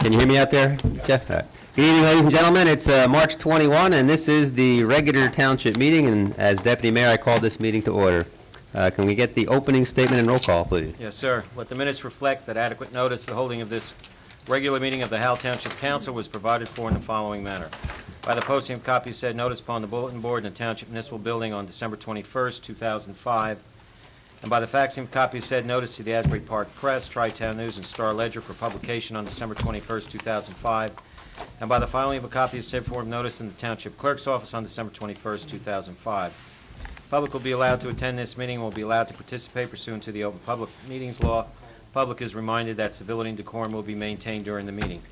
Can you hear me out there, Jeff? All right. Good evening, ladies and gentlemen. It's March 21, and this is the regular Township meeting, and as Deputy Mayor, I call this meeting to order. Can we get the opening statement and roll call, please? Yes, sir. Let the minutes reflect that adequate notice the holding of this regular meeting of the Howell Township Council was provided for in the following manner. By the posting of copies of said notice upon the bulletin board in the Township Municipal Building on December 21st, 2005, and by the faxing of copies of said notice to the Asbury Park Press, Tri-Town News, and Star Ledger for publication on December 21st, 2005, and by the filing of a copy of said form notice in the Township Clerk's office on December 21st, 2005. Public will be allowed to attend this meeting and will be allowed to participate pursuant to the Open Public Meetings Law. Public is reminded that civility and decorum will be maintained during the meeting.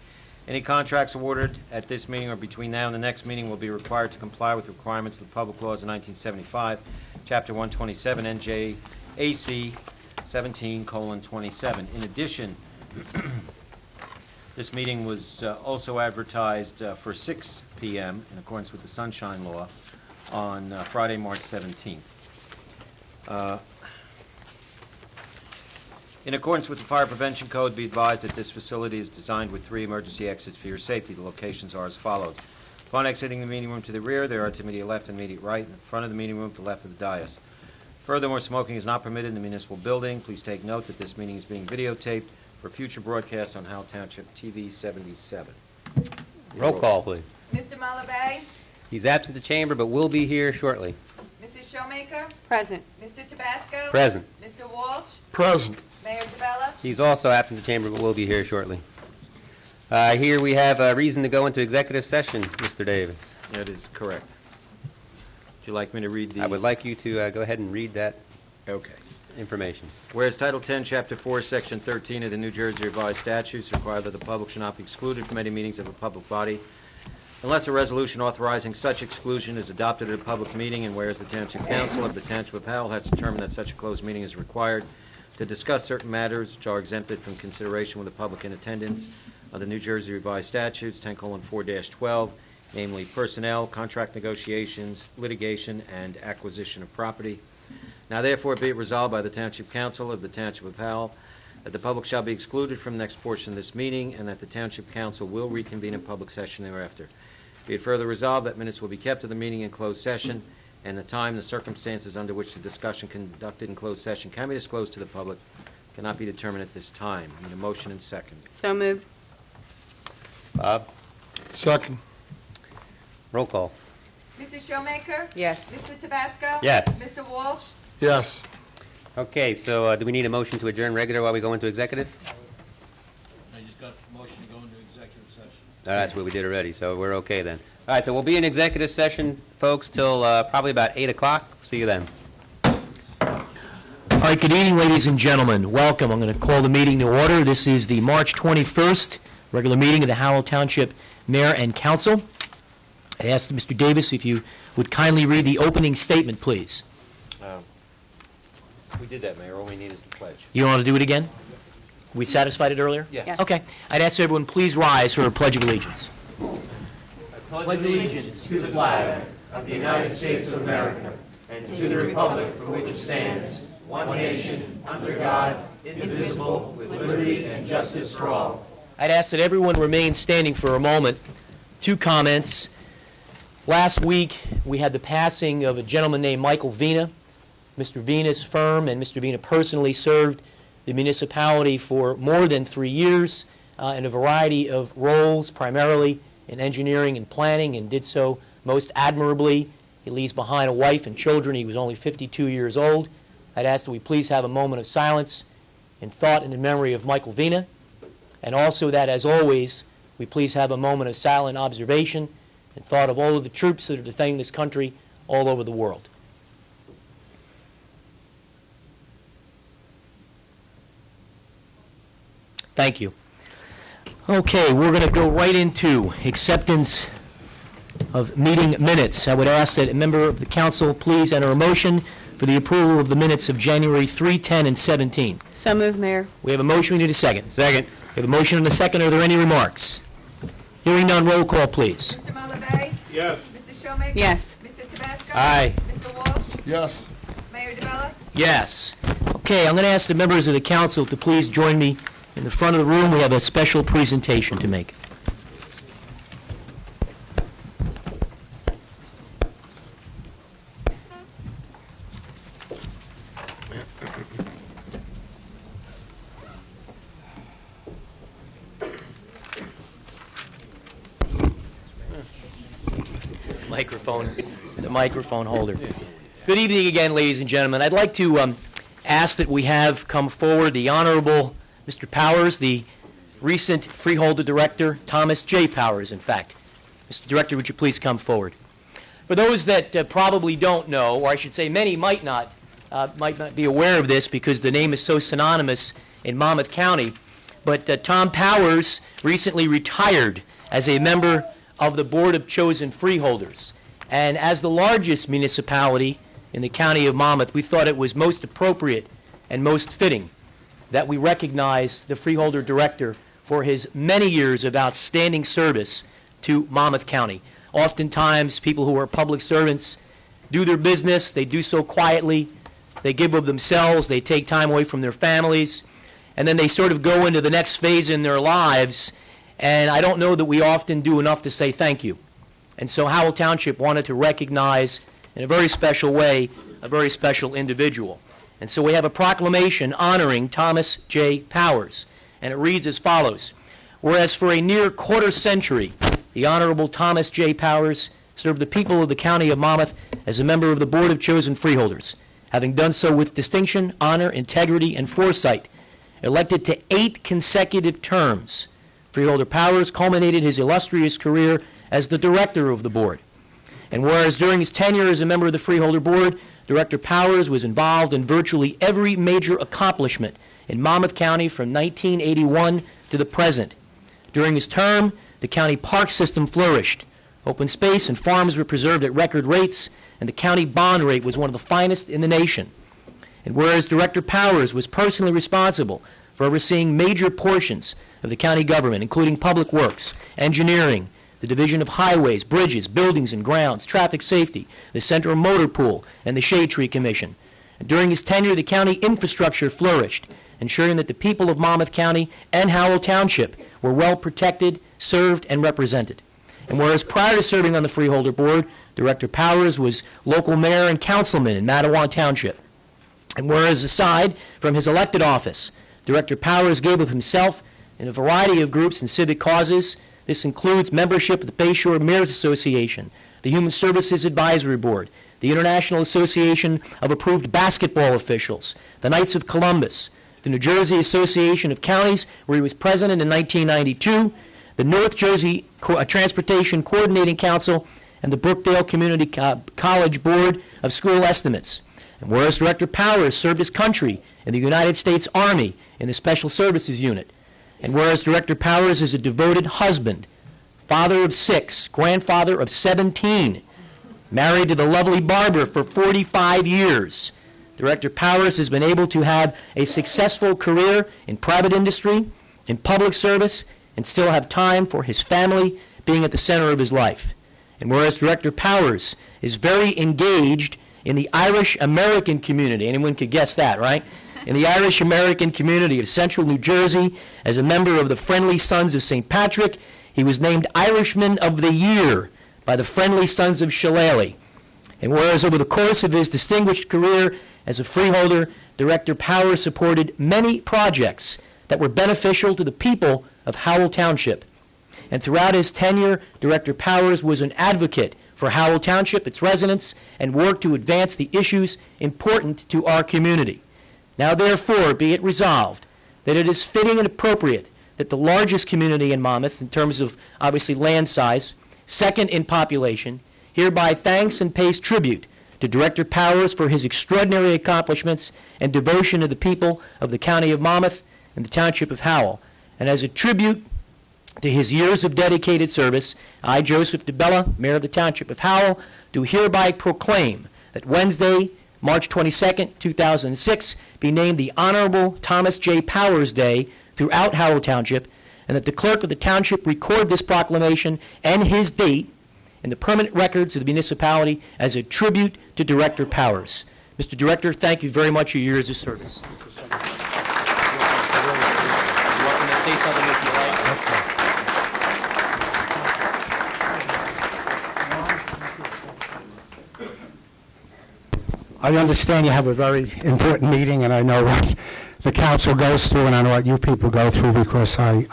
Any contracts awarded at this meeting or between now and the next meeting will be required to comply with requirements of the Public Laws of 1975, Chapter 127, NJAC 17:27. In addition, this meeting was also advertised for 6 p.m. in accordance with the Sunshine Law on Friday, March 17th. In accordance with the Fire Prevention Code, be advised that this facility is designed with 3 emergency exits for your safety. The locations are as follows. Upon exiting the meeting room to the rear, there are to immediate left and immediate right, in front of the meeting room to the left of the dais. Furthermore, smoking is not permitted in the municipal building. Please take note that this meeting is being videotaped for future broadcast on Howell Township TV 77. Roll call, please. Mr. Malabay? He's absent the chamber, but will be here shortly. Mrs. Showmaker? Present. Mr. Tabasco? Present. Mr. Walsh? Present. Mayor DeBella? He's also absent the chamber, but will be here shortly. Here we have a reason to go into executive session, Mr. Davis. That is correct. Would you like me to read the... I would like you to go ahead and read that Okay. information. Whereas Title 10, Chapter 4, Section 13 of the New Jersey Revised Statutes require that the public should not be excluded from any meetings of a public body unless a resolution authorizing such exclusion is adopted at a public meeting, and whereas the Township Council of the Township of Howell has determined that such a closed meeting is required to discuss certain matters which are exempted from consideration with the public in attendance of the New Jersey Revised Statutes 10:4-12, namely personnel, contract negotiations, litigation, and acquisition of property. Now therefore be it resolved by the Township Council of the Township of Howell that the public shall be excluded from the next portion of this meeting, and that the Township Council will reconvene in public session thereafter. Be it further resolved that minutes will be kept of the meeting in closed session, and the time and the circumstances under which the discussion conducted in closed session can be disclosed to the public cannot be determined at this time. Need a motion and second. So moved. Bob? Second. Roll call. Mrs. Showmaker? Yes. Mr. Tabasco? Yes. Mr. Walsh? Yes. Okay, so do we need a motion to adjourn regular while we go into executive? I just got a motion to go into executive session. That's what we did already, so we're okay then. All right, so we'll be in executive session, folks, till probably about 8 o'clock. See you then. All right, good evening, ladies and gentlemen. Welcome. I'm going to call the meeting to order. This is the March 21st regular meeting of the Howell Township Mayor and Council. I asked Mr. Davis if you would kindly read the opening statement, please. We did that, Mayor. All we need is the pledge. You want to do it again? We satisfied it earlier? Yes. Yes. Okay. I'd ask everyone please rise for a pledge of allegiance. Pledge allegiance to the flag of the United States of America and to the republic for which it stands, one nation, under God, indivisible, with liberty and justice for all. I'd ask that everyone remain standing for a moment. 2 comments. Last week, we had the passing of a gentleman named Michael Vina. Mr. Vina's firm and Mr. Vina personally served the municipality for more than 3 years in a variety of roles, primarily in engineering and planning, and did so most admirably. He leaves behind a wife and children. He was only 52 years old. I'd ask that we please have a moment of silence in thought and in memory of Michael Vina, and also that, as always, we please have a moment of silent observation in thought of all of the troops that are defending this country all over the world. Thank you. Okay, we're going to go right into acceptance of meeting minutes. I would ask that a member of the council please enter a motion for the approval of the minutes of January 3, 10, and 17. So moved, Mayor. We have a motion. We need a second. Second. We have a motion and a second. Are there any remarks? Hearing none, roll call, please. Mr. Malabay? Yes. Mrs. Showmaker? Yes. Mr. Tabasco? Aye. Mr. Walsh? Yes. Mayor DeBella? Yes. Okay, I'm going to ask the members of the council to please join me In the front of the room, we have a special presentation to make. The microphone holder. Good evening again, ladies and gentlemen. I'd like to ask that we have come forward the Honorable Mr. Powers, the recent freeholder director, Thomas J. Powers, in fact. Mr. Director, would you please come forward? For those that probably don't know, or I should say many might not be aware of this because the name is so synonymous in Monmouth County, but Tom Powers recently retired as a member of the Board of Chosen Freeholders. And as the largest municipality in the county of Monmouth, we thought it was most appropriate and most fitting that we recognize the freeholder director for his many years of outstanding service to Monmouth County. Oftentimes, people who are public servants do their business, they do so quietly, they give of themselves, they take time away from their families, and then they sort of go into the next phase in their lives, and I don't know that we often do enough to say thank you. And so Howell Township wanted to recognize, in a very special way, a very special individual. And so we have a proclamation honoring Thomas J. Powers, and it reads as follows. Whereas for a near quarter century, the Honorable Thomas J. Powers served the people of the county of Monmouth as a member of the Board of Chosen Freeholders, having done so with distinction, honor, integrity, and foresight. Elected to 8 consecutive terms, Freeholder Powers culminated his illustrious career as the director of the board. And whereas during his tenure as a member of the Freeholder Board, Director Powers was involved in virtually every major accomplishment in Monmouth County from 1981 to the present. During his term, the county park system flourished. Open space and farms were preserved at record rates, and the county bond rate was one of the finest in the nation. And whereas Director Powers was personally responsible for overseeing major portions of the county government, including public works, engineering, the Division of Highways, Bridges, Buildings and Grounds, Traffic Safety, the Central Motor Pool, and the Shade Tree Commission. And during his tenure, the county infrastructure flourished, ensuring that the people of Monmouth County and Howell Township were well protected, served, and represented. And whereas prior to serving on the Freeholder Board, Director Powers was local mayor and councilman in Matawan Township. And whereas aside from his elected office, Director Powers gave of himself in a variety of groups and civic causes. This includes membership of the Bayshore Mayors Association, the Human Services Advisory Board, the International Association of Approved Basketball Officials, the Knights of Columbus, the New Jersey Association of Counties, where he was president in 1992, the North Jersey Transportation Coordinating Council, and the Brookdale Community College Board of School Estimates. And whereas Director Powers served his country in the United States Army in the Special Services Unit, and whereas Director Powers is a devoted husband, father of 6, grandfather of 17, married to the lovely Barbara for 45 years, Director Powers has been able to have a successful career in private industry, in public service, and still have time for his family being at the center of his life. And whereas Director Powers is very engaged in the Irish-American community, anyone could guess that, right? In the Irish-American community of central New Jersey, as a member of the Friendly Sons of St. Patrick, he was named Irishman of the Year by the Friendly Sons of Shillelagh. And whereas over the course of his distinguished career as a freeholder, Director Powers supported many projects that were beneficial to the people of Howell Township. And throughout his tenure, Director Powers was an advocate for Howell Township, its residents, and worked to advance the issues important to our community. Now, therefore, be it resolved that it is fitting and appropriate that the largest community in Monmouth, in terms of, obviously, land size, second in population, hereby thanks and pays tribute to Director Powers for his extraordinary accomplishments and devotion to the people of the County of Monmouth and the Township of Howell. And as a tribute to his years of dedicated service, I, Joseph DeBella, Mayor of the Township of Howell, do hereby proclaim that Wednesday, March 22nd, 2006, be named the Honorable Thomas J. Powers Day throughout Howell Township, and that the clerk of the township record this proclamation and his date in the permanent records of the municipality as a tribute to Director Powers. Mr. Director, thank you very much for your years of service. say something if you like. I understand you have a very important meeting, and I know what the council goes through, and I know what you people go through, because I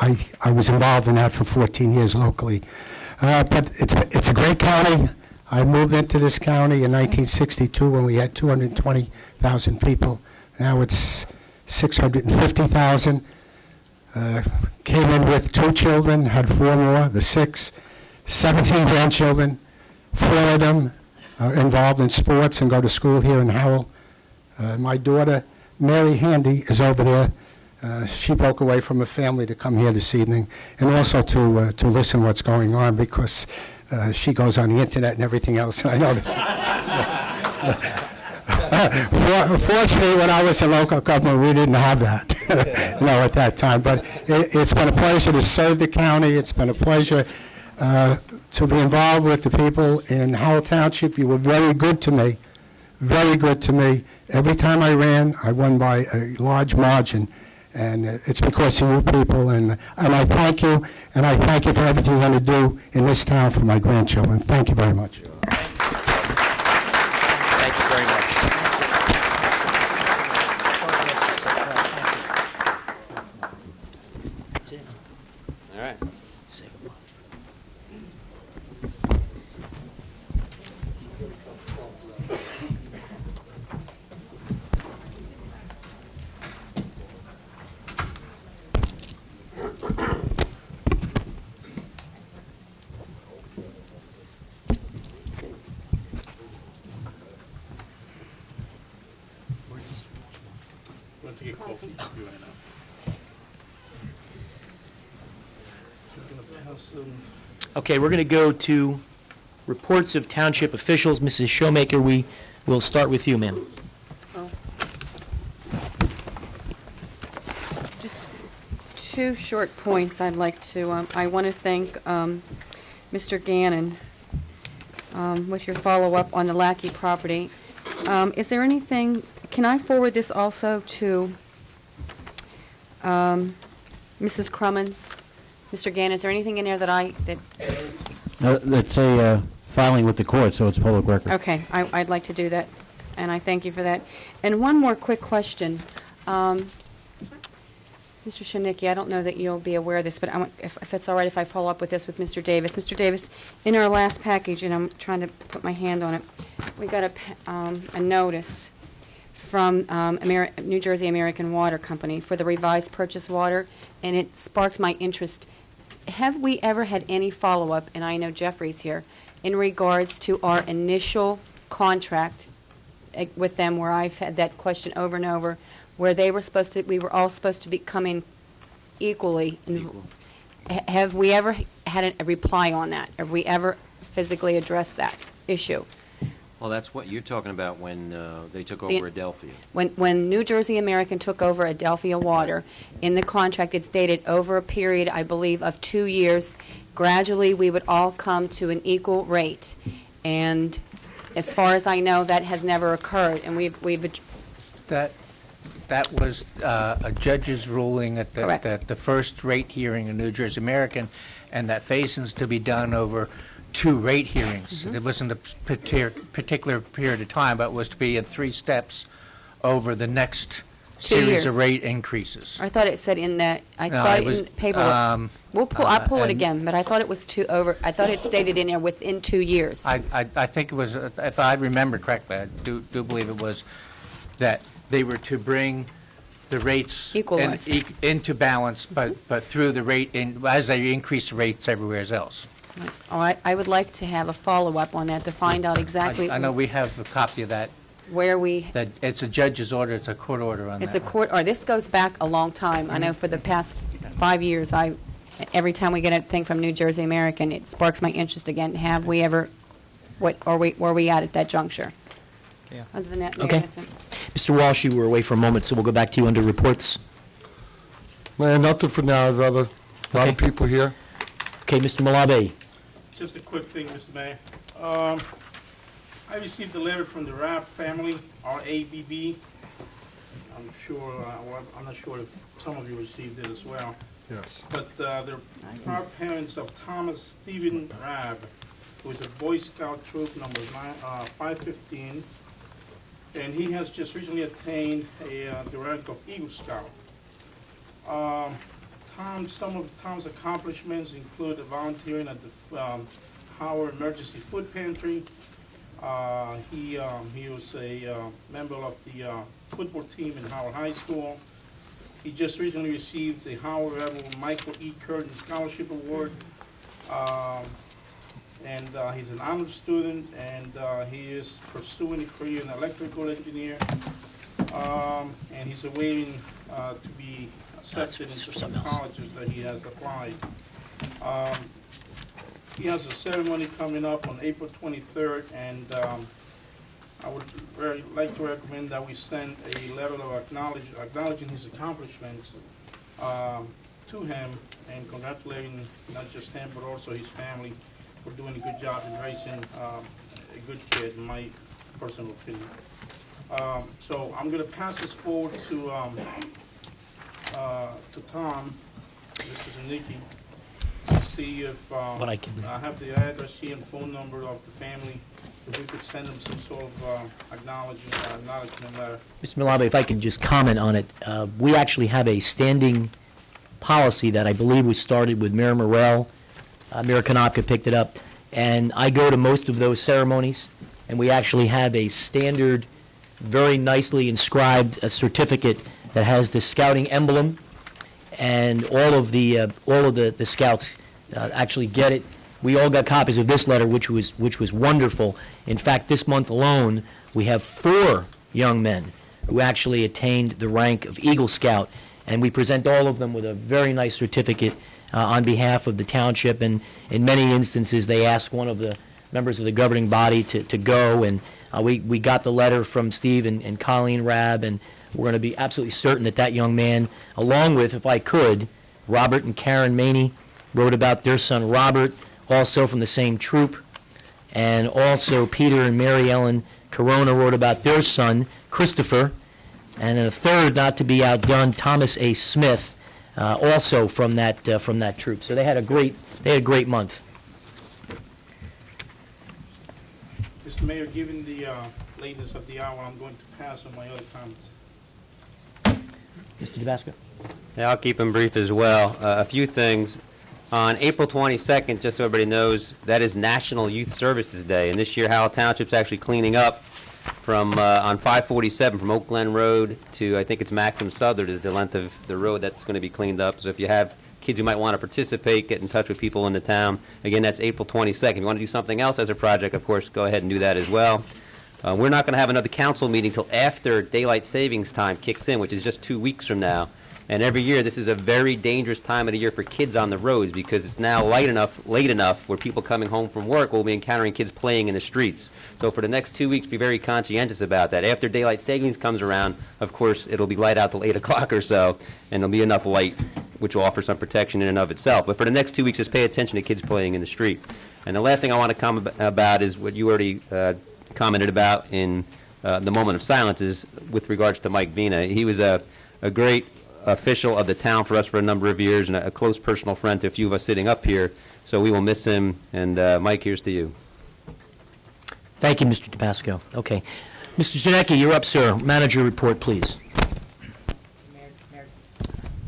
was involved in that for 14 years locally. But it's a great county. I moved into this county in 1962 when we had 220,000 people. Now it's 650,000. Came in with 2 children, had 4 more, the 6, 17 grandchildren. 4 of them are involved in sports and go to school here in Howell. My daughter, Mary Handy, is over there. She broke away from her family to come here this evening, and also to listen what's going on, because she goes on the internet and everything else, and I know this. Fortunately, when I was in local government, we didn't have that, at that time. But it's been a pleasure to serve the county. It's been a pleasure to be involved with the people in Howell Township. You were very good to me, very good to me. Every time I ran, I won by a large margin, and it's because of you people, and I thank you, and I thank you for everything you're going to do in this town for my grandchildren. Thank you very much. Thank you very much. That's it. All right. Save a lot. Want to get coffee? You right now. Okay, we're going to go to reports of township officials. Mrs. Showmaker, we will start with you, ma'am. Just 2 short points I'd like to, I want to thank Mr. Gannon with your follow-up on the Lackey property. Is there anything, can I forward this also to Mrs. Crummins? Mr. Gannon, is there anything in there that No, that's a filing with the court, so it's public record. Okay, I'd like to do that, and I thank you for that. And one more quick question. Mr. Shinicki, I don't know that you'll be aware of this, but if it's all right if I follow up with this with Mr. Davis. Mr. Davis, in our last package, and I'm trying to put my hand on it, we got a notice from New Jersey American Water Company for the revised purchase water, and it sparked my interest. Have we ever had any follow-up, and I know Jeffrey's here, in regards to our initial contract with them, where I've had that question over and over, where we were all supposed to be coming equally? Have we ever had a reply on that? Have we ever physically addressed that issue? Well, that's what you're talking about when they took over Adelphia. When New Jersey American took over Adelphia Water, in the contract it stated over a period, I believe, of 2 years, gradually we would all come to an equal rate. And as far as I know, that has never occurred, and That was a judge's ruling at Correct. the first rate hearing in New Jersey American, and that phasing's to be done over 2 rate hearings. It wasn't a particular period of time, but it was to be in 3 steps over the next 2 series years. of rate increases. I thought it said in that, No, thought it it was, in the paperwork. I'll pull it and- again, but I thought it was I thought it stated in there within 2 years. I think it was, if I remember correctly, I do believe it was that they were to bring the rates Equalize. into balance, but through the rate, as they increase the rates everywhere else. Oh, I would like to have a follow-up on that to find out exactly I know we have a copy of that, where we, that it's a judge's order, it's a court order on that. it's a court, or this goes back a long time. I know for the past 5 years, every time we get a thing from New Jersey American, it sparks my interest again. Have we ever, were we at that juncture? Yeah. Other than that, Mayor, Okay. that's it. Mr. Walsh, you were away for a moment, so we'll go back to you under reports. Man, nothing for now, I'd rather, a lot of Okay. people here. Okay, Mr. Malabe. Just a quick thing, Mr. Mayor. I received a letter from the Rapp family, RABB. I'm not sure if some of you received it as well. Yes. but they're proud parents of Thomas Stephen Rabb, who is a Boy Scout troop number 515, and he has just recently attained the rank of Eagle Scout. Some of Tom's accomplishments include volunteering at the Howell Emergency Food Pantry. He was a member of the football team in Howell High School. He just recently received the Howell Rebel Michael E. Curtin Scholarship Award. And he's an honors student, and he is pursuing a career in electrical engineer. And he's awaiting to be accepted into some colleges that he has applied. He has a ceremony coming up on April 23rd, and I would very like to recommend that we send a letter of acknowledging his accomplishments to him and congratulating not just him but also his family for doing a good job in raising a good kid, in my personal opinion. So I'm going to pass this forward to Tom, Mr. Zanicki, to see if I have the address here and phone number of the family, if we could send them some sort of acknowledgement letter. Mr. Malabi, if I can just comment on it, we actually have a standing policy that I believe was started with Mayor Morrell. Mayor Konopka picked it up, and I go to most of those ceremonies, and we actually have a standard, very nicely inscribed certificate that has the scouting emblem, and all of the scouts actually get it. We all got copies of this letter, which was wonderful. In fact, this month alone, we have 4 young men who actually attained the rank of Eagle Scout, and we present all of them with a very nice certificate on behalf of the township, and in many instances, they ask one of the members of the governing body to go, and we got the letter from Steve and Colleen Rabb, and we're going to be absolutely certain that that young man, along with, if I could, Robert and Karen Maney, wrote about their son Robert, also from the same troop, and also Peter and Mary Ellen Corona wrote about their son, Christopher, and a third, not to be outdone, Thomas A. Smith, also from that troop. So they had a great month. Mr. Mayor, given the lateness of the hour, I'm going to pass on my other comments. Mr. DeBasco? Yeah, I'll keep them brief as well. A few things. On April 22nd, just so everybody knows, that is National Youth Services Day, and this year Howell Township's actually cleaning up from on 547 from Oak Glen Road to, I think it's Maxim Southern is the length of the road that's going to be cleaned up. So if you have kids who might want to participate, get in touch with people in the town. Again, that's April 22nd. If you want to do something else as a project, of course, go ahead and do that as well. We're not going to have another council meeting till after daylight savings time kicks in, which is just 2 weeks from now. And every year, this is a very dangerous time of the year for kids on the roads because it's now late enough where people coming home from work will be encountering kids playing in the streets. So for the next 2 weeks, be very conscientious about that. After daylight savings comes around, of course, it'll be light out till 8 o'clock or so, and there'll be enough light, which will offer some protection in and of itself. But for the next 2 weeks, just pay attention to kids playing in the street. And the last thing I want to comment about is what you already commented about in the moment of silence is with regards to Mike Vina. He was a great official of the town for us for a number of years and a close personal friend to a few of us sitting up here, so we will miss him. And Mike, here's to you. Thank you, Mr. DePasco. Okay. Mr. Zanicki, you're up, sir. Manager report, please.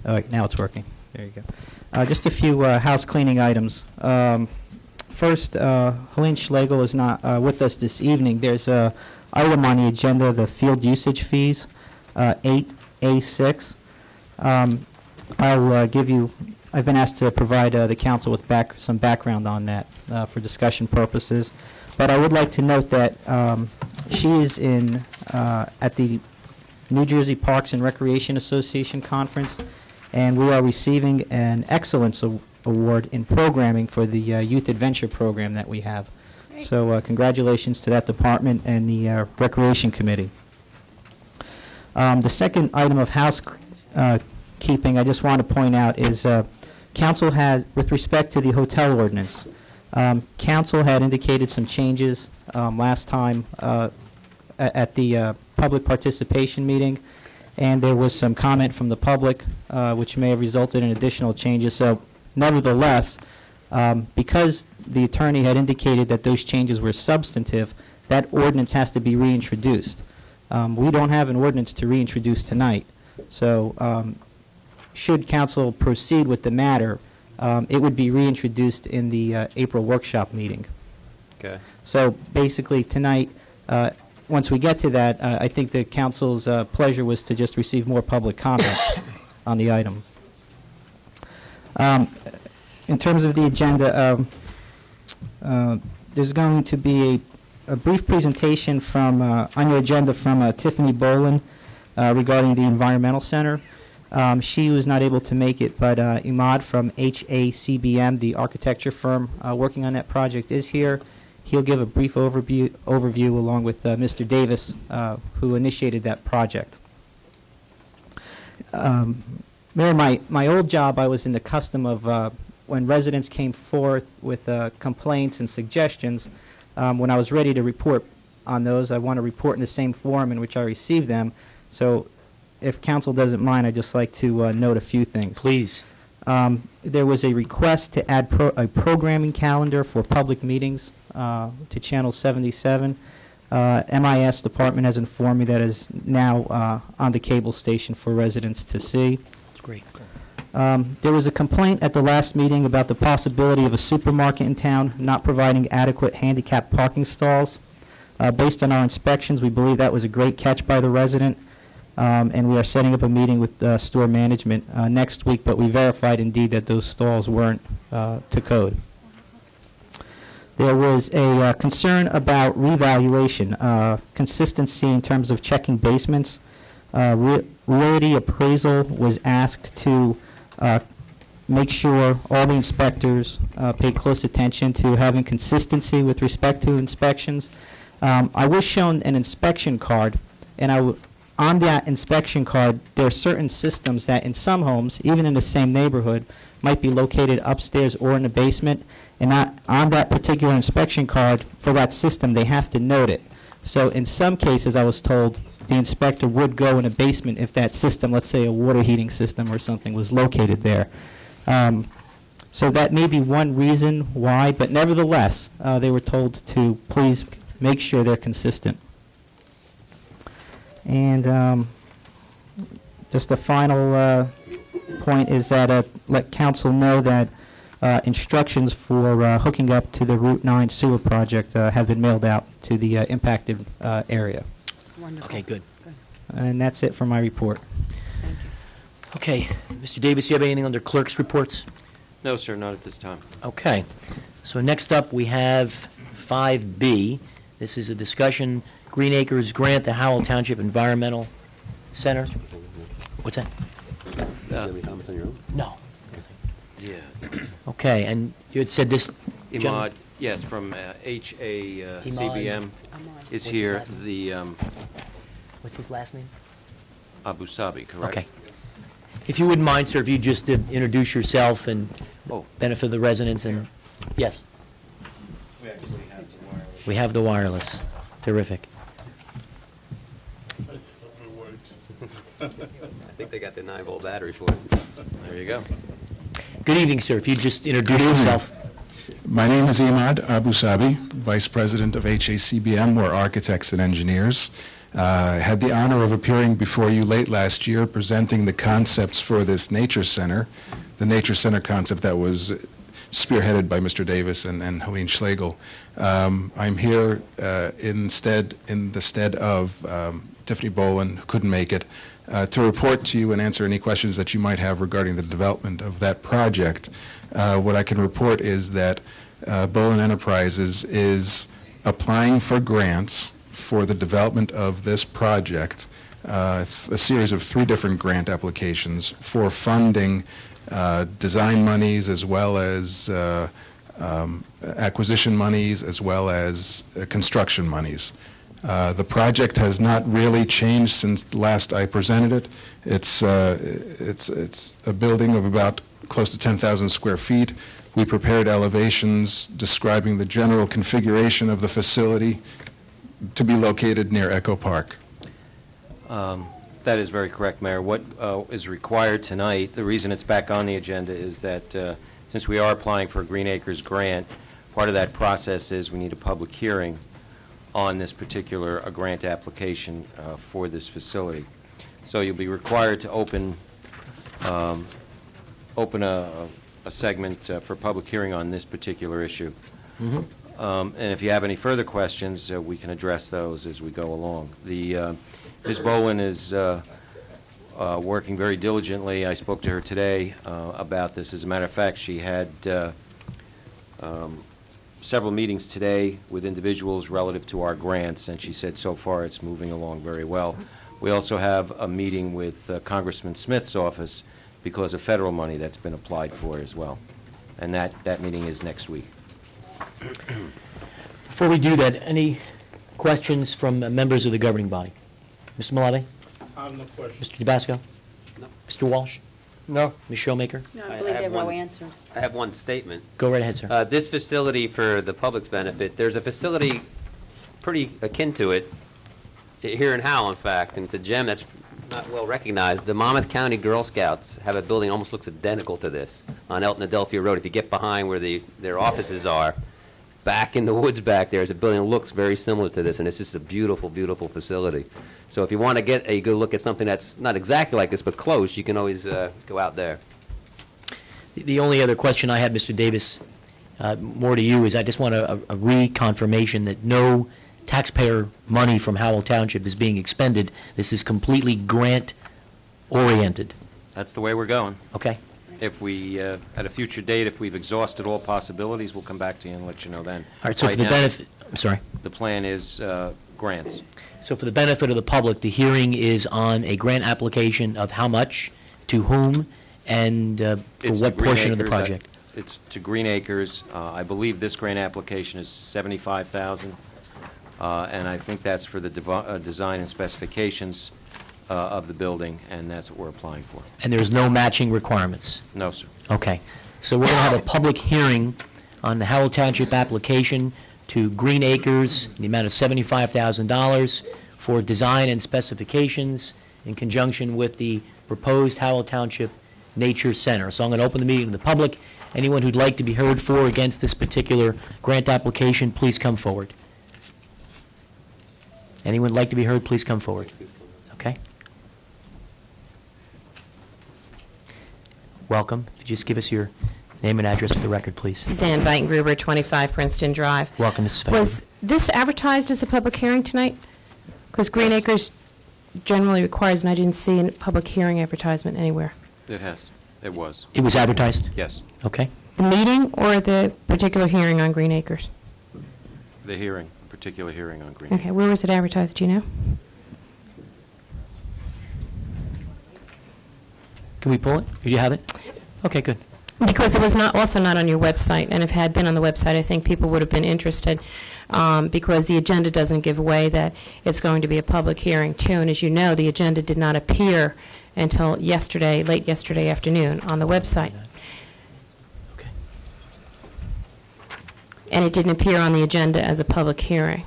All right, now it's working. There you go. Just a few house cleaning items. First, Helene Schlegel is not with us this evening. There's an item on the agenda, the field usage fees, 8A6. I'll give you, I've been asked to provide the council with some background on that for discussion purposes. But I would like to note that she is at the New Jersey Parks and Recreation Association Conference, and we are receiving an Excellence Award in programming for the Youth Adventure Program that we have. Great. So congratulations to that department and the Recreation Committee. The second item of housekeeping I just want to point out is council has, with respect to the hotel ordinance, council had indicated some changes last time at the public participation meeting, and there was some comment from the public, which may have resulted in additional changes. So nevertheless, because the attorney had indicated that those changes were substantive, that ordinance has to be reintroduced. We don't have an ordinance to reintroduce tonight. So should council proceed with the matter, it would be reintroduced in the April workshop meeting. Okay. So basically, tonight, once we get to that, I think the council's pleasure was to just receive more public comment on the item. In terms of the agenda, there's going to be a brief presentation from on your agenda from Tiffany Boland regarding the Environmental Center. She was not able to make it, but Imad from HACBM, the architecture firm working on that project, is here. He'll give a brief overview along with Mr. Davis, who initiated that project. Mayor, my old job, I was in the custom of when residents came forth with complaints and suggestions, when I was ready to report on those, I want to report in the same form in which I received them. So if council doesn't mind, I'd just like to note a few things. Please. There was a request to add a programming calendar for public meetings to Channel 77. MIS department has informed me that is now on the cable station for residents to see. That's great. There was a complaint at the last meeting about the possibility of a supermarket in town not providing adequate handicap parking stalls. Based on our inspections, we believe that was a great catch by the resident, and we are setting up a meeting with store management next week, but we verified indeed that those stalls weren't to code. There was a concern about revaluation, consistency in terms of checking basements. Realty appraisal was asked to make sure all the inspectors paid close attention to having consistency with respect to inspections. I was shown an inspection card, and on that inspection card, there are certain systems that in some homes, even in the same neighborhood, might be located upstairs or in the basement, and on that particular inspection card for that system, they have to note it. So in some cases, I was told the inspector would go in a basement if that system, let's say a water heating system or something, was located there. So that may be one reason why, but nevertheless, they were told to please make sure they're consistent. And just a final point is that let council know that instructions for hooking up to the Route 9 sewer project have been mailed out to the impacted area. Wonderful. Okay, good. And that's it for my report. Thank you. Okay, Mr. Davis, you have anything under clerk's reports? No, sir, not at this time. Okay. So next up, we have 5B. This is a discussion, Green Acres grant the Howell Township Environmental Center. What's that? Do you have any comments on your own? No. Yeah. Okay, and you had said this Imad, yes, from HACBM is What's here. his last The What's his last name? Abu Sabi, correct? Okay. If you wouldn't mind, sir, if you just introduce yourself and benefit of the residents and, yes. We actually have the wireless. We have the wireless. Terrific. I think they got the 9-volt battery for it. There you go. Good evening, sir. If you just introduce yourself. My name is Imad Abu Sabi, Vice President of HACBM. We're architects and engineers. I had the honor of appearing before you late last year presenting the concepts for this nature center, the nature center concept that was spearheaded by Mr. Davis and Helene Schlegel. I'm here in the stead of Tiffany Boland, who couldn't make it, to report to you and answer any questions that you might have regarding the development of that project. What I can report is that Boland Enterprises is applying for grants for the development of this project, a series of 3 different grant applications for funding design monies as well as acquisition monies as well as construction monies. The project has not really changed since last I presented it. It's a building of about close to 10,000 square feet. We prepared elevations describing the general configuration of the facility to be located near Echo Park. That is very correct, Mayor. What is required tonight, the reason it's back on the agenda is that since we are applying for a Green Acres grant, part of that process is we need a public hearing on this particular grant application for this facility. So you'll be required to open a segment for public hearing on this particular issue. And if you have any further questions, we can address those as we go along. Ms. Bolin is working very diligently. I spoke to her today about this. As a matter of fact, she had several meetings today with individuals relative to our grants, and she said so far it's moving along very well. We also have a meeting with Congressman Smith's office because of federal money that's been applied for as well. And that meeting is next week. Before we do that, any questions from members of the governing body? Mr. Malave? I have no question. Mr. Tabasco? No. Mr. Walsh? No. Ms. Showmaker? No, I I believe have they've all one. answered. I have one statement. Go right ahead, sir. This facility, for the public's benefit, there's a facility pretty akin to it here in Howell, in fact, and it's a gem that's not well recognized. The Monmouth County Girl Scouts have a building almost looks identical to this on Elton Adelphia Road. If you get behind where their offices are, back in the woods back there is a building that looks very similar to this, and it's just a beautiful, beautiful facility. So if you want to get a good look at something that's not exactly like this but close, you can always go out there. The only other question I had, Mr. Davis, more to you, is I just want a reconfirmation that no taxpayer money from Howell Township is being expended. This is completely grant-oriented. That's the way we're going. Okay? If we, at a future date, if we've exhausted all possibilities, we'll come back to you and let you know then. All right, so for the now, benefit, I'm sorry. The plan is grants. So for the benefit of the public, the hearing is on a grant application of how much, to whom, and for It's what to Green portion of the Acres. project? It's to Green Acres. I believe this grant application is $75,000, and I think that's for the design and specifications of the building, and that's what we're applying for. And there's no matching requirements? No, sir. Okay. So we're going to have a public hearing on the Howell Township application to Green Acres, in the amount of $75,000 for design and specifications in conjunction with the proposed Howell Township Nature Center. So I'm going to open the meeting to the public. Anyone who'd like to be heard for or against this particular grant application, please come forward. Anyone who'd like to be heard, please come forward. Okay? Welcome. If you just give us your name and address for the record, please. Suzanne Weitengruber, 25 Princeton Drive. Welcome, Mrs. Feldman. Was this advertised as a public hearing tonight? Because Green Acres generally requires, and I didn't see a public hearing advertisement anywhere. It has. It was. It was advertised? Yes. Okay. The meeting or the particular hearing on Green Acres? The hearing, particular hearing on Green. Okay, where was it advertised, do you know? Can we pull it? Do you have it? Okay, good. Because it was also not on your website, and if it had been on the website, I think people would have been interested, because the agenda doesn't give away that it's going to be a public hearing too. And as you know, the agenda did not appear until yesterday, late yesterday afternoon, on the website. Okay. And it didn't appear on the agenda as a public hearing.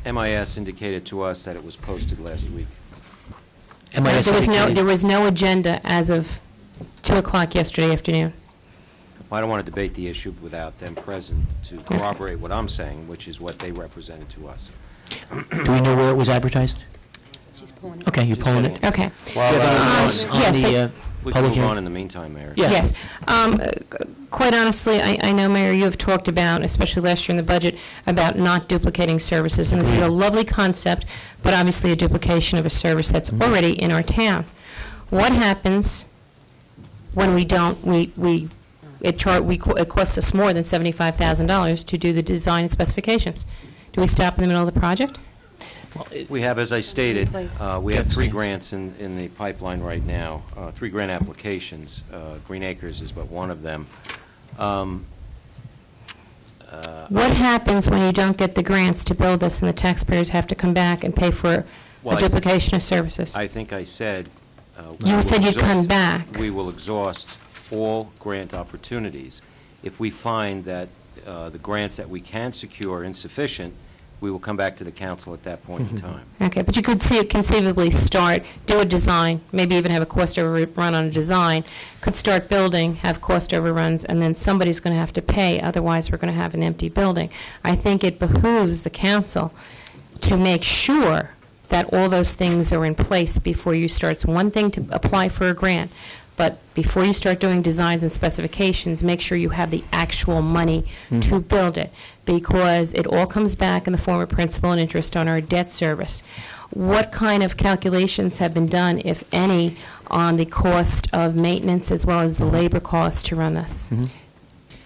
MIS indicated to us that it was posted last week. MIS There was no agenda as of 2 o'clock yesterday afternoon. Well, I don't want to debate the issue without them present to corroborate what I'm saying, which is what they represented to us. Do we know where it was advertised? She's pulling it. Okay, you're She's pulling getting it? Okay. Well, On yes, the we can public move hearing? on in the meantime, Mayor. Yeah. Yes. Quite honestly, I know, Mayor, you have talked about, especially last year in the budget, about not duplicating services. And this is a lovely concept, but obviously a duplication of a service that's already in our town. What happens when we don't, it costs us more than $75,000 to do the design and specifications? Do we stop in the middle of the project? We have, as I stated, we have Yes. 3 grants in the pipeline right now, 3 grant applications. Green Acres is but one of them. What happens when you don't get the grants to build this and the taxpayers have to come back and pay for Well, a duplication of services? I think I said... You said you'd come back. We will exhaust all grant opportunities. If we find that the grants that we can secure are insufficient, we will come back to the council at that point in time. Okay, but you could see it conceivably start, do a design, maybe even have a cost overrun on a design, could start building, have cost overruns, and then somebody's going to have to pay, otherwise we're going to have an empty building. I think it behooves the council to make sure that all those things are in place before you start. It's one thing to apply for a grant, but before you start doing designs and specifications, make sure you have the actual money to build it, because it all comes back in the form of principal and interest on our debt service. What kind of calculations have been done, if any, on the cost of maintenance as well as the labor cost to run this?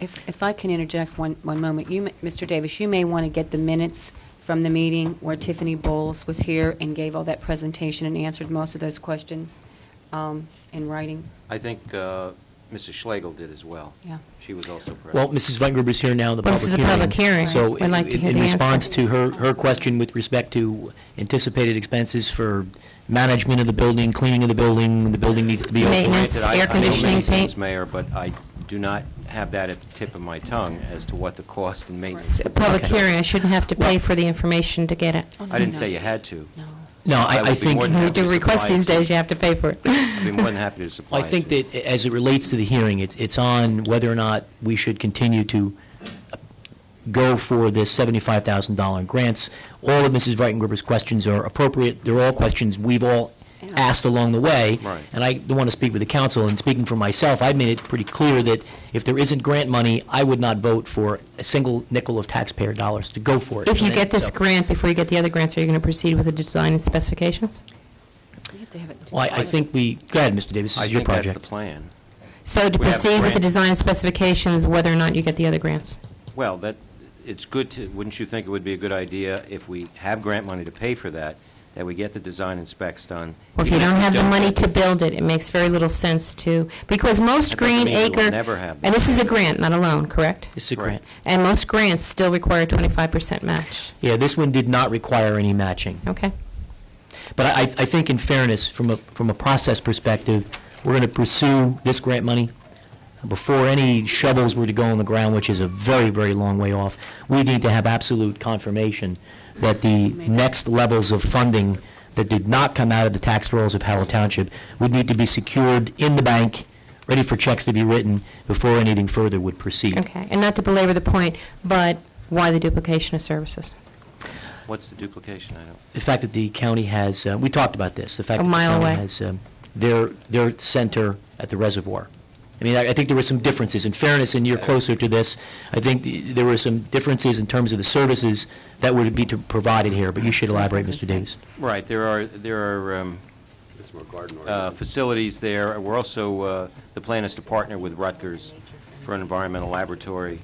If I can interject one moment, Mr. Davis, you may want to get the minutes from the meeting where Tiffany Bowles was here and gave all that presentation and answered most of those questions in writing. I think Mrs. Schlegel did as well. Yeah. She was also present. Well, Mrs. Weingruber's here now in the Well, public this is a hearing. public hearing. So We'd like to hear in the response answer. to her question with respect to anticipated expenses for management of the building, cleaning of the building needs to be open. Maintenance, Granted, I air know conditioning, many things, paint. Mayor, but I do not have that at the tip of my tongue as to what the cost and maintenance. It's a public Okay. hearing, I shouldn't have to pay for the information to get it. I didn't say you had to. No, I would I be think... more than You happy do to request supply it these to you. days, you have to pay for it. I'd be more than happy to supply I it think to you. that as it relates to the hearing, it's on whether or not we should continue to go for this $75,000 grants. All of Mrs. Weingruber's questions are appropriate. They're all questions we've all asked along the way. Right. And I don't want to speak with the council, and speaking for myself, I've made it pretty clear that if there isn't grant money, I would not vote for a single nickel of taxpayer dollars to go for it. If you get this So- grant before you get the other grants, are you going to proceed with the design and specifications? You have to have it. Well, I think we, go ahead, Mr. Davis, I this is your think that's project. the plan. So to We have a proceed with the grant. design and specifications, whether or not you get the other grants? Well, it's good to, wouldn't you think it would be a good idea if we have grant money to pay for that we get the design and specs done? Well, if you even don't we have the money get- to build it, it makes very little sense to, because most That doesn't Green mean we will Acre, never have and that. this is a grant, not a loan, correct? It's a grant. And most grants still require a 25% match. Yeah, this one did not require any matching. Okay. But I think in fairness, from a process perspective, we're going to pursue this grant money before any shovels were to go in the ground, which is a very, very long way off. We need to have absolute confirmation that the next levels of funding that did not come out of the tax rolls of Howell Township would need to be secured in the bank, ready for checks to be written before anything further would proceed. Okay. And not to belabor the point, but why the duplication of services? What's the duplication? I don't. The fact that the county has, we talked about this, the fact A that the mile county away. has their center at the reservoir. I mean, I think there were some differences. In fairness, and you're closer to this, I think there were some differences in terms of the services that would be provided here, but you should elaborate, Mr. Davis. Right, there are facilities there. We're also, the plan is to partner with Rutgers for an environmental laboratory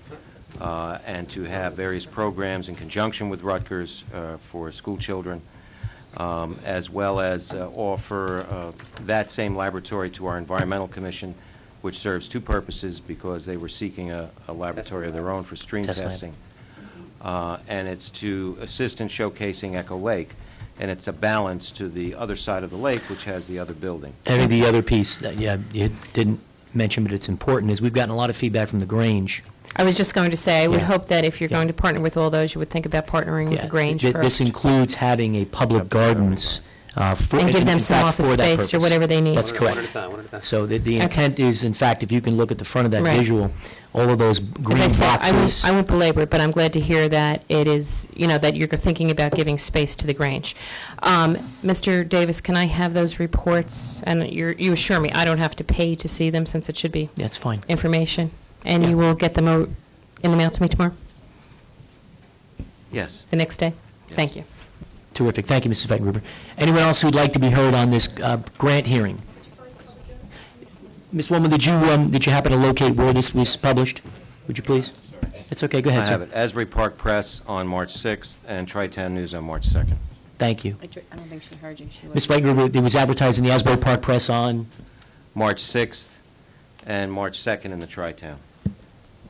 and to have various programs in conjunction with Rutgers for school children, as well as offer that same laboratory to our Environmental Commission, which serves two purposes because they were seeking a laboratory of their own for stream Test lab. testing. And it's to assist in showcasing Echo Lake. And it's a balance to the other side of the lake, which has the other building. I think the other piece that, you didn't mention, but it's important, is we've gotten a lot of feedback from the Grange. I was just going to say, I would Yeah. hope that if you're Yeah. going to partner with all those, you would think about partnering with Yeah, the Grange This first. includes having a public gardens for... And give them in some fact, office for that space or purpose. whatever they need. That's correct. One at a time, one at a time. So the intent is, in fact, if you can look at the front of that Right. visual, all of those As green I said, boxes... I won't belabor it, but I'm glad to hear that it is, that you're thinking about giving space to the Grange. Mr. Davis, can I have those reports? And you assure me I don't have to pay to see them, since it should be That's fine. information? And Yeah. you will get them out in the mail to me tomorrow, Yes. the next day? Yes. Thank you. Terrific. Thank you, Mrs. Weingruber. Anyone else who'd like to be heard on this grant hearing? Ms. Woolman, did you happen to locate where this was published? Would you please? It's okay. Go I ahead, sir. have it. Asbury Park Press on March 6th and Tri-Town News on March 2nd. Thank you. I don't think she heard you. She Ms. Weingruber, it was advertised in the Asbury Park Press on? March 6th and March 2nd in the Tri-Town.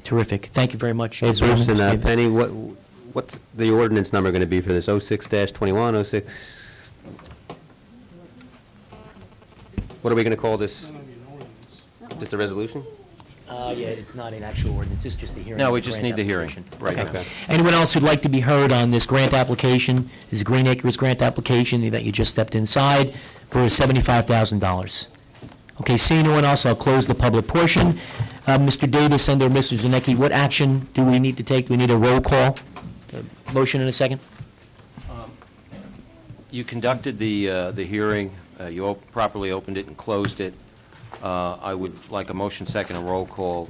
Terrific. Thank you very much. Hey, Ms. Woolman, Bruce and Ms. Davis. Penny, what's the ordinance number going to be for this? 06-21, 06? What are we going to call this? Just a resolution? Yeah, it's not an actual ordinance, it's just a hearing. No, of we the just grant need the hearing. application. Right. Okay. Anyone else who'd like to be heard on this grant application, this Green Acres grant application that you just stepped inside for $75,000? Okay, seeing no one else, I'll close the public portion. Mr. Davis and or Mr. Zanicki, what action do we need to take? Do we need a roll call? Motion in a second? You conducted the hearing, you properly opened it and closed it. I would like a motion second, a roll call,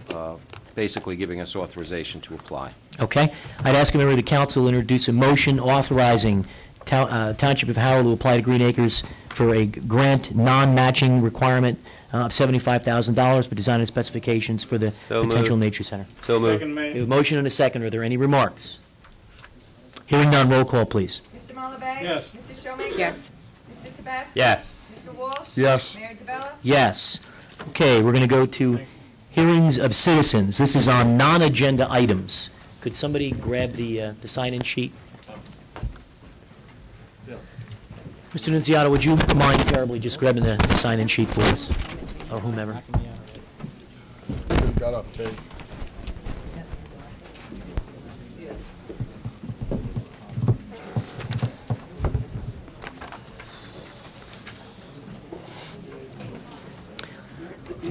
basically giving us authorization to apply. Okay. I'd ask a member of the council to introduce a motion authorizing Township of Howell to apply to Green Acres for a grant non-matching requirement of $75,000 for design and specifications for the potential nature center. So moved. Second, We have Mayor. a motion and a second. Are there any remarks? Hearing none, roll call, please. Mr. Malabay? Yes. Mrs. Showmaker? Yes. Mr. Tabasco? Yes. Mr. Walsh? Yes. Mayor DeBella? Yes. Okay, we're going to go to hearings of citizens. This is on non-agenda items. Could somebody grab the sign-in sheet? Mr. Nunziata, would you mind terribly just grabbing the sign-in sheet for us, or whomever? Got up, Tate.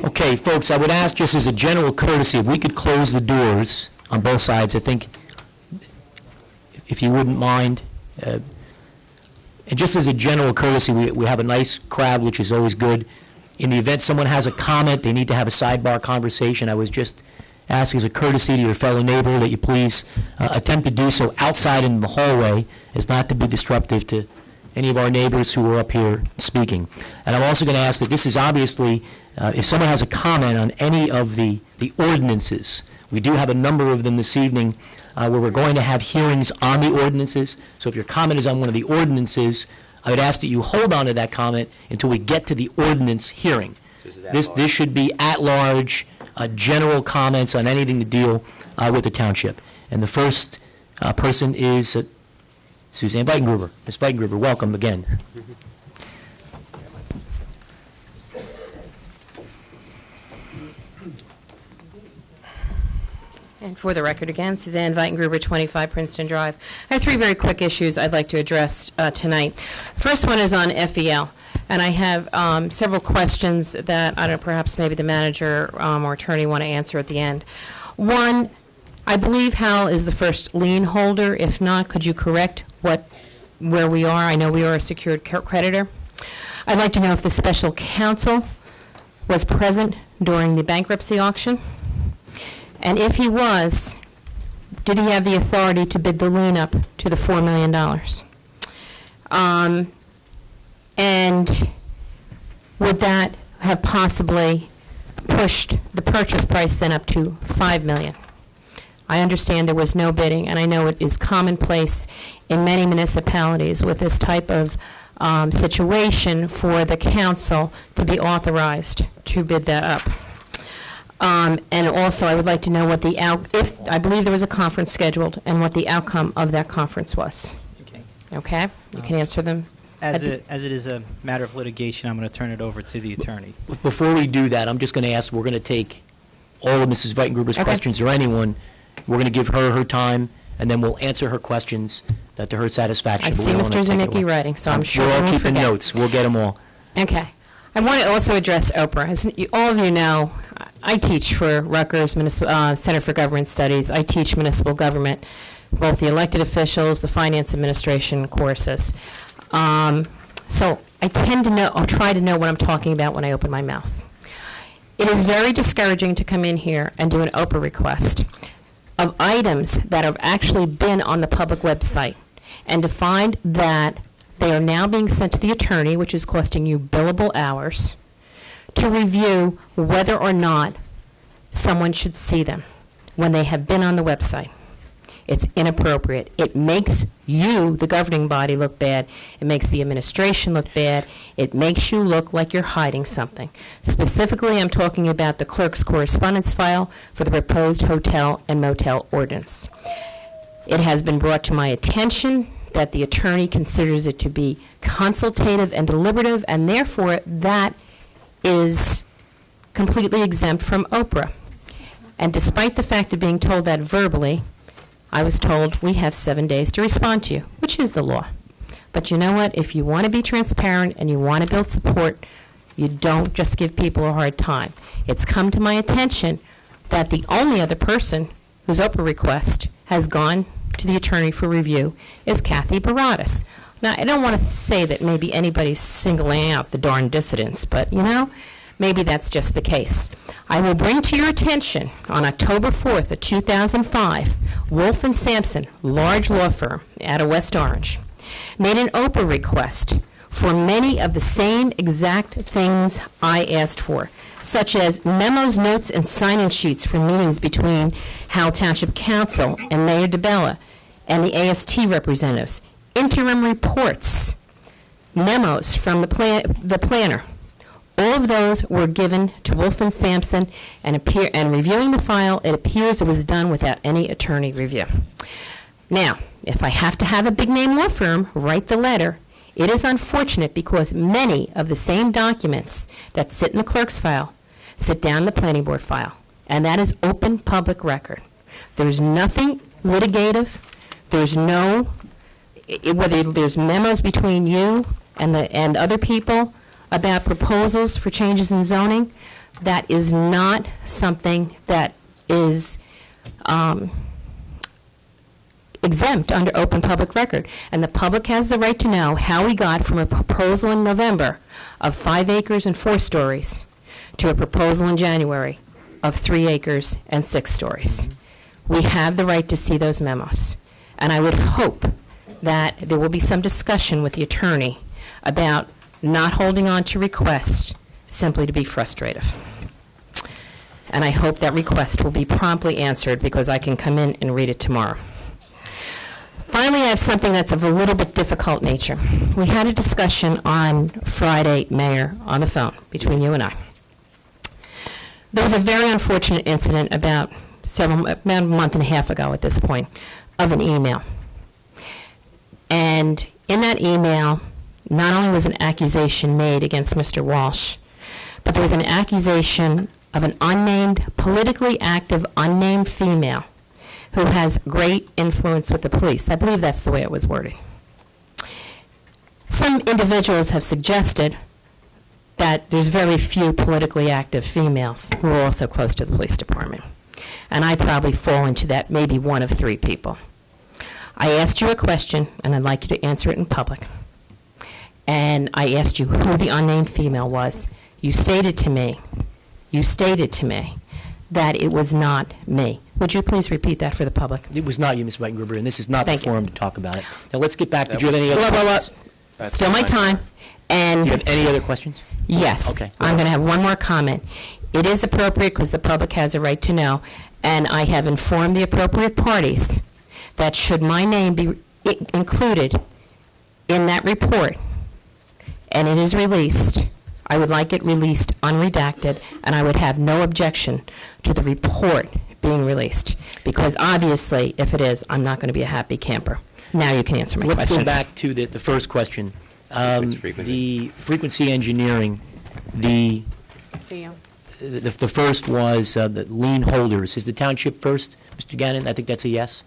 Okay, folks, I would ask just as a general courtesy, if we could close the doors on both sides, I think, if you wouldn't mind. And just as a general courtesy, we have a nice crowd, which is always good. In the event someone has a comment, they need to have a sidebar conversation, I was just asking as a courtesy to your fellow neighbor that you please attempt to do so outside in the hallway, as not to be disruptive to any of our neighbors who are up here speaking. And I'm also going to ask that this is obviously, if someone has a comment on any of the ordinances, we do have a number of them this evening where we're going to have hearings on the ordinances. So if your comment is on one of the ordinances, I would ask that you hold on to that comment until we get to the ordinance hearing. This should be at-large, general comments on anything to deal with the township. And the first person is Suzanne Weitengruber. Ms. Weitengruber, welcome again. And for the record again, Suzanne Weitengruber, 25 Princeton Drive. I have three very quick issues I'd like to address tonight. First one is on FEL, and I have several questions that I don't know, perhaps maybe the manager or attorney want to answer at the end. One, I believe Howell is the first lien holder. If not, could you correct where we are? I know we are a secured creditor. I'd like to know if the special counsel was present during the bankruptcy auction. And if he was, did he have the authority to bid the lien up to the $4 million? And would that have possibly pushed the purchase price then up to $5 million? I understand there was no bidding, and I know it is commonplace in many municipalities with this type of situation for the council to be authorized to bid that up. And also, I would like to know what if I believe there was a conference scheduled, and what the outcome of that conference was. Okay. Okay? You can answer them. As it is a matter of litigation, I'm going to turn it over to the attorney. Before we do that, I'm just going to ask, we're going to take all of Mrs. Weitengruber's questions, or anyone. We're going to give her time, and then we'll answer her questions to her satisfaction. I but see we don't Mr. wanna take it Zanicki away. writing, so I'm sure We're we all won't keeping forget. notes. We'll get them all. Okay. I want to also address Oprah. As all of you know, I teach for Rutgers Center for Government Studies. I teach municipal government, both the elected officials, the finance administration courses. So I tend to know, or try to know what I'm talking about when I open my mouth. It is very discouraging to come in here and do an Oprah request of items that have actually been on the public website, and to find that they are now being sent to the attorney, which is costing you billable hours, to review whether or not someone should see them when they have been on the website. It's inappropriate. It makes you, the governing body, look bad. It makes the administration look bad. It makes you look like you're hiding something. Specifically, I'm talking about the clerk's correspondence file for the proposed hotel and motel ordinance. It has been brought to my attention that the attorney considers it to be consultative and deliberative, and therefore that is completely exempt from Oprah. And despite the fact of being told that verbally, I was told we have 7 days to respond to you, which is the law. But you know what? If you want to be transparent and you want to build support, you don't just give people a hard time. It's come to my attention that the only other person whose Oprah request has gone to the attorney for review is Kathy Baradas. Now, I don't want to say that maybe anybody's singling out the darn dissidents, but, you know, maybe that's just the case. I will bring to your attention on October 4th of 2005, Wolf & Sampson, large law firm out of West Orange, made an Oprah request for many of the same exact things I asked for, such as memos, notes, and sign-in sheets for meetings between Howell Township Council and Mayor DeBella and the AST representatives, interim reports, memos from the planner. All of those were given to Wolf & Sampson, and reviewing the file, it appears it was done without any attorney review. Now, if I have to have a big-name law firm write the letter, it is unfortunate because many of the same documents that sit in the clerk's file sit down in the planning board file, and that is open public record. There's nothing litigative. There's no, whether there's memos between you and other people about proposals for changes in zoning, that is not something that is exempt under open public record. And the public has the right to know how we got from a proposal in November of 5 acres and 4 stories to a proposal in January of 3 acres and 6 stories. We have the right to see those memos. And I would hope that there will be some discussion with the attorney about not holding on to requests simply to be frustrative. And I hope that request will be promptly answered because I can come in and read it tomorrow. Finally, I have something that's of a little bit difficult nature. We had a discussion on Friday, Mayor, on the phone between you and I. There was a very unfortunate incident about a month and a half ago at this point of an email. And in that email, not only was an accusation made against Mr. Walsh, but there was an accusation of an unnamed, politically active, unnamed female who has great influence with the police. I believe that's the way it was worded. Some individuals have suggested that there's very few politically active females who are also close to the police department. And I probably fall into that, maybe one of 3 people. I asked you a question, and I'd like you to answer it in public. And I asked you who the unnamed female was. You stated to me that it was not me. Would you please repeat that for the public? It was not you, Ms. Weitengruber, and this is not the Thank you. forum to talk about it. Now, let's get back to, do you have any other questions? Still my time. And Do you have any other questions? yes, Okay. I'm going to have one more comment. It is appropriate because the public has a right to know, and I have informed the appropriate parties that should my name be included in that report, and it is released, I would like it released unredacted, and I would have no objection to the report being released, because obviously, if it is, I'm not going to be a happy camper. Now you can answer my Let's questions. go back to the first question. Frequency. The frequency engineering, the first was the lien holders. Is the township first, Mr. Gannon? I think that's a yes.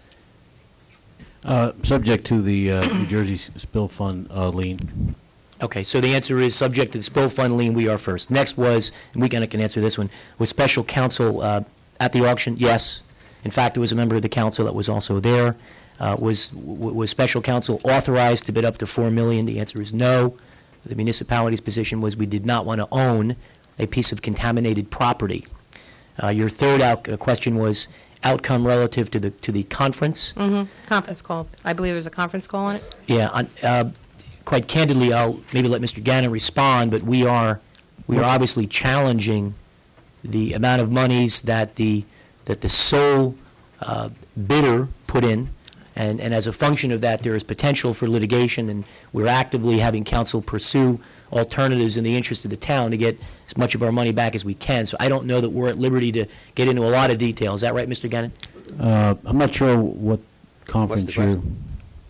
Subject to the New Jersey Spill Fund lien. Okay, so the answer is subject to the spill fund lien, we are first. Next was, and we can answer this one, was special counsel at the auction? Yes. In fact, there was a member of the council that was also there. Was special counsel authorized to bid up to $4 million? The answer is no. The municipality's position was we did not want to own a piece of contaminated property. Your third question was outcome relative to the conference. Conference call. I believe there's a conference call on it. Yeah, quite candidly, I'll maybe let Mr. Gannon respond, but we are obviously challenging the amount of monies that the sole bidder put in, and as a function of that, there is potential for litigation, and we're actively having counsel pursue alternatives in the interest of the town to get as much of our money back as we can. So I don't know that we're at liberty to get into a lot of detail. Is that right, Mr. Gannon? I'm not sure what conference What's the question?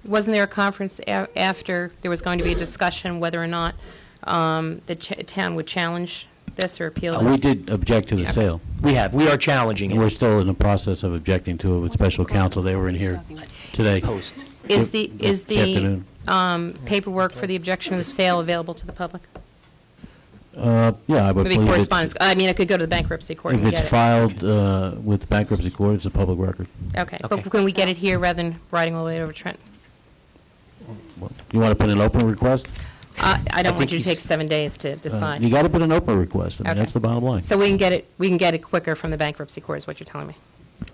Wasn't there a conference after there was going to be a discussion whether or not the town would challenge this or appeal We this? did object to the sale. We are challenging And we're it. still in the process of objecting to it with special counsel. They were in here today. Post. Is the afternoon. paperwork for the objection of the sale available to the public? Yeah, I would Maybe believe correspondence, I mean, I could go to the bankruptcy court if and it's get it. filed with the bankruptcy court, it's a public record. Okay, Okay. but can we get it here rather than riding all the way over Trenton? You want to put an open request? I don't want think you to take he's- 7 days to decide. You got to put an open request. I mean, Okay. that's the bottom line. So we can get it quicker from the bankruptcy court, is what you're telling me?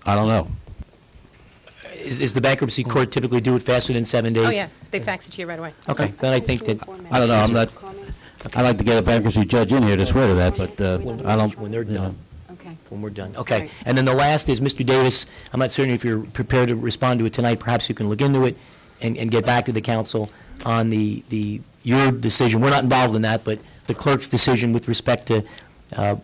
I don't know. Is the bankruptcy court typically do it faster than 7 days? Oh, yeah, they fax it to you right away. Okay, then I think that, I don't know. I'm not. I'd like to get a bankruptcy judge in here to swear to that, but I don't. when they're you know. done, Okay. when we're done. All Okay. right. And then the last is, Mr. Davis, I'm not certain if you're prepared to respond to it tonight. Perhaps you can look into it and get back to the council on your decision. We're not involved in that, but the clerk's decision with respect to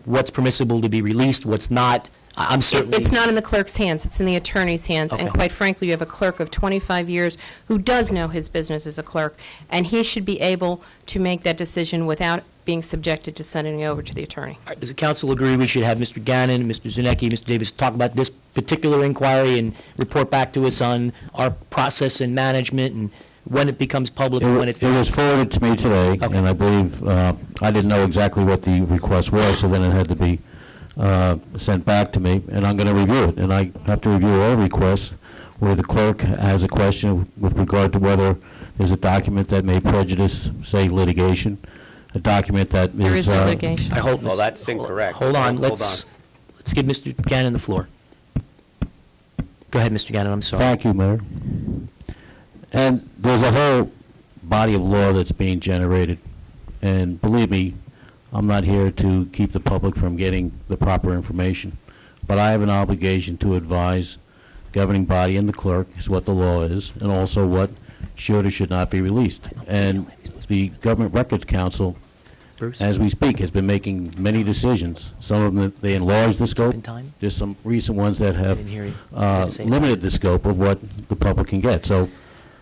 what's permissible to be released, what's not. I'm certainly. It's not in the clerk's hands, it's in the attorney's hands. And Okay. quite frankly, you have a clerk of 25 years who does know his business as a clerk, and he should be able to make that decision without being subjected to sending it over to the attorney. All right, does the council agree we should have Mr. Gannon, Mr. Zunecki, Mr. Davis talk about this particular inquiry and report back to us on our process and management and when it becomes public and when it's It not? was forwarded to me today, Okay. and I believe, I didn't know exactly what the request was, so then it had to be sent back to me, and I'm going to review it. And I have to review all requests where the clerk has a question with regard to whether there's a document that may prejudice, say, litigation, a document that is... There is no litigation. I hope. Well, that's incorrect. Hold on, Hold let's give Mr. Gannon the floor. Go ahead, Mr. Gannon, I'm sorry. Thank you, Mayor. And there's a whole body of law that's being generated, and believe me, I'm not here to keep the public from getting the proper information, but I have an obligation to advise the governing body and the clerk as what the law is, and also what should or should not be released. And the Government Records Council, Bruce? as we speak, has been making many decisions. Some of them, they enlarge the scope. In time? There's some recent ones that have didn't hear you. You had to say that. limited the scope of what the public can get. So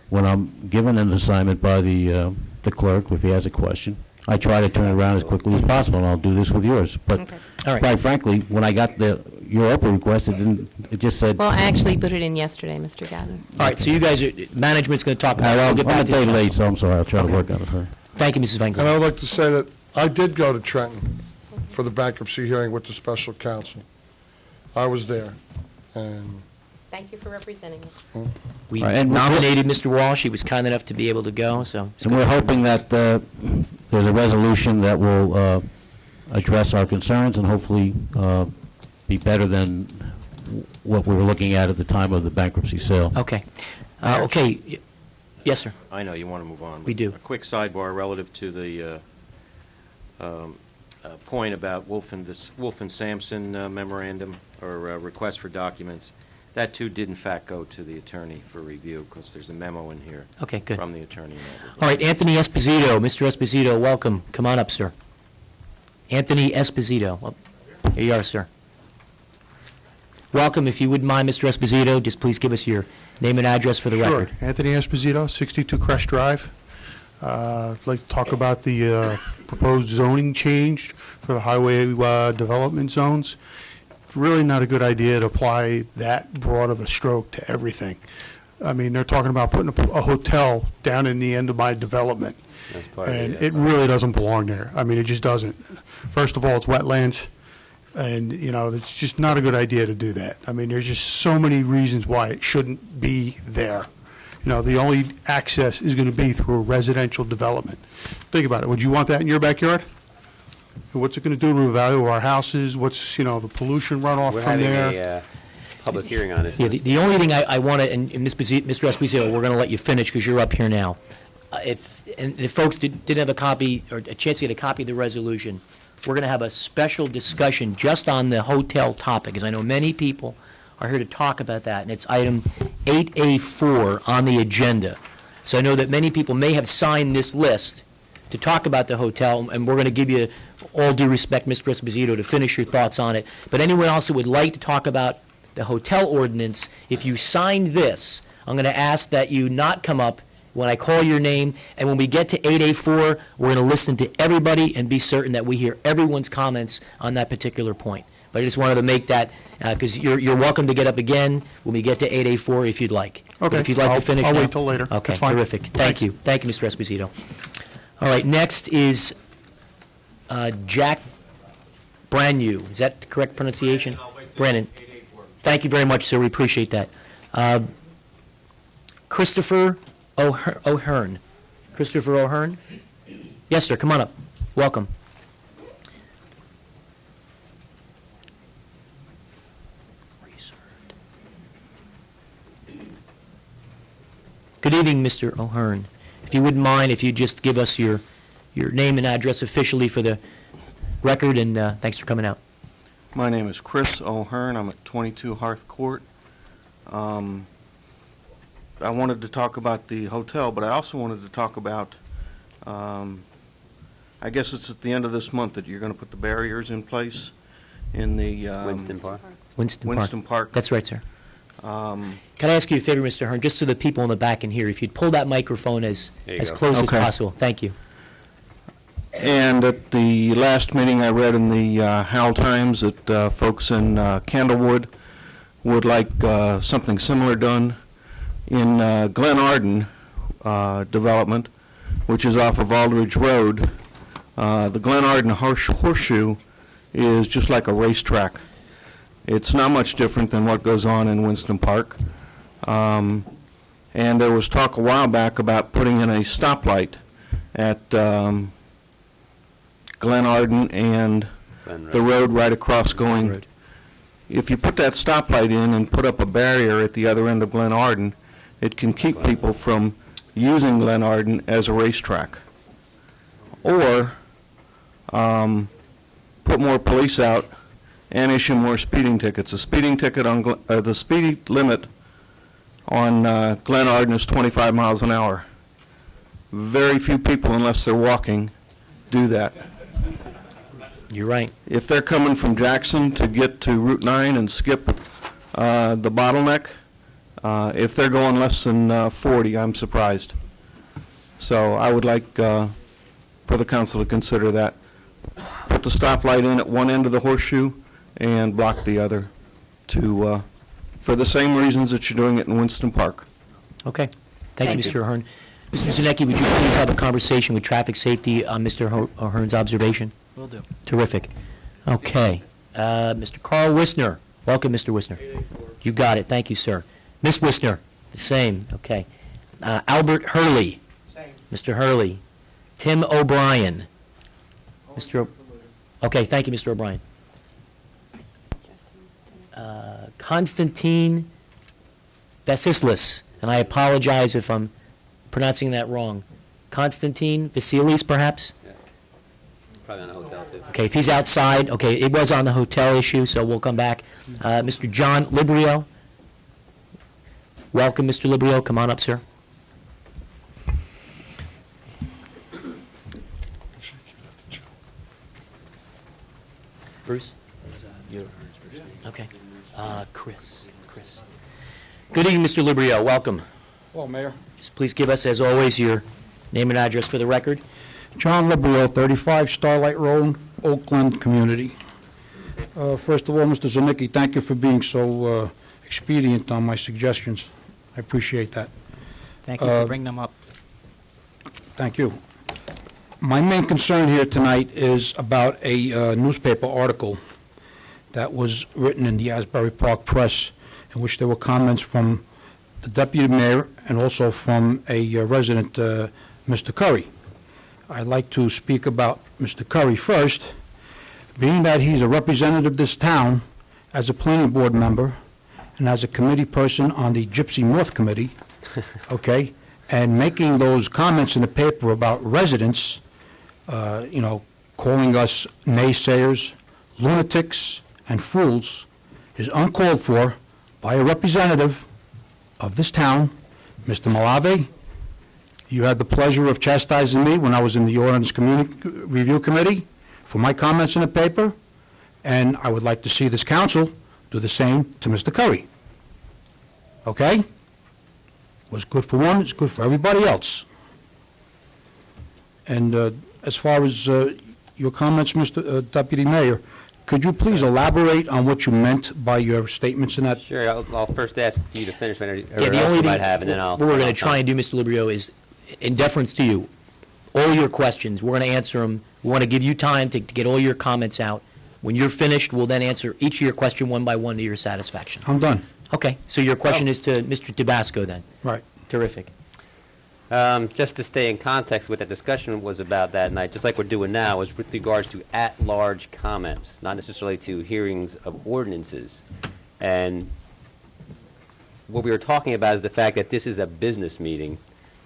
when I'm given an assignment by the clerk, if he has a question, I try to turn it around as quickly as possible, and I'll do this with yours. But Okay. All right. quite frankly, when I got your open request, it just said, Well, I actually put it in yesterday, Mr. Gannon. All right, so you guys, management's going to talk about it. I'm We'll get a back to the day late, council. so I'm sorry. I'll try to Okay. work on it. Huh? Thank you, Mrs. Van And I Gogh. would like to say that I did go to Trenton for the bankruptcy hearing with the special counsel. I was there, and Thank you for representing us. We All right, and we're- nominated Mr. Walsh. He was kind enough to be able to go, so. it's And good. we're hoping that there's a resolution that will address our concerns and hopefully be better than what we were looking at the time of the bankruptcy sale. Okay. Okay. Yes, sir. I know you want to move on. We do. A quick sidebar relative to the point about Wolf and Sampson memorandum or request for documents. That, too, did in fact go to the attorney for review, because there's a memo in here Okay, good. from the attorney. in that regard. All right, Anthony Esposito. Mr. Esposito, welcome. Come on up, sir. Anthony Esposito. Well, here you are, sir. Welcome. If you wouldn't mind, Mr. Esposito, just please give us your name and address for the record. Sure. Anthony Esposito, 62 Crest Drive. I'd like to talk about the proposed zoning change for the highway development zones. It's really not a good idea to apply that broad of a stroke to everything. I mean, they're talking about putting a hotel down in the end of my development, That's part of and it. it really doesn't belong there. I mean, it just doesn't. First of all, it's wetlands, and, you know, it's just not a good idea to do that. I mean, there's just so many reasons why it shouldn't be there. You know, the only access is going to be through a residential development. Think about it. Would you want that in your backyard? What's it going to do to the value of our houses? What's, you know, the pollution runoff We're from having there? a public hearing on this. Yeah, the only thing I want to, and Mr. Esposito, we're going to let you finish because you're up here now. If folks didn't have a copy, or a chance to get a copy of the resolution, we're going to have a special discussion just on the hotel topic, because I know many people are here to talk about that, and it's item 8A4 on the agenda. So I know that many people may have signed this list to talk about the hotel, and we're going to give you all due respect, Mr. Esposito, to finish your thoughts on it. But anyone else that would like to talk about the hotel ordinance, if you signed this, I'm going to ask that you not come up when I call your name, and when we get to 8A4, we're going to listen to everybody and be certain that we hear everyone's comments on that particular point. But I just wanted to make that, because you're welcome to get up again when we get to 8A4 if you'd like. But Okay. if you'd like to finish I'll now- wait till later. Okay, That's fine. terrific. Thank you. Thank you, Mr. Esposito. All right, next is Jack Branu. Is that the correct pronunciation? Brennan. Thank you very much, sir. We appreciate that. Christopher O'Hearn. Christopher O'Hearn? Yes, sir. Come on up. Welcome. Good evening, Mr. O'Hearn. If you wouldn't mind, if you'd just give us your name and address officially for the record, and thanks for coming out. My name is Chris O'Hearn. I'm at 22 Hearth Court. I wanted to talk about the hotel, but I also wanted to talk about, I guess it's at the end of this month that you're going to put the barriers in place in the Winston Park. Winston Park. That's right, sir. Can I ask you a favor, Mr. Hearn, just so the people in the back can hear, if you'd pull that microphone as There you go. close as Okay. possible. Thank you. And at the last meeting, I read in the Howell Times that folks in Candlewood would like something similar done in Glen Arden development, which is off of Aldridge Road. The Glen Arden Horseshoe is just like a racetrack. It's not much different than what goes on in Winston Park. And there was talk a while back about putting in a stoplight at Glen Arden and the road right across going. If you put that stoplight in and put up a barrier at the other end of Glen Arden, it can keep people from using Glen Arden as a racetrack. Or put more police out and issue more speeding tickets. The speeding ticket on the speed limit on Glen Arden is 25 miles an hour. Very few people, unless they're walking, do that. You're right. If they're coming from Jackson to get to Route 9 and skip the bottleneck, if they're going less than 40, I'm surprised. So I would like for the council to consider that. Put the stoplight in at one end of the horseshoe and block the other to, for the same reasons that you're doing it in Winston Park. Okay. Thank you, Mr. O'Hearn. Mr. Zunecki, would you please have a conversation with traffic safety on Mr. O'Hearn's observation? Will do. Terrific. Okay. Mr. Carl Wisner. Welcome, Mr. Wisner. You got it. Thank you, sir. Ms. Wisner, the same. Okay. Albert Hurley. Same. Mr. Hurley. Tim O'Brien. Okay, thank you, Mr. O'Brien. Constantine Vasilis, and I apologize if I'm pronouncing that wrong. Constantine Vasilis, perhaps? Probably on a hotel, too. Okay, if he's outside, okay, it was on the hotel issue, so we'll come back. Mr. John Librio. Welcome, Mr. Librio. Come on up, sir. Bruce? Okay. Chris. Good evening, Mr. Librio. Welcome. Hello, Mayor. Just please give us, as always, your name and address for the record. John Librio, 35 Starlight Road, Oakland Community. First of all, Mr. Zanicki, thank you for being so expedient on my suggestions. I appreciate that. Thank you for bringing them up. Thank you. My main concern here tonight is about a newspaper article that was written in the Asbury Park Press, in which there were comments from the deputy mayor and also from a resident, Mr. Curry. I'd like to speak about Mr. Curry first, being that he's a representative of this town as a planning board member and as a committee person on the Gypsy North Committee, okay, and making those comments in the paper about residents, calling us naysayers, lunatics, and fools is uncalled for by a representative of this town, Mr. Malave. You had the pleasure of chastising me when I was in the Ordinance Review Committee for my comments in the paper, and I would like to see this council do the same to Mr. Curry. Okay? What's good for one is good for everybody else. And as far as your comments, Mr. Deputy Mayor, could you please elaborate on what you meant by your statements in that? Sure, I'll first ask you to finish whatever Yeah, the else only you thing, might have, and then I'll... what we're going I'll to try and do, Mr. Librio, is, in deference to you, all your questions, we're going to answer them. We want to give you time to get all your comments out. When you're finished, we'll then answer each of your question one by one to your satisfaction. I'm done. Okay, so your question is to Mr. Tabasco then? Right. Terrific. Just to stay in context, what that discussion was about that night, just like we're doing now, is with regards to at-large comments, not necessarily to hearings of ordinances. And what we were talking about is the fact that this is a business meeting,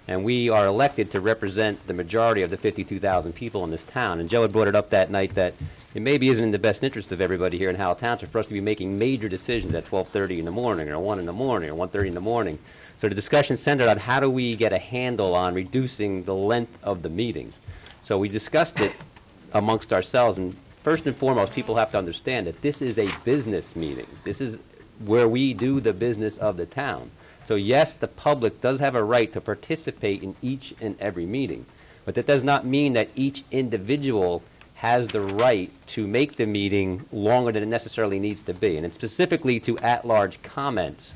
and we are elected to represent the majority of the 52,000 people in this town. And Joe had brought it up that night that it maybe isn't in the best interest of everybody here in Howell Township for us to be making major decisions at 12:30 in the morning, or 1 in the morning, or 1:30 in the morning. So the discussion centered on how do we get a handle on reducing the length of the meeting. So we discussed it amongst ourselves, and first and foremost, people have to understand that this is a business meeting. This is where we do the business of the town. So yes, the public does have a right to participate in each and every meeting, but that does not mean that each individual has the right to make the meeting longer than it necessarily needs to be. And it's specifically to at-large comments.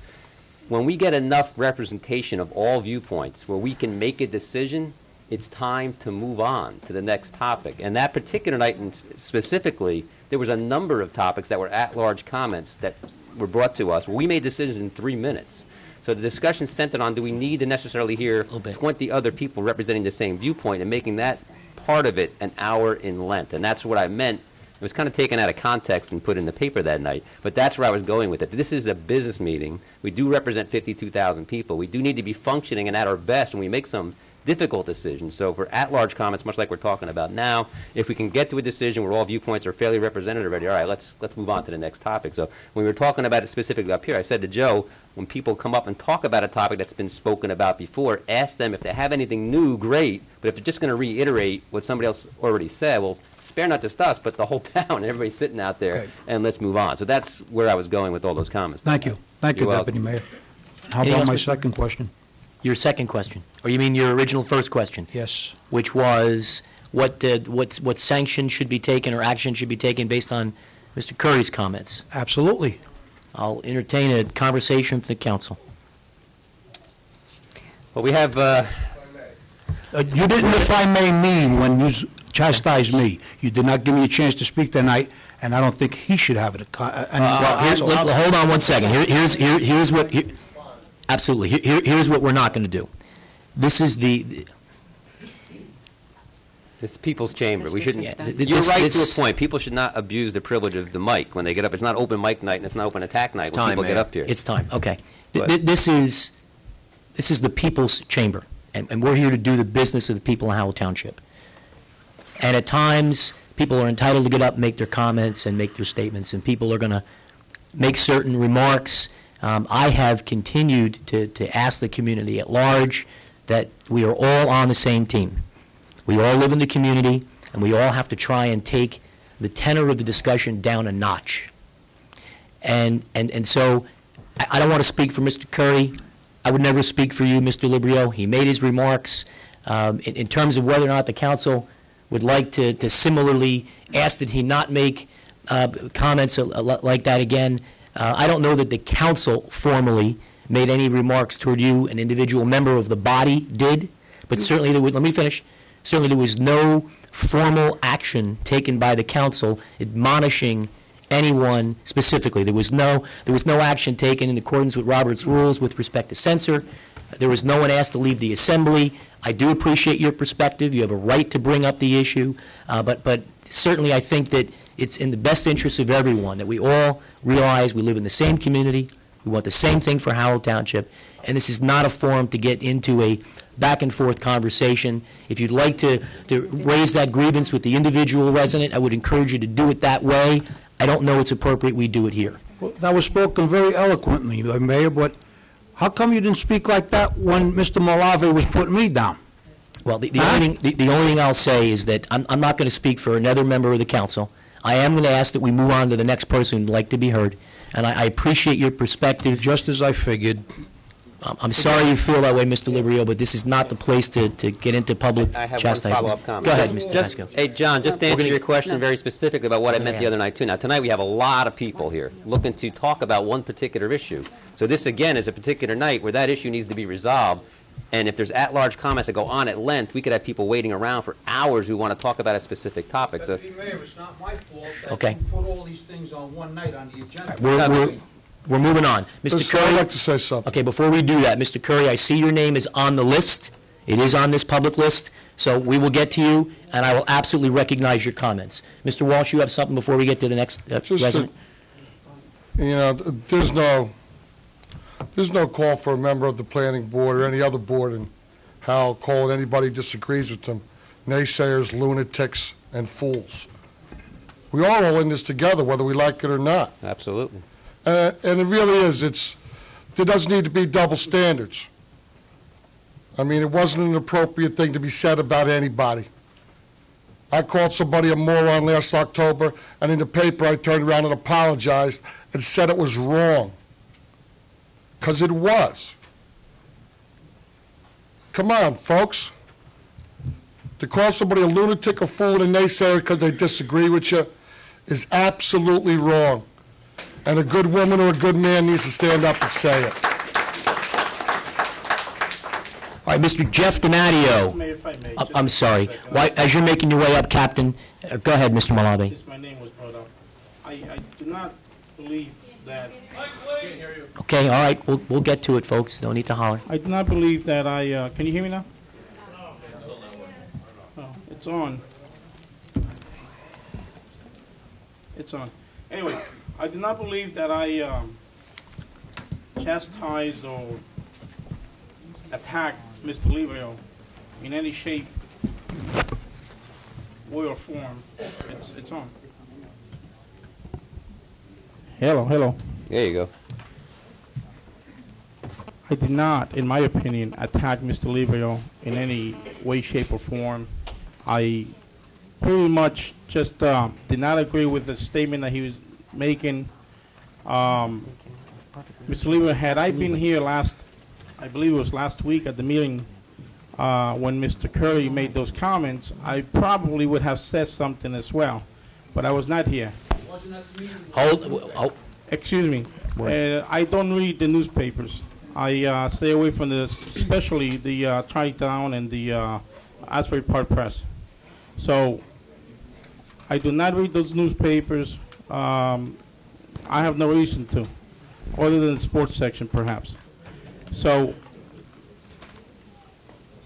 When we get enough representation of all viewpoints where we can make a decision, it's time to move on to the next topic. And that particular night specifically, there was a number of topics that were at-large comments that were brought to us. We made decisions in 3 minutes. So the discussion centered on, do we need to necessarily hear 20 other people representing the same viewpoint, and making that part of it an hour in length. And that's what I meant. It was kind of taken out of context and put in the paper that night, but that's where I was going with it. This is a business meeting. We do represent 52,000 people. We do need to be functioning and at our best when we make some difficult decisions. So for at-large comments, much like we're talking about now, if we can get to a decision where all viewpoints are fairly represented already, all right, let's move on to the next topic. So when we were talking about it specifically up here, I said to Joe, when people come up and talk about a topic that's been spoken about before, ask them if they have anything new, great, but if they're just going to reiterate what somebody else already said, well, spare not just us, but the whole town and everybody sitting out there, Okay. and let's move on. So that's where I was going with all those comments. Thank you. Thank you, You're Deputy welcome. Mayor. How Anything about else, my Mr. second question? Your second question, or you mean your original first question? Yes. Which was what sanctions should be taken or action should be taken based on Mr. Curry's comments. Absolutely. I'll entertain a conversation with the council. Well, we have... You didn't, if I may, mean when you chastised me. You did not give me a chance to speak that night, and I don't think he should have it. Hold on one second. Here's what... absolutely. Here's what we're not going to do. This is It's people's chamber. We shouldn't. Yeah, You're right to a point. People should not abuse the privilege of the mic when they get up. It's not open mic night and it's not open attack night when people get up here. It's time. Okay. But- This is the people's chamber, and we're here to do the business of the people in Howell Township. And at times, people are entitled to get up and make their comments and make their statements, and people are going to make certain remarks. I have continued to ask the community at large that we are all on the same team. We all live in the community, and we all have to try and take the tenor of the discussion down a notch. And so I don't want to speak for Mr. Curry. I would never speak for you, Mr. Librio. He made his remarks. In terms of whether or not the council would like to similarly ask that he not make comments like that again, I don't know that the council formally made any remarks toward you. An individual member of the body did, but certainly there was, let me finish, certainly there was no formal action taken by the council admonishing anyone specifically. There was no action taken in accordance with Robert's rules with respect to censor. There was no one asked to leave the assembly. I do appreciate your perspective. You have a right to bring up the issue, but certainly I think that it's in the best interest of everyone that we all realize we live in the same community, we want the same thing for Howell Township, and this is not a forum to get into a back-and-forth conversation. If you'd like to raise that grievance with the individual resident, I would encourage you to do it that way. I don't know it's appropriate we do it here. Well, that was spoken very eloquently, Mayor, but how come you didn't speak like that when Mr. Malave was putting me down? Well, the only thing I'll say is that I'm not going to speak for another member of the council. I am going to ask that we move on to the next person who'd like to be heard, and I appreciate your perspective. Just as I figured. I'm sorry you feel that way, Mr. Liberio, but this is not the place to get into public I have one chastisement. follow-up comment. Go ahead, Just- Mr. just- Vasco. Hey, John, just to We're answer gonna- your question very specifically about what I meant the Yeah. other night, too. Now, tonight, we have a lot of people here looking to talk about one particular issue. So this, again, is a particular night where that issue needs to be resolved. And if there's at-large comments that go on at length, we could have people waiting around for hours who want to talk about a specific topic. So Deputy Mayor, it's not my fault that Okay. you put all these things on one night on the agenda. We're moving on. Mr. I'd Curry? like to say something. Okay, before we do that, Mr. Curry, I see your name is on the list. It is on this public list, so we will get to you, and I will absolutely recognize your comments. Mr. Walsh, you have something before we get to the next Just resident? You know, there's no call for a member of the planning board or any other board in Howell calling anybody who disagrees with them naysayers, lunatics, and fools. We are all in this together, whether we like it or not. absolutely. And it really is. There doesn't need to be double standards. I mean, it wasn't an appropriate thing to be said about anybody. I called somebody a moron last October, and in the paper I turned around and apologized and said it was wrong. Because it was. Come on, folks. To call somebody a lunatic, a fool, and a naysayer because they disagree with you is absolutely wrong. And a good woman or a good man needs to stand up and say it. All right, Mr. Jeff DiMatteo. Mayor, if I may, I'm sorry. As you're making your way up, Captain, go ahead, Mr. Malabi. Since my name was brought up, I do not believe that, Okay, all right, we'll get to it, folks. No need to holler. I do not believe that can you hear me now? Oh, it's on. It's on. Anyway, I do not believe that I chastised or attacked Mr. Livio in any shape, way or form. It's on. Hello. There you go. I did not, in my opinion, attack Mr. Livio in any way, shape, or form. I pretty much just did not agree with the statement that he was making. Mr. Livio, had I been here I believe it was last week at the meeting when Mr. Curry made those comments, I probably would have said something as well, but I was not here. Excuse me. I don't read the newspapers. I stay away from especially the Tri-Town and the Asbury Park Press. So I do not read those newspapers. I have no reason to, other than the sports section, perhaps. So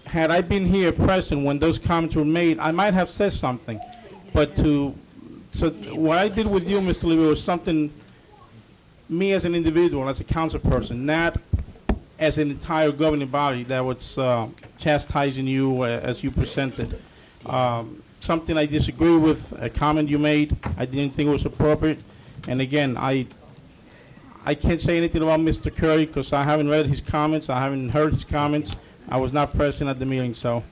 had I been here present when those comments were made, I might have said something. But so what I did with you, Mr. Livio, was something, me as an individual, as a council person, not as an entire governing body that was chastising you as you presented. Something I disagree with, a comment you made, I didn't think it was appropriate. And again, I can't say anything about Mr. Curry because I haven't read his comments, I haven't heard his comments. I was not present at the meeting, so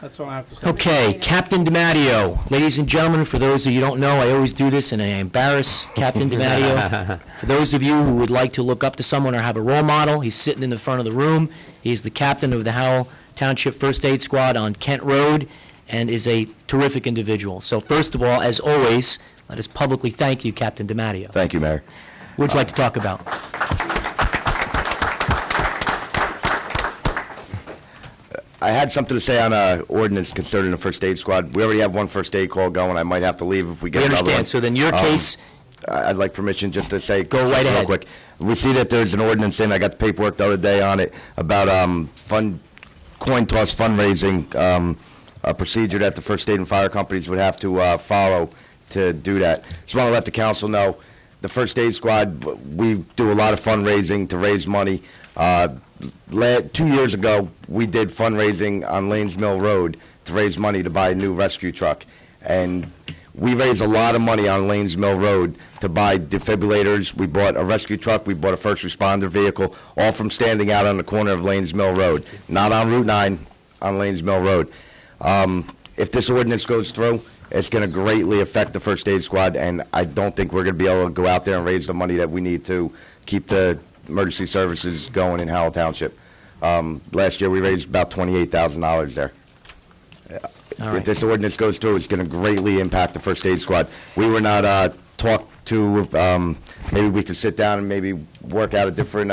that's all I have to say. Okay, Captain DiMatteo. Ladies and gentlemen, for those of you who don't know, I always do this and I embarrass Captain DiMatteo. For those of you who would like to look up to someone or have a role model, he's sitting in the front of the room. He's the captain of the Howell Township First Aid Squad on Kent Road and is a terrific individual. So first of all, as always, let us publicly thank you, Captain DiMatteo. Thank you, Mayor. What would you like to talk about? I had something to say on ordinance concerning the first aid squad. We already have one first aid call going. I might have to leave if we get We another one. understand. So then your case, I'd like permission just to say. Go right something real ahead. quick. We see that there's an ordinance in, I got the paperwork the other day on it, about coin toss fundraising, a procedure that the first aid and fire companies would have to follow to do that. Just want to let the council know, the first aid squad, we do a lot of fundraising to raise money. 2 years ago, we did fundraising on Lanes Mill Road to raise money to buy a new rescue truck. And we raised a lot of money on Lanes Mill Road to buy defibrillators. We bought a rescue truck. We bought a first responder vehicle, all from standing out on the corner of Lanes Mill Road. Not on Route 9, on Lanes Mill Road. If this ordinance goes through, it's going to greatly affect the first aid squad, and I don't think we're going to be able to go out there and raise the money that we need to keep the emergency services going in Howell Township. Last year, we raised about $28,000 there. If this ordinance goes through, it's going to greatly impact the first aid squad. We were not talked to, maybe we could sit down and maybe work out a different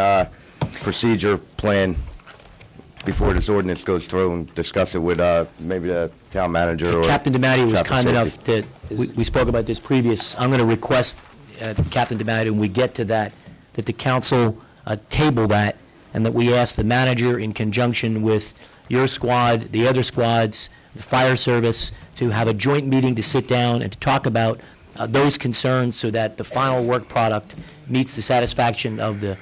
procedure plan before this ordinance goes through and discuss it with maybe the town manager or Captain DiMatteo was Traffic kind Safety. enough that, we spoke about this previous, I'm going to request, Captain DiMatteo, when we get to that the council table that, and that we ask the manager in conjunction with your squad, the other squads, the fire service, to have a joint meeting to sit down and to talk about those concerns so that the final work product meets the satisfaction of the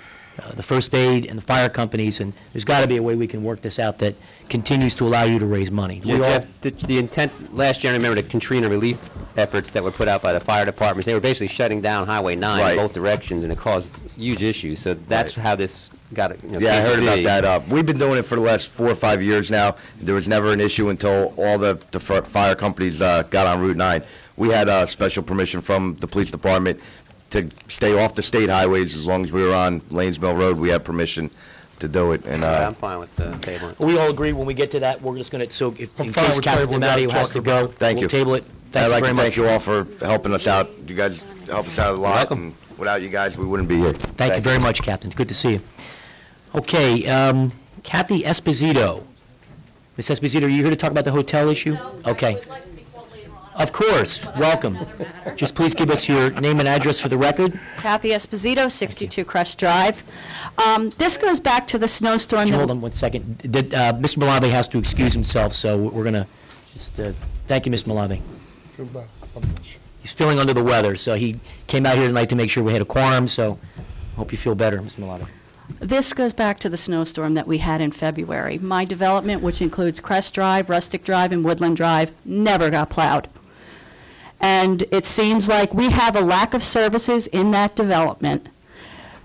first aid and the fire companies, and there's got to be a way we can work this out that continues to allow you to raise money. Yeah, Jeff, the intent, last year, I remember the Katrina relief efforts that were put out by the fire departments, they were basically shutting down Highway 9 in both directions, and it caused huge issues, so that's how this got, Yeah, I heard came to about be. that. We've been doing it for the last 4 or 5 years now. There was never an issue until all the fire companies got on Route 9. We had special permission from the police department to stay off the state highways as long as we were on Lanes Mill Road. We had permission to do it. And Yeah, I'm fine with the table. We all agree when we get to that, we're just going to, so if, in fine case with Captain tabling that, DiMatteo has to talking go, about it. Thank we'll you. table it. Thank I'd you like very to much. thank you all for helping us out. You guys help us out a lot. welcome. And without you guys, we wouldn't be here. Thank you very much, Captain. Good to see you. Okay, Kathy Esposito. Ms. Esposito, are you here to talk about the hotel issue? Okay. Of course. Welcome. Just please give us your name and address for the record. Kathy Esposito, 62 Crest Drive. This goes back to the snowstorm. Hold on one second. Mr. Malave has to excuse himself, so we're going to just, thank you, Mr. Malave. He's feeling under the weather, so he came out here tonight to make sure we had a quorum, so hope you feel better, Mr. Malave. This goes back to the snowstorm that we had in February. My development, which includes Crest Drive, Rustic Drive, and Woodland Drive, never got plowed. And it seems like we have a lack of services in that development,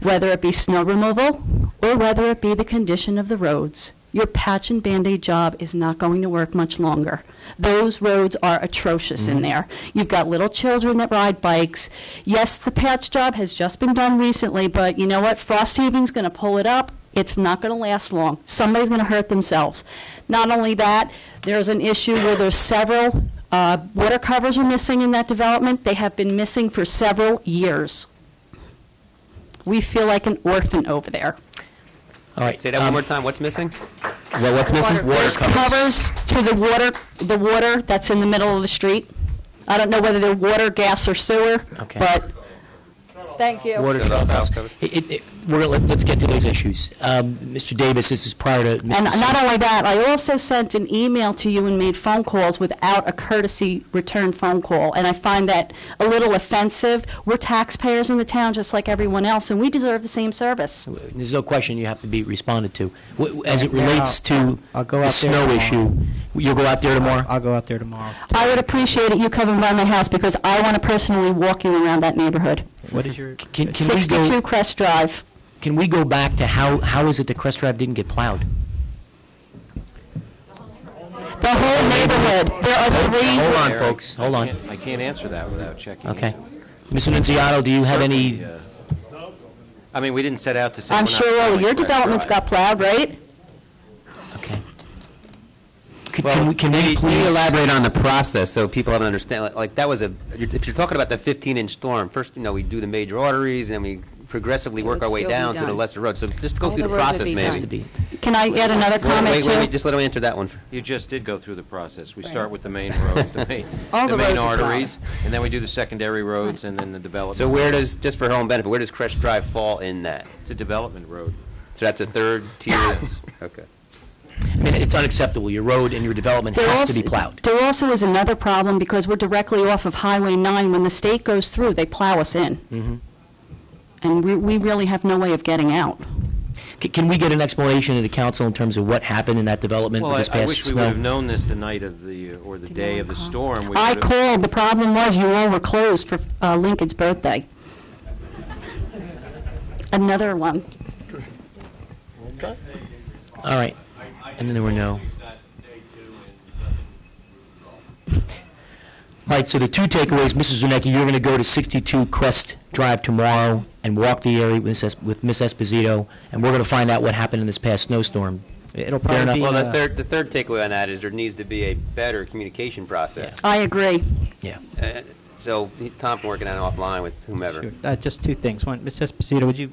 whether it be snow removal or whether it be the condition of the roads. Your patch and Band-Aid job is not going to work much longer. Those roads are atrocious in there. You've got little children that ride bikes. Yes, the patch job has just been done recently, but you know what? Frost heaving's going to pull it up. It's not going to last long. Somebody's going to hurt themselves. Not only that, there's an issue where there's several water covers are missing in that development. They have been missing for several years. We feel like an orphan over there. All right. Say that one more time. What's missing? Well, what's missing? There's covers to the water that's in the middle of the street. I don't know whether they're water, gas, or sewer, Okay. but, thank you. Water shut-offs. Let's get to those issues. Mr. Davis, this is prior to Mr. And not Smith. only that, I also sent an email to you and made phone calls without a courtesy return phone call, and I find that a little offensive. We're taxpayers in the town just like everyone else, and we deserve the same service. There's no question you have to be responded to. As it relates to I'll go the out there snow tomorrow. issue, you'll go out there tomorrow? I'll go out there tomorrow. I would appreciate it, you coming by my house, because I want to personally walk you around that neighborhood. What is your... Can we 62 go, Crest Drive. can we go back to how is it that Crest Drive didn't get plowed? The whole neighborhood. There are three. Hold on, Mayor, folks. Hold on. I can't answer that without checking. Okay. Mr. Nunziato, do you have any... I mean, we didn't set out to say. I'm we're not sure all plowing of your Crest developments Drive. got plowed, right? Okay. Can we please elaborate on the process so people have an understand? Like that was if you're talking about the 15-inch storm, first, we do the major arteries, and then we progressively work It'll our way still be down to the done. lesser roads. So just go All through the the roads would process, be maybe. done. Can I add another comment, too? Wait, just let him answer that one. You just did go through the process. We start with the main roads, the main All the main roads are plowed. arteries, and then we do the secondary roads, and then the development. So where roads. does, just for home benefit, where does Crest Drive fall in that? It's a development road. So that's a third tier? Okay. I mean, it's unacceptable. Your road and your development has to be plowed. There also is another problem, because we're directly off of Highway 9. When the state goes through, they plow us in. Mm-hmm. And we really have no way of getting out. Can we get an explanation to the council in terms of what happened in that development Well, this I past wish we snow? would have known this the night of the, or the day of the storm. We I would have- called. The problem was you all were closed for Lincoln's birthday. Another one. Okay. All right. And then there were no. All right, so the two takeaways, Mrs. Zunecki, you're going to go to 62 Crest Drive tomorrow and walk the area with Ms. Esposito, and we're going to find out what happened in this past snowstorm. It'll Fair probably enough? be... Well, the third takeaway on that is there needs to be a better communication process. I agree. Yeah. So Tom can work it out offline with whomever. Sure. Just two things. One, Ms. Esposito, would you,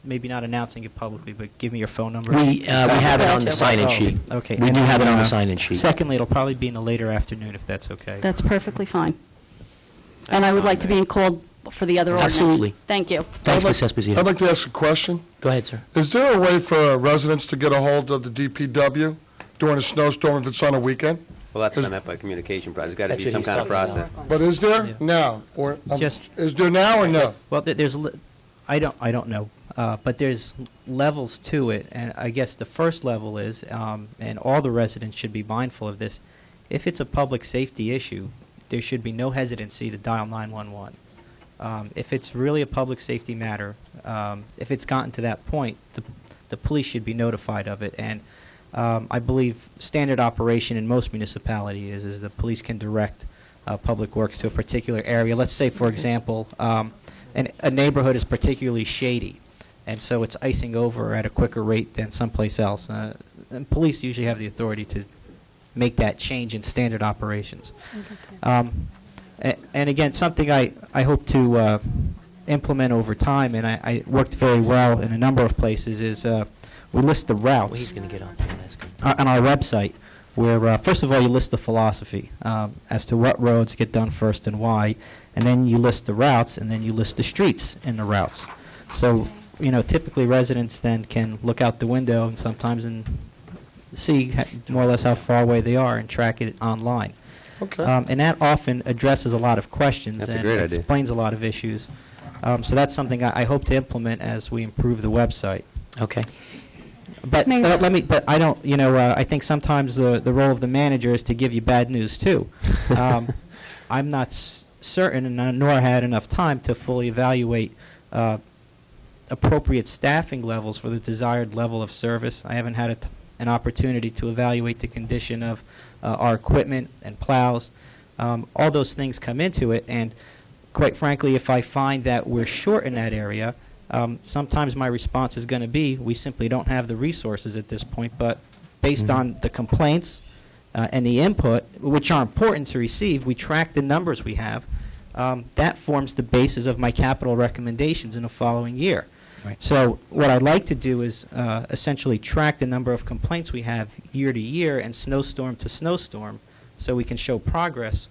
maybe not announcing it publicly, but give me your phone number? We have it on the sign-in sheet. Okay. We do have it on the sign-in sheet. Secondly, it'll probably be in the later afternoon, if that's okay. That's perfectly fine. And I would like to be called for the other ordinance. Absolutely. Thank you. Thanks, Ms. Esposito. I'd like to ask a question. Go ahead, sir. Is there a way for residents to get a hold of the DPW during a snowstorm if it's on a weekend? Well, that's what I meant by communication process. There's got to That's be what some he's kind of talking process. But is there Yeah. now? Or Just- is there now or no? Well, I don't know, but there's levels to it, and I guess the first level is, and all the residents should be mindful of this, if it's a public safety issue, there should be no hesitancy to dial 911. If it's really a public safety matter, if it's gotten to that point, the police should be notified of it, and I believe standard operation in most municipalities is the police can direct public works to a particular area. Let's say, for example, a neighborhood is particularly shady, and so it's icing over at a quicker rate than someplace else. And police usually have the authority to make that change in standard operations. And again, something I hope to implement over time, and I worked very well in a number of places, is we list the routes. Well, he's going to get on. On our website, where first of all you list the philosophy as to what roads get done first and why, and then you list the routes, and then you list the streets in the routes. So, typically residents then can look out the window and sometimes see more or less how far away they are and track it online. Okay. And that often addresses a lot of questions That's a and great idea. explains a lot of issues. So that's something I hope to implement as we improve the website. Okay. But I don't, I think sometimes the role of the manager is to give you bad news too. I'm not certain, and nor had enough time to fully evaluate appropriate staffing levels for the desired level of service. I haven't had an opportunity to evaluate the condition of our equipment and plows. All those things come into it, and quite frankly, if I find that we're short in that area, sometimes my response is going to be, we simply don't have the resources at this point, but based on the complaints and the input, which are important to receive, we track the numbers we have. That forms the basis of my capital recommendations in the following year. Right. So what I'd like to do is essentially track the number of complaints we have year to year and snowstorm to snowstorm, so we can show progress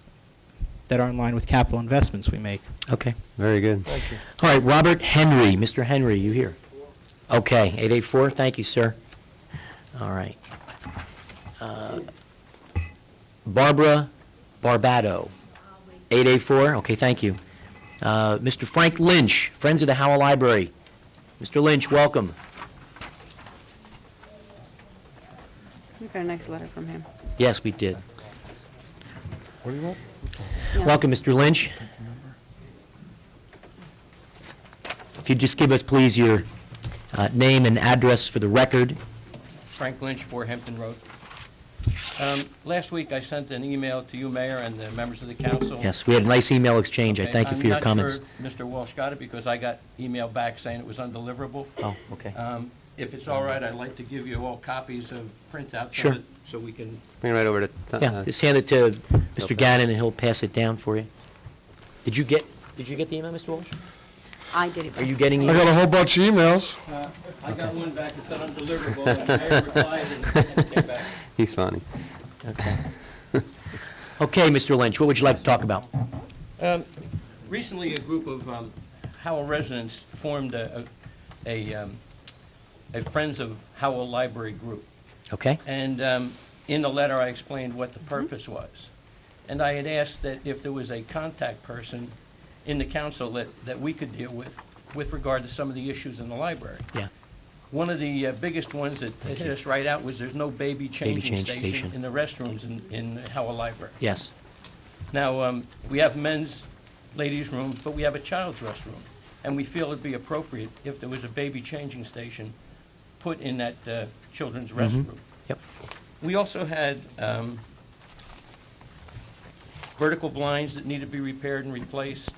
that are in line with capital investments we make. Okay. Very good. Thank you. All right, Robert Henry. Mr. Henry, you here? Okay, 884. Thank you, sir. All right. Barbara Barbado. 884. Okay, thank you. Mr. Frank Lynch, Friends of the Howell Library. Mr. Lynch, welcome. We got a nice letter from him. Yes, we did. What do you want? Yeah. Welcome, Mr. Lynch. If you'd just give us, please, your name and address for the record. Frank Lynch, 4 Hampton Road. Last week, I sent an email to you, Mayor, and the members of the council. Yes, we had a nice email exchange. I Okay, thank you for your comments. I'm not sure Mr. Walsh got it, because I got email back saying it was undeliverable. Oh, okay. If it's all right, I'd like to give you all copies of printouts Sure. of it, so we can... Bring it right over to... Yeah, just hand it to Mr. Gannon, and he'll pass it down for you. Did you get the email, Mr. Walsh? I did it. Are you getting I email? got a whole bunch of emails. I got one back that said undeliverable, and I replied and it came back. He's funny. Okay. Okay, Mr. Lynch, what would you like to talk about? Recently, a group of Howell residents formed a Friends of Howell Library group. Okay. And in the letter, I explained what the purpose was. And I had asked that if there was a contact person in the council that we could deal with regard to some of the issues in the library. Yeah. One of the biggest ones that hit us right out was there's no baby changing station in the restrooms in the Howell Library. Yes. Now, we have men's, ladies' rooms, but we have a child's restroom. And we feel it'd be appropriate if there was a baby changing station put in that children's restroom. Yep. We also had vertical blinds that need to be repaired and replaced.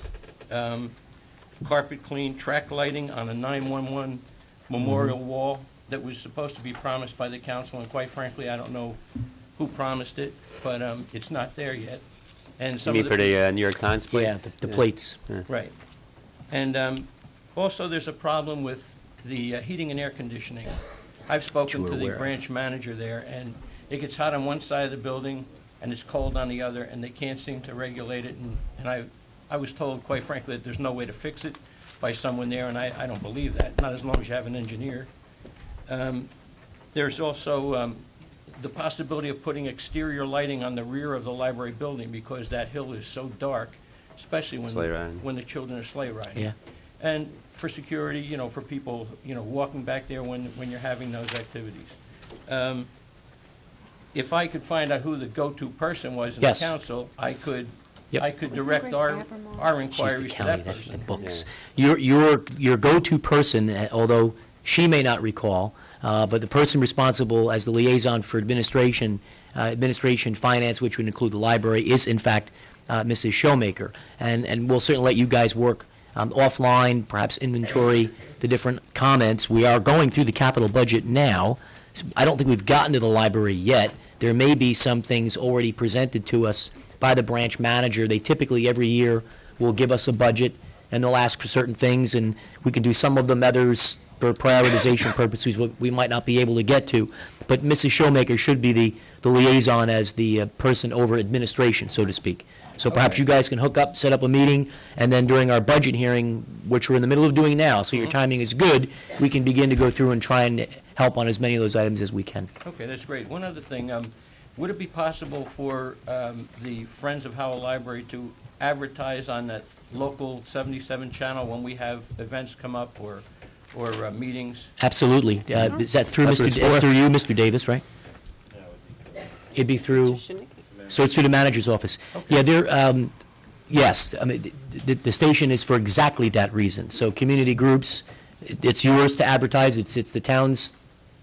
carpet clean, track lighting on a 911 memorial wall that was supposed to be promised by the council, and quite frankly, I don't know who promised it, but it's not there yet. And You some mean of for the New York Times plate? Yeah, the plates. Yeah. Right. And also, there's a problem with the heating and air conditioning. I've spoken Which to we're the aware of. branch manager there, and it gets hot on one side of the building, and it's cold on the other, and they can't seem to regulate it. And I was told, quite frankly, that there's no way to fix it by someone there, and I don't believe that, not as long as you have an engineer. There's also the possibility of putting exterior lighting on the rear of the library building, because that hill is so dark, especially Sleigh riding. when the children are sleigh riding. Yeah. And for security, for people, walking back there when you're having those activities. If I could find out who the go-to person was in the Yes. council, I could Yep. direct our She's inquiries the to county, that that's the person. books. Your go-to person, although she may not recall, but the person responsible as the liaison for administration, finance, which would include the library, is in fact Mrs. Showmaker. And we'll certainly let you guys work offline, perhaps inventory the different comments. We are going through the capital budget now. I don't think we've gotten to the library yet. There may be some things already presented to us by the branch manager. They typically, every year, will give us a budget, and they'll ask for certain things, and we can do some of them, others for prioritization purposes we might not be able to get to. But Mrs. Showmaker should be the liaison as the person over administration, so to speak. So perhaps you guys can hook up, set up a meeting, and then during our budget hearing, which we're in the middle of doing now, so your timing is good, we can begin to go through and try and help on as many of those items as we can. Okay, that's great. One other thing, would it be possible for the Friends of Howell Library to advertise on that local 77 channel when we have events come up or meetings? Absolutely. Is that through That's what it's it's for. through you, Mr. Davis, right? It'd be through, so it's through the manager's office. Yeah, yes, I mean, the station is for exactly that reason. So community groups, it's yours to advertise, it's the town's,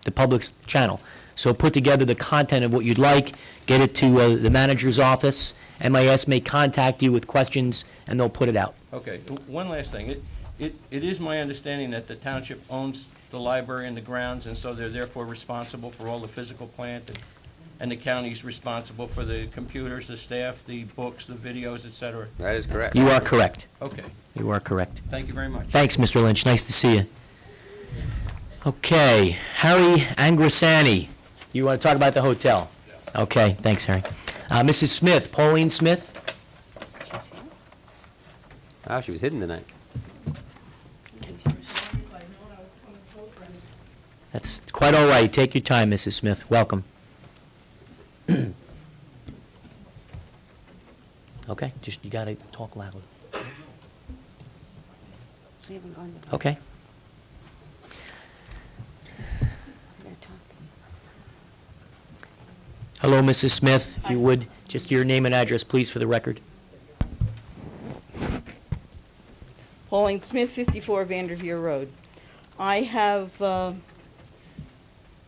the public's channel. So put together the content of what you'd like, get it to the manager's office. MIS may contact you with questions, and they'll put it out. Okay, one last thing. It is my understanding that the township owns the library and the grounds, and so they're therefore responsible for all the physical plant, and the county's responsible for the computers, the staff, the books, the videos, et cetera. That is correct. You are correct. Okay, You are correct. thank you very much. Thanks, Mr. Lynch. Nice to see you. Okay, Harry Angrasani. You want to talk about the hotel? Okay, thanks, Harry. Mrs. Smith, Pauline Smith? Oh, she was hidden tonight. That's quite all right. Take your time, Mrs. Smith. Welcome. Okay, just, you got to talk loud. Okay. Hello, Mrs. Smith. If you would, just your name and address, please, for the record. Pauline Smith, 54 Vanderveer Road. I have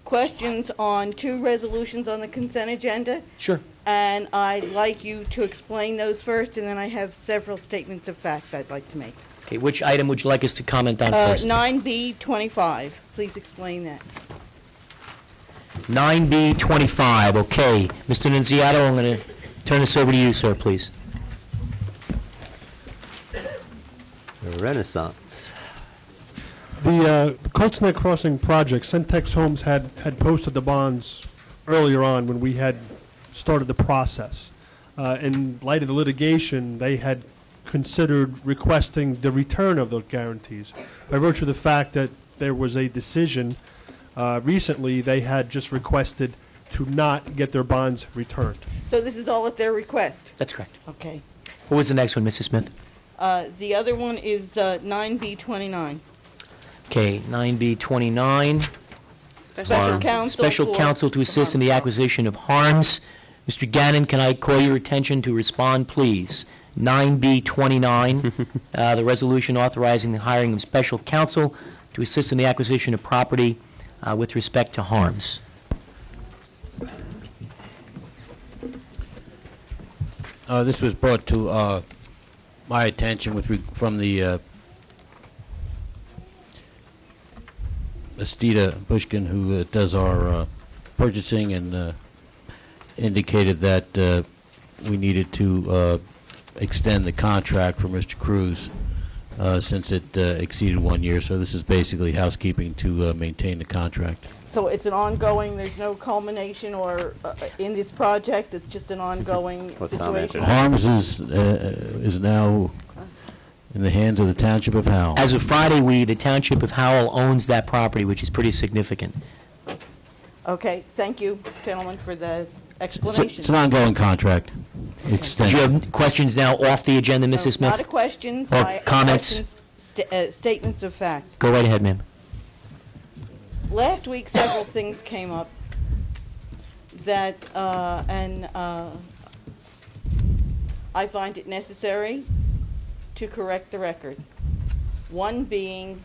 questions on 2 resolutions on the consent agenda. Sure. And I'd like you to explain those first, and then I have several statements of fact I'd like to make. Okay, which item would you like us to comment on first? 9B25, please explain that. 9B25, okay. Mr. Nunziato, I'm going to turn this over to you, sir, please. The Renaissance. The Colts Neck Crossing project, Centex Homes had posted the bonds earlier on when we had started the process. In light of the litigation, they had considered requesting the return of those guarantees. By virtue of the fact that there was a decision recently, they had just requested to not get their bonds returned. So this is all at their request? That's correct. Okay. What was the next one, Mrs. Smith? The other one is 9B29. Okay, 9B29. Special counsel Special for- counsel to assist in the acquisition of harms. Mr. Gannon, can I call your attention to respond, please? 9B29, the resolution authorizing the hiring of special counsel to assist in the acquisition of property with respect to harms. This was brought to my attention from the Estita Bushkin, who does our purchasing, and indicated that we needed to extend the contract for Mr. Cruz since it exceeded 1 year. So this is basically housekeeping to maintain the contract. So it's an ongoing, there's no culmination or in this project, it's just an ongoing situation? Harms is now in the hands of the Township of Howell. As of Friday, the Township of Howell owns that property, which is pretty significant. Okay, thank you, gentlemen, for the It's explanation. an ongoing contract. Do Extension. you have questions now off the agenda, Mrs. Smith? Not a questions, Or I have comments? questions, statements of fact. Go right ahead, ma'am. Last week, several things came up that, I find it necessary to correct the record. One being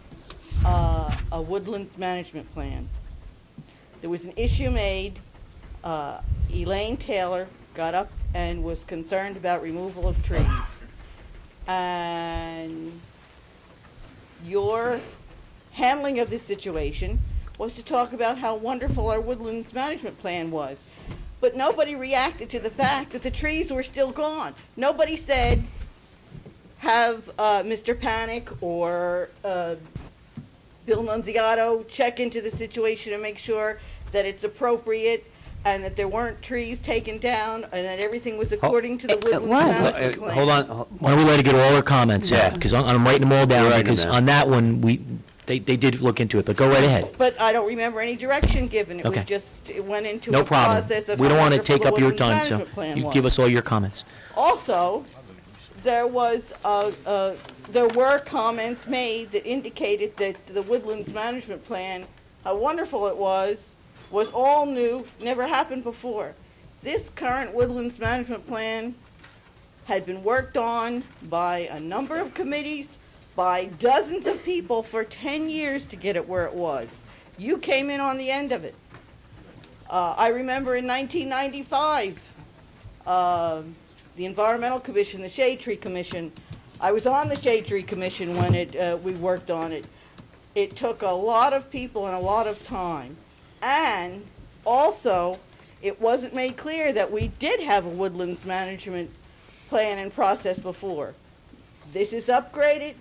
a woodlands management plan. There was an issue made, Elaine Taylor got up and was concerned about removal of trees. And your handling of this situation was to talk about how wonderful our woodlands management plan was. But nobody reacted to the fact that the trees were still gone. Nobody said, have Mr. Panic or Bill Nunziato check into the situation and make sure that it's appropriate and that there weren't trees taken down and that everything was according to the woodlands management plan. Hold on. Why don't we let her get all her comments Yeah. out? Because I'm writing them all down, You're writing because them down. on that one, they did look into it, but go right ahead. But I don't remember any direction given. It was Okay. just, it went into No a problem. process of We don't how want to wonderful take the up your woodlands time, so management plan you was. give us all your comments. Also, there were comments made that indicated that the woodlands management plan, how wonderful it was all new, never happened before. This current woodlands management plan had been worked on by a number of committees, by dozens of people for 10 years to get it where it was. You came in on the end of it. I remember in 1995, the Environmental Commission, the Shade Tree Commission, I was on the Shade Tree Commission when we worked on it. It took a lot of people and a lot of time. And also, it wasn't made clear that we did have a woodlands management plan and process before. This is upgraded.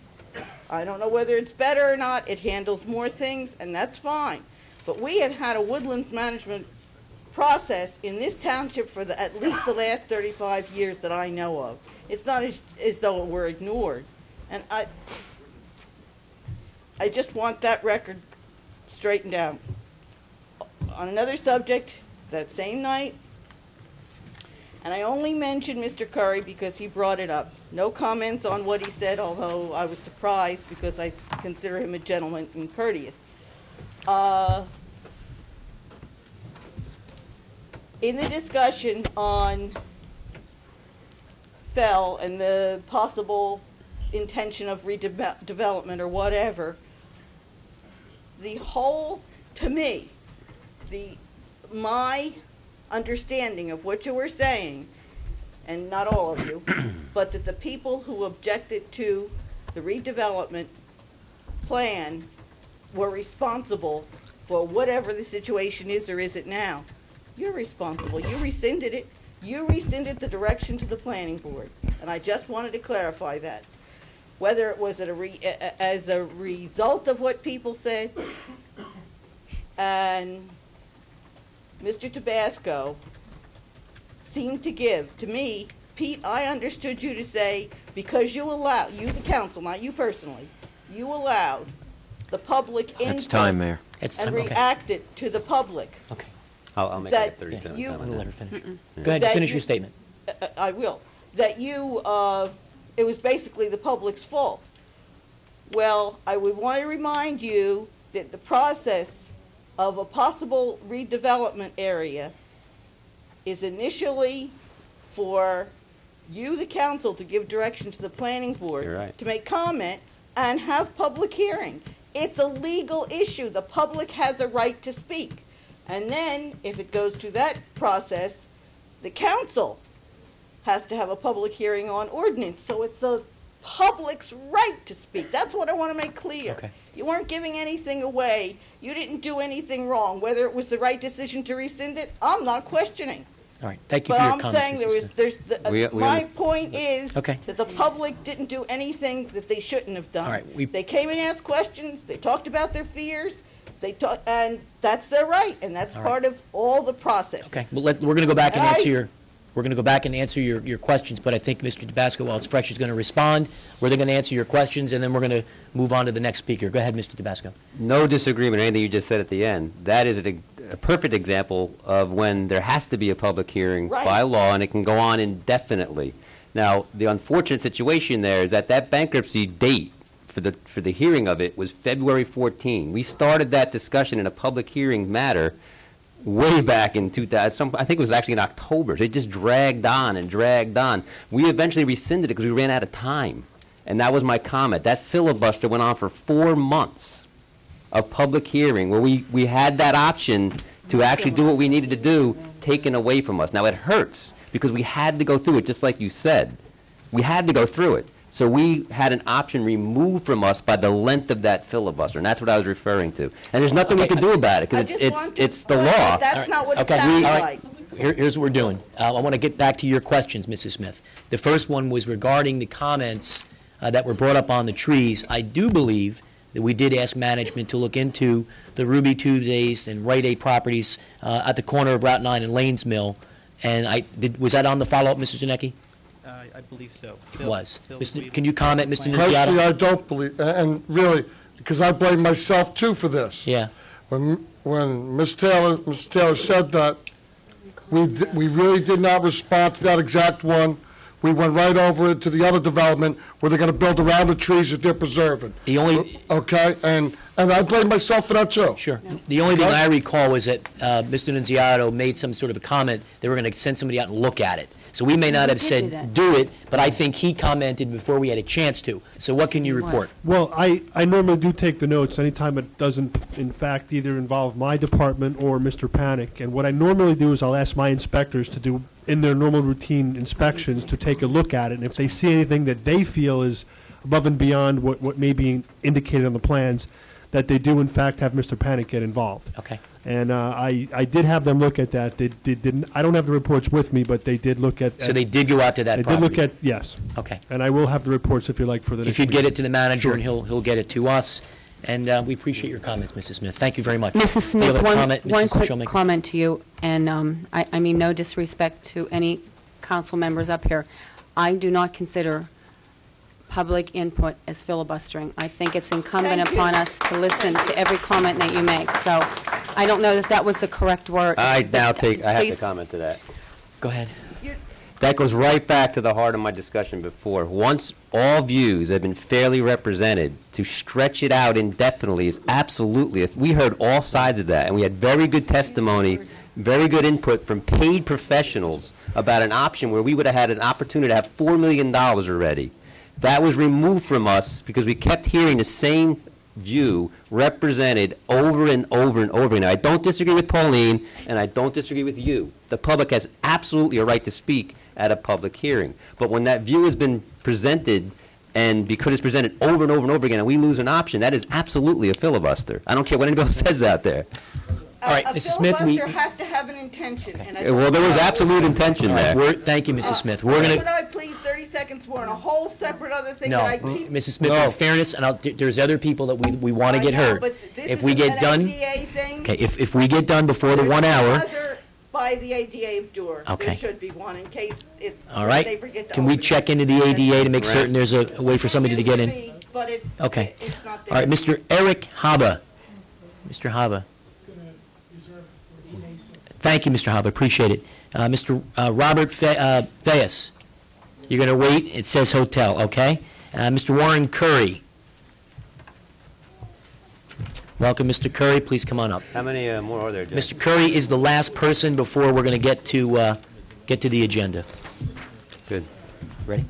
I don't know whether it's better or not. It handles more things, and that's fine. But we have had a woodlands management process in this township for at least the last 35 years that I know of. It's not as though we're ignored. And I just want that record straightened out. On another subject, that same night, and I only mentioned Mr. Curry because he brought it up. No comments on what he said, although I was surprised because I consider him a gentleman and courteous. In the discussion on Fell and the possible intention of redevelopment or whatever, to me, my understanding of what you were saying, and not all of you, but that the people who objected to the redevelopment plan were responsible for whatever the situation is or isn't now. You're responsible. You rescinded it. You rescinded the direction to the planning board. And I just wanted to clarify that. Whether it was as a result of what people said, and Mr. Tabasco seemed to give, to me, Pete, I understood you to say, because you the council, not you personally, you allowed the public input. That's time, Mayor. It's And time, okay. reacted to the public. Okay. I'll make That it 37 you- comment. We'll let her finish. Go ahead, That finish you- your statement. I will. That it was basically the public's fault. Well, I would want to remind you that the process of a possible redevelopment area is initially for you, the council, to give direction to the planning board. You're right. To make comment and have public hearing. It's a legal issue. The public has a right to speak. And then, if it goes to that process, the council has to have a public hearing on ordinance. So it's the public's right to speak. That's what I want to make clear. Okay. You weren't giving anything away. You didn't do anything wrong. Whether it was the right decision to rescind it, I'm not questioning. All right, thank you But for your I'm comments, saying Mrs. Smith. my point is Okay. that the public didn't do anything that they shouldn't have done. All right, They came and asked questions, they talked about their fears, and that's their right, and that's All right. part of all the process. Okay, well, we're going to go back and All right. answer your questions, but I think Mr. Tabasco, while it's fresh, is going to respond. We're then going to answer your questions, and then we're going to move on to the next speaker. Go ahead, Mr. Tabasco. No disagreement with anything you just said at the end. That is a perfect example of when there has to be a public hearing Right. by law, and it can go on indefinitely. Now, the unfortunate situation there is that bankruptcy date for the hearing of it was February 14. We started that discussion in a public hearing matter way back in 2000. I think it was actually in October. So it just dragged on and dragged on. We eventually rescinded it because we ran out of time. And that was my comment. That filibuster went on for 4 months of public hearing where we had that option to actually do what we needed to do taken away from us. Now, it hurts because we had to go through it, just like you said. We had to go through it. So we had an option removed from us by the length of that filibuster, and that's what I was referring to. And there's nothing we can do about it, because it's the law. That's not what it Okay, sounds all like. right. Here's what we're doing. I want to get back to your questions, Mrs. Smith. The first one was regarding the comments that were brought up on the trees. I do believe that we did ask management to look into the Ruby Tuesdays and Rite Aid properties at the corner of Route 9 and Lanes Mill. And was that on the follow-up, Mr. Zanecki? I believe so. Can you comment, Mr. Nunziata? Personally, I don't believe, and really, because I blame myself too for this. Yeah. When Ms. Taylor said that, we really did not respond to that exact one. We went right over it to the other development where they're going to build around the trees that they're preserving. Okay, and I blame myself for that too. Sure. The only thing I recall was that Mr. Nunziato made some sort of a comment. They were going to send somebody out and look at it. So we may not have said do it, but I think he commented before we had a chance to. So what can you report? Well, I normally do take the notes anytime it doesn't, in fact, either involve my department or Mr. Panic. And what I normally do is I'll ask my inspectors to do, in their normal routine inspections, to take a look at it. And if they see anything that they feel is above and beyond what may be indicated on the plans, that they do, in fact, have Mr. Panic get involved. Okay. And I did have them look at that. They didn't. I don't have the reports with me, but they did look at. So they did go out to that property? They did look at, yes. Okay. And I will have the reports if you like for the next If you'd get meeting. it to the manager, Sure. and he'll get it to us. And we appreciate your comments, Mrs. Smith. Thank you very much. Mrs. We have Smith, a comment, one Mrs. quick Schulman. comment to you, and I mean no disrespect to any council members up here. I do not consider public input as filibustering. I think it's incumbent Thank you. upon us to listen to every comment that you make. So I don't know that that was the correct word. I have to Please. comment to that. Go ahead. That goes right back to the heart of my discussion before. Once all views have been fairly represented, to stretch it out indefinitely is absolutely, if we heard all sides of that, and we had very good testimony, very good input from paid professionals about an option where we would have had an opportunity to have $4 million already. That was removed from us because we kept hearing the same view represented over and over and over again. I don't disagree with Pauline, and I don't disagree with you. The public has absolutely a right to speak at a public hearing. But when that view has been presented, and because it's presented over and over and over again, and we lose an option, that is absolutely a filibuster. I don't care what anybody else says out there. All right, A Mrs. Smith, we... filibuster has to have an intention. And I Well, there was absolute intention All right, there. thank you, Mrs. Smith. We're going Could to... I please, 30 seconds more, on a whole separate other thing No, that I keep... Mrs. Smith, in fairness, and there's other people that we want to I get know, heard. but this If we isn't get an done... ADA thing. Okay, if we get done before the 1 hour... Buzzer by the ADA door. Okay. There should be one in case All they right. forget to Can we open it. check into the ADA to make Right. certain there's a way for somebody to get in? But it's, Okay. it's not All right, there. Mr. Eric Haba. Mr. Haba. Thank you, Mr. Haba, appreciate it. Mr. Robert Fayas, you're going to wait, it says hotel, okay? Mr. Warren Curry. Welcome, Mr. Curry, please come on up. How many more are there, Jim? Mr. Curry is the last person before we're going to get to the agenda. Good. Ready?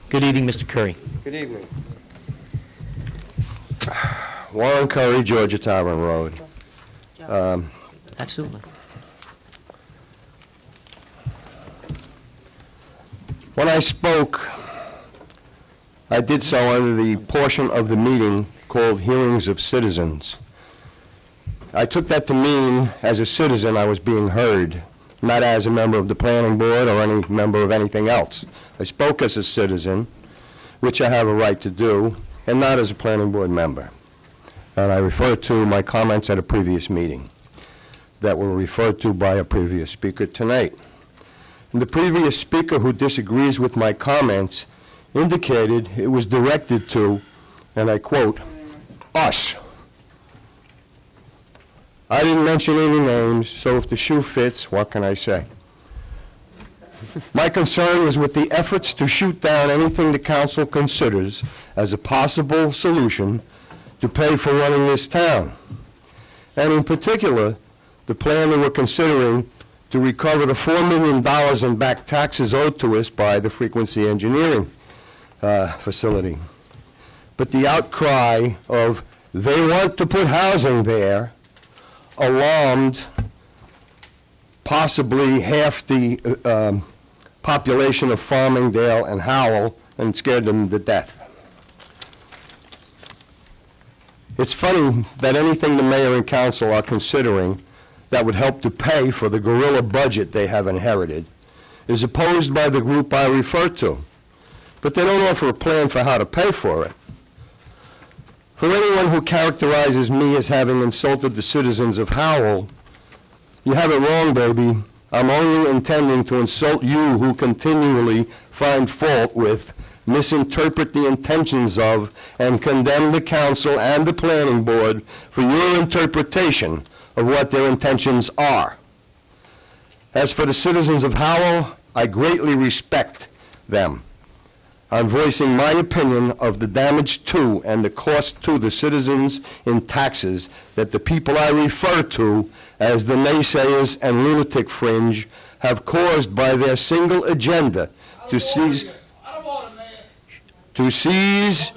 Good evening, Mr. Curry. Good evening. Warren Curry, Georgia Tavern Road. Absolutely. When I spoke I did so under the portion of the meeting called Hearings of Citizens. I took that to mean, as a citizen, I was being heard, not as a member of the planning board or any member of anything else. I spoke as a citizen, which I have a right to do, and not as a planning board member. And I refer to my comments at a previous meeting that were referred to by a previous speaker tonight. And the previous speaker who disagrees with my comments indicated it was directed to, and I quote, us. I didn't mention any names, so if the shoe fits, what can I say? My concern was with the efforts to shoot down anything the council considers as a possible solution to pay for running this town. And in particular, the plan they were considering to recover the $4 million in back taxes owed to us by the frequency engineering facility. But the outcry of they want to put housing there alarmed possibly half the population of Farmingdale and Howell and scared them to death. It's funny that anything the mayor and council are considering that would help to pay for the guerrilla budget they have inherited is opposed by the group I refer to. But they don't offer a plan for how to pay for it. For anyone who characterizes me as having insulted the citizens of Howell, you have it wrong, baby. I'm only intending to insult you who continually find fault with, misinterpret the intentions of, and condemn the council and the planning board for your interpretation of what their intentions are. As for the citizens of Howell, I greatly respect them. I'm voicing my opinion of the damage to and the cost to the citizens in taxes that the people I refer to as the naysayers and lunatic fringe have caused by their single agenda to seize. He's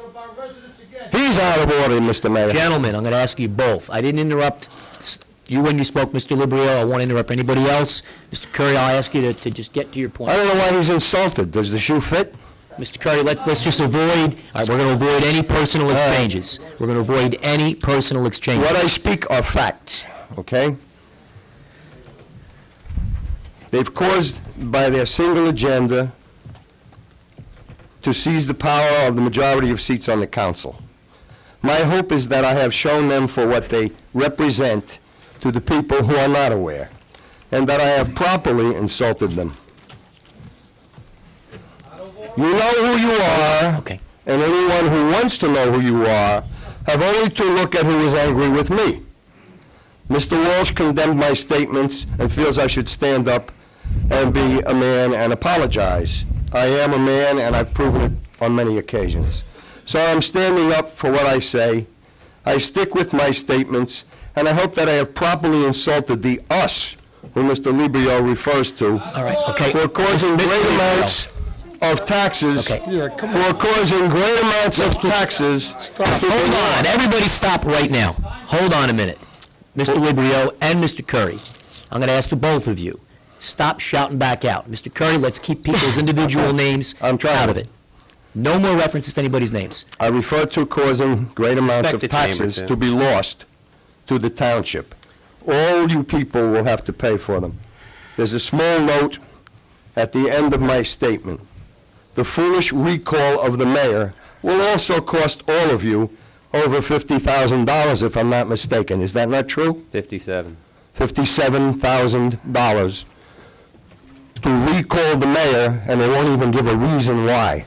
out of order, Mr. Mayor. Gentlemen, I'm going to ask you both. I didn't interrupt you when you spoke, Mr. Librio. I won't interrupt anybody else. Mr. Curry, I'll ask you to just get to your point. I don't know why he's insulted. Does the shoe fit? Mr. Curry, let's just avoid, all right, we're going to avoid any personal exchanges. We're going to avoid any personal exchanges. What I speak are facts, okay? They've caused, by their single agenda, to seize the power of the majority of seats on the council. My hope is that I have shown them for what they represent to the people who are not aware, and that I have properly insulted them. You know who you are, okay, and anyone who wants to know who you are have only to look at who is angry with me. Mr. Walsh condemned my statements and feels I should stand up and be a man and apologize. I am a man, and I've proven it on many occasions. So I'm standing up for what I say. I stick with my statements, and I hope that I have properly insulted the us who Mr. Librio refers to for causing great amounts of taxes, for causing great amounts of taxes. Hold on, everybody stop right now. Hold on a minute. Mr. Librio and Mr. Curry, I'm going to ask the both of you, stop shouting back out. Mr. Curry, let's keep people's individual names out of it. No more references to anybody's names. I refer to causing great amounts of taxes to be lost to the township. All you people will have to pay for them. There's a small note at the end of my statement. The foolish recall of the mayor will also cost all of you over $50,000, if I'm not mistaken. Is that not true? $57,000 to recall the mayor, and they won't even give a reason why.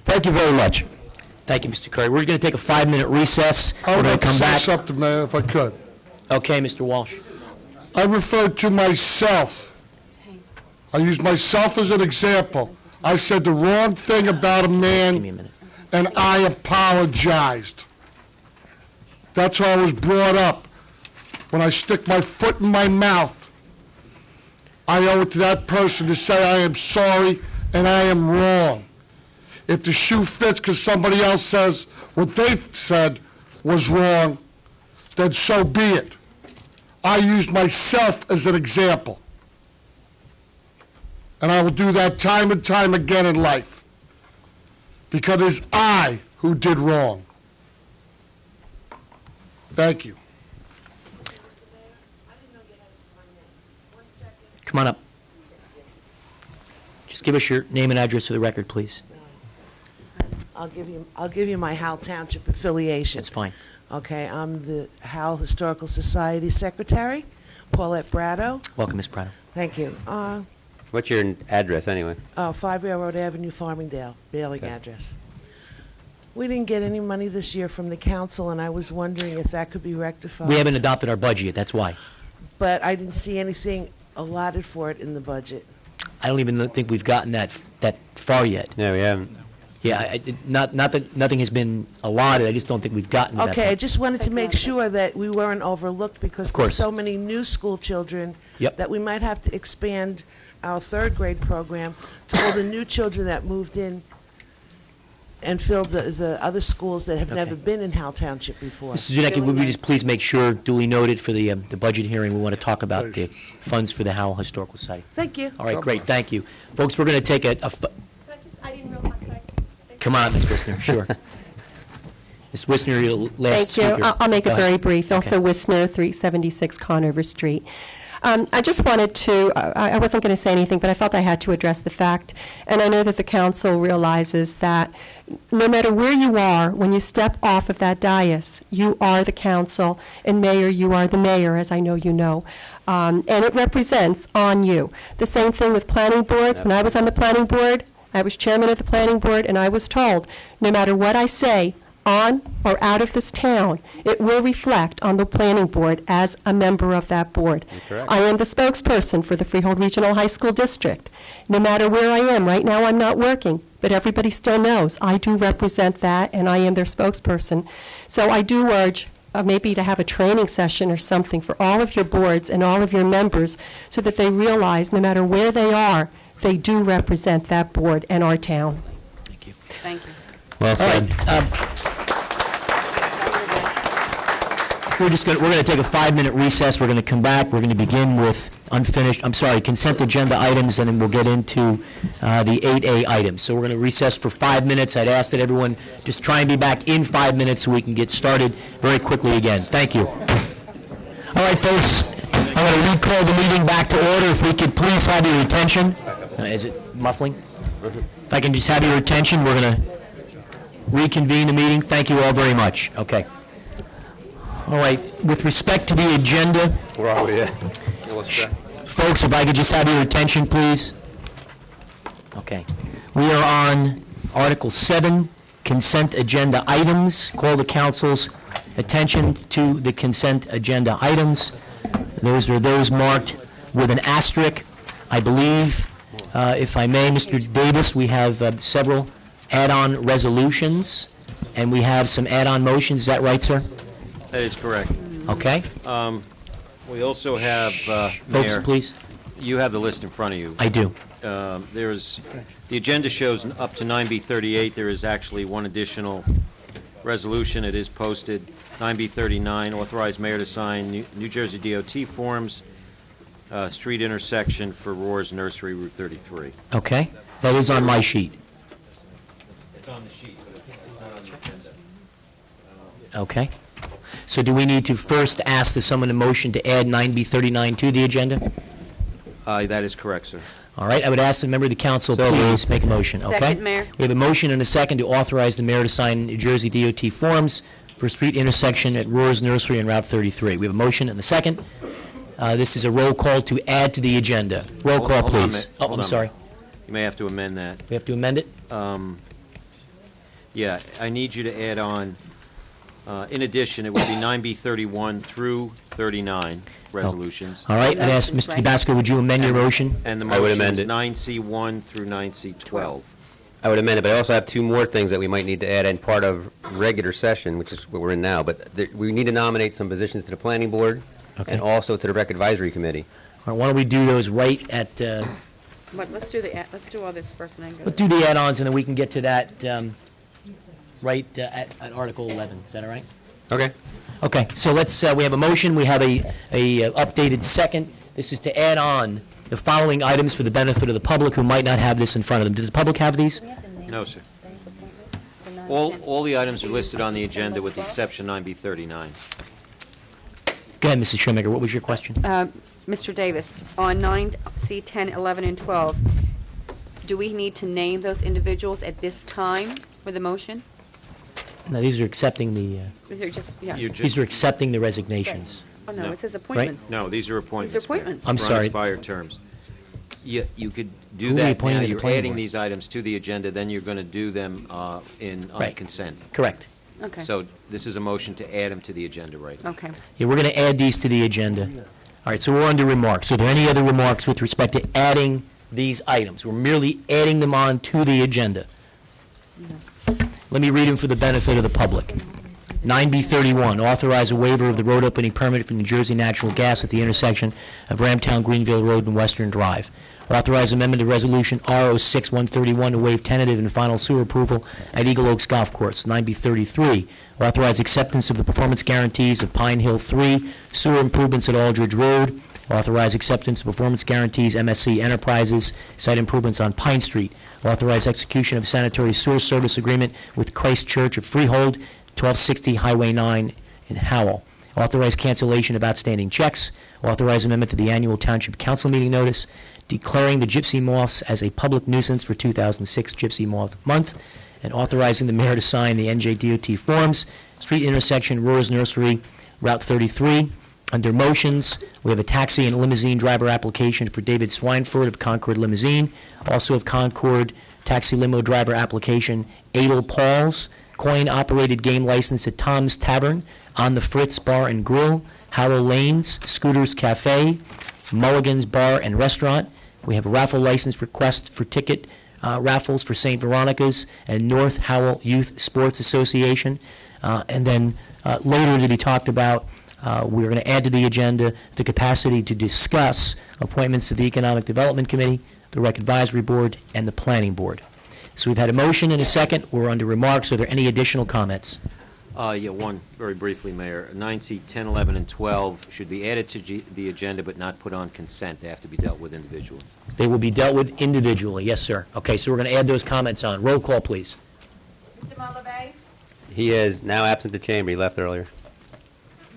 Thank you very much. Thank you, Mr. Curry. We're going to take a 5-minute recess. We're going to come back. Something, Mayor, if I could. Okay, Mr. Walsh. I referred to myself. I used myself as an example. I said the wrong thing about a man, Give me a minute. and I apologized. That's how I was brought up. When I stick my foot in my mouth, I owe it to that person to say I am sorry and I am wrong. If the shoe fits because somebody else says what they said was wrong, then so be it. I used myself as an example. And I will do that time and time again in life. because it's I who did wrong. Thank you. Come on up. Just give us your name and address for the record, please. I'll give you my Howell Township affiliation. That's fine. Okay, I'm the Howell Historical Society Secretary, Paulette Brado. Welcome, Ms. Prado. Thank you. What's your address, anyway? 5 Railroad Avenue, Farmingdale, mailing address. We didn't get any money this year from the council, and I was wondering if that could be rectified. We haven't adopted our budget yet, that's why. But I didn't see anything allotted for it in the budget. I don't even think we've gotten that far yet. Yeah, we haven't. Yeah, not that nothing has been allotted, I just don't think we've gotten to that Okay, I point. just wanted to make sure that we weren't overlooked because Of course. there's so many new school children Yep. that we might have to expand our third grade program to all the new children that moved in and filled the other schools that have never been in Howell Township before. Mr. Zunecki, would we just please make sure, duly noted for the budget hearing, we want to talk about the funds for the Howell Historical Society. Thank you. All right, great, thank you. Folks, we're going to take I didn't realize. come on, Ms. Wisner, sure. Ms. Wisner, your last speaker. Thank you. I'll make it Go very ahead. brief. Okay. Elsa Wisner, 376 Conover Street. I just wanted to, I wasn't going to say anything, but I felt I had to address the fact, and I know that the council realizes that no matter where you are, when you step off of that dais, you are the council, and Mayor, you are the mayor, as I know you know. And it represents on you. The same thing with planning boards. When I was on the planning board, I was chairman of the planning board, and I was told, no matter what I say, on or out of this town, it will reflect on the planning board as a member of that board. Correct. I am the spokesperson for the Freehold Regional High School District. No matter where I am, right now I'm not working, but everybody still knows I do represent that, and I am their spokesperson. So I do urge maybe to have a training session or something for all of your boards and all of your members so that they realize no matter where they are, they do represent that board and our town. Thank you. Thank you. Well said. We're going to take a 5-minute recess. We're going to come back. We're going to begin with consent agenda items, and then we'll get into the 8A items. So we're going to recess for 5 minutes. I'd ask that everyone just try and be back in 5 minutes so we can get started very quickly again. Thank you. All right, folks, I'm going to recall the meeting back to order. If we could please have your attention. Is it muffling? If I can just have your attention, we're going to reconvene the meeting. Thank you all very much. Okay. All right, with respect to the agenda, Where are we at? folks, if I could just have your attention, please. Okay. We are on Article 7, consent agenda items. Call the council's attention to the consent agenda items. Those are those marked with an asterisk. I believe, if I may, Mr. Davis, we have several add-on resolutions, and we have some add-on motions. Is that right, sir? That is correct. Okay. We also have, Folks, Mayor, please. you have the list in front of you. I do. The agenda shows up to 9B38. There is actually one additional resolution. It is posted. 9B39, authorize mayor to sign New Jersey DOT forms, street intersection for Roars Nursery, Route 33. Okay. That is on my sheet. It's on the sheet, but it's not on the agenda. Okay. So do we need to first ask that someone a motion to add 9B39 to the agenda? That is correct, sir. All right, I would ask the member of the council, please make a motion, okay? Second, Mayor. We have a motion and a second to authorize the mayor to sign New Jersey DOT forms for street intersection at Roars Nursery and Route 33. We have a motion and a second. This is a roll call to add to the agenda. Roll call, Hold on a please. minute. Oh, Hold I'm on. sorry. You may have to amend that. We have to amend it? Yeah, I need you to add on, in addition, it would be 9B31 through 39 resolutions. All right, I'd ask Mr. Tabasco, would you amend your motion? And the I would motion amend is it. 9C1 through 9C12. I would amend it, but I also have two more things that we might need to add in part of regular session, which is what we're in now. But we need to nominate some positions to the planning board and also to the rec advisory committee. All right, why don't we do those right at, Let's do all this first and then go. let's do the add-ons, and then we can get to that right at Article 11. Is that all right? Okay. Okay, so let's, we have a motion, we have a updated second. This is to add on the following items for the benefit of the public who might not have this in front of them. Does the public have these? No, sir. All the items are listed on the agenda with the exception 9B39. Go ahead, Mrs. Shoemaker, what was your question? Mr. Davis, on 9C, 10, 11, and 12, do we need to name those individuals at this time for the motion? No, these are accepting the, Is there just, yeah. these are accepting the resignations. Oh, no, it says appointments. No, these are appointments. These are appointments. I'm For sorry. unexpired terms. You could do Who are we that appointing now. to the You're planning adding board? these items to the agenda, then you're going to do them on Right. consent. Correct. Okay. So this is a motion to add them to the agenda right now. Okay. Yeah, we're going to add these to the agenda. All right, so we're under remarks. Are there any other remarks with respect to adding these items? We're merely adding them on to the agenda. Let me read them for the benefit of the public. 9B31, authorize a waiver of the road opening permit for New Jersey Natural Gas at the intersection of Ramtown Greenville Road and Western Drive. Authorize amendment to Resolution R06-131 to waive tentative and final sewer approval at Eagle Oaks Golf Course. 9B33, authorize acceptance of the performance guarantees of Pine Hill 3 sewer improvements at Aldridge Road. Authorize acceptance of performance guarantees MSC Enterprises site improvements on Pine Street. Authorize execution of sanitary sewer service agreement with Christ Church of Freehold, 1260 Highway 9 in Howell. Authorize cancellation of outstanding checks. Authorize amendment to the annual Township Council meeting notice. Declaring the gypsy moths as a public nuisance for 2006 Gypsy Moth Month. And authorizing the mayor to sign the NJDOT forms. Street intersection, Rohr's Nursery, Route 33. Under motions, we have a taxi and limousine driver application for David Swineford of Concord Limousine. Also of Concord taxi limo driver application, Adel Pauls. Coin-operated game license at Tom's Tavern, On the Fritz Bar and Grill, Howell Lanes, Scooters Cafe, Mulligan's Bar and Restaurant. We have a raffle license request for ticket raffles for St. Veronica's and North Howell Youth Sports Association. And then later to be talked about, we're going to add to the agenda the capacity to discuss appointments to the Economic Development Committee, the Rec Advisory Board, and the Planning Board. So we've had a motion and a second. We're under remarks. Are there any additional comments? Yeah, one, very briefly, Mayor. 9C, 10, 11, and 12 should be added to the agenda but not put on consent. They have to be dealt with individually. They will be dealt with individually. Yes, sir. Okay, so we're going to add those comments on. Roll call, please. Mr. Malabay? He is now absent the chamber. He left earlier.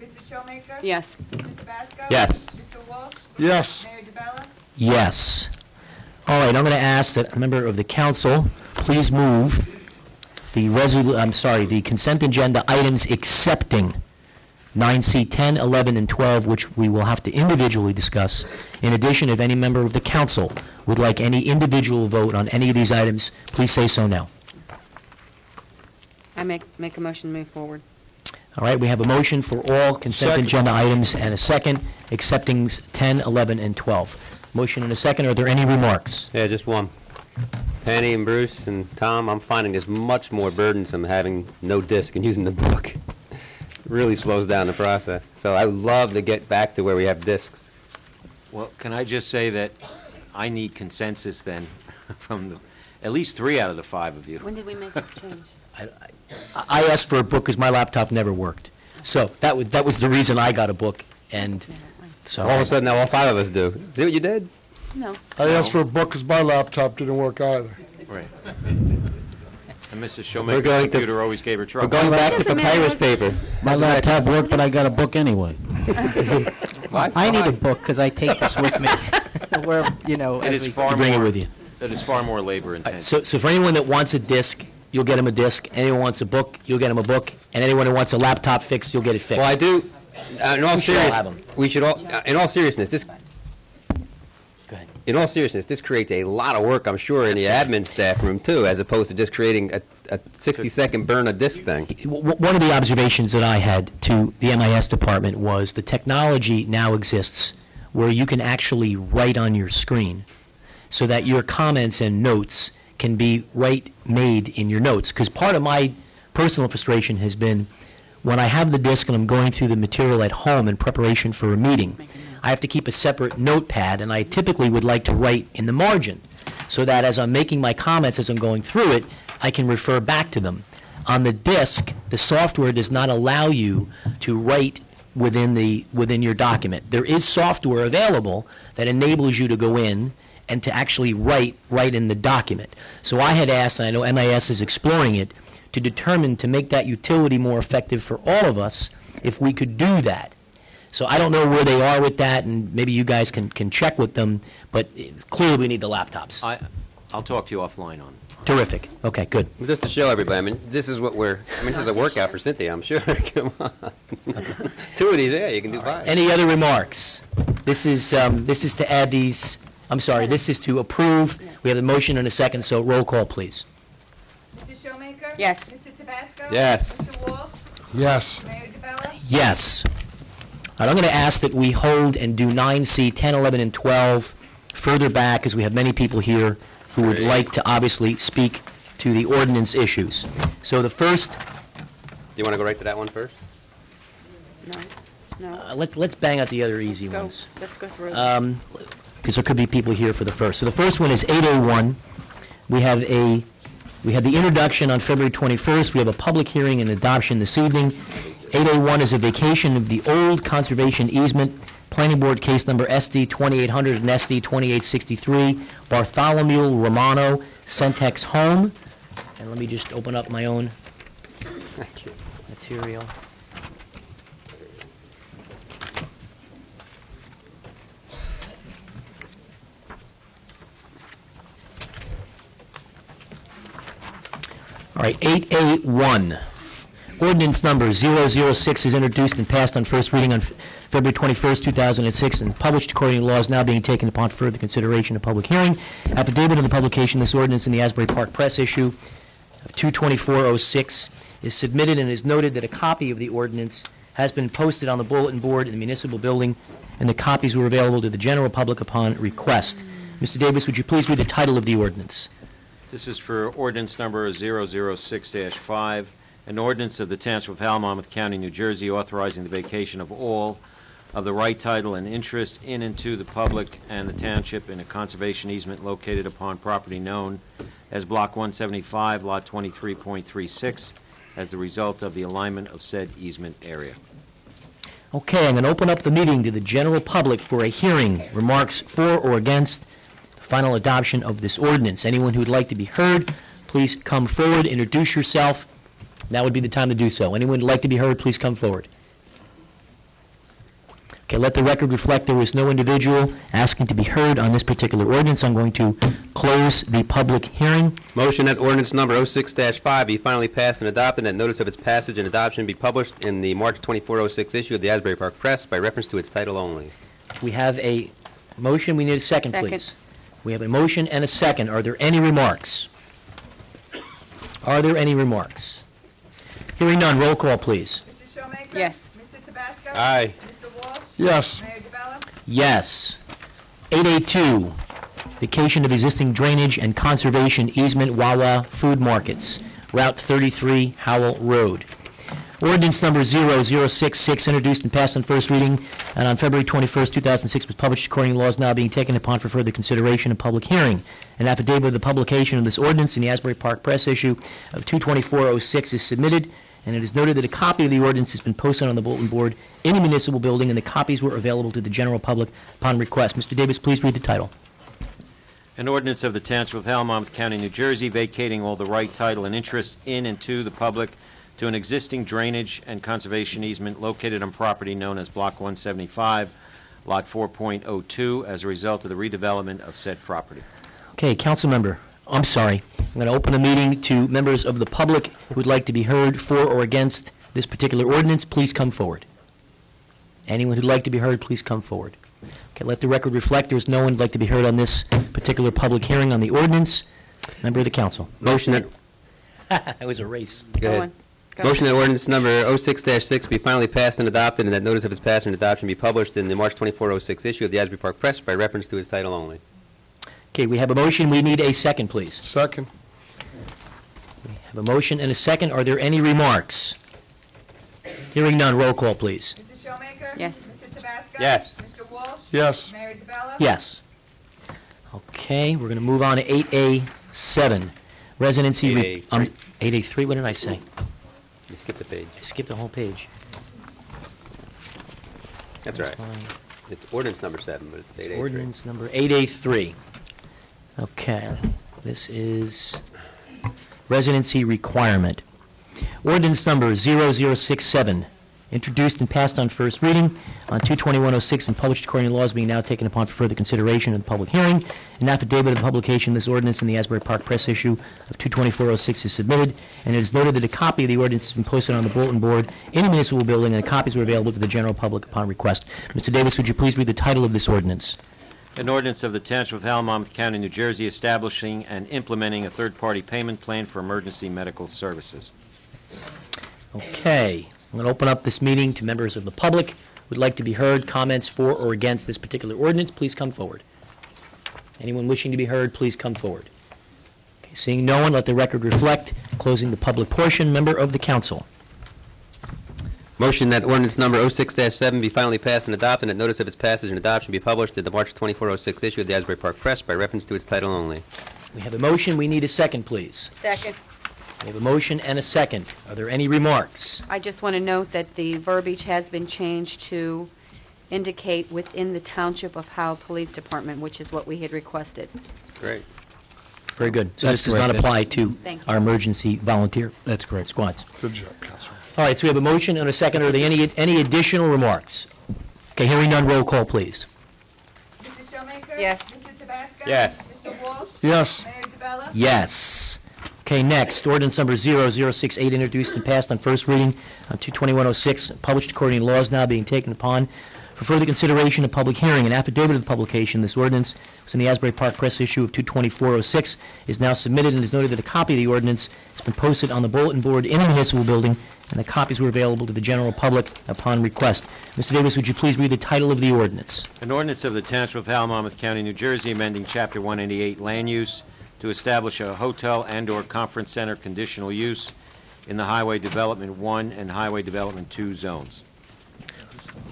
Mrs. Showmaker? Yes. Mr. Tabasco? Yes. Mr. Wolf? Yes. Mayor DeBella? Yes. All right, I'm going to ask that a member of the council please move the consent agenda items accepting 9C, 10, 11, and 12, which we will have to individually discuss. In addition, if any member of the council would like any individual vote on any of these items, please say so now. I make a motion to move forward. All right, we have a motion for all consent Second. agenda items and a second accepting 10, 11, and 12. Motion and a second. Are there any remarks? Yeah, just one. Penny and Bruce and Tom, I'm finding this much more burdensome having no disc and using the book. It really slows down the process. So I would love to get back to where we have discs. Well, can I just say that I need consensus then from at least 3 out of the 5 of you. When did we make this change? I asked for a book because my laptop never worked. So that was the reason I got a book, and so... All of a sudden, now all 5 of us do. See what you did? No. I asked for a book because my laptop didn't work either. Right. And Mrs. Showmaker's computer always gave her trouble. We're going back to papyrus paper. My laptop worked, but I got a book anyway. I need a book because I take this with me. Where, It as is we far bring it more, with you. It is far more labor intensive. So for anyone that wants a disc, you'll get them a disc. Anyone who wants a book, you'll get them a book. And anyone who wants a laptop fixed, you'll get it fixed. Well, I do, in all We should all have 'em. we should all, in all seriousness, this, Go ahead. in all seriousness, this creates a lot of work, I'm sure, in the admin staff room, too, as opposed to just creating a 60-second burn a disc thing. One of the observations that I had to the MIS department was the technology now exists where you can actually write on your screen so that your comments and notes can be made in your notes. Because part of my personal frustration has been when I have the disc and I'm going through the material at home in preparation for a meeting, I have to keep a separate notepad, and I typically would like to write in the margin so that as I'm making my comments as I'm going through it, I can refer back to them. On the disc, the software does not allow you to write within your document. There is software available that enables you to go in and to actually write in the document. So I had asked, and I know MIS is exploring it, to determine to make that utility more effective for all of us if we could do that. So I don't know where they are with that, and maybe you guys can check with them, but it's clearly we need the laptops. I'll talk to you offline on. Terrific. Okay, good. Just to show everybody, I mean, this is what this is a workout for Cynthia, I'm sure. Come on. 2 of these, yeah, you can do 5. Any other remarks? This is to add these, I'm sorry, this is to approve. We have a motion and a second, so roll call, please. Mr. Showmaker? Yes. Mr. Tabasco? Yes. Mr. Walsh? Yes. Mayor DeBella? Yes. All right, I'm going to ask that we hold and do 9C, 10, 11, and 12 further back, because we have many people here who would like to obviously speak to the ordinance issues. So the first, Do you want to go right to that one first? No. let's bang out the other easy ones. Let's go through them. Because there could be people here for the first. So the first one is 801. We have the introduction on February 21st. We have a public hearing and adoption this evening. 801 is a vacation of the old conservation easement. Planning Board case number SD 2800 and SD 2863. Bartholomew Romano, Centex Home. And let me just open up my own material. All right, 8A1. Ordinance number 006 is introduced and passed on first reading on February 21st, 2006, and published according to laws now being taken upon further consideration of public hearing. Affidavit of the publication of this ordinance in the Asbury Park Press issue of 2/24/06 is submitted, and is noted that a copy of the ordinance has been posted on the bulletin board in the municipal building, and the copies were available to the general public upon request. Mr. Davis, would you please read the title of the ordinance? This is for ordinance number 006-5, an ordinance of the Township of Howell, Monmouth County, New Jersey, authorizing the vacation of all of the right, title, and interest in and to the public and the township in a conservation easement located upon property known as Block 175, Lot 23.36, as the result of the alignment of said easement area. Okay, I'm going to open up the meeting to the general public for a hearing. Remarks for or against the final adoption of this ordinance. Anyone who would like to be heard, please come forward, introduce yourself. That would be the time to do so. Anyone who would like to be heard, please come forward. Okay, let the record reflect there was no individual asking to be heard on this particular ordinance. I'm going to close the public hearing. Motion that ordinance number 06-5 be finally passed and adopted, and that notice of its passage and adoption be published in the March 24/06 issue of the Asbury Park Press by reference to its title only. We have a motion. We need a second, please. We have a motion and a second. Are there any remarks? Are there any remarks? Hearing none, roll call, please. Mr. Showmaker? Yes. Mr. Tabasco? Aye. Mr. Walsh? Yes. Mayor DeBella? Yes. 8A2, vacation of existing drainage and conservation easement, Wawa Food Markets, Route 33, Howell Road. Ordinance number 006-6, introduced and passed on first reading, and on February 21st, 2006, was published according to laws now being taken upon for further consideration and public hearing. An affidavit of the publication of this ordinance in the Asbury Park Press issue of 2/24/06 is submitted, and it is noted that a copy of the ordinance has been posted on the bulletin board in the municipal building, and the copies were available to the general public upon request. Mr. Davis, please read the title. An ordinance of the Township of Howell, Monmouth County, New Jersey, vacating all the right, title, and interest in and to the public to an existing drainage and conservation easement located on property known as Block 175, Lot 4.02, as a result of the redevelopment of said property. Okay, council member, I'm sorry. I'm going to open the meeting to members of the public who would like to be heard for or against this particular ordinance. Please come forward. Anyone who'd like to be heard, please come forward. Okay, let the record reflect there's no one who'd like to be heard on this particular public hearing on the ordinance. Member of the council. Motion that... That was a race. Go ahead. Motion that ordinance number 06-6 be finally passed and adopted, and that notice of its passage and adoption be published in the March 24/06 issue of the Asbury Park Press by reference to its title only. Okay, we have a motion. We need a second, please. Second. We have a motion and a second. Are there any remarks? Hearing none, roll call, please. Mrs. Showmaker? Yes. Mr. Tabasco? Yes. Mr. Walsh? Yes. Mayor DeBella? Yes. Okay, we're going to move on to 8A7. Residency... 8A3. 8A3, what did I say? You skipped a page. I skipped the whole page. That's right. It's ordinance number 7, but it's 8A3. Ordinance number 8A3. Okay, this is residency requirement. Ordinance number 0067, introduced and passed on first reading on 2/2106 and published according to laws being now taken upon for further consideration in the public hearing. An affidavit of publication of this ordinance in the Asbury Park Press issue of 2/2406 is submitted, and it is noted that a copy of the ordinance has been posted on the bulletin board in the municipal building, and the copies were available to the general public upon request. Mr. Davis, would you please read the title of this ordinance? An ordinance of the Township of Howell, Monmouth County, New Jersey, establishing and implementing a third-party payment plan for emergency medical services. Okay. I'm going to open up this meeting to members of the public who would like to be heard. Comments for or against this particular ordinance, please come forward. Anyone wishing to be heard, please come forward. Okay, seeing no one, let the record reflect. Closing the public portion. Member of the council. Motion that ordinance number 06-7 be finally passed and adopted, and that notice of its passage and adoption be published in the March 2406 issue of the Asbury Park Press by reference to its title only. We have a motion. We need a second, please. Second. We have a motion and a second. Are there any remarks? I just want to note that the verbiage has been changed to indicate within the Township of Howell Police Department, which is what we had requested. Great. Very good. So That's this does not correct. apply to Thank you. our emergency volunteer That's correct. squads. Good job, Councilman. All right, so we have a motion and a second. Are there any additional remarks? Okay, hearing none, roll call, please. Mrs. Showmaker? Yes. Mr. Tabasco? Yes. Mr. Walsh? Yes. Mayor DeBella? Yes. Okay, next, ordinance number 0068, introduced and passed on first reading on 2/2106, published according to laws now being taken upon for further consideration of public hearing. An affidavit of the publication of this ordinance was in the Asbury Park Press issue of 2/2406, is now submitted, and is noted that a copy of the ordinance has been posted on the bulletin board in the municipal building, and the copies were available to the general public upon request. Mr. Davis, would you please read the title of the ordinance? An ordinance of the Township of Howell, Monmouth County, New Jersey, amending Chapter 188 Land Use to establish a hotel and/or conference center conditional use in the Highway Development 1 and Highway Development 2 zones.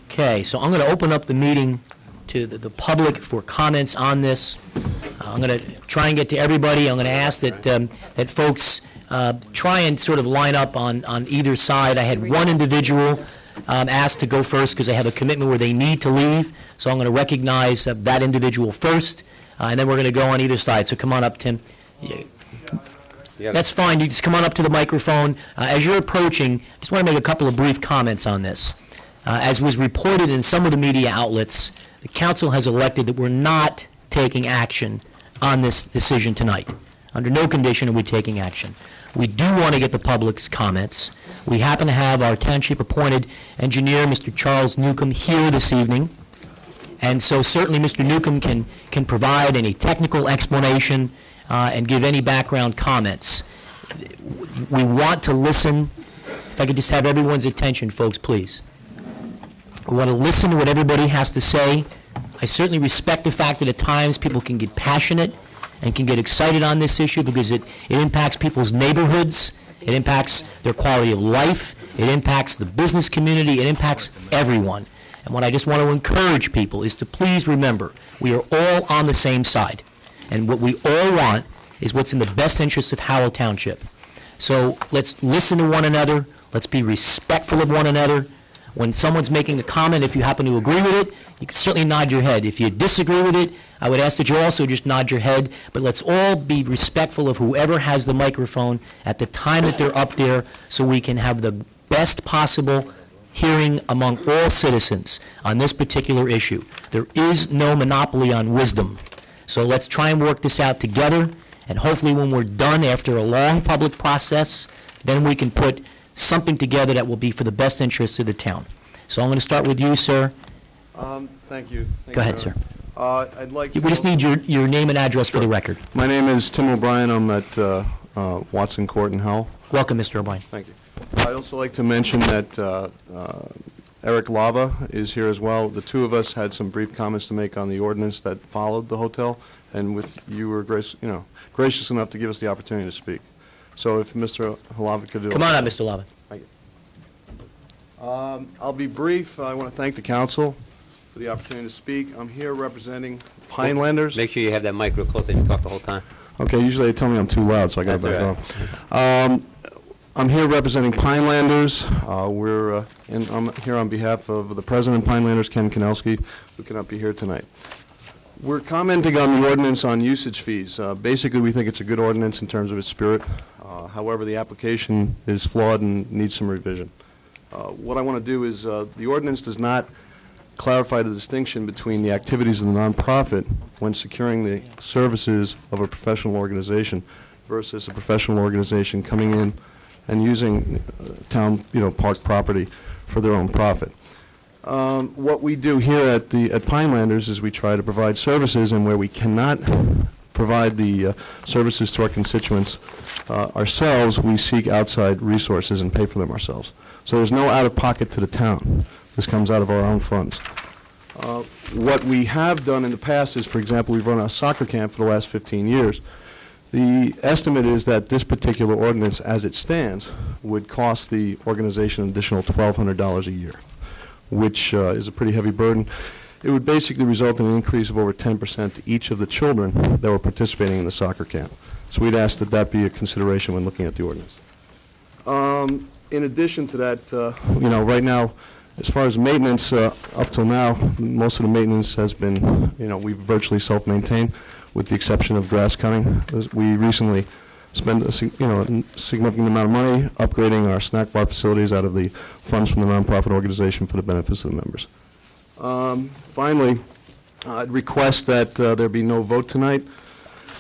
Okay, so I'm going to open up the meeting to the public for comments on this. I'm going to try and get to everybody. I'm going to ask that folks try and sort of line up on either side. I had one individual asked to go first because they have a commitment where they need to leave, so I'm going to recognize that individual first, and then we're going to go on either side. So come on up, Tim. That's fine. You just come on up to the microphone. As you're approaching, I just want to make a couple of brief comments on this. As was reported in some of the media outlets, the council has elected that we're not taking action on this decision tonight. Under no condition are we taking action. We do want to get the public's comments. We happen to have our township-appointed engineer, Mr. Charles Newcomb, here this evening. And so certainly Mr. Newcomb can provide any technical explanation and give any background comments. We want to listen. If I could just have everyone's attention, folks, please. We want to listen to what everybody has to say. I certainly respect the fact that at times people can get passionate and can get excited on this issue because it impacts people's neighborhoods, it impacts their quality of life, it impacts the business community, it impacts everyone. And what I just want to encourage people is to please remember, we are all on the same side. And what we all want is what's in the best interest of Howell Township. So let's listen to one another, let's be respectful of one another. When someone's making a comment, if you happen to agree with it, you can certainly nod your head. If you disagree with it, I would ask that you also just nod your head, but let's all be respectful of whoever has the microphone at the time that they're up there so we can have the best possible hearing among all citizens on this particular issue. There is no monopoly on wisdom. So let's try and work this out together, and hopefully when we're done after a long public process, then we can put something together that will be for the best interest of the town. So I'm going to start with you, sir. Thank you. Go ahead, sir. I'd like We just need your name and address for the record. My name is Tim O'Brien. I'm at Watson Court in Howell. Welcome, Mr. O'Brien. Thank you. I'd also like to mention that Eric Lava is here as well. The two of us had some brief comments to make on the ordinance that followed the hotel, and you were gracious enough to give us the opportunity to speak. So if Mr. Lava could do it. Come on up, Mr. Lava. Thank you. I'll be brief. I want to thank the council for the opportunity to speak. I'm here representing Pinelanders. Make sure you have that mic real close so you can talk the whole time. Okay, usually they tell me I'm too loud, so I got to back off. I'm here representing Pinelanders. I'm here on behalf of the president of Pinelanders, Ken Kanelski, who cannot be here tonight. We're commenting on the ordinance on usage fees. Basically, we think it's a good ordinance in terms of its spirit. However, the application is flawed and needs some revision. What I want to do is, the ordinance does not clarify the distinction between the activities of the nonprofit when securing the services of a professional organization versus a professional organization coming in and using town, park property for their own profit. What we do here at Pinelanders is we try to provide services, and where we cannot provide the services to our constituents ourselves, we seek outside resources and pay for them ourselves. So there's no out-of-pocket to the town. This comes out of our own funds. What we have done in the past is, for example, we've run a soccer camp for the last 15 years. The estimate is that this particular ordinance, as it stands, would cost the organization an additional $1,200 a year, which is a pretty heavy burden. It would basically result in an increase of over 10% to each of the children that were participating in the soccer camp. So we'd ask that that be a consideration when looking at the ordinance. In addition to that, right now, as far as maintenance, up till now, most of the maintenance has been, we've virtually self-maintained, with the exception of grass cutting. We recently spent a significant amount of money upgrading our snack bar facilities out of the funds from the nonprofit organization for the benefits of the members. Finally, I'd request that there be no vote tonight,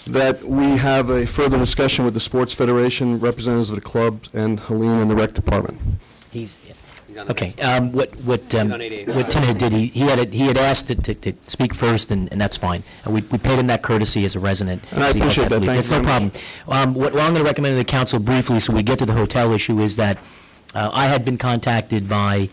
that we have a further discussion with the Sports Federation, representatives of the club, and Helene and the Rec Department. Okay. What Tim did, he had asked to speak first, and that's fine. And we paid him that courtesy as a resident. And I appreciate that. Thank It's no problem. What I'm going to recommend to the council briefly, so we get to the hotel issue, is that I had been contacted by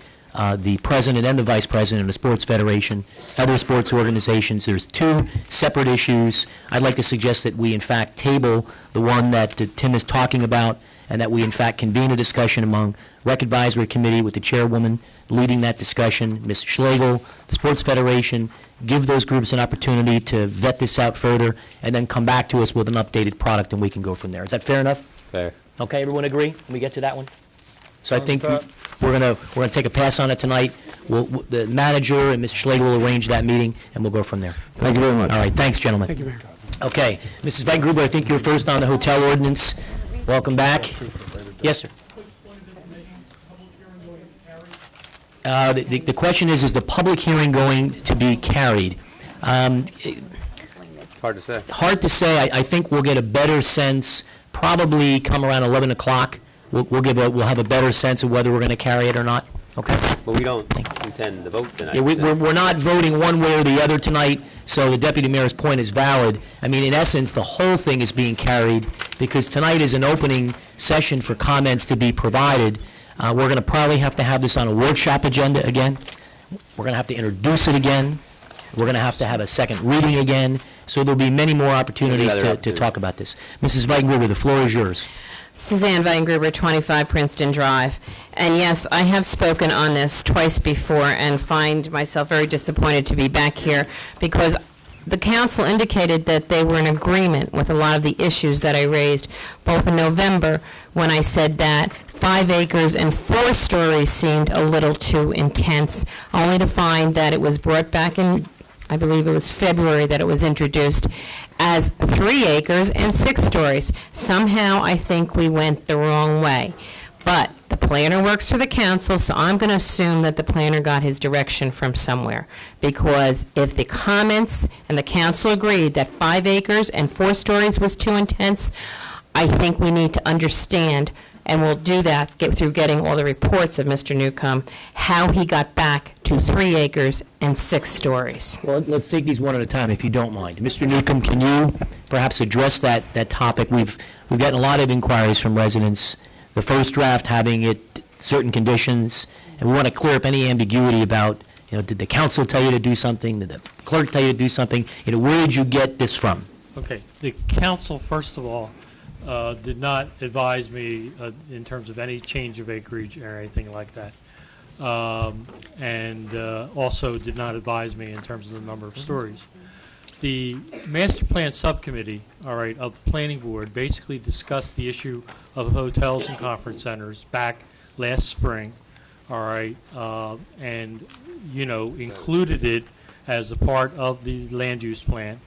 the president and the vice president of the Sports Federation, other sports organizations. There's two separate issues. I'd like to suggest that we, in fact, table the one that Tim is talking about, and that we, in fact, convene a discussion among Rec Advisory Committee with the chairwoman leading that discussion, Ms. Schlegel, the Sports Federation, give those groups an opportunity to vet this out further, and then come back to us with an updated product, and we can go from there. Is that fair enough? Fair. Okay, everyone agree? Can we get to that one? So I think we're gonna take a pass on it tonight. The manager and Ms. Schlegel will arrange that meeting, and we'll go from there. Thank you very much. All right, thanks, gentlemen. Thank you, Mayor. Okay, Mrs. Weingruber, I think you're first on the hotel ordinance. Welcome back. Yes, sir. The question is the public hearing going to be carried? Hard to say. Hard to say. I think we'll get a better sense, probably come around 11 o'clock. We'll have a better sense of whether we're going to carry it or not. Okay. But we don't intend to vote tonight. Yeah, we're not voting one way or the other tonight, so the deputy mayor's point is valid. I mean, in essence, the whole thing is being carried because tonight is an opening session for comments to be provided. We're going to probably have to have this on a workshop agenda again. We're going to have to introduce it again. We're going to have a second reading again. So there'll be many more opportunities to talk about this. Mrs. Weingruber, the floor is yours. Suzanne Weingruber, 25 Princeton Drive. And yes, I have spoken on this twice before and find myself very disappointed to be back here because the council indicated that they were in agreement with a lot of the issues that I raised, both in November when I said that 5 acres and 4 stories seemed a little too intense, only to find that it was brought back in, I believe it was February that it was introduced, as 3 acres and 6 stories. Somehow, I think we went the wrong way. But the planner works for the council, so I'm going to assume that the planner got his direction from somewhere. Because if the comments and the council agreed that 5 acres and 4 stories was too intense, I think we need to understand, and we'll do that through getting all the reports of Mr. Newcomb, how he got back to 3 acres and 6 stories. Well, let's take these one at a time, if you don't mind. Mr. Newcomb, can you perhaps address that topic? We've gotten a lot of inquiries from residents. The first draft having it certain conditions, and we want to clear up any ambiguity about, did the council tell you to do something? Did the clerk tell you to do something? Where did you get this from? Okay. The council, first of all, did not advise me in terms of any change of acreage or anything like that. And also did not advise me in terms of the number of stories. The master plan subcommittee, of the planning board basically discussed the issue of hotels and conference centers back last spring, and, included it as a part of the land use plan,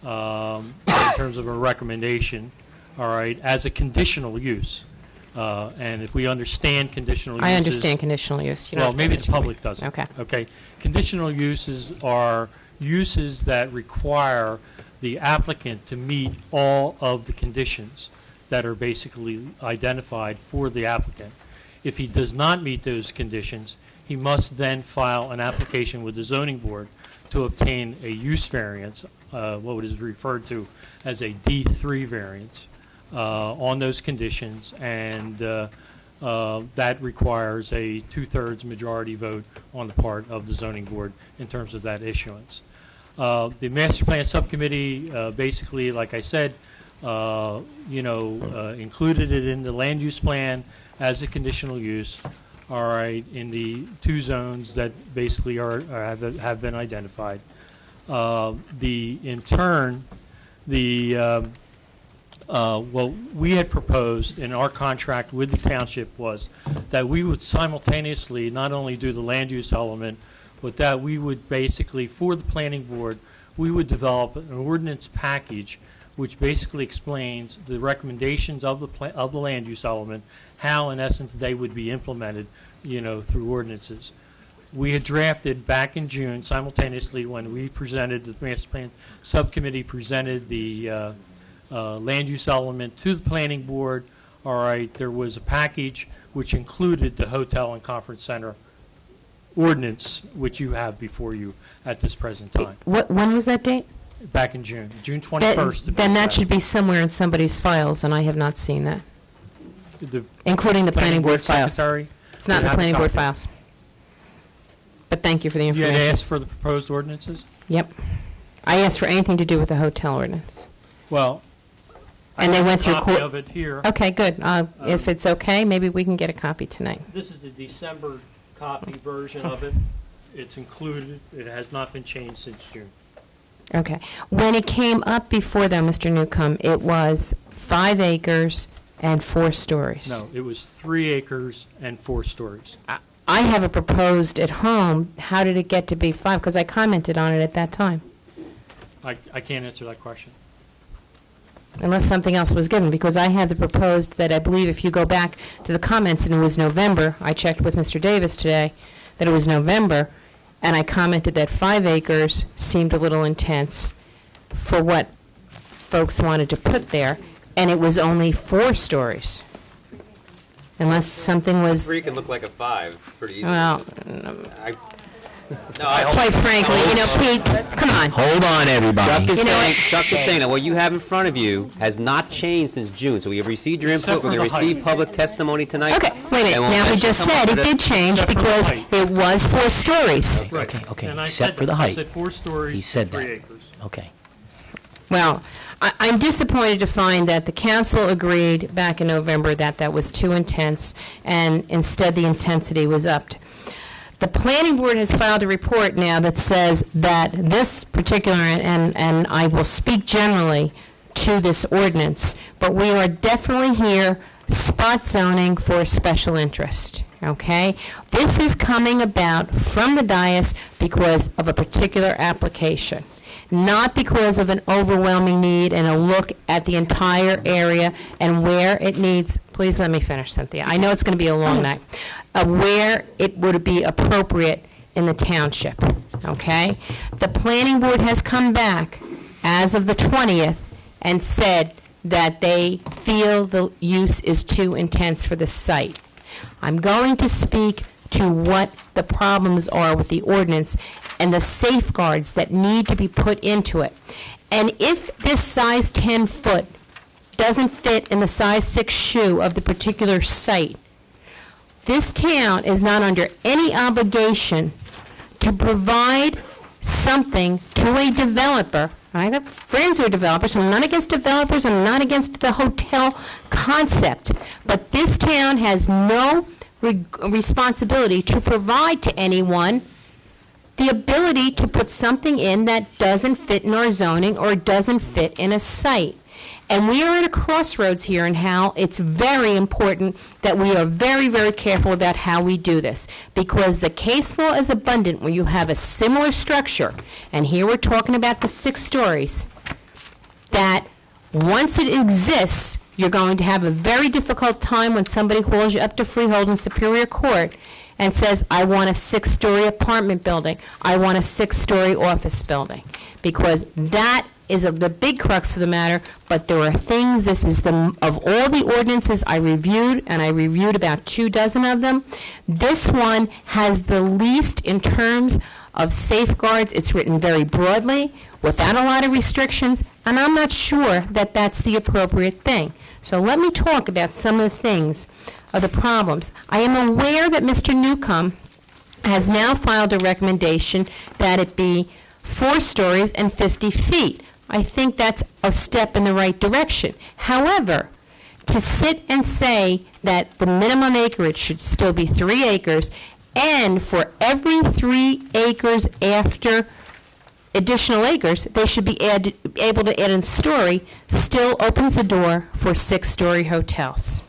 in terms of a recommendation, all right, as a conditional use. And if we understand conditional uses... I understand conditional use. You don't Well, have to maybe the educate me. public doesn't. Okay. Okay. Conditional uses are uses that require the applicant to meet all of the conditions that are basically identified for the applicant. If he does not meet those conditions, he must then file an application with the zoning board to obtain a use variance, what is referred to as a D3 variance, on those conditions, and that requires a 2/3 majority vote on the part of the zoning board in terms of that issuance. The master plan subcommittee, basically, like I said, included it in the land use plan as a conditional use, all right, in the 2 zones that basically have been identified. In turn, what we had proposed in our contract with the township was that we would simultaneously not only do the land use element, but that we would basically, for the planning board, we would develop an ordinance package which basically explains the recommendations of the land use element, how in essence they would be implemented, through ordinances. We had drafted back in June, simultaneously when we presented, the master plan subcommittee presented the land use element to the planning board. All right, there was a package which included the hotel and conference center ordinance, which you have before you at this present time. When was that date? Back in June 21st. Then that should be somewhere in somebody's files, and I have not seen that, The including the planning board files. secretary It's not in would the have a planning board copy. files. But thank you for the You information. had asked for the proposed ordinances? Yep. I asked for anything to do with the hotel ordinance. Well, And they went through I have a court. copy of it here. Okay, good. If it's okay, maybe we can get a copy tonight. This is the December copy version of it. It's included. It has not been changed since June. Okay. When it came up before, though, Mr. Newcomb, it was 5 acres and 4 stories. No, it was 3 acres and 4 stories. I have it proposed at home. How did it get to be 5? Because I commented on it at that time, I can't answer that question. unless something else was given, because I had the proposed that I believe if you go back to the comments, and it was November, I checked with Mr. Davis today, that it was November, and I commented that 5 acres seemed a little intense for what folks wanted to put there, and it was only 4 stories. Unless something was... 3 can look like a 5 pretty easily. Well, Quite frankly, Pete, come on. Hold on, everybody. You know what? Chuck is saying that what you have in front of you has not changed since June, so we have received your input. We're going to receive public testimony tonight. Okay, wait a minute. Now, he just said it did change because it was 4 stories. Okay, And I except said for the that. I height. said 4 stories He said and 3 that. acres. Okay. Well, I'm disappointed to find that the council agreed back in November that that was too intense, and instead the intensity was upped. The planning board has filed a report now that says that this particular, and I will speak generally to this ordinance, but we are definitely here spot zoning for special interest, okay? This is coming about from the dais because of a particular application, not because of an overwhelming need and a look at the entire area and where it needs, please let me finish, Cynthia. I know it's going to be a long night. Where it would be appropriate in the township, okay? The planning board has come back as of the 20th and said that they feel the use is too intense for the site. I'm going to speak to what the problems are with the ordinance and the safeguards that need to be put into it. And if this size 10 foot doesn't fit in the size 6 shoe of the particular site, this town is not under any obligation to provide something to a developer. I have friends who are developers, so I'm not against developers, I'm not against the hotel concept, but this town has no responsibility to provide to anyone the ability to put something in that doesn't fit in our zoning or doesn't fit in a site. And we are at a crossroads here in Howell. It's very important that we are very, very careful about how we do this, because the case law is abundant where you have a similar structure, and here we're talking about the 6 stories, that once it exists, you're going to have a very difficult time when somebody hauls you up to Freehold in Superior Court and says, I want a 6-story apartment building, I want a 6-story office building, because that is the big crux of the matter. But there are things, this is of all the ordinances I reviewed, and I reviewed about 24 of them, this one has the least in terms of safeguards. It's written very broadly, without a lot of restrictions, and I'm not sure that that's the appropriate thing. So let me talk about some of the things, of the problems. I am aware that Mr. Newcomb has now filed a recommendation that it be 4 stories and 50 feet. I think that's a step in the right direction. However, to sit and say that the minimum acreage should still be 3 acres, and for every 3 acres after additional acres, they should be able to add a story, still opens the door for 6-story hotels.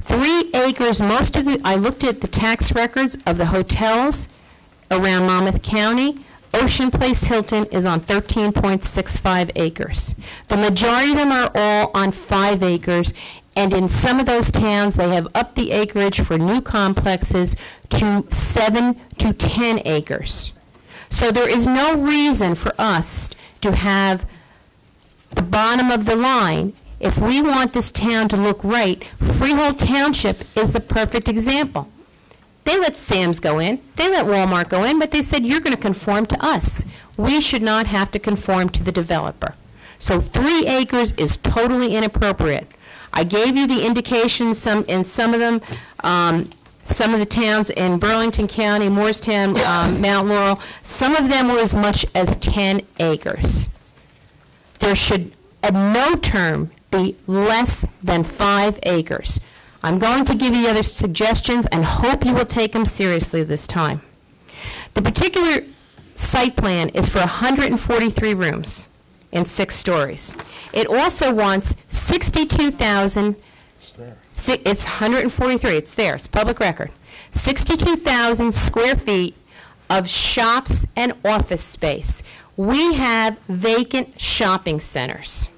3 acres, I looked at the tax records of the hotels around Monmouth County. Ocean Place Hilton is on 13.65 acres. The majority of them are all on 5 acres, and in some of those towns, they have upped the acreage for new complexes to 7 to 10 acres. So there is no reason for us to have the bottom of the line. If we want this town to look right, Freehold Township is the perfect example. They let Sam's go in, they let Walmart go in, but they said, you're going to conform to us. We should not have to conform to the developer. So 3 acres is totally inappropriate. I gave you the indications in some of them, some of the towns in Burlington County, Morristown, Mount Laurel, some of them were as much as 10 acres. There should, at no term, be less than 5 acres. I'm going to give you the other suggestions and hope you will take them seriously this time. The particular site plan is for 143 rooms in 6 stories. It also wants 62,000. It's 143. It's there. It's public record. 62,000 square feet of shops and office space. We have vacant shopping centers.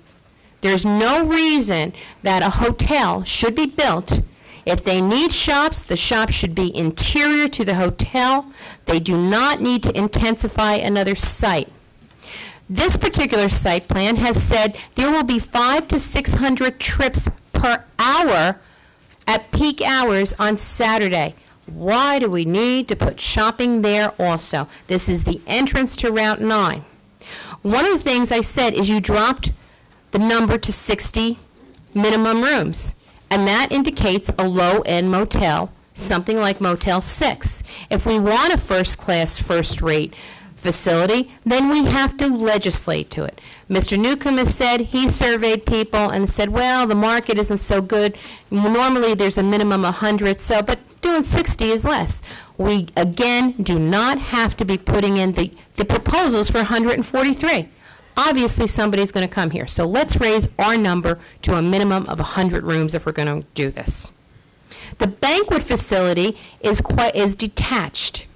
There's no reason that a hotel should be built. If they need shops, the shops should be interior to the hotel. They do not need to intensify another site. This particular site plan has said there will be 500 to 600 trips per hour at peak hours on Saturday. Why do we need to put shopping there also? This is the entrance to Route 9. One of the things I said is you dropped the number to 60 minimum rooms, and that indicates a low-end motel, something like Motel 6. If we want a first-class, first-rate facility, then we have to legislate to it. Mr. Newcomb has said he surveyed people and said, well, the market isn't so good. Normally there's a minimum of 100, but doing 60 is less. We, again, do not have to be putting in the proposals for 143. Obviously, somebody's going to come here. So let's raise our number to a minimum of 100 rooms if we're going to do this. The banquet facility is detached.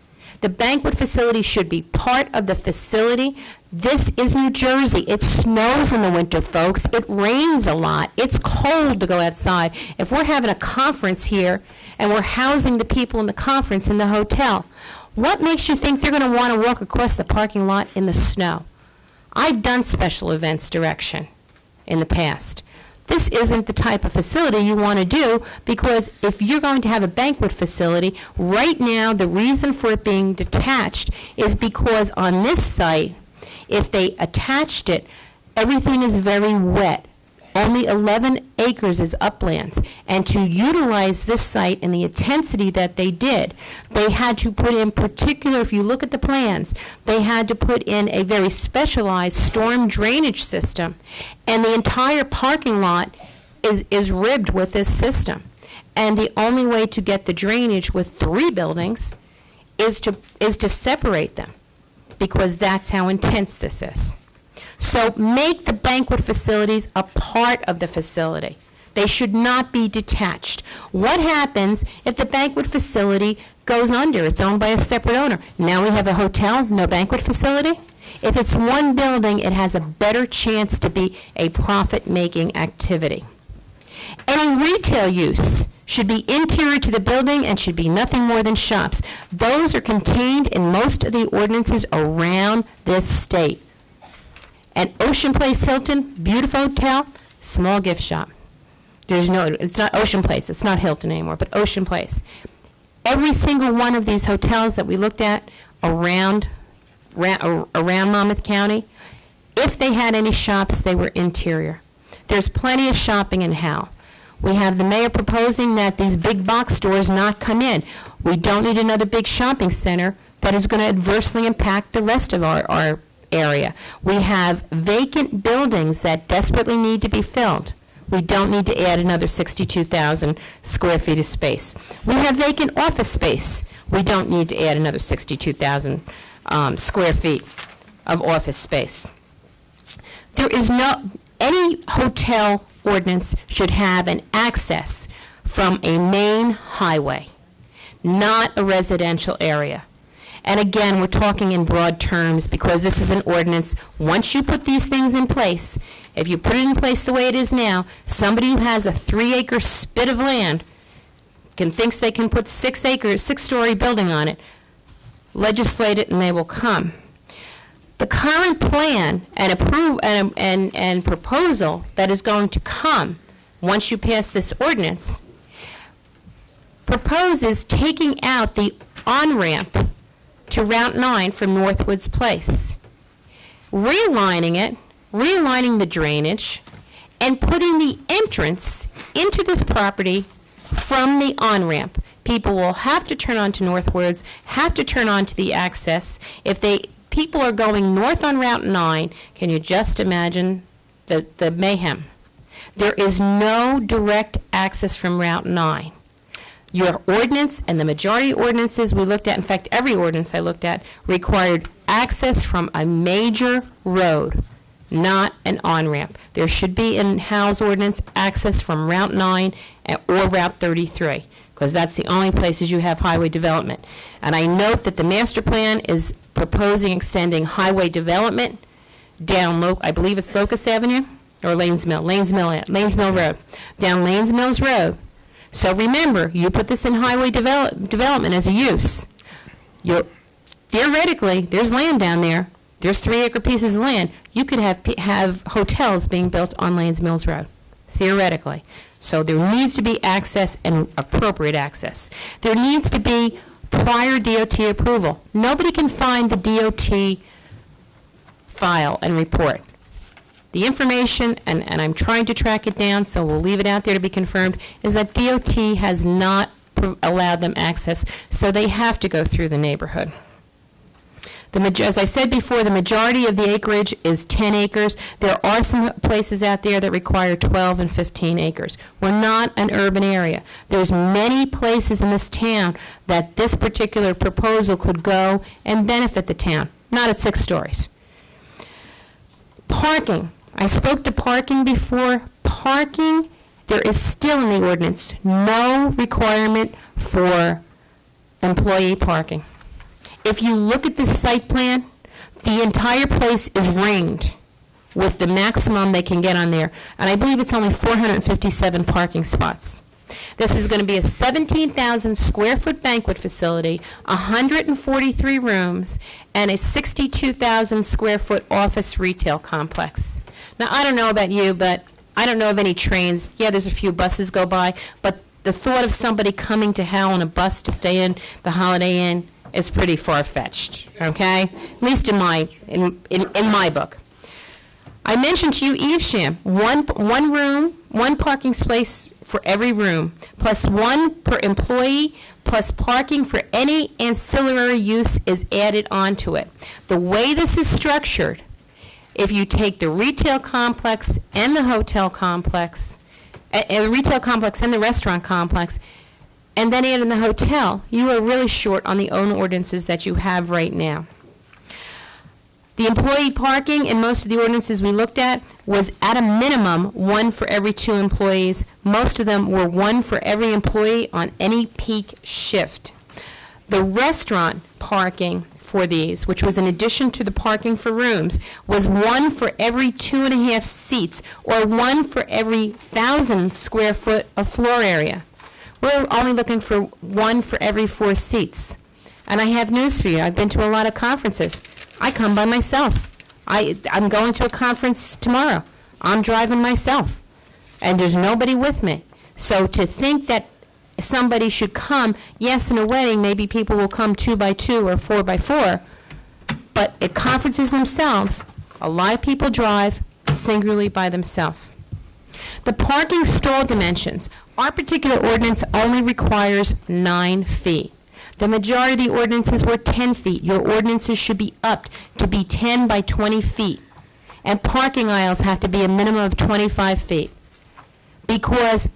The banquet facility should be part of the facility. This is New Jersey. It snows in the winter, folks. It rains a lot. It's cold to go outside. If we're having a conference here and we're housing the people in the conference in the hotel, what makes you think they're going to want to walk across the parking lot in the snow? I've done special events direction in the past. This isn't the type of facility you want to do, because if you're going to have a banquet facility, right now the reason for it being detached is because on this site, if they attached it, everything is very wet. Only 11 acres is uplands. And to utilize this site in the intensity that they did, they had to put in particular, if you look at the plans, they had to put in a very specialized storm drainage system. And the entire parking lot is ribbed with this system. And the only way to get the drainage with 3 buildings is to separate them, because that's how intense this is. So make the banquet facilities a part of the facility. They should not be detached. What happens if the banquet facility goes under? It's owned by a separate owner. Now we have a hotel, no banquet facility? If it's one building, it has a better chance to be a profit-making activity. Any retail use should be interior to the building and should be nothing more than shops. Those are contained in most of the ordinances around this state. And Ocean Place Hilton, beautiful hotel, small gift shop. It's not Ocean Place, it's not Hilton anymore, but Ocean Place. Every single one of these hotels that we looked at around Monmouth County, if they had any shops, they were interior. There's plenty of shopping in Howell. We have the mayor proposing that these big box stores not come in. We don't need another big shopping center that is going to adversely impact the rest of our area. We have vacant buildings that desperately need to be filled. We don't need to add another 62,000 square feet of space. We have vacant office space. We don't need to add another 62,000 square feet of office space. There is any hotel ordinance should have an access from a main highway, not a residential area. And again, we're talking in broad terms because this is an ordinance. Once you put these things in place, if you put it in place the way it is now, somebody who has a 3-acre spit of land thinks they can put 6-story building on it, legislate it, and they will come. The current plan and proposal that is going to come once you pass this ordinance proposes taking out the on-ramp to Route 9 from Northwoods Place, realigning the drainage, and putting the entrance into this property from the on-ramp. People will have to turn onto Northwoods, have to turn onto the access. If people are going north on Route 9, can you just imagine the mayhem? There is no direct access from Route 9. Your ordinance and the majority ordinances we looked at, in fact, every ordinance I looked at, required access from a major road, not an on-ramp. There should be in Howell's ordinance access from Route 9 or Route 33, because that's the only places you have highway development. And I note that the master plan is proposing extending highway development down, I believe it's Locust Avenue or Lanes Mill Road, down Lanes Mills Road. So remember, you put this in highway development as a use. Theoretically, there's land down there. There's 3-acre pieces of land. You could have hotels being built on Lanes Mills Road, theoretically. So there needs to be access and appropriate access. There needs to be prior DOT approval. Nobody can find the DOT file and report. The information, and I'm trying to track it down, so we'll leave it out there to be confirmed, is that DOT has not allowed them access, so they have to go through the neighborhood. As I said before, the majority of the acreage is 10 acres. There are some places out there that require 12 and 15 acres. We're not an urban area. There's many places in this town that this particular proposal could go and benefit the town, not at 6 stories. Parking. I spoke to parking before. Parking, there is still in the ordinance no requirement for employee parking. If you look at this site plan, the entire place is ringed with the maximum they can get on there. And I believe it's only 457 parking spots. This is going to be a 17,000 square foot banquet facility, 143 rooms, and a 62,000 square foot office retail complex. Now, I don't know about you, but I don't know of any trains. Yeah, there's a few buses go by, but the thought of somebody coming to Howell on a bus to stay in the Holiday Inn is pretty far-fetched, okay? At least in my book. I mentioned to you Evesham, one room, one parking space for every room, plus one per employee, plus parking for any ancillary use is added onto it. The way this is structured, if you take the retail complex and the hotel complex, the retail complex and the restaurant complex, and then add in the hotel, you are really short on the own ordinances that you have right now. The employee parking in most of the ordinances we looked at was at a minimum 1 for every 2 employees. Most of them were 1 for every employee on any peak shift. The restaurant parking for these, which was in addition to the parking for rooms, was 1 for every 2.5 seats, or 1 for every 1,000 square foot of floor area. We're only looking for 1 for every 4 seats. And I have news for you. I've been to a lot of conferences. I come by myself. I'm going to a conference tomorrow. I'm driving myself. And there's nobody with me. So to think that somebody should come, yes, in a wedding, maybe people will come 2 by 2 or 4 by 4, but at conferences themselves, a lot of people drive singularly by themselves. The parking stall dimensions. Our particular ordinance only requires 9 feet. The majority of the ordinances were 10 feet. Your ordinances should be upped to be 10 by 20 feet. And parking aisles have to be a minimum of 25 feet. Because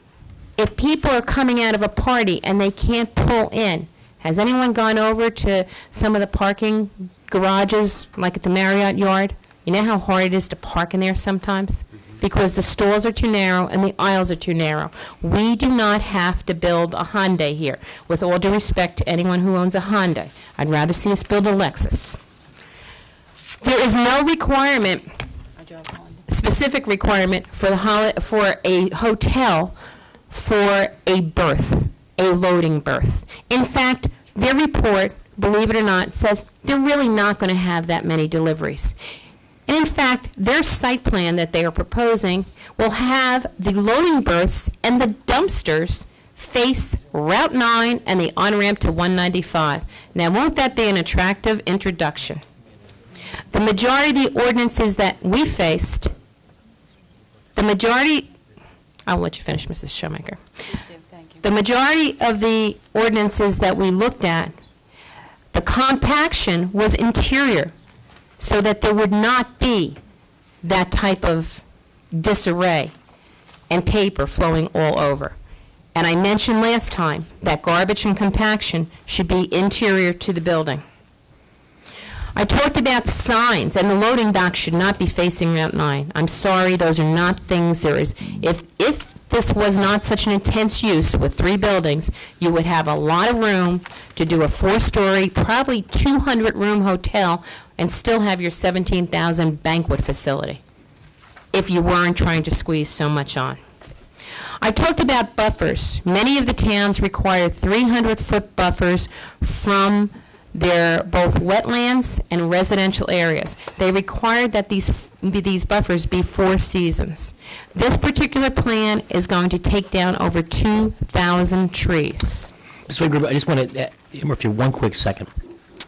if people are coming out of a party and they can't pull in, has anyone gone over to some of the parking garages, like at the Marriott Yard? You know how hard it is to park in there sometimes? Because the stalls are too narrow and the aisles are too narrow. We do not have to build a Hyundai here. With all due respect to anyone who owns a Hyundai, I'd rather see us build a Lexus. There is no requirement, specific requirement for a hotel for a berth, a loading berth. In fact, their report, believe it or not, says they're really not going to have that many deliveries. And in fact, their site plan that they are proposing will have the loading berths and the dumpsters face Route 9 and the on-ramp to 195. Now, won't that be an attractive introduction? The majority of the ordinances that we faced, I'll let you finish, Mrs. Shoemaker. The majority of the ordinances that we looked at, the compaction was interior, so that there would not be that type of disarray and paper flowing all over. And I mentioned last time that garbage and compaction should be interior to the building. I talked about signs, and the loading dock should not be facing Route 9. I'm sorry, those are not things there is. If this was not such an intense use with 3 buildings, you would have a lot of room to do a 4-story, probably 200-room hotel and still have your 17,000 banquet facility if you weren't trying to squeeze so much on. I talked about buffers. Many of the towns require 300-foot buffers from their both wetlands and residential areas. They required that these buffers be 4 seasons. This particular plan is going to take down over 2,000 trees. Mr. Gruber, I just want to interrupt you one quick second.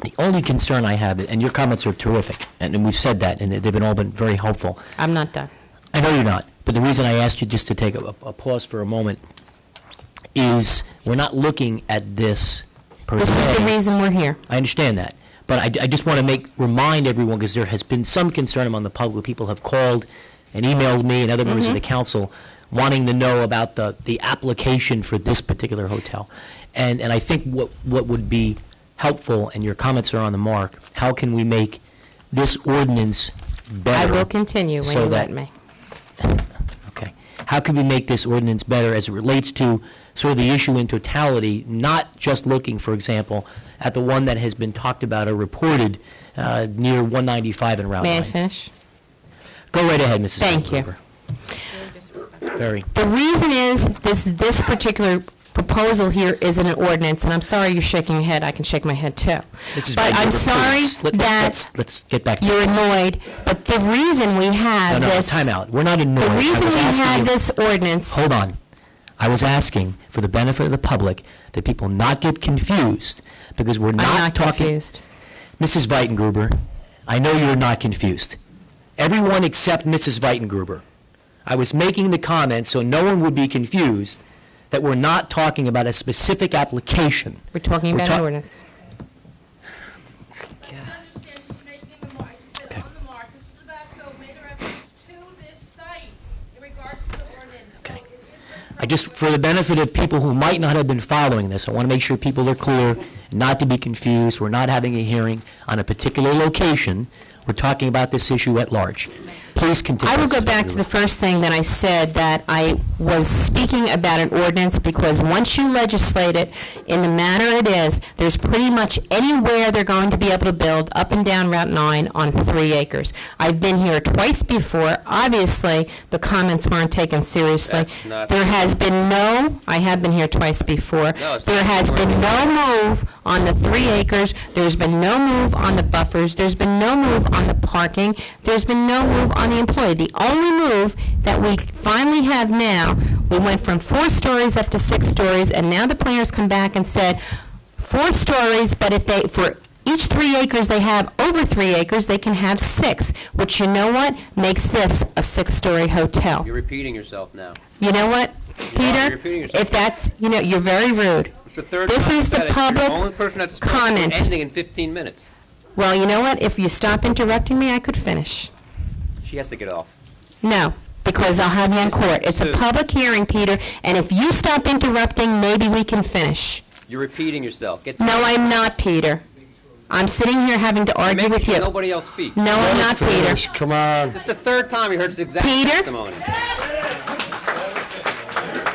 The only concern I have, and your comments are terrific, and we've said that, and they've all been very helpful. I'm not done. I know you're not, but the reason I asked you just to take a pause for a moment is we're not looking at this per se. This is the reason we're here. I understand that. But I just want to remind everyone, because there has been some concern among the public. People have called and emailed me and other members of the council wanting to know about the application for this particular hotel. And I think what would be helpful, and your comments are on the mark, how can we make this ordinance better? I will continue when you let me. Okay. How can we make this ordinance better as it relates to sort of the issue in totality, not just looking, for example, at the one that has been talked about or reported near 195 and Route 9? May I finish? Go right ahead, Mrs. Thank you. Very. The reason is this particular proposal here is an ordinance, and I'm sorry you're shaking your head. I can shake my head too. But I'm sorry that let's get back to you're annoyed. But the reason we have no, this... time out. We're not annoyed. The reason we have this ordinance... Hold on. I was asking for the benefit of the public that people not get confused, because we're not talking... confused. Mrs. Weitengruber, I know you're not confused. Everyone except Mrs. Weitengruber. I was making the comment so no one would be confused that we're not talking about a specific application. We're talking about an ordinance. Okay. Okay. I just, for the benefit of people who might not have been following this, I want to make sure people are clear, not to be confused. We're not having a hearing on a particular location. We're talking about this issue at large. Please continue. I will go back to the first thing that I said, that I was speaking about an ordinance, because once you legislate it in the manner it is, there's pretty much anywhere they're going to be able to build up and down Route 9 on 3 acres. I've been here twice before. Obviously, the comments weren't taken seriously. That's not- There has been no, I have been here twice before. No, it's There not has true. been no move on the 3 acres. There's been no move on the buffers. There's been no move on the parking. There's been no move on the employee. The only move that we finally have now, we went from 4 stories up to 6 stories, and now the planners come back and said 4 stories, but if they, for each 3 acres they have over 3 acres, they can have 6, which, you know what, makes this a 6-story hotel. You're repeating yourself now. You know what, Peter? You're repeating yourself. If that's, you know, you're very rude. It's the third This time you is the said it. You're public the only person that's supposed to comment. be ending in 15 minutes. Well, you know what, if you stop interrupting me, I could finish. She has to get off. No, because I'll have you in court. It's a public hearing, Peter, and if you stop interrupting, maybe we can finish. You're repeating yourself. Get No, I'm not, Peter. I'm sitting here having to argue Making with sure you. nobody else speaks. No, I'm not, Peter. Come on. This is the third time you heard this exact Peter? testimony.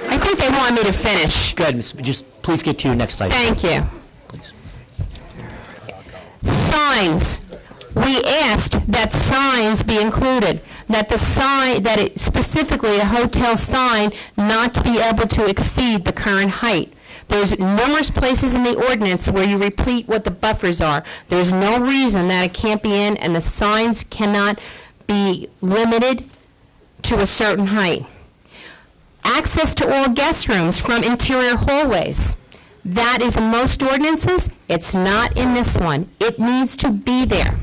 I think they want me to finish. Good, just please get to your next item. Thank you. Please. Signs. We asked that signs be included, that the sign, that it specifically a hotel sign not to be able to exceed the current height. There's numerous places in the ordinance where you repeat what the buffers are. There's no reason that it can't be in, and the signs cannot be limited to a certain height. Access to all guest rooms from interior hallways. That is in most ordinances. It's not in this one. It needs to be there.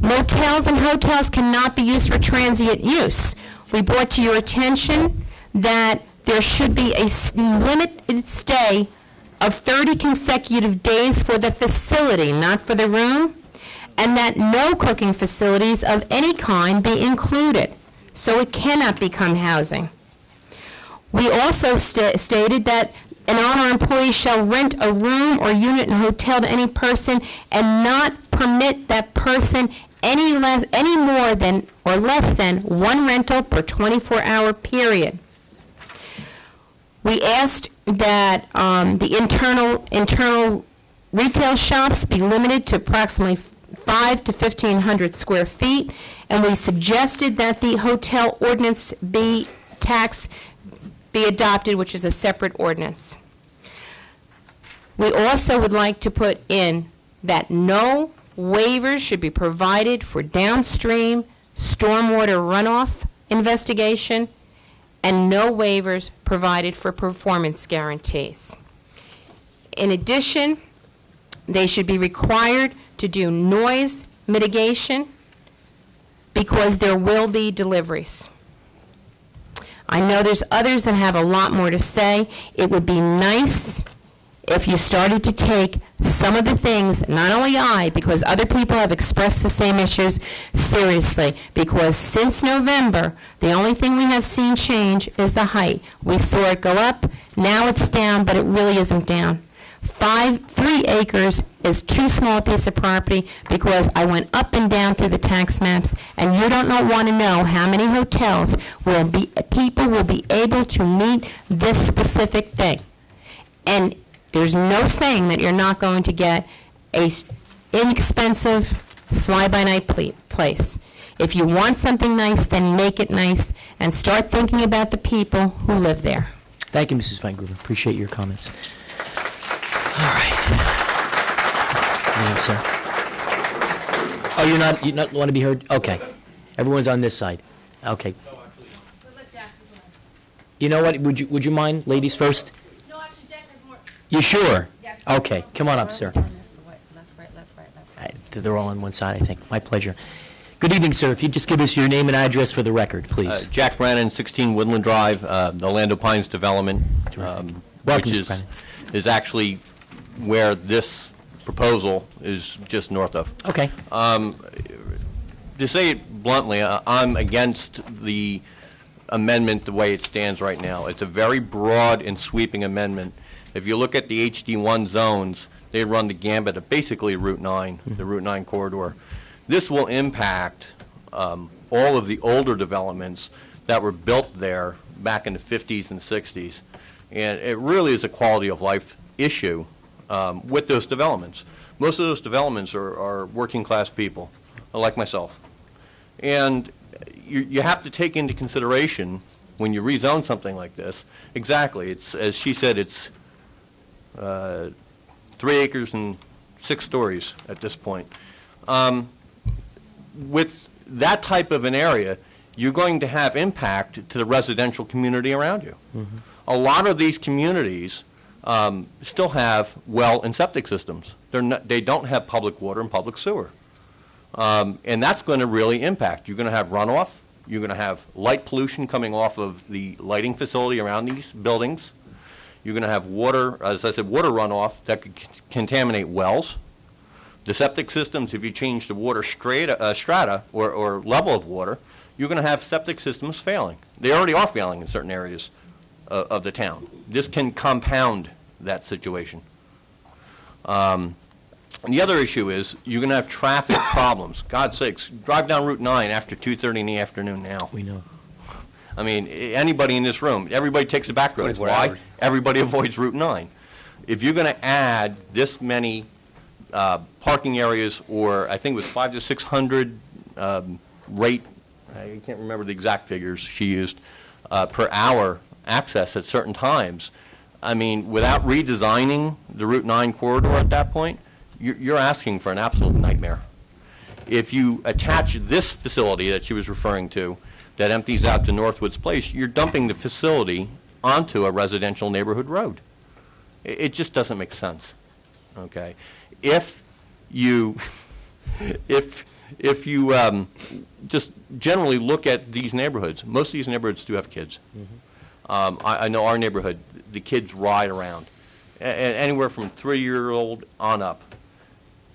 Motels and hotels cannot be used for transient use. We brought to your attention that there should be a limited stay of 30 consecutive days for the facility, not for the room, and that no cooking facilities of any kind be included, so it cannot become housing. We also stated that an owner or employee shall rent a room or unit in a hotel to any person and not permit that person any more than or less than 1 rental per 24-hour period. We asked that the internal retail shops be limited to approximately 5 to 1,500 square feet, and we suggested that the hotel ordinance tax be adopted, which is a separate ordinance. We also would like to put in that no waivers should be provided for downstream stormwater runoff investigation, and no waivers provided for performance guarantees. In addition, they should be required to do noise mitigation because there will be deliveries. I know there's others that have a lot more to say. It would be nice if you started to take some of the things, not only I, because other people have expressed the same issues, seriously. Because since November, the only thing we have seen change is the height. We saw it go up, now it's down, but it really isn't down. 3 acres is too small a piece of property because I went up and down through the tax maps, and you don't want to know how many hotels people will be able to meet this specific thing. And there's no saying that you're not going to get a inexpensive fly-by-night place. If you want something nice, then make it nice and start thinking about the people who live there. Thank you, Mrs. Van Gruber. Appreciate your comments. All right. Sir. Oh, you not want to be heard? Okay. Everyone's on this side. Okay. You know what? Would you mind, ladies first? No, actually, Jack has more. You sure? Yes. Okay. Come on up, sir. They're all on one side, I think. My pleasure. Good evening, sir. If you'd just give us your name and address for the record, please. Jack Brannon, 16 Woodland Drive, the Orlando Pines development, Welcome, which Mr. Brannon. is actually where this proposal is just north of. Okay. To say it bluntly, I'm against the amendment the way it stands right now. It's a very broad and sweeping amendment. If you look at the HD1 zones, they run the gambit of basically Route 9, the Route 9 corridor. This will impact all of the older developments that were built there back in the 50s and 60s. And it really is a quality of life issue with those developments. Most of those developments are working class people, like myself. And you have to take into consideration when you rezone something like this, exactly, it's, as she said, it's 3 acres and 6 stories at this point. With that type of an area, you're going to have impact to the residential community around you. Mm-hmm. A lot of these communities still have well and septic systems. They don't have public water and public sewer. And that's going to really impact. You're going to have runoff. You're going to have light pollution coming off of the lighting facility around these buildings. You're going to have water, as I said, water runoff that could contaminate wells. The septic systems, if you change the water strata or level of water, you're going to have septic systems failing. They already are failing in certain areas of the town. This can compound that situation. And the other issue is you're going to have traffic problems. God's sakes, drive down Route 9 after 2:30 in the afternoon now. We know. I mean, anybody in this room, everybody takes the back roads. 24 Why? hours. Everybody avoids Route 9. If you're going to add this many parking areas, or I think it was 500 to 600 rate, I can't remember the exact figures she used, per hour access at certain times, I mean, without redesigning the Route 9 corridor at that point, you're asking for an absolute nightmare. If you attach this facility that she was referring to that empties out to Northwoods Place, you're dumping the facility onto a residential neighborhood road. It just doesn't make sense, okay? If you just generally look at these neighborhoods, most of these neighborhoods do have kids. Mm-hmm. I know our neighborhood, the kids ride around, anywhere from 3-year-old on up.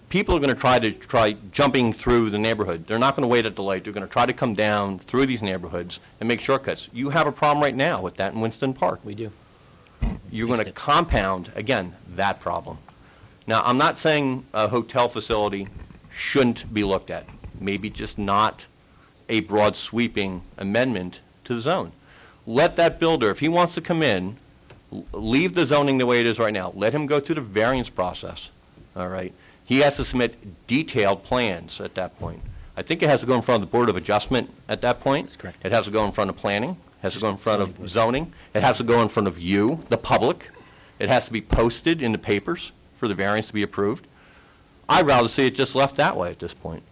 People are going to try jumping through the neighborhood. They're not going to wait at the light. They're going to try to come down through these neighborhoods and make shortcuts. You have a problem right now with that in Winston Park. We do. You're going to compound, again, that problem. Now, I'm not saying a hotel facility shouldn't be looked at. Maybe just not a broad sweeping amendment to the zone. Let that builder, if he wants to come in, leave the zoning the way it is right now. Let him go through the variance process, all right? He has to submit detailed plans at that point. I think it has to go in front of the Board of Adjustment at that point. That's correct. It has to go in front of planning. It has to go in front of zoning. It has to go in front of you, the public. It has to be posted in the papers for the variance to be approved. I'd rather see it just left that way at this point.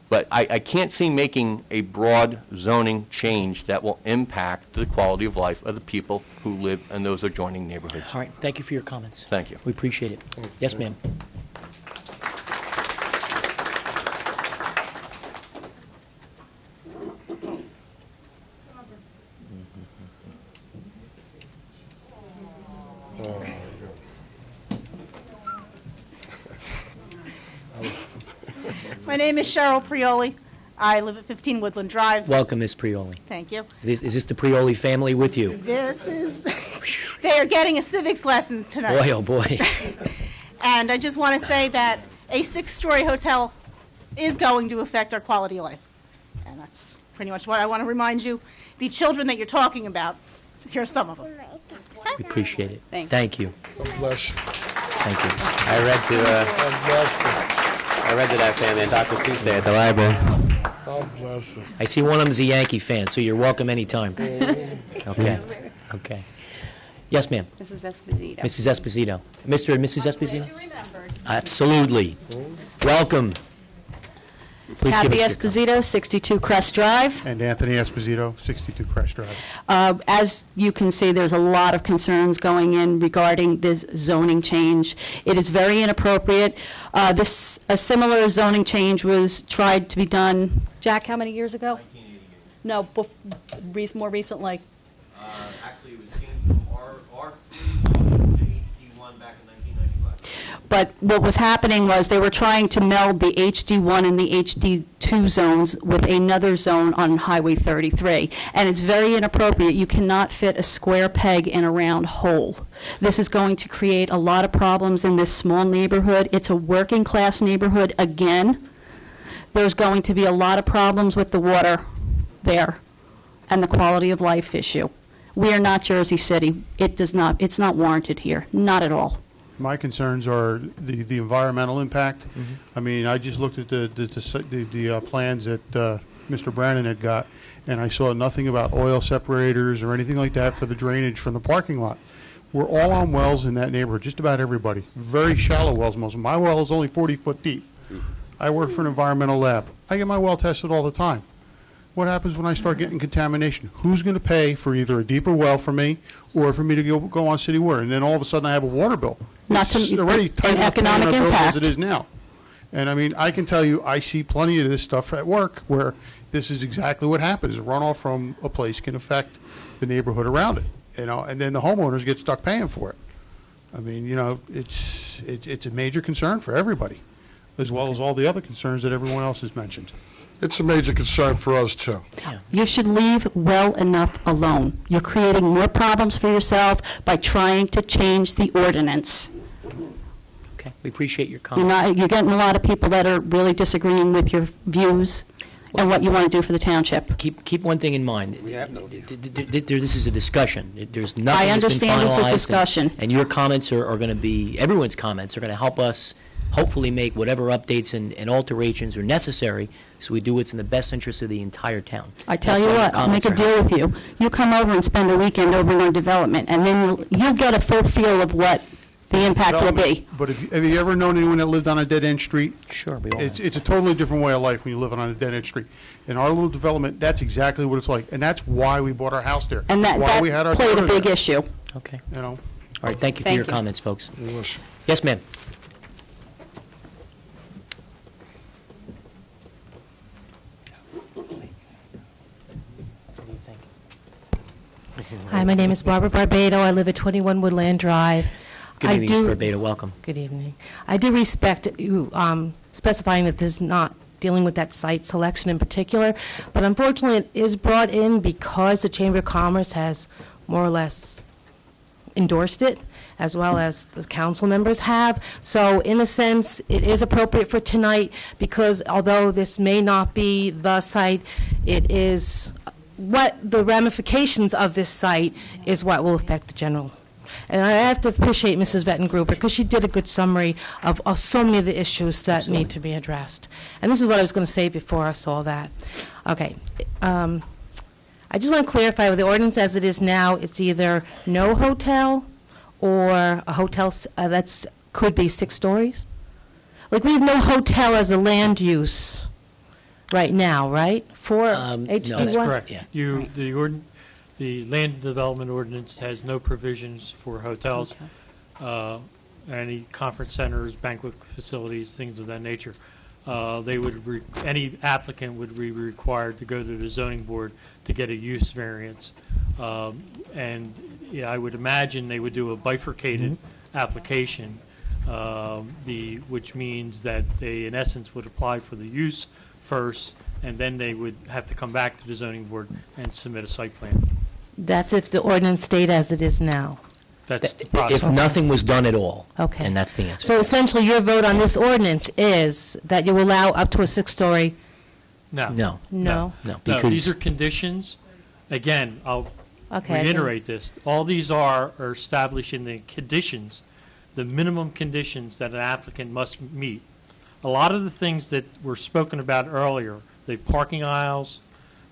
But I can't see making a broad zoning change that will impact the quality of life of the people who live in those adjoining neighborhoods. All right, thank you for your comments. Thank you. We appreciate it. Yes, ma'am. My name is Cheryl Prioli. I live at 15 Woodland Drive. Welcome, Ms. Prioli. Thank you. Is this the Prioli family with you? This is, they are getting a civics lesson tonight. Boy, oh boy. And I just want to say that a 6-story hotel is going to affect our quality of life. And that's pretty much what I want to remind you. The children that you're talking about, here are some of them. We appreciate it. Thank you. God bless you. Thank you. I read God bless you. to that family on Dr. Seuss Day at the library. God bless you. I see one of them's a Yankee fan, so you're welcome anytime. Okay. Okay. Yes, ma'am. Mrs. Esposito. Mrs. Esposito. Mr. and Mrs. Esposito? Absolutely. Welcome. Please give Kathy us your Esposito, 62 Crest Drive. And Anthony Esposito, 62 Crest Drive. As you can see, there's a lot of concerns going in regarding this zoning change. It is very inappropriate. A similar zoning change was tried to be done, Jack, how many years ago? 1988. No, more recently. Actually, it was changed from R3 to HD1 back in 1995. But what was happening was they were trying to meld the HD1 and the HD2 zones with another zone on Highway 33. And it's very inappropriate. You cannot fit a square peg in a round hole. This is going to create a lot of problems in this small neighborhood. It's a working class neighborhood again. there's going to be a lot of problems with the water there and the quality of life issue. We are not Jersey City. It's not warranted here, not at all. My concerns are the environmental impact. I mean, I just looked at the plans that Mr. Brannon had got, and I saw nothing about oil separators or anything like that for the drainage from the parking lot. We're all on wells in that neighborhood, just about everybody. Very shallow wells, most of them. My well is only 40 foot deep. I work for an environmental lab. I get my well tested all the time. What happens when I start getting contamination? Who's going to pay for either a deeper well for me or for me to go on city water? And then all of a sudden I have a water bill. It's already tight enough to pay on our bills as it is now. And I mean, I can tell you, I see plenty of this stuff at work where this is exactly what happens. A runoff from a place can affect the neighborhood around it, you know, and then the homeowners get stuck paying for it. I mean, you know, it's a major concern for everybody, as well as all the other concerns that everyone else has mentioned. It's a major concern for us, too. You should leave well enough alone. You're creating more problems for yourself by trying to change the ordinance. Okay, we appreciate your comments. You're getting a lot of people that are really disagreeing with your views and what you want to do for the township. Keep one thing in mind. This is a discussion. There's nothing I that's been understand it's a finalized, discussion. And your comments are going to be, everyone's comments are going to help us hopefully make whatever updates and alterations are necessary so we do what's in the best interest of the entire town. I tell That's you why the what, I'll make comments a are deal with you. You come over and spend a weekend over in our development, and then you'll get a full feel of what the impact will be. But have you ever known anyone that lived on a dead-end street? Sure, we all have. It's a totally different way of life when you live on a dead-end street. In our little development, that's exactly what it's like, and that's why we bought our house there. And That's why we had our played a daughter big there. issue. Okay. You know. All right, thank you for Thank your you. comments, folks. Yes, ma'am. Hi, my name is Barbara Barbado. I live at 21 Woodland Drive. Good evening, Ms. Barbado. Welcome. Good evening. I do respect you specifying that this is not dealing with that site selection in particular, but unfortunately it is brought in because the Chamber of Commerce has more or less endorsed it, as well as the council members have. So in a sense, it is appropriate for tonight because although this may not be the site, it is what the ramifications of this site is what will affect the general. And I have to appreciate Mrs. Vettengruber because she did a good summary of so many of the issues that need to be addressed. And this is what I was going to say before I saw that. Okay. I just want to clarify with the ordinance as it is now, it's either no hotel or a hotel that's could be 6 stories. Like we have no hotel as a land use right now, right? For HD1? That's correct. The land development ordinance has no provisions for hotels, any conference centers, banquet facilities, things of that nature. Any applicant would be required to go to the zoning board to get a use variance. And I would imagine they would do a bifurcated application, which means that they, in essence, would apply for the use first, and then they would have to come back to the zoning board and submit a site plan. That's if the ordinance stayed as it is now. That's the process. If nothing was done at all. Okay. And that's the answer. So essentially, your vote on this ordinance is that you allow up to a 6-story? No. No. No, because these are conditions. Again, I'll Okay, reiterate this. All these are establishing the conditions, the minimum conditions that an applicant must meet. A lot of the things that were spoken about earlier, the parking aisles,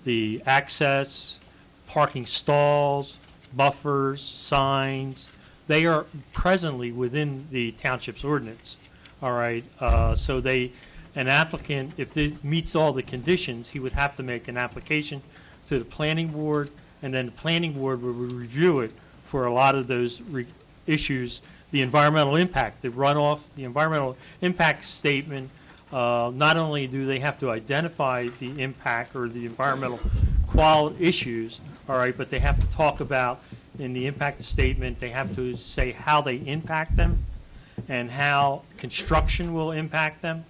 the access, parking stalls, buffers, signs, they are presently within the township's ordinance. All right, so an applicant, if it meets all the conditions, he would have to make an application to the planning board, and then the planning board would review it for a lot of those issues. The environmental impact, the runoff, the environmental impact statement, not only do they have to identify the impact or the environmental quality issues, all right, but they have to talk about, in the impact statement, they have to say how they impact them and how construction will impact them.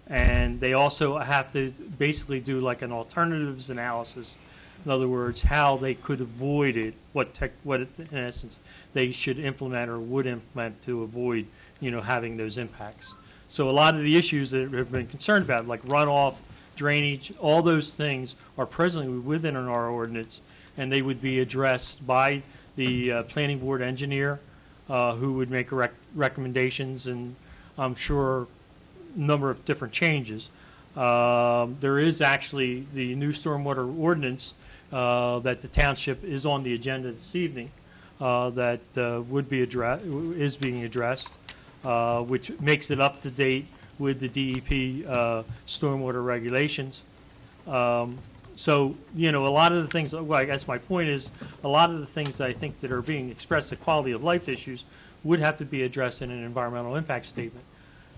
And they also have to basically do like an alternatives analysis. In other words, how they could avoid it, what in essence they should implement or would implement to avoid, having those impacts. So a lot of the issues that have been concerned about, like runoff, drainage, all those things are presently within our ordinance, and they would be addressed by the planning board engineer, who would make recommendations, and I'm sure a number of different changes. There is actually the new stormwater ordinance that the township is on the agenda this evening that would be is being addressed, which makes it up to date with the DEP stormwater regulations. So, you know, a lot of the things, well, I guess my point is, a lot of the things that I think that are being expressed, the quality of life issues, would have to be addressed in an environmental impact statement.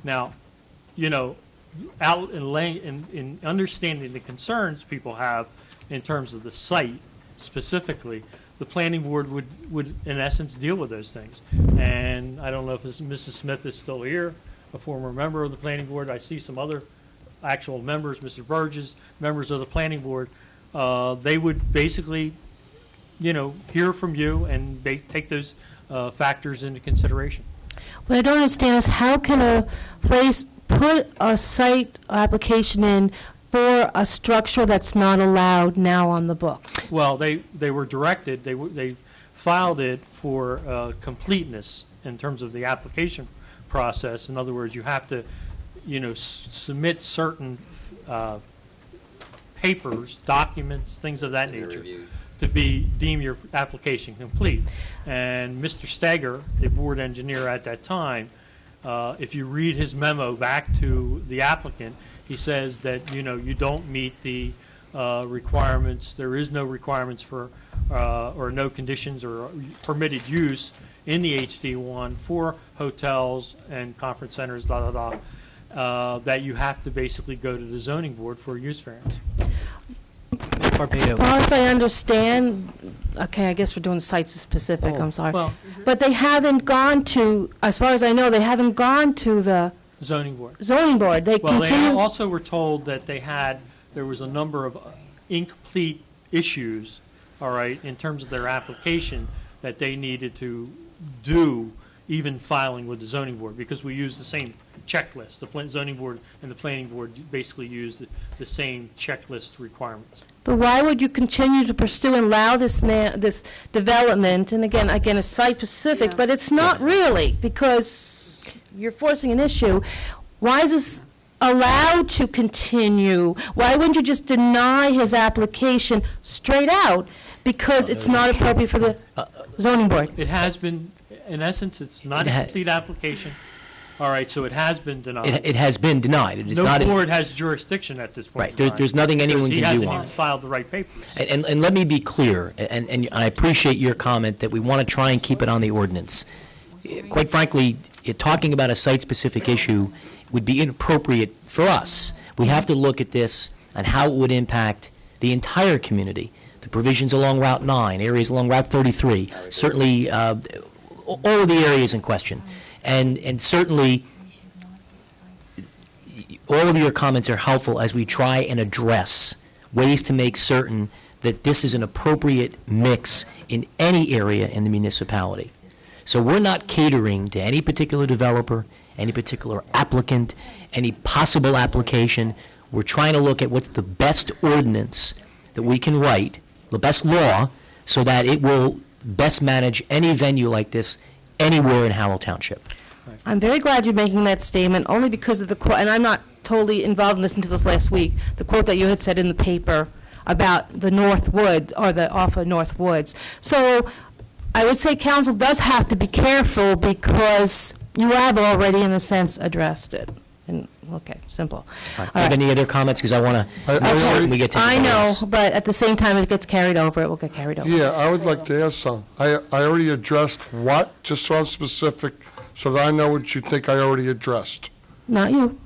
Now, you know, out in understanding the concerns people have in terms of the site specifically, the planning board would in essence deal with those things. And I don't know if Mrs. Smith is still here, a former member of the planning board. I see some other actual members, Mr. Burgess, members of the planning board. They would basically, you know, hear from you and take those factors into consideration. What I don't understand is how can a place put a site application in for a structure that's not allowed now on the books? Well, they were directed, they filed it for completeness in terms of the application process. In other words, you have to, you know, submit certain papers, documents, things of that nature to deem your application complete. And Mr. Steger, the board engineer at that time, if you read his memo back to the applicant, he says that, you know, you don't meet the requirements. There is no requirements for or no conditions or permitted use in the HD1 for hotels and conference centers, that you have to basically go to the zoning board for a use variance. As far as I understand, okay, I guess we're doing sites specific, I'm sorry. Well, but they haven't gone to, as far as I know, they haven't gone to the zoning board. zoning board. They Well, they continue. also were told that there was a number of incomplete issues, all right, in terms of their application that they needed to do, even filing with the zoning board, because we use the same checklist. The zoning board and the planning board basically use the same checklist requirements. But why would you continue to pursue and allow this development? And again, it's site specific, but it's not really, because you're forcing an issue. Why is this allowed to continue? Why wouldn't you just deny his application straight out? Because it's not appropriate for the zoning board. It has been, in essence, it's not a complete application. All right, so it has been denied. It has been denied. It is No not board has jurisdiction at this point. Right. in time, There's nothing anyone because can do He on hasn't it. even filed the right papers. And let me be clear, and I appreciate your comment that we want to try and keep it on the ordinance. Quite frankly, talking about a site-specific issue would be inappropriate for us. We have to look at this and how it would impact the entire community, the provisions along Route 9, areas along Route 33, certainly all of the areas in question. And certainly, all of your comments are helpful as we try and address ways to make certain that this is an appropriate mix in any area in the municipality. So we're not catering to any particular developer, any particular applicant, any possible application. We're trying to look at what's the best ordinance that we can write, the best law, so that it will best manage any venue like this anywhere in Howell Township. I'm very glad you're making that statement, only because of the quote, and I'm not totally involved in this until this last week, the quote that you had said in the paper about the North Woods, or the off of North Woods. So I would say council does have to be careful, because you have already, in a sense, addressed it. And, okay, simple. Do you have any other comments? Because I want to make certain we get to I the know, points. but at the same time, if it gets carried over, it will get carried over. Yeah, I would like to ask some. I already addressed what, just so I'm specific, so that I know what you think I already addressed. Not you.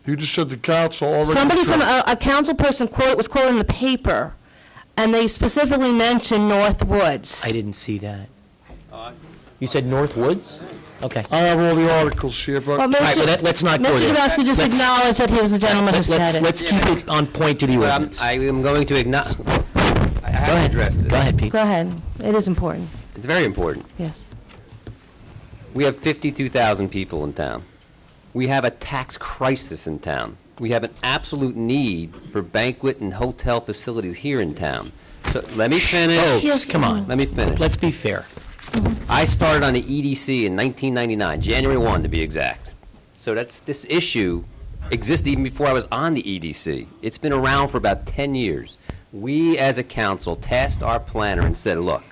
You just said the council already Somebody from addressed. a council person was quoted in the paper, and they specifically mentioned North Woods. I didn't see that. You said North Woods? Okay. I have all the articles here, but... Well, All right, well, let's not go Mr. there. Grabowski just Let's- acknowledged that he was the gentleman who said it. Let's keep it on point to the Well, ordinance. I am going to acknowledge, I have to address this. Go ahead, Pete. Go ahead. It is important, It's very important. yes. We have 52,000 people in town. We have a tax crisis in town. We have an absolute need for banquet and hotel facilities here in town. So let me finish. Folks, come on. Let me finish. Let's be fair. I started on the EDC in 1999, January 1 to be exact. So this issue existed even before I was on the EDC. It's been around for about 10 years. We, as a council, tasked our planner and said, look,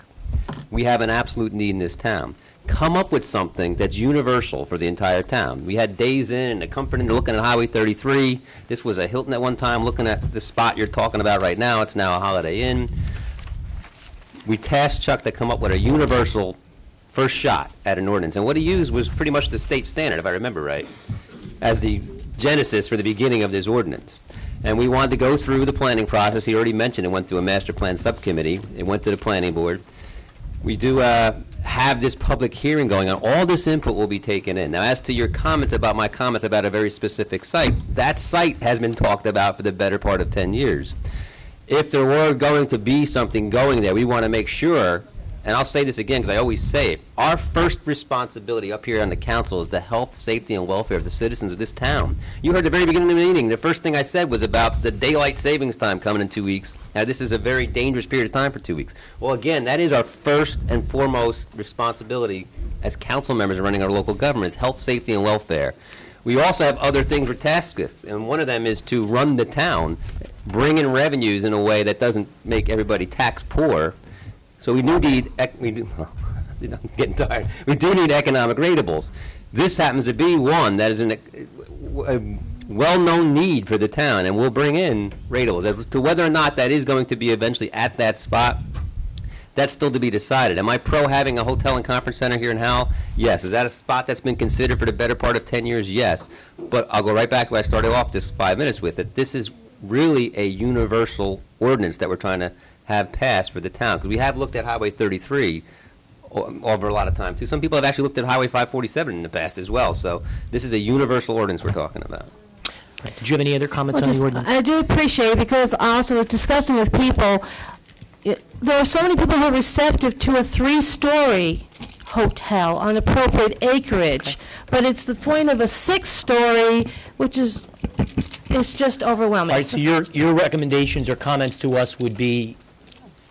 we have an absolute need in this town. Come up with something that's universal for the entire town. We had Days Inn and the Comfort Inn looking at Highway 33. This was a Hilton at one time looking at the spot you're talking about right now. It's now a Holiday Inn. We tasked Chuck to come up with a universal first shot at an ordinance. And what he used was pretty much the state standard, if I remember right, as the genesis for the beginning of this ordinance. And we wanted to go through the planning process. He already mentioned it went through a master plan subcommittee. It went to the planning board. We do have this public hearing going on. All this input will be taken in. Now, as to your comments about my comments about a very specific site, that site has been talked about for the better part of 10 years. If there were going to be something going there, we want to make sure, and I'll say this again because I always say it, our first responsibility up here on the council is the health, safety, and welfare of the citizens of this town. You heard at the very beginning of the meeting, the first thing I said was about the daylight savings time coming in 2 weeks. Now, this is a very dangerous period of time for 2 weeks. Well, again, that is our first and foremost responsibility as council members running our local government, is health, safety, and welfare. We also have other things we're tasked with, and one of them is to run the town, bring in revenues in a way that doesn't make everybody tax poor. So we do need, I'm getting tired. We do need economic ratables. This happens to be one that is a well-known need for the town, and we'll bring in ratables. As to whether or not that is going to be eventually at that spot, that's still to be decided. Am I pro having a hotel and conference center here in Howell? Yes. Is that a spot that's been considered for the better part of 10 years? Yes. But I'll go right back to what I started off this 5 minutes with, that this is really a universal ordinance that we're trying to have passed for the town. Because we have looked at Highway 33 over a lot of time, too. Some people have actually looked at Highway 547 in the past as well. So this is a universal ordinance we're talking about. Right. Did you have any other comments on the ordinance? I do appreciate it, because I also was discussing with people, there are so many people who are receptive to a 3-story hotel on appropriate acreage, but it's the point of a 6-story, which is, it's just overwhelming. All right, so your recommendations or comments to us would be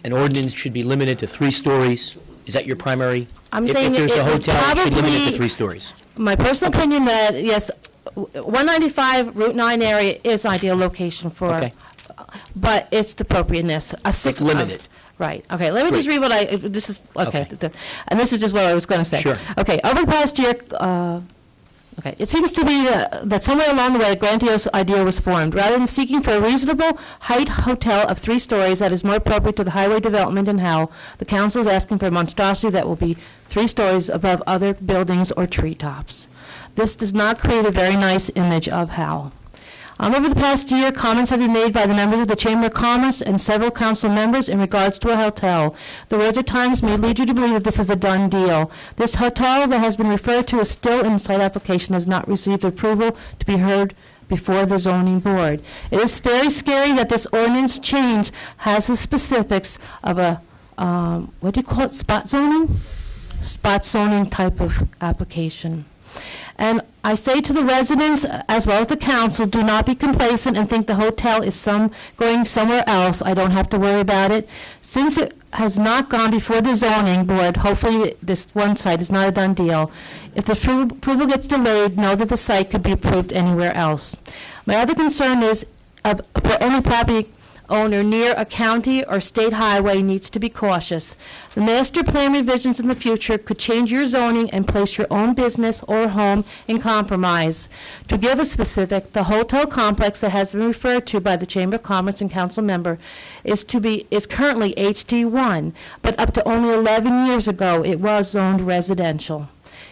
an ordinance should be limited to 3 stories? Is that your primary? I'm If saying there's a it would hotel, it should limit it to probably- 3 stories. My personal opinion that, yes, 195 Route 9 area is ideal location for, Okay. but it's the appropriateness. It's limited. Right, okay, let me just read what this is, okay, Okay. and this is just what I was going to say. Sure. Okay, over the past year, okay, it seems to me that somewhere along the way, a grandiose idea was formed. Rather than seeking for a reasonable height hotel of 3 stories that is more appropriate to the highway development in Howell, the council is asking for a monstrosity that will be 3 stories above other buildings or treetops. This does not create a very nice image of Howell. Over the past year, comments have been made by the members of the Chamber of Commerce and several council members in regards to a hotel. The words at times may lead you to believe that this is a done deal. This hotel that has been referred to as still in site application has not received approval to be heard before the zoning board. It is very scary that this ordinance change has the specifics of a, what do you call it, spot zoning? Spot zoning type of application. And I say to the residents, as well as the council, do not be complacent and think the hotel is going somewhere else. I don't have to worry about it. Since it has not gone before the zoning board, hopefully this one site is not a done deal. If the approval gets delayed, know that the site could be approved anywhere else. My other concern is for any property owner near a county or state highway needs to be cautious. The master plan revisions in the future could change your zoning and place your own business or home in compromise. To give a specific, the hotel complex that has been referred to by the Chamber of Commerce and council member is currently HD1, but up to only 11 years ago it was zoned residential.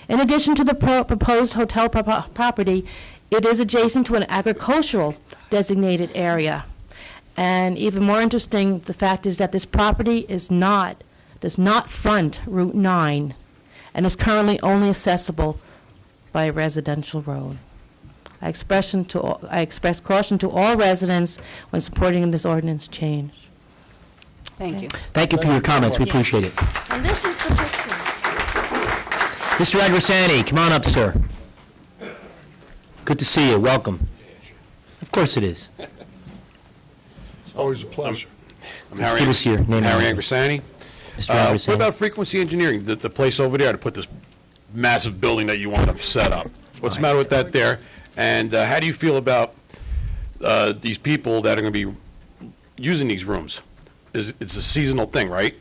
In addition to the proposed hotel property, it is adjacent to an agricultural designated area. And even more interesting, the fact is that this property does not front Route 9 and is currently only accessible by a residential road. I express caution to all residents when supporting this ordinance change. Thank you. Thank you for your comments. We appreciate it. And this is the picture. Mr. Agrisani, come on up, sir. Good to see you. Welcome. Of course it is. It's always a pleasure. Let's give us your name and Harry address. Angrasani. Mr. What Angrasani. about Frequency Engineering, the place over there to put this massive building that you want to set up? What's the matter with that there? And how do you feel about these people that are going to be using these rooms? It's a seasonal thing, right?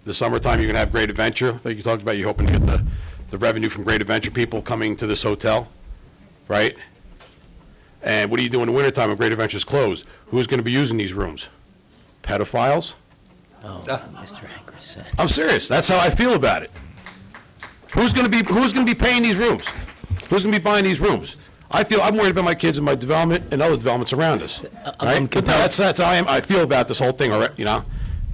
The summertime, you're going to have Great Adventure, like you talked about. You're hoping to get the revenue from Great Adventure people coming to this hotel, right? And what do you do in the wintertime when Great Adventure's closed? Who's going to be using these rooms? Pedophiles? Oh, Mr. Angerson. I'm serious. That's how I feel about it. Who's going to be paying these rooms? Who's going to be buying these rooms? I'm worried about my kids and my development and other developments around us. Right? But that's how I feel about this whole thing. You know,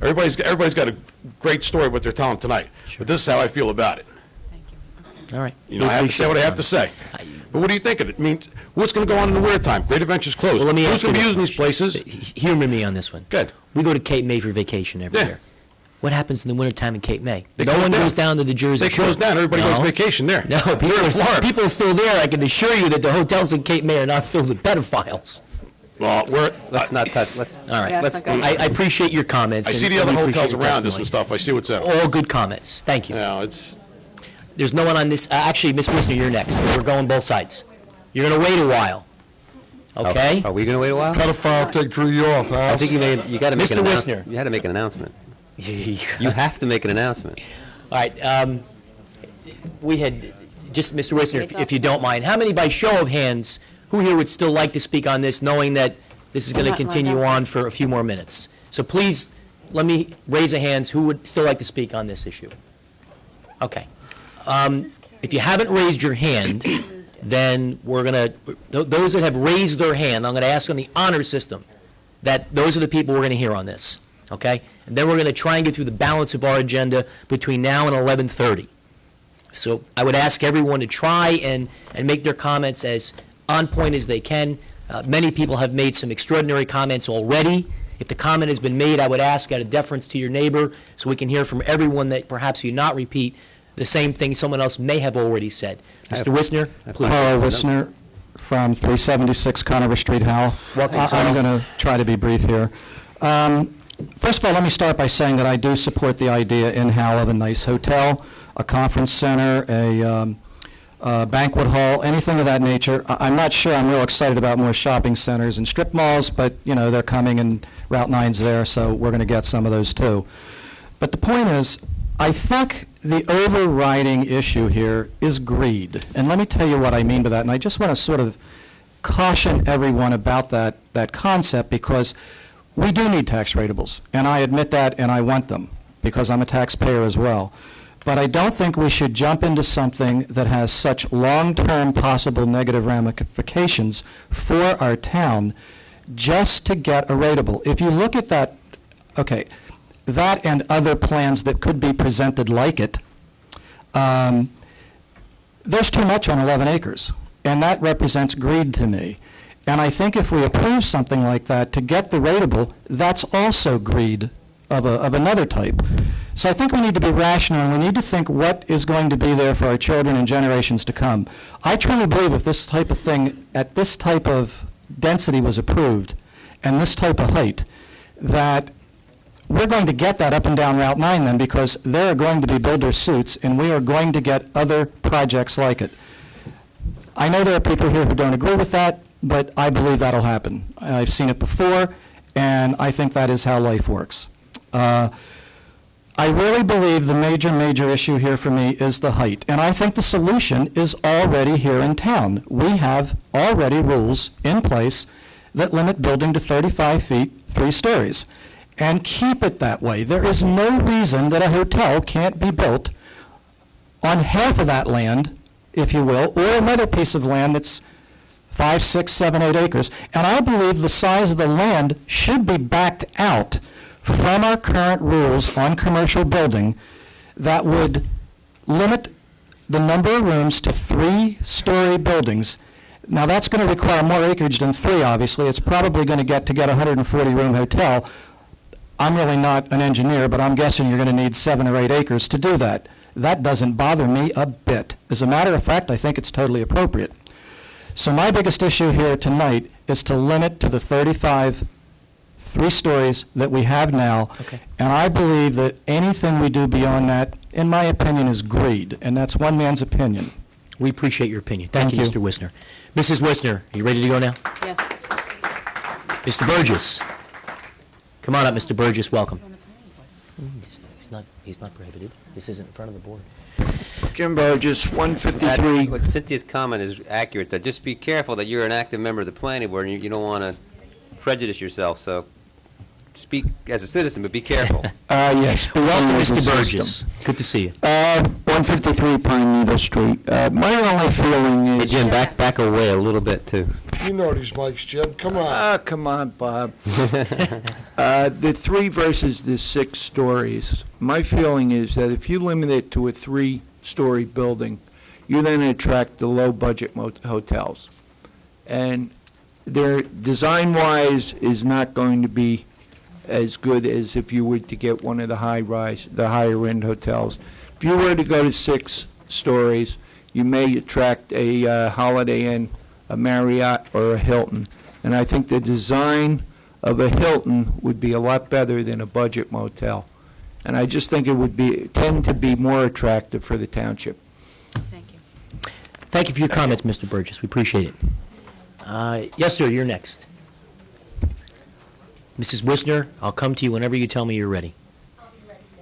everybody's got a great story what they're telling tonight. But this is how I feel about it. All right. You know, I have to say what I have to say. But what do you think of it? I mean, what's going to go on in the wintertime? Great Adventure's closed. Well, let me Who's ask you going to be this. using these places? Humor me on this one. Good. We go to Cape May for vacation every Yeah. year. What happens in the wintertime in Cape May? They No close one down. goes down to the Jersey They Shore. close down. Everybody goes No. vacation there. No, people are still there. I can assure you that the hotels in Cape May are not filled with pedophiles. Well, Let's not touch, let's, All right. Yeah, let's, it's not good. I appreciate your comments. I see and the other we appreciate hotels your around us testimony. and stuff. I see what's up. All good comments. Thank you. No, it's... There's no one on this, actually, Ms. Wisner, you're next. We're going both sides. You're going to wait a while. Okay? Are we going to wait a while? Pedophile take drew you off, I House. think you got to make Mr. an Wisner. announcement. You had to make an announcement. You have to make an announcement. All right, we had, just, Mr. Wisner, if you don't mind, how many, by show of hands, who here would still like to speak on this, knowing that this is going to continue on for a few more minutes? So please, let me raise a hands, who would still like to speak on this issue? Okay. If you haven't raised your hand, then we're going to, those that have raised their hand, I'm going to ask on the honor system that those are the people we're going to hear on this, okay? And then we're going to try and get through the balance of our agenda between now and 11:30. So I would ask everyone to try and make their comments as on point as they can. Many people have made some extraordinary comments already. If the comment has been made, I would ask out of deference to your neighbor so we can hear from everyone that perhaps you not repeat the same thing someone else may have already said. Mr. Wisner, please. Carl Wisner from 376 Conover Street, Howell. Welcome, I'm Carl. going to try to be brief here. First of all, let me start by saying that I do support the idea in Howell of a nice hotel, a conference center, a banquet hall, anything of that nature. I'm not sure I'm real excited about more shopping centers and strip malls, but, you know, they're coming and Route 9's there, so we're going to get some of those too. But the point is, I think the overriding issue here is greed. And let me tell you what I mean by that. And I just want to sort of caution everyone about that concept, because we do need tax ratables. And I admit that, and I want them, because I'm a taxpayer as well. But I don't think we should jump into something that has such long-term possible negative ramifications for our town just to get a rateable. If you look at that, okay, that and other plans that could be presented like it, there's too much on 11 acres, and that represents greed to me. And I think if we approve something like that to get the rateable, that's also greed of another type. So I think we need to be rational, and we need to think what is going to be there for our children and generations to come. I truly believe if this type of thing, at this type of density was approved, and this type of height, that we're going to get that up and down Route 9 then, because there are going to be builder suits, and we are going to get other projects like it. I know there are people here who don't agree with that, but I believe that'll happen. I've seen it before, and I think that is how life works. I really believe the major issue here for me is the height, and I think the solution is already here in town. We have already rules in place that limit building to 35 feet, 3 stories, and keep it that way. There is no reason that a hotel can't be built on half of that land, if you will, or another piece of land that's 5, 6, 7, 8 acres. And I believe the size of the land should be backed out from our current rules on commercial building that would limit the number of rooms to 3-story buildings. Now, that's going to require more acreage than 3, obviously. It's probably going to get a 140-room hotel. I'm really not an engineer, but I'm guessing you're going to need 7 or 8 acres to do that. That doesn't bother me a bit. As a matter of fact, I think it's totally appropriate. So my biggest issue here tonight is to limit to the 35 3 stories that we have now. Okay. And I believe that anything we do beyond that, in my opinion, is greed, and that's one man's opinion. We appreciate your opinion. Thank you, Thank Mr. Wisner. Mrs. Wisner, are you ready to go now? Yes. Mr. Burgess. Come on up, Mr. Burgess, welcome. He's not prohibited. This isn't in front of the board. Jim Burgess, 153. But Cynthia's comment is accurate, that just be careful that you're an active member of the planning board, and you don't want to prejudice yourself, so speak as a citizen, but be careful. Yes. Welcome, Mr. Burgess. Good to see you. 153 Pine Needle Street. My only feeling Hey, is... Jim, back away a little bit, too. You know these mics, Jim. Come on. Come on, Bob. The 3 versus the 6 stories. My feeling is that if you limit it to a 3-story building, you then attract the low-budget hotels. And their design-wise is not going to be as good as if you were to get one of the higher-end hotels. If you were to go to 6 stories, you may attract a Holiday Inn, a Marriott, or a Hilton. And I think the design of a Hilton would be a lot better than a budget motel. And I just think it would tend to be more attractive for the township. Thank you. Thank you for your comments, Mr. Burgess. We appreciate it. Yes, sir, you're next. Mrs. Wisner, I'll come to you whenever you tell me you're ready.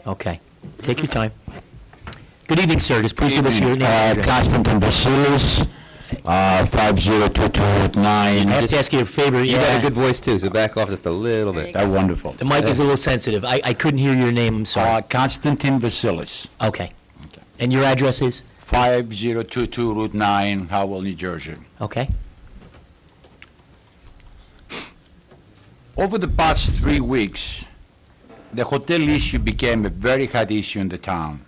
Okay. Take your time. Good evening, sir. Just please give us your name and address. Constantine Vasilis, 50229. I have to ask you a favor. You got a good voice, too, so back off just a little bit. Wonderful. The mic is a little sensitive. I couldn't hear your name. I'm sorry. Constantine Vasilis. Okay. And your address is? 5022 Route 9, Howell, New Jersey. Okay. Over the past 3 weeks, the hotel issue became a very hot issue in the town.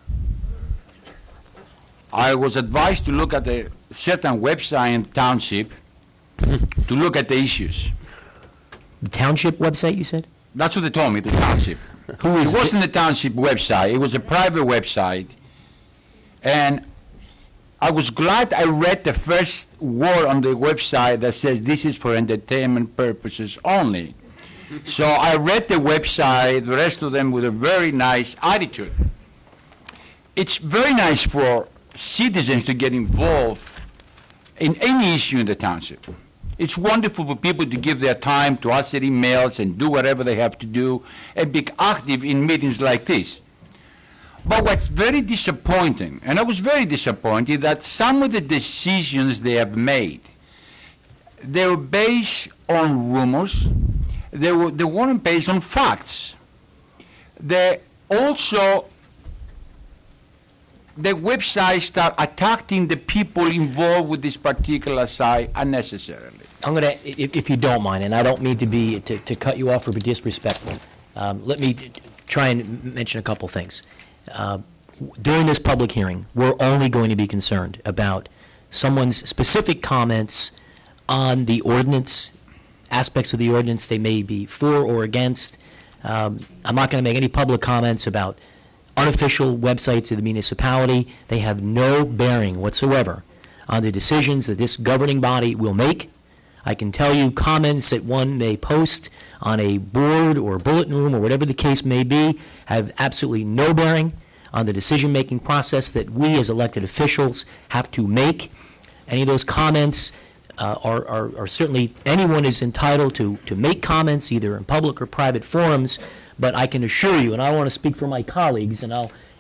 I was advised to look at a certain website in Township to look at the issues. The Township website, you said? That's what they told me, the Township. It wasn't the Township website. It was a private website. And I was glad I read the first word on the website that says this is for entertainment purposes only. So I read the website, the rest of them with a very nice attitude. It's very nice for citizens to get involved in any issue in the township. It's wonderful for people to give their time to answer emails and do whatever they have to do and be active in meetings like this. But what's very disappointing, and I was very disappointed, that some of the decisions they have made, they were based on rumors. They weren't based on facts. The website start attacking the people involved with this particular site unnecessarily. I'm going to, if you don't mind, and I don't mean to cut you off or be disrespectful, let me try and mention a couple things. During this public hearing, we're only going to be concerned about someone's specific comments on the ordinance, aspects of the ordinance they may be for or against. I'm not going to make any public comments about unofficial websites of the municipality. They have no bearing whatsoever on the decisions that this governing body will make. I can tell you comments that one may post on a board or bulletin room or whatever the case may be have absolutely no bearing on the decision-making process that we as elected officials have to make. Any of those comments are certainly, anyone is entitled to make comments either in public or private forums, but I can assure you, and I want to speak for my colleagues, and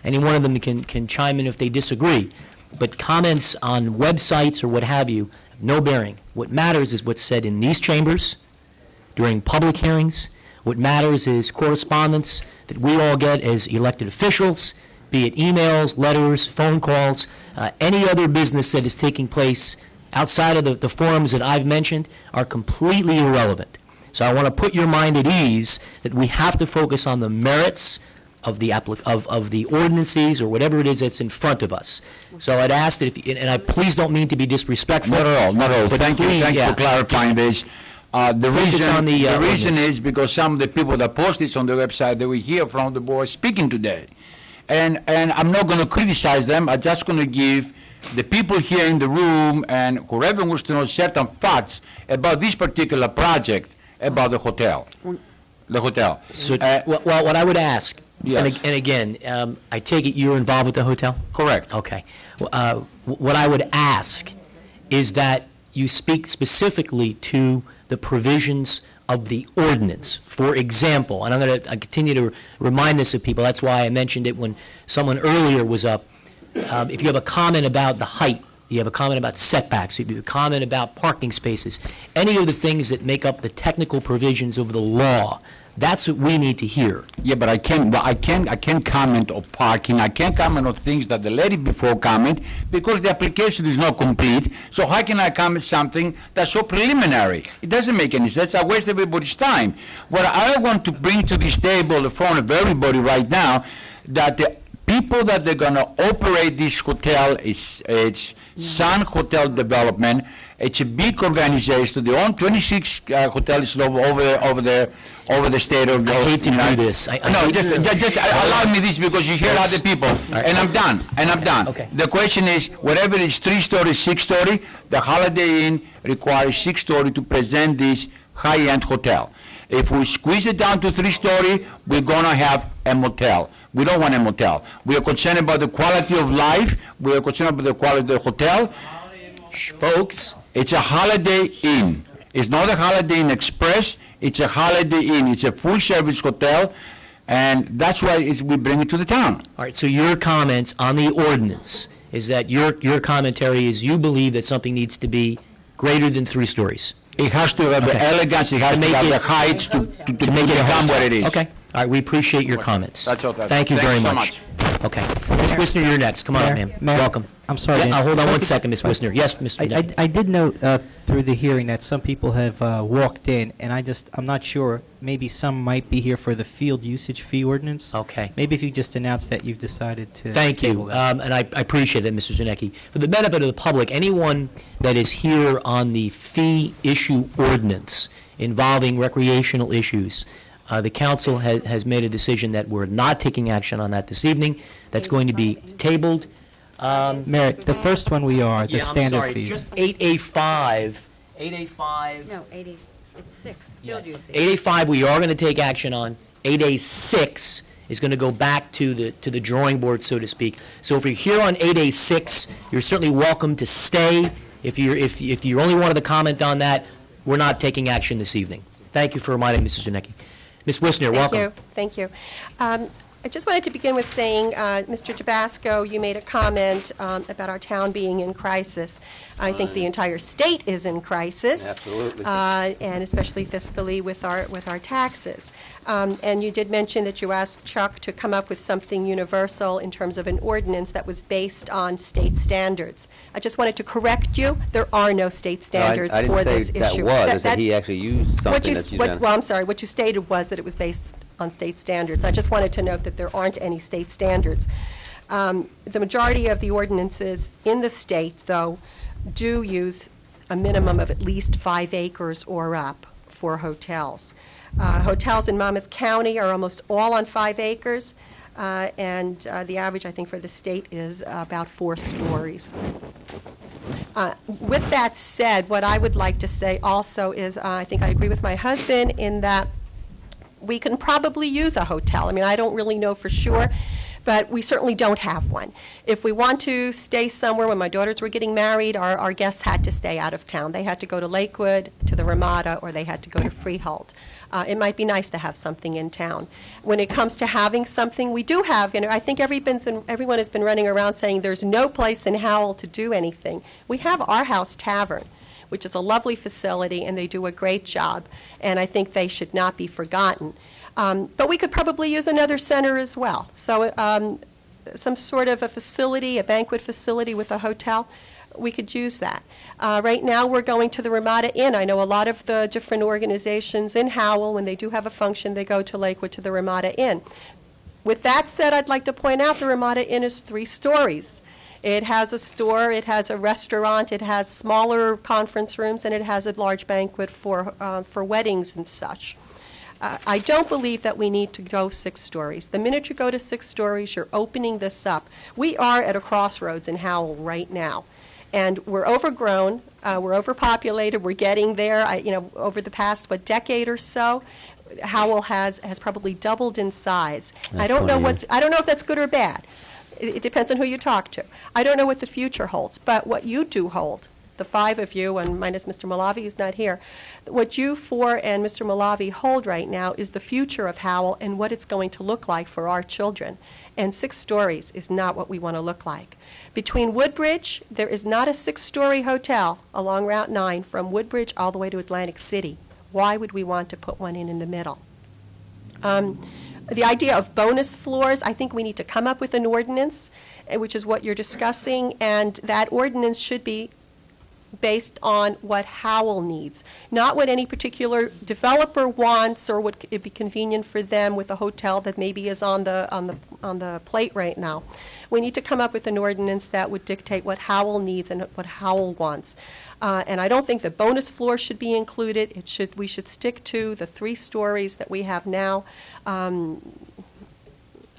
any one of them can chime in if they disagree, but comments on websites or what have you, no bearing. What matters is what's said in these chambers during public hearings. What matters is correspondence that we all get as elected officials, be it emails, letters, phone calls, any other business that is taking place outside of the forums that I've mentioned are completely irrelevant. So I want to put your mind at ease that we have to focus on the merits of the ordinances or whatever it is that's in front of us. So I'd ask that, and I please don't mean to be disrespectful. Not at all, not at all. But Thank you for clarifying this. The reason ordinance. is because some of the people that post this on the website that we hear from the board speaking today. And I'm not going to criticize them. I'm just going to give the people here in the room and whoever wants to know certain facts about this particular project, about the hotel. The hotel. So, well, what I would ask, Yes. and again, I take it you're involved with the hotel? Correct. Okay. What I would ask is that you speak specifically to the provisions of the ordinance. For example, and I'm going to continue to remind this of people, that's why I mentioned it when someone earlier was up. If you have a comment about the height, you have a comment about setbacks, if you have a comment about parking spaces, any of the things that make up the technical provisions of the law, that's what we need to hear. Yeah, but I can't comment on parking, I can't comment on things that the lady before comment, because the application is not complete, so how can I comment something that's so preliminary? It doesn't make any sense, I waste everybody's time. What I want to bring to this table in front of everybody right now, that the people that they're gonna operate this hotel, it's Sun Hotel Development, it's a big organization, they own 26 hotels over the state of. I hate to do this. No, just allow me this because you hear other people, and I'm done. Okay. The question is, whatever is 3-story, 6-story, the Holiday Inn requires 6-story to present this high-end hotel. If we squeeze it down to 3-story, we're gonna have a motel. We don't want a motel. We are concerned about the quality of life. We are concerned about the quality of the hotel. Folks, it's a Holiday Inn. It's not a Holiday Inn Express. It's a Holiday Inn. It's a full-service hotel, and that's why we bring it to the town. All right, so your comments on the ordinance is that your commentary is you believe that something needs to be greater than 3 stories. It has to have the elegance, it has to have the heights to make it become what it is. Okay. All right, we appreciate your comments. That's all. Thank you very much. Okay. Ms. Wisner, you're next. Come on up, ma'am. Mayor, Welcome. I'm sorry. Yeah, hold on one second, Ms. Wisner. Yes, Mr. Deck. I did note through the hearing that some people have walked in, and I'm not sure, maybe some might be here for the field usage fee ordinance. Okay. Maybe if you just announced that you've decided to. Thank table you, that. and I appreciate that, Mr. Zanecki. For the benefit of the public, anyone that is here on the fee issue ordinance involving recreational issues, the council has made a decision that we're not taking action on that this evening. That's going to be tabled. Mayor, the first one we are, the standard I'm sorry, fees. it's just 8A5. 8A5. No, 80, it's 6, field usage. 8A5 we are going to take action on. 8A6 is going to go back to the drawing board, so to speak. So if you're here on 8A6, you're certainly welcome to stay. If you only wanted to comment on that, we're not taking action this evening. Thank you for reminding Mrs. Zanecki. Ms. Wisner, welcome. Thank you. I just wanted to begin with saying, Mr. Tabasco, you made a comment about our town being in crisis. I think the entire state is in crisis. Absolutely. And especially fiscally with our taxes. And you did mention that you asked Chuck to come up with something universal in terms of an ordinance that was based on state standards. I just wanted to correct you. There are no state standards I for didn't this say that issue. was, I said he actually used something that you done. Well, I'm sorry, what you stated was that it was based on state standards. I just wanted to note that there aren't any state standards. The majority of the ordinances in the state, though, do use a minimum of at least 5 acres or up for hotels. Hotels in Monmouth County are almost all on 5 acres, and the average, I think, for the state is about 4 stories. With that said, what I would like to say also is I think I agree with my husband in that we can probably use a hotel. I mean, I don't really know for sure, but we certainly don't have one. If we want to stay somewhere, when my daughters were getting married, our guests had to stay out of town. They had to go to Lakewood, to the Ramada, or they had to go to Freehold. It might be nice to have something in town. When it comes to having something, we do have, I think everyone has been running around saying there's no place in Howell to do anything. We have Our House Tavern, which is a lovely facility, and they do a great job, and I think they should not be forgotten. But we could probably use another center as well. So some sort of a facility, a banquet facility with a hotel, we could use that. Right now, we're going to the Ramada Inn. I know a lot of the different organizations in Howell, when they do have a function, they go to Lakewood to the Ramada Inn. With that said, I'd like to point out the Ramada Inn is 3 stories. It has a store, it has a restaurant, it has smaller conference rooms, and it has a large banquet for weddings and such. I don't believe that we need to go 6 stories. The minute you go to 6 stories, you're opening this up. We are at a crossroads in Howell right now, and we're overgrown, we're overpopulated, we're getting there. Over the past, decade or so, Howell has probably doubled in size. I don't know if that's good or bad. It depends on who you talk to. I don't know what the future holds, but what you do hold, the 5 of you, and minus Mr. Malavi, who's not here, what you 4 and Mr. Malavi hold right now is the future of Howell and what it's going to look like for our children. And 6 stories is not what we want to look like. Between Woodbridge, there is not a 6-story hotel along Route 9 from Woodbridge all the way to Atlantic City. Why would we want to put one in the middle? The idea of bonus floors, I think we need to come up with an ordinance, which is what you're discussing, and that ordinance should be based on what Howell needs, not what any particular developer wants or would it be convenient for them with a hotel that maybe is on the plate right now. We need to come up with an ordinance that would dictate what Howell needs and what Howell wants. And I don't think the bonus floor should be included. We should stick to the 3 stories that we have now.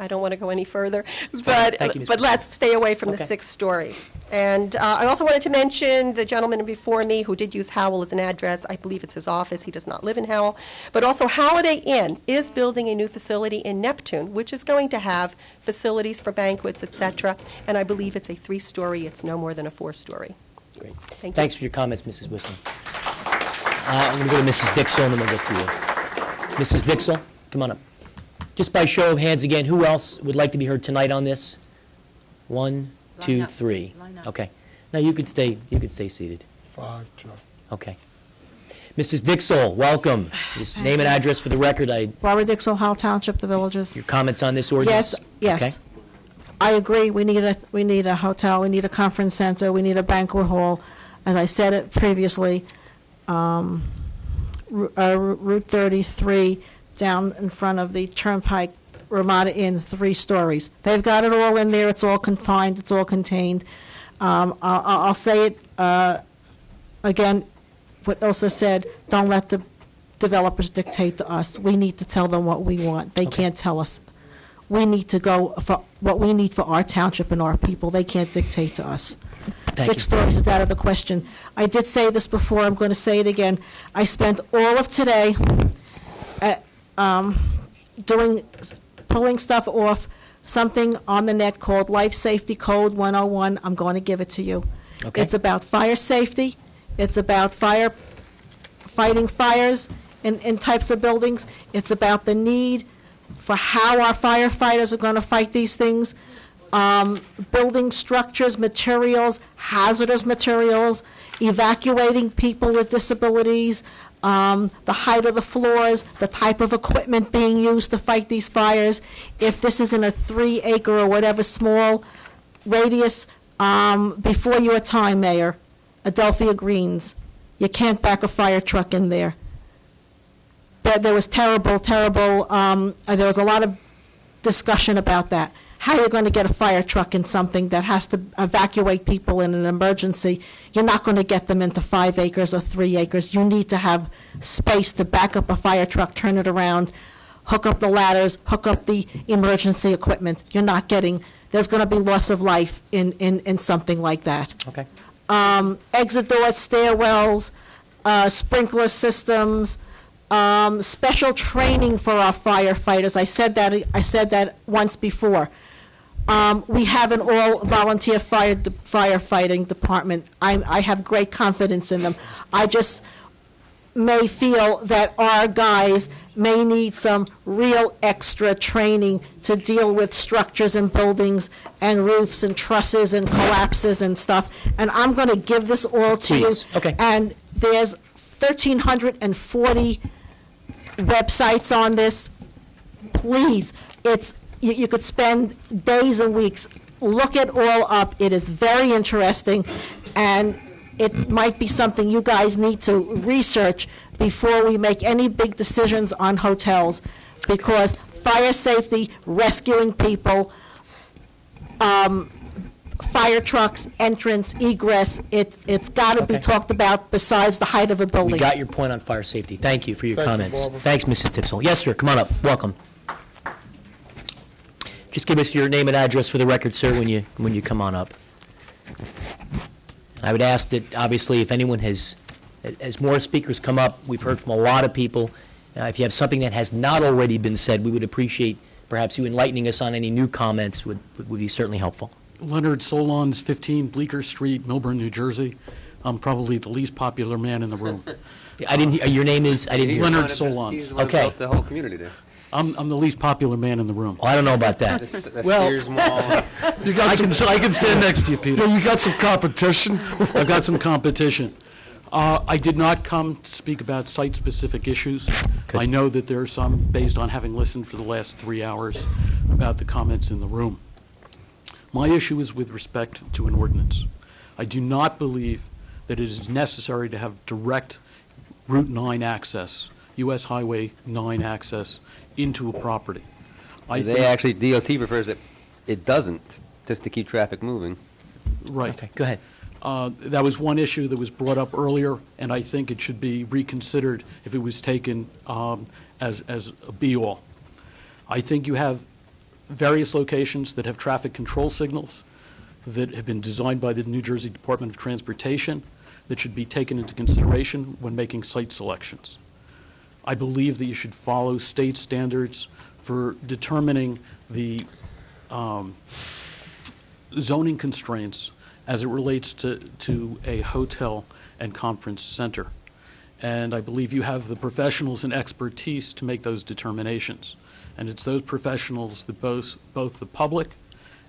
I don't want to go any further, but let's stay away from the 6 stories. And I also wanted to mention the gentleman before me who did use Howell as an address. I believe it's his office. He does not live in Howell. But also Holiday Inn is building a new facility in Neptune, which is going to have facilities for banquets, etc. And I believe it's a 3-story. It's no more than a 4-story. Great. Thank Thanks for your comments, Mrs. Whistler. I'm going to go to Mrs. Dixell, and then we'll get to you. Mrs. Dixell, come on up. Just by show of hands again, who else would like to be heard tonight on this? 1, 2, 3. Okay. Now you could stay seated. 5, Joe. Okay. Mrs. Dixell, welcome. Just name and address for the record. Barbara Dixell, Howell Township, The Villages. Your comments on this ordinance? Yes. Okay. I agree. We need a hotel. We need a conference center. We need a banquet hall. As I said it previously, Route 33 down in front of the Turnpike Ramada Inn, 3 stories. They've got it all in there. It's all confined. It's all contained. I'll say it again. What Ilsa said. Don't let the developers dictate to us. We need to tell them what we want. They can't tell us. We need to go for what we need for our township and our people. They can't dictate to us. 6 stories is out of the question. I did say this before. I'm going to say it again. I spent all of today pulling stuff off something on the net called Life Safety Code 101. I'm going to give it to you. Okay. It's about fire safety. It's about fighting fires in types of buildings. It's about the need for how our firefighters are going to fight these things. Building structures, materials, hazardous materials, evacuating people with disabilities, the height of the floors, the type of equipment being used to fight these fires. If this is in a 3-acre or whatever small radius, before your time, Mayor, Adelphia Greens, you can't back a fire truck in there. There was terrible, there was a lot of discussion about that. How are you going to get a fire truck in something that has to evacuate people in an emergency? You're not going to get them into 5 acres or 3 acres. You need to have space to back up a fire truck, turn it around, hook up the ladders, hook up the emergency equipment. You're not getting, there's going to be loss of life in something like that. Okay. Exit doors, stairwells, sprinkler systems, special training for our firefighters. I said that once before. We have an all-volunteer firefighting department. I have great confidence in them. I just may feel that our guys may need some real extra training to deal with structures and buildings and roofs and trusses and collapses and stuff. And I'm going to give this all to you. Okay. And there's 1,340 websites on this. Please, you could spend days and weeks. Look it all up. It is very interesting, and it might be something you guys need to research before we make any big decisions on hotels, because fire safety, rescuing people, fire trucks, entrance, egress. It's got to be Okay. talked about besides the height of a building. We got your point on fire safety. Thank you for your Thank you, comments. Barbara. Thanks, Mrs. Titzel. Yes, sir, come on up. Welcome. Just give us your name and address for the record, sir, when you come on up. I would ask that, obviously, if anyone has, as more speakers come up, we've heard from a lot of people. If you have something that has not already been said, we would appreciate perhaps you enlightening us on any new comments would be certainly helpful. Leonard Solons, 15 Bleecker Street, Milburn, New Jersey. I'm probably the least popular man in the room. I didn't. Your name is. I didn't hear. Leonard Solons. He's the one who Okay. built the whole community there. I'm the least popular man in the room. Oh, I don't know about that. The Well- Sears Mall. You got I can stand next to you, Peter. Yeah, you got some competition. I've got some competition. I did not come to speak about site-specific issues. I know that there are some, based on having listened for the last 3 hours, about the comments in the room. My issue is with respect to an ordinance. I do not believe that it is necessary to have direct Route 9 access, U.S. Highway 9 access I property. Actually, DOT prefers that it doesn't, just to keep traffic moving. Right. Okay, go ahead. That was one issue that was brought up earlier, and I think it should be reconsidered if it was taken as a be-all. I think you have various locations that have traffic control signals that have been designed by the New Jersey Department of Transportation that should be taken into consideration when making site selections. I believe that you should follow state standards for determining the zoning constraints as it relates to a hotel and conference center. And I believe you have the professionals and expertise to make those determinations. And it's those professionals that both the public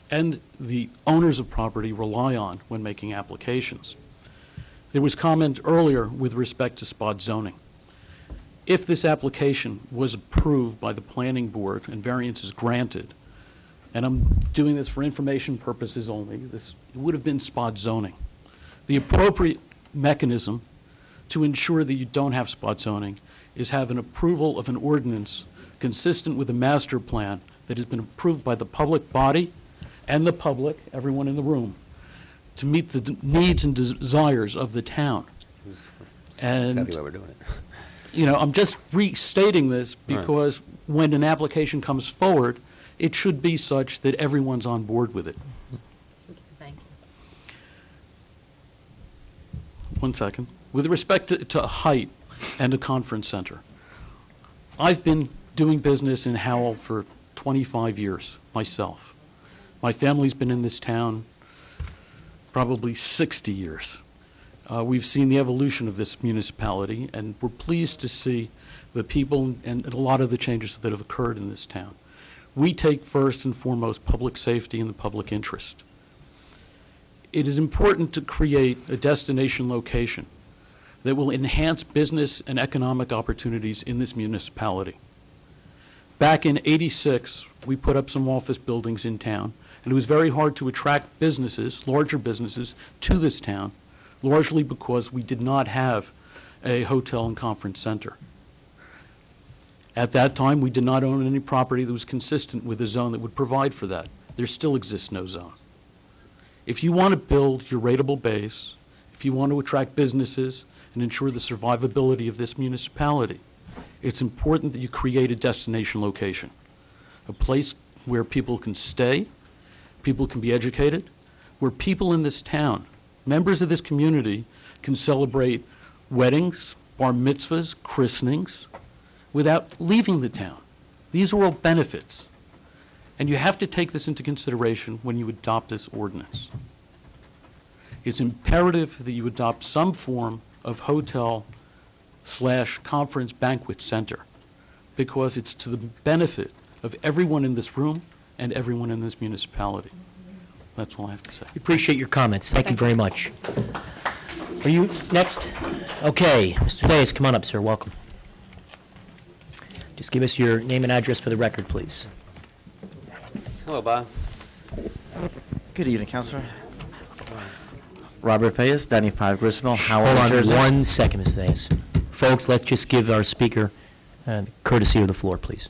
and the owners of property rely on when making applications. There was comment earlier with respect to spot zoning. If this application was approved by the planning board and variance is granted, and I'm doing this for information purposes only, it would have been spot zoning. The appropriate mechanism to ensure that you don't have spot zoning is have an approval of an ordinance consistent with a master plan that has been approved by the public body and the public, everyone in the room, to meet the needs and desires of the town. And Exactly why we're doing it. you know, I'm just restating this Right. because when an application comes forward, it should be such that everyone's on board with it. Thank you. One second. With respect to height and a conference center, I've been doing business in Howell for 25 years myself. My family's been in this town probably 60 years. We've seen the evolution of this municipality, and we're pleased to see the people and a lot of the changes that have occurred in this town. We take first and foremost public safety and the public interest. It is important to create a destination location that will enhance business and economic opportunities in this municipality. Back in '86, we put up some office buildings in town, and it was very hard to attract businesses, larger businesses, to this town, largely because we did not have a hotel and conference center. At that time, we did not own any property that was consistent with a zone that would provide for that. There still exists no zone. If you want to build your rateable base, if you want to attract businesses and ensure the survivability of this municipality, it's important that you create a destination location, a place where people can stay, people can be educated, where people in this town, members of this community, can celebrate weddings, bar mitzvahs, christenings, without leaving the town. These are all benefits. And you have to take this into consideration when you adopt this ordinance. It's imperative that you adopt some form of hotel/conference banquet center, because it's to the benefit of everyone in this room and everyone in this municipality. That's all I have to say. Appreciate your comments. Thank you very much. Are you next? Okay, Mr. Days, come on up, sir. Welcome. Just give us your name and address for the record, please. Hello, Bob. Good evening, Councilor. Robert Fayez, 95 Gristmill, Howell, Hold New on Jersey. 1 second, Mr. Days. Folks, let's just give our speaker courtesy of the floor, please.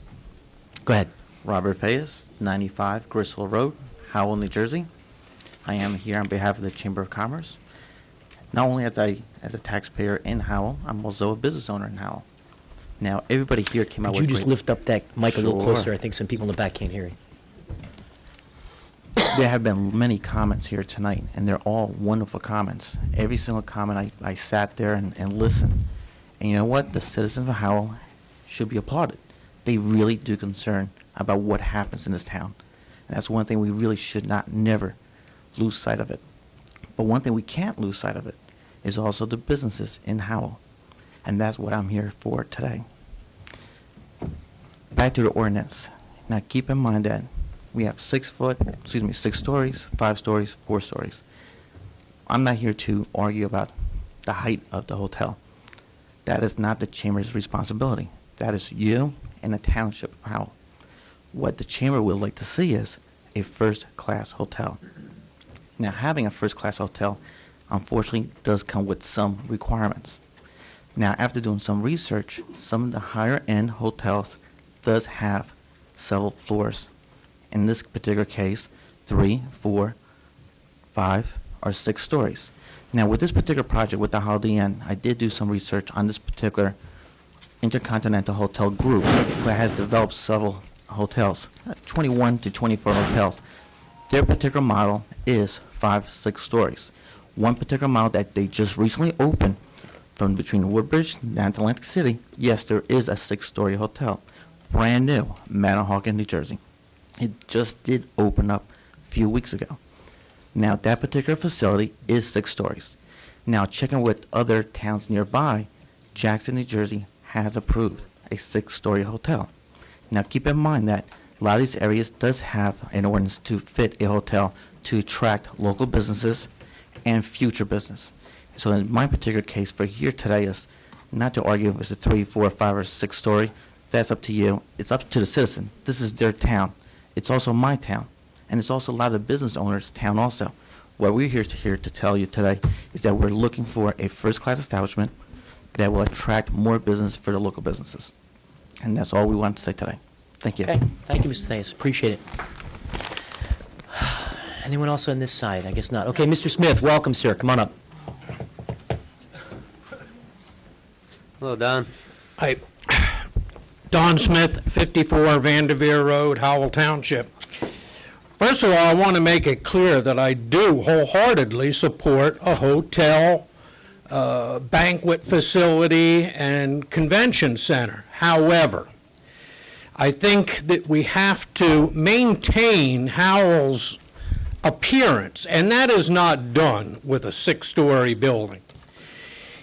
Go ahead. Robert Fayez, 95 Griswold Road, Howell, New Jersey. I am here on behalf of the Chamber of Commerce. Not only as a taxpayer in Howell, I'm also a business owner in Howell. Now, everybody here came out Could with you just great- lift up that mic a little Sure. closer? I think some people in the back can't hear you. There have been many comments here tonight, and they're all wonderful comments. Every single comment, I sat there and listened. And you know what? The citizens of Howell should be applauded. They really do concern about what happens in this town. And that's one thing we really should never lose sight of it. But one thing we can't lose sight of it is also the businesses in Howell. And that's what I'm here for today. Back to the ordinance. Now keep in mind that we have 6 stories, 5 stories, 4 stories. I'm not here to argue about the height of the hotel. That is not the Chamber's responsibility. That is you and the Township of Howell. What the Chamber would like to see is a first-class hotel. Now, having a first-class hotel, unfortunately, does come with some requirements. Now, after doing some research, some of the higher-end hotels does have several floors. In this particular case, 3, 4, 5, or 6 stories. Now, with this particular project, with the Holiday Inn, I did do some research on this particular intercontinental hotel group who has developed several hotels, 21 to 24 hotels. Their particular model is 5, 6 stories. One particular model that they just recently opened from between Woodbridge and Atlantic City, yes, there is a 6-story hotel, brand new, Manahawkin, New Jersey. It just did open up a few weeks ago. Now, that particular facility is 6 stories. Now, checking with other towns nearby, Jackson, New Jersey has approved a 6-story hotel. Now, keep in mind that a lot of these areas does have an ordinance to fit a hotel to attract local businesses and future business. So in my particular case for here today is not to argue if it's a 3, 4, 5, or 6 story. That's up to you. It's up to the citizen. This is their town. It's also my town. And it's also a lot of the business owners' town also. What we're here to tell you today is that we're looking for a first-class establishment that will attract more business for the local businesses. And that's all we want to say today. Thank you. Okay, thank you, Mr. Thais. Appreciate it. Anyone else on this side? I guess not. Okay, Mr. Smith, welcome, sir. Come on up. Hello, Don. Hi. Don Smith, 54 Vanderveer Road, Howell Township. First of all, I want to make it clear that I do wholeheartedly support a hotel, banquet facility, and convention center. However, I think that we have to maintain Howell's appearance, and that is not done with a 6-story building.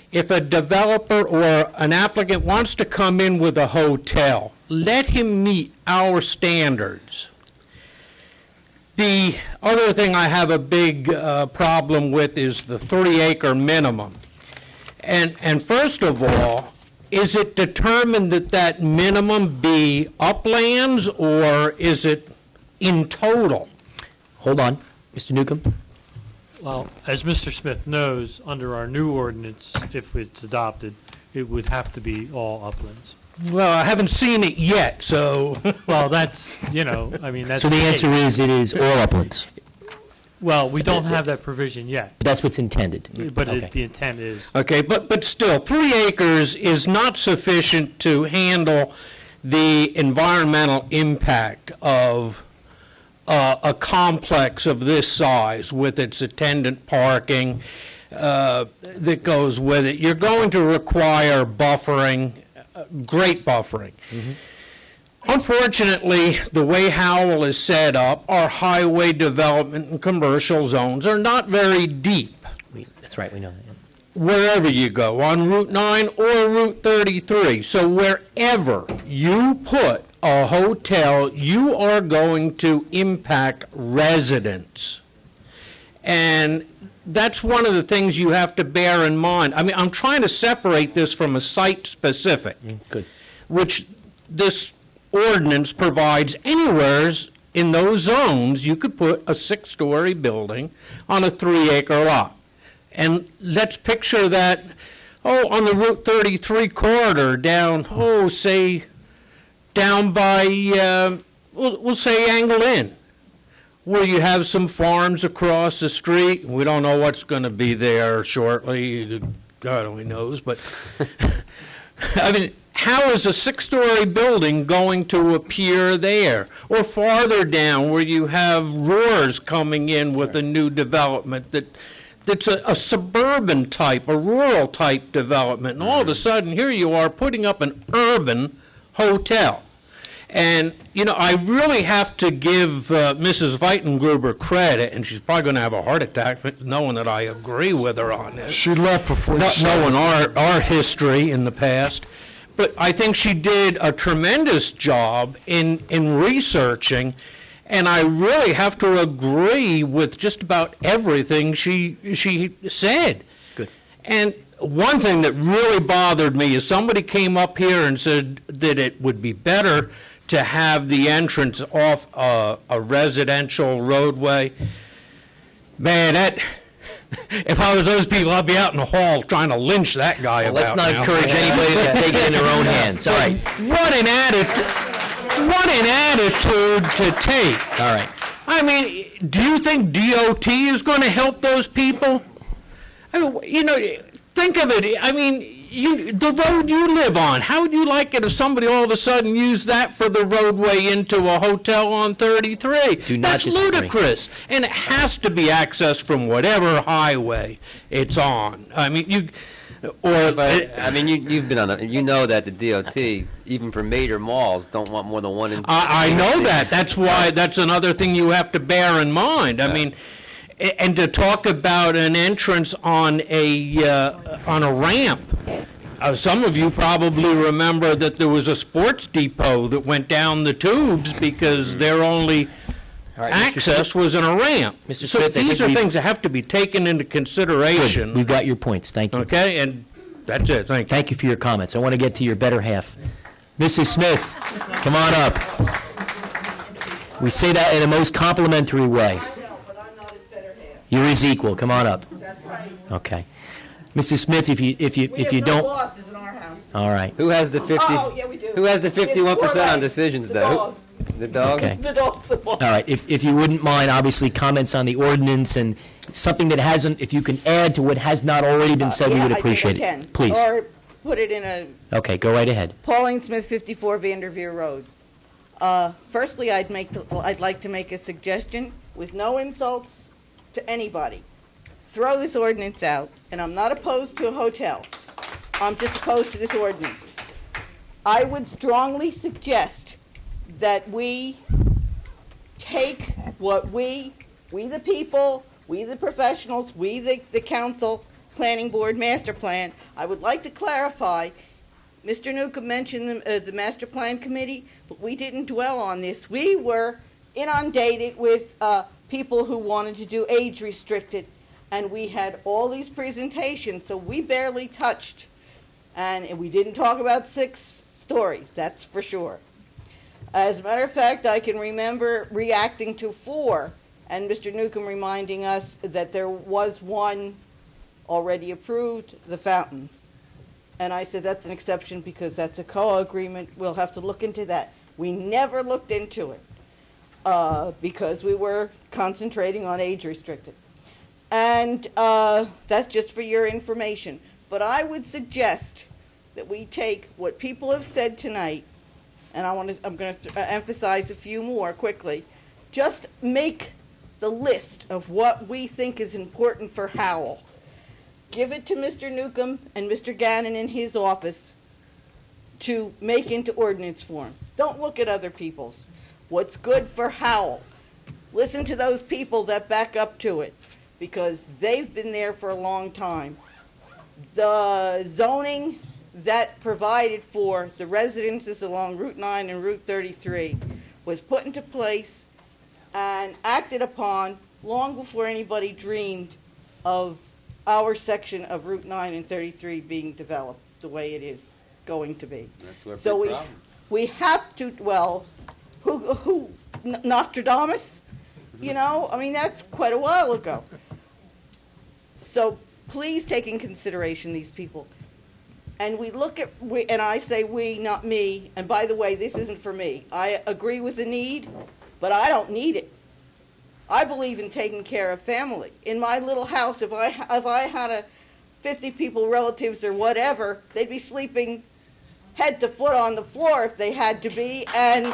If a developer or an applicant wants to come in with a hotel, let him meet our standards. The other thing I have a big problem with is the 3-acre minimum. And first of all, is it determined that that minimum be uplands, or is it in total? Hold on. Mr. Newcomb? Well, as Mr. Smith knows, under our new ordinance, if it's adopted, it would have to be all uplands. Well, I haven't seen it yet, so. Well, that's, I mean, that's. So the answer is it is all uplands. Well, we don't have that provision yet. But that's what's intended. But Okay. the intent is. Okay, but still, 3 acres is not sufficient to handle the environmental impact of a complex of this size with its attendant parking that goes with it. You're going to require buffering, great buffering. Unfortunately, the way Howell is set up, our highway development and commercial zones are not very deep. That's right, we know that. Wherever you go, on Route 9 or Route 33. So wherever you put a hotel, you are going to impact residents. And that's one of the things you have to bear in mind. I mean, I'm trying to separate this from a site-specific, Good. which this ordinance provides anywhere in those zones you could put a 6-story building on a 3-acre lot. And let's picture that, on the Route 33 corridor down, say, down by, we'll say Angle Inn. where you have some farms across the street. We don't know what's going to be there shortly. God only knows, but I mean, how is a six-story building going to appear there? Or farther down where you have Roars coming in with a new development that's a suburban type, a rural type development. And all of a sudden, here you are putting up an urban hotel. And, you know, I really have to give Mrs. Weitengruber credit, and she's probably going to have a heart attack knowing that I agree with her on this. She left before you knowing our history in the past. But I think she did a tremendous job in researching, and I really have to agree with just about everything she said. Good. And one thing that really bothered me is somebody came up here and said that it would be better to have the entrance off a residential roadway. Man, if I was those people, I'd be out in the hall trying to lynch that guy Well, about let's not now. encourage anybody to take it in their own hands. All right. What an attitude to take. All right. I mean, do you think DOT is going to help those people? I mean, you know, think of it. I mean, the road you live on, how would you like it if somebody all of a sudden used that for the roadway into a hotel on 33? Do not That's disagree. ludicrous. And it has to be accessed from whatever highway it's on. I mean, you've been on you know that the DOT, even for major malls, don't want more than one in. I know that. That's why, that's another thing you have to bear in mind. I mean, and to talk about an entrance on a ramp. Some of you probably remember that there was a sports depot that went down the tubes because their only access was in a ramp. Mr. So Smith, I these think are we've- things that have to be taken into consideration. Good. We've got your points. Thank you. Okay, and that's it. Thank you. Thank you for your comments. I want to get to your better half. Mrs. Smith, come on up. We say that in a most complimentary way. You're his equal. Come on up. That's right. Okay. Mrs. Smith, if you don't. bosses in our house. All right. Who has the 50? Oh, yeah, we do. Who has the It's four 51% on legs. decisions, The though? dogs. The dog? Okay. The dog's the boss. All right. If you wouldn't mind, obviously, comments on the ordinance and something that hasn't, if you can add to what has not already been said, we would appreciate I it. think I can. Please. Or put it in a Okay, go right ahead. Pauline Smith, 54 Vanderveer Road. Firstly, I'd like to make a suggestion with no insults to anybody. Throw this ordinance out, and I'm not opposed to a hotel. I'm just opposed to this ordinance. I would strongly suggest that we take what we the people, we the professionals, we the council, planning board, master plan. I would like to clarify, Mr. Newcomb mentioned the master plan committee, but we didn't dwell on this. We were inundated with people who wanted to do age restricted, and we had all these presentations, so we barely touched. And we didn't talk about 6 stories, that's for sure. As a matter of fact, I can remember reacting to 4, and Mr. Newcomb reminding us that there was one already approved, the fountains. And I said, that's an exception because that's a COA agreement, we'll have to look into that. We never looked into it because we were concentrating on age restricted. And that's just for your information. But I would suggest that we take what people have said tonight, and I'm going to emphasize a few more quickly. Just make the list of what we think is important for Howell. Give it to Mr. Newcomb and Mr. Gannon in his office to make into ordinance form. Don't look at other people's. What's good for Howell? Listen to those people that back up to it, because they've been there for a long time. The zoning that provided for the residences along Route 9 and Route 33 was put into place and acted upon long before anybody dreamed of our section of Route 9 and 33 being developed the way it is going to be. So we have to, well, who Nostradamus? You know, I mean, that's quite a while ago. So please take in consideration these people. And we look at, and I say we, not me, and by the way, this isn't for me. I agree with the need, but I don't need it. I believe in taking care of family. In my little house, if I had 50 people, relatives or whatever, they'd be sleeping head to foot on the floor if they had to be, and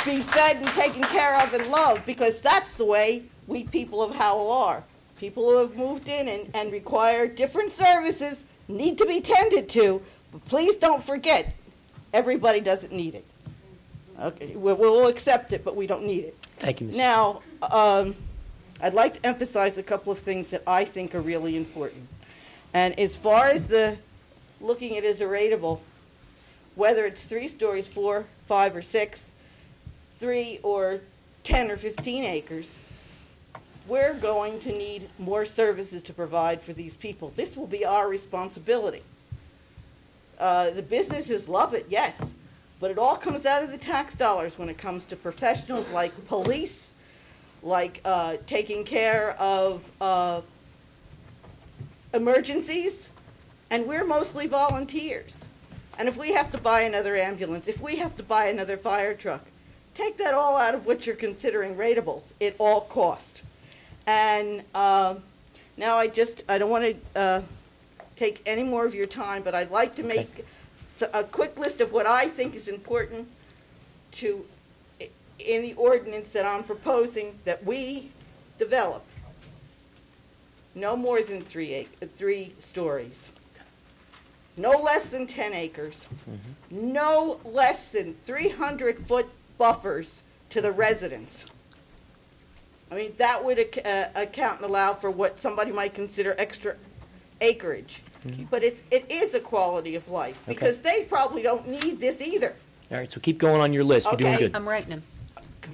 be fed and taken care of and loved, because that's the way we people of Howell are. People who have moved in and require different services need to be tended to, but please don't forget, everybody doesn't need it. Okay, we'll accept it, but we don't need it. Thank you, Ms. Now, I'd like to emphasize a couple of things that I think are really important. And as far as looking at it as a rateable, whether it's 3 stories, 4, 5, or 6, 3 or 10 or 15 acres, we're going to need more services to provide for these people. This will be our responsibility. The businesses love it, yes, but it all comes out of the tax dollars when it comes to professionals like police, like taking care of emergencies, and we're mostly volunteers. And if we have to buy another ambulance, if we have to buy another fire truck, take that all out of what you're considering ratables. It all cost. And now I don't want to take any more of your time, but I'd like to make a quick list of what I think is important in the ordinance that I'm proposing that we develop. No more than 3 stories. No less than 10 acres. No less than 300-foot buffers to the residents. I mean, that would account and allow for what somebody might consider extra acreage. But it is a quality of life, because they probably don't need this either. All right, so keep going on your list. You're doing Okay. good. I'm writing them.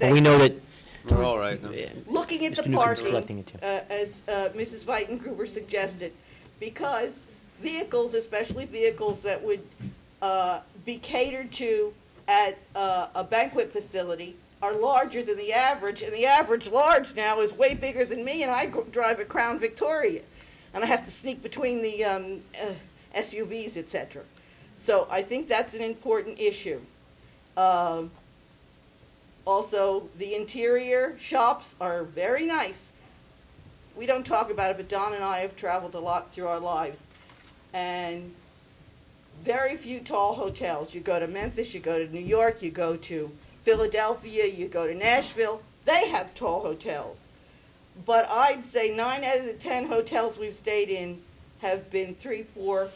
And we know that We're all right now. Looking at Mr. the Newcomb's parking, collecting it too. as Mrs. Weitengruber suggested, because vehicles, especially vehicles that would be catered to at a banquet facility, are larger than the average, and the average large now is way bigger than me, and I drive a Crown Victoria, and I have to sneak between the SUVs, etc. So I think that's an important issue. Also, the interior shops are very nice. We don't talk about it, but Don and I have traveled a lot through our lives. And very few tall hotels. You go to Memphis, you go to New York, you go to Philadelphia, you go to Nashville. They have tall hotels. But I'd say 9 out of the 10 hotels we've stayed in have been 3, 4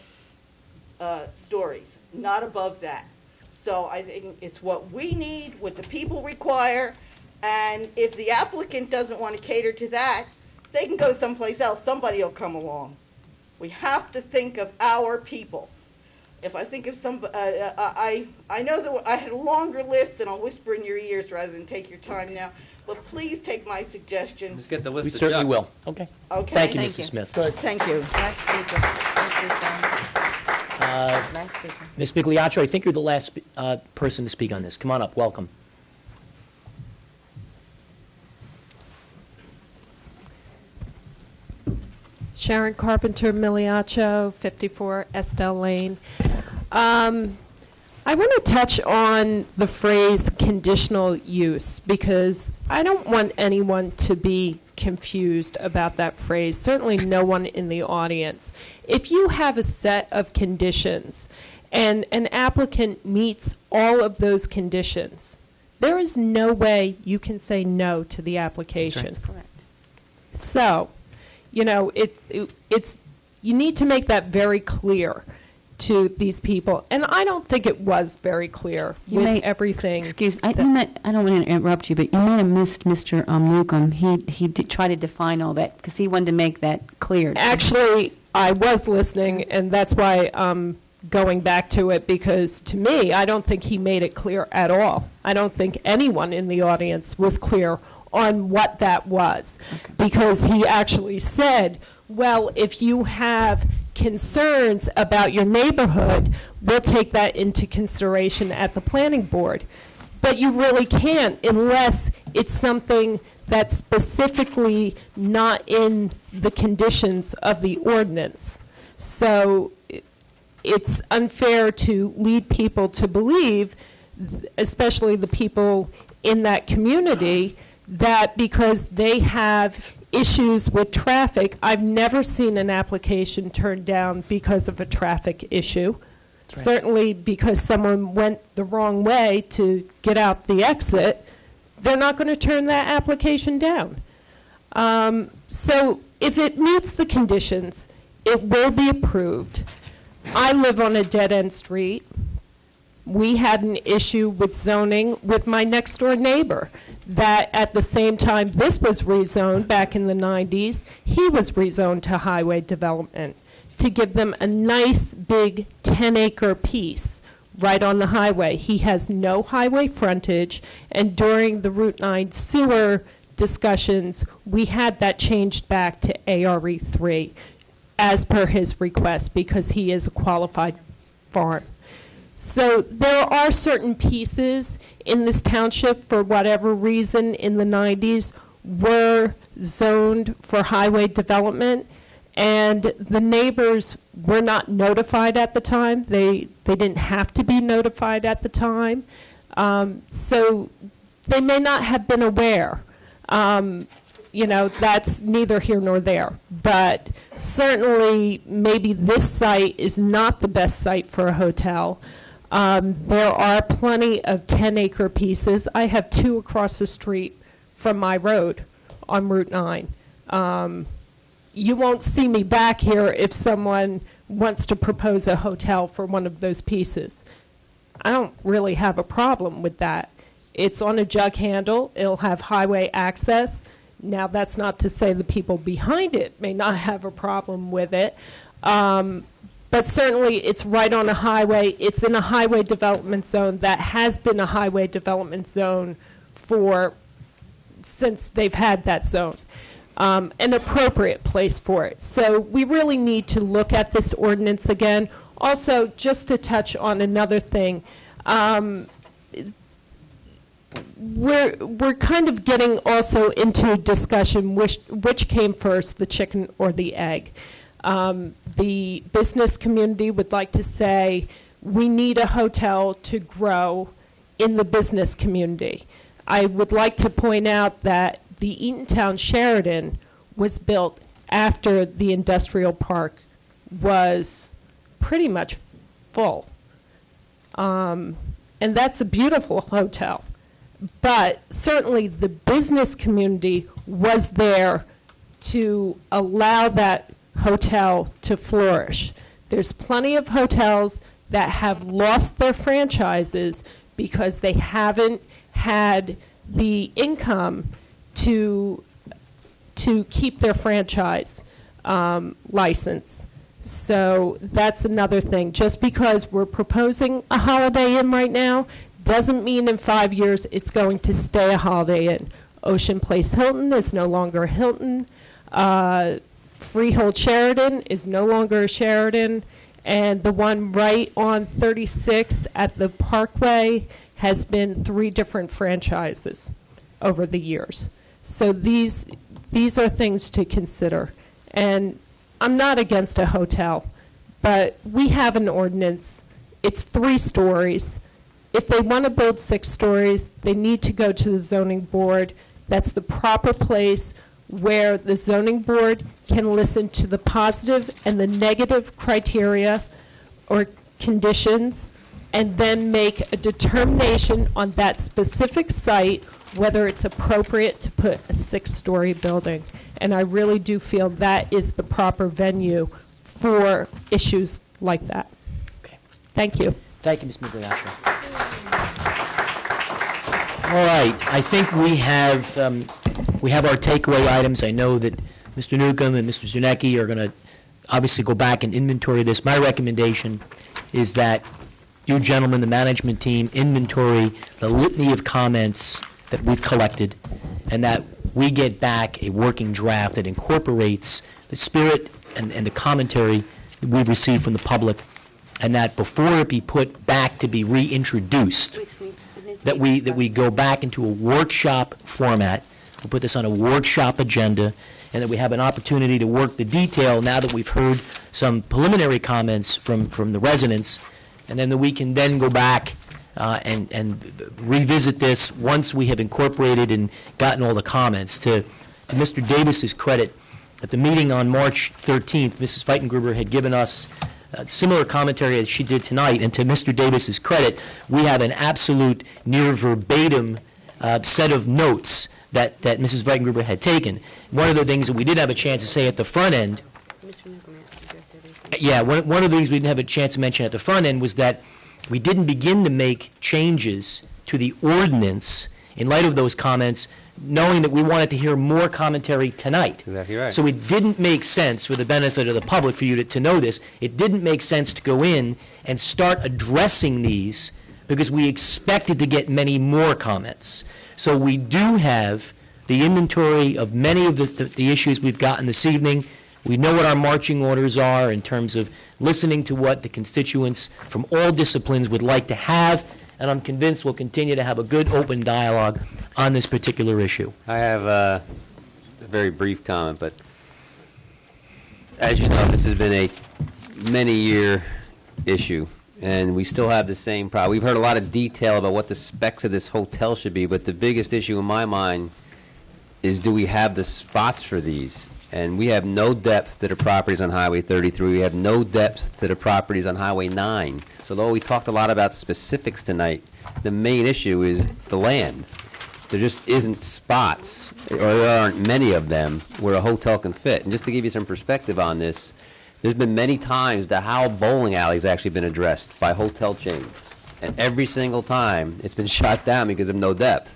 stories, not above that. So I think it's what we need, what the people require, and if the applicant doesn't want to cater to that, they can go someplace else. Somebody will come along. We have to think of our people. If I think of I know that I had a longer list, and I'll whisper in your ears rather than take your time now, but please take my suggestion. Let's get the list We of certainly Chuck. will. Okay. Okay. Thank you, Thank Mrs. you. Smith. Thank you. Last speaker. Last speaker. Ms. Migliaccio, I think you're the last person to speak on this. Come on up. Welcome. Sharon Carpenter Miliaccio, 54 Estelle Lane. I want to touch on the phrase conditional use, because I don't want anyone to be confused about that phrase, certainly no one in the audience. If you have a set of conditions and an applicant meets all of those conditions, there is no way you can say no to the application. That's correct. So, you know, it's you need to make that very clear to these people, and I don't think it was very clear with everything. Excuse me, I don't want to interrupt you, but you might have missed Mr. Newcomb. He did try to define all that, because he wanted to make that clear. Actually, I was listening, and that's why I'm going back to it, because to me, I don't think he made it clear at all. I don't think anyone in the audience was clear on what that was, because he actually said, well, if you have concerns about your neighborhood, we'll take that into consideration at the planning board. But you really can't unless it's something that's specifically not in the conditions of the ordinance. So it's unfair to lead people to believe, especially the people in that community, that because they have issues with traffic, I've never seen an application turned down because of a traffic issue. Certainly because someone went the wrong way to get out the exit, they're not going to turn that application down. So if it meets the conditions, it will be approved. I live on a dead-end street. We had an issue with zoning with my next-door neighbor, that at the same time this was rezoned back in the 90s, he was rezoned to highway development to give them a nice big 10-acre piece right on the highway. He has no highway frontage, and during the Route 9 sewer discussions, we had that changed back to ARE3 as per his request because he is a qualified farm. So there are certain pieces in this township, for whatever reason, in the 90s, were zoned for highway development, and the neighbors were not notified at the time. They didn't have to be notified at the time. So they may not have been aware. You know, that's neither here nor there. But certainly, maybe this site is not the best site for a hotel. There are plenty of 10-acre pieces. I have 2 across the street from my road on Route 9. You won't see me back here if someone wants to propose a hotel for one of those pieces. I don't really have a problem with that. It's on a jug handle. It'll have highway access. Now, that's not to say the people behind it may not have a problem with it. But certainly, it's right on a highway. It's in a highway development zone that has been a highway development zone since they've had that zone. An appropriate place for it. So we really need to look at this ordinance again. Also, just to touch on another thing, we're kind of getting also into a discussion which came first, the chicken or the egg. The business community would like to say we need a hotel to grow in the business community. I would like to point out that the Eatontown Sheraton was built after the industrial park was pretty much full. And that's a beautiful hotel. But certainly the business community was there to allow that hotel to flourish. There's plenty of hotels that have lost their franchises because they haven't had the income to keep their franchise license. So that's another thing. Just because we're proposing a Holiday Inn right now doesn't mean in 5 years it's going to stay a Holiday Inn. Ocean Place Hilton is no longer a Hilton. Freehold Sheraton is no longer a Sheraton. And the one right on 36 at the Parkway has been 3 different franchises over the years. So these are things to consider. And I'm not against a hotel, but we have an ordinance. It's 3 stories. If they want to build 6 stories, they need to go to the zoning board. That's the proper place where the zoning board can listen to the positive and the negative criteria or conditions, and then make a determination on that specific site whether it's appropriate to put a 6-story building. And I really do feel that is the proper venue for issues like that. Okay. Thank you. Thank you, Ms. Migliaccio. All right, I think we have our takeaway items. I know that Mr. Newcomb and Mr. Zunecki are going to obviously go back and inventory this. My recommendation is that you gentlemen, the management team, inventory the litany of comments that we've collected, and that we get back a working draft that incorporates the spirit and the commentary that we've received from the public, and that before it be put back to be reintroduced, that we go back into a workshop format. We'll put this on a workshop agenda, and that we have an opportunity to work the detail now that we've heard some preliminary comments from the residents, and then that we can then go back and revisit this once we have incorporated and gotten all the comments. To Mr. Davis's credit, at the meeting on March 13th, Mrs. Feitengruber had given us similar commentary as she did tonight, and to Mr. Davis's credit, we have an absolute near verbatim set of notes that Mrs. Feitengruber had taken. One of the things that we did have a chance to say at the front end, one of the things we didn't have a chance to mention at the front end was that we didn't begin to make changes to the ordinance in light of those comments, knowing that we wanted to hear more commentary tonight. Exactly right. So it didn't make sense, for the benefit of the public, for you to know this, it didn't make sense to go in and start addressing these because we expected to get many more comments. So we do have the inventory of many of the issues we've gotten this evening. We know what our marching orders are in terms of listening to what the constituents from all disciplines would like to have, and I'm convinced we'll continue to have a good, open dialogue on this particular issue. I have a very brief comment, but as you know, this has been a many-year issue, and we still have the same problem. We've heard a lot of detail about what the specs of this hotel should be, but the biggest issue in my mind is, do we have the spots for these? And we have no depth to the properties on Highway 33. We have no depth to the properties on Highway 9. So though we talked a lot about specifics tonight, the main issue is the land. There just isn't spots, or there aren't many of them, where a hotel can fit. And just to give you some perspective on this, there's been many times the Howell bowling alley has actually been addressed by hotel chains. And every single time, it's been shot down because of no depth.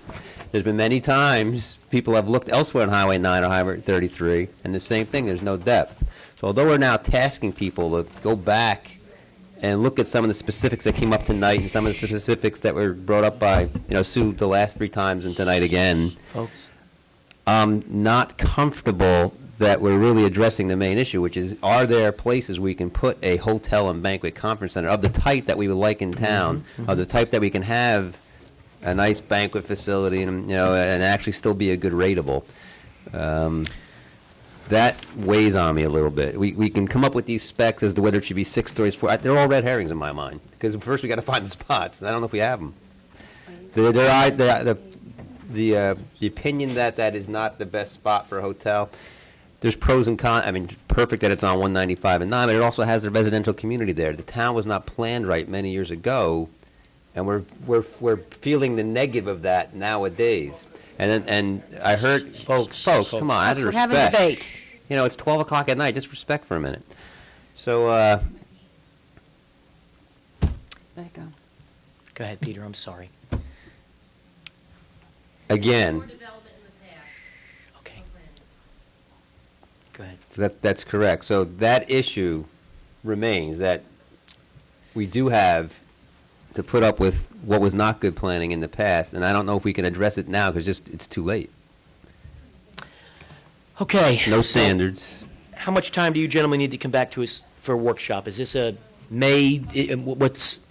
There's been many times people have looked elsewhere on Highway 9 or Highway 33, and the same thing, there's no depth. So although we're now tasking people to go back and look at some of the specifics that came up tonight and some of the specifics that were brought up by, Sue the last 3 times and tonight again, Folks? I'm not comfortable that we're really addressing the main issue, which is, are there places we can put a hotel and banquet conference center of the type that we would like in town, of the type that we can have a nice banquet facility, and and actually still be a good rateable. That weighs on me a little bit. We can come up with these specs as to whether it should be 6 stories, 4. They're all red herrings in my mind, because first we got to find the spots, and I don't know if we have them. The opinion that is not the best spot for a hotel. There's pros and cons. I mean, it's perfect that it's on 195 and 9, but it also has the residential community there. The town was not planned right many years ago. And we're feeling the negative of that nowadays. And I heard, folks, come on, out of respect. We're having a debate. It's 12 o'clock at night. Just respect for a minute. So, Let it go. Go ahead, Peter, I'm sorry. Again, Okay. Go ahead. that's correct. So that issue remains, that we do have to put up with what was not good planning in the past, and I don't know if we can address it now because it's too late. Okay. No standards. How much time do you gentlemen need to come back to us for a workshop? Is this a May, what's,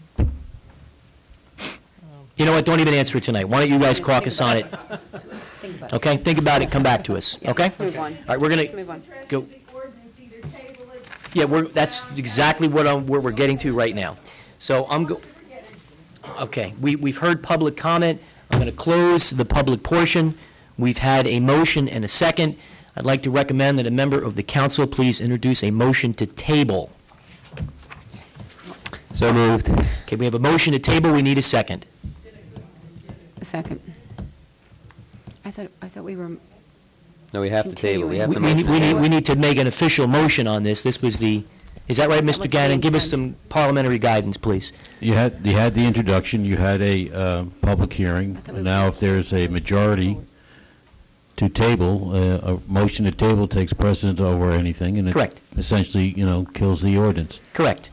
you know what, don't even answer it tonight. Why don't you guys caucus on it? Okay, think about it, come back to us, okay? Let's move on. All right, we're going Let's move on. to go. Yeah, that's exactly where we're getting to right now. So okay, we've heard public comment. I'm going to close the public portion. We've had a motion and a second. I'd like to recommend that a member of the council please introduce a motion to table. So moved. Okay, we have a motion to table. We need a second. A second. I thought we were, No, we have to table. We have to We need to make an official motion on this. This was is that right, Mr. Gannon? Give us some parliamentary guidance, please. You had the introduction, you had a public hearing. Now, if there's a majority to table, a motion to table takes precedence over anything, and it Correct. essentially, kills the ordinance. Correct.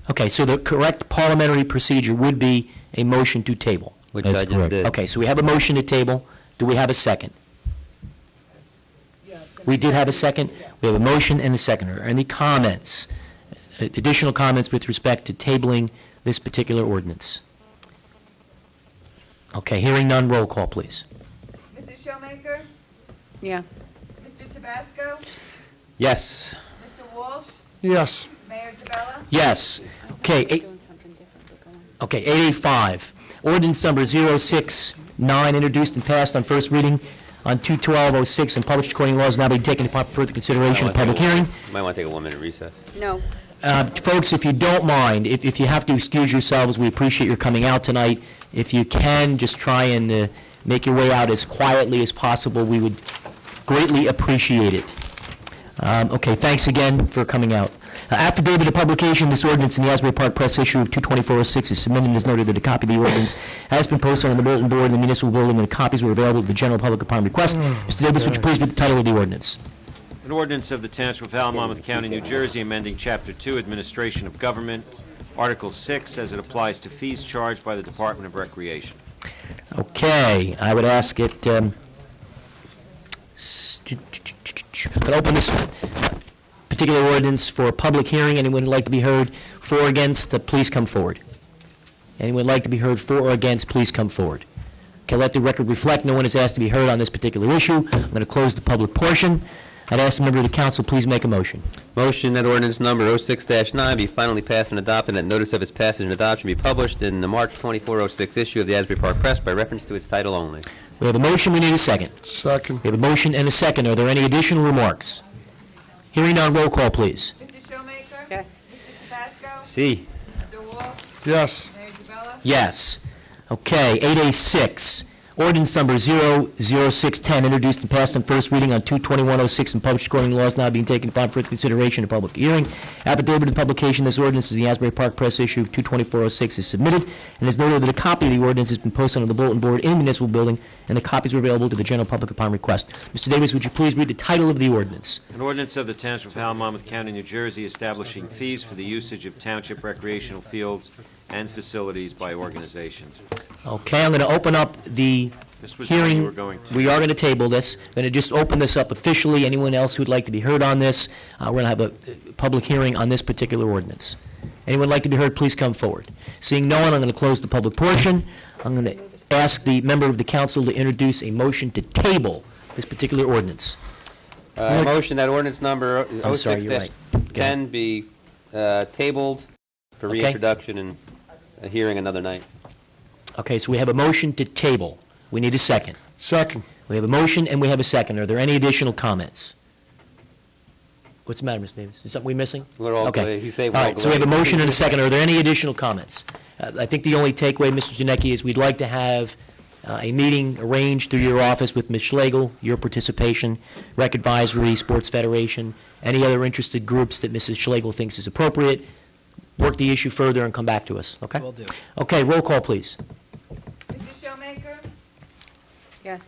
Okay, so the correct parliamentary procedure would be a motion to table. Which That's I just correct. did. Okay, so we have a motion to table. Do we have a second? We did have a second. We have a motion and a second. Are there any comments, additional comments with respect to tabling this particular ordinance? Okay, hearing none, roll call, please. Mrs. Showmaker? yeah. Mr. Tabasco? Yes. Mr. Walsh? Yes. Mayor DeBella? Yes. Okay, Okay, 885, ordinance number 069, introduced and passed on first reading on 2/12/06 and published according to law, is now being taken upon further consideration and public hearing. Might want to take a 1-minute recess. No. Folks, if you don't mind, if you have to excuse yourselves, we appreciate your coming out tonight. If you can, just try and make your way out as quietly as possible. We would greatly appreciate it. Okay, thanks again for coming out. Affidavit of publication of this ordinance in the Asbury Park Press issue of 2/24/06 is submitted and is noted that a copy of the ordinance has been posted on the bulletin board in the municipal building, and the copies were available to the general public upon request. Mr. Davis, would you please read the title of the ordinance? An ordinance of the Township of Howell, Monmouth County, New Jersey, amending Chapter 2, Administration of Government, Article 6, as it applies to fees charged by the Department of Recreation. Okay, I would ask it, can open this particular ordinance for a public hearing. Anyone who'd like to be heard for or against, please come forward. Anyone who'd like to be heard for or against, please come forward. Okay, let the record reflect no one is asked to be heard on this particular issue. I'm going to close the public portion. I'd ask the member of the council, please make a motion. Motion that ordinance number 06-9 be finally passed and adopted, and that notice of its passage and adoption be published in the March 24/06 issue of the Asbury Park Press by reference to its title only. We have a motion, we need a second. Second. We have a motion and a second. Are there any additional remarks? Hearing none, roll call, please. Mrs. Showmaker? Yes. Mr. Tabasco? C. Mr. Wolf? Yes. Mayor DeBella? Yes. Okay, 8A6, ordinance number 00610, introduced and passed on first reading on 2/21/06 and published according to law, is now being taken upon further consideration and public hearing. Affidavit of publication of this ordinance is the Asbury Park Press issue of 2/24/06 is submitted, and is noted that a copy of the ordinance has been posted on the bulletin board in the municipal building, and the copies are available to the general public upon request. Mr. Davis, would you please read the title of the ordinance? An ordinance of the Township of Howell, Monmouth County, New Jersey, establishing fees for the usage of township recreational fields and facilities by organizations. Okay, I'm going to open up the This was what you hearing. were going to. We are going to table this. I'm going to just open this up officially. Anyone else who'd like to be heard on this, we're going to have a public hearing on this particular ordinance. Anyone like to be heard, please come forward. Seeing no one, I'm going to close the public portion. I'm going to ask the member of the council to introduce a motion to table this particular ordinance. Motion that ordinance number I'm sorry, you're right. 06-10 be tabled for Okay. reintroduction and a hearing another night. Okay, so we have a motion to table. We need a second. Second. We have a motion and we have a second. Are there any additional comments? What's the matter, Mr. Davis? Is something we missing? We're all Okay. good. He said we're All all right, so we have a good. motion and a second. Are there any additional comments? I think the only takeaway, Mr. Janicki, is we'd like to have a meeting arranged through your office with Ms. Schlegel, your participation, Rec Advisory, Sports Federation, any other interested groups that Mrs. Schlegel thinks is appropriate. Work the issue further and come back to us, okay? Will do. Okay, roll call, please. Mrs. Showmaker? Yes.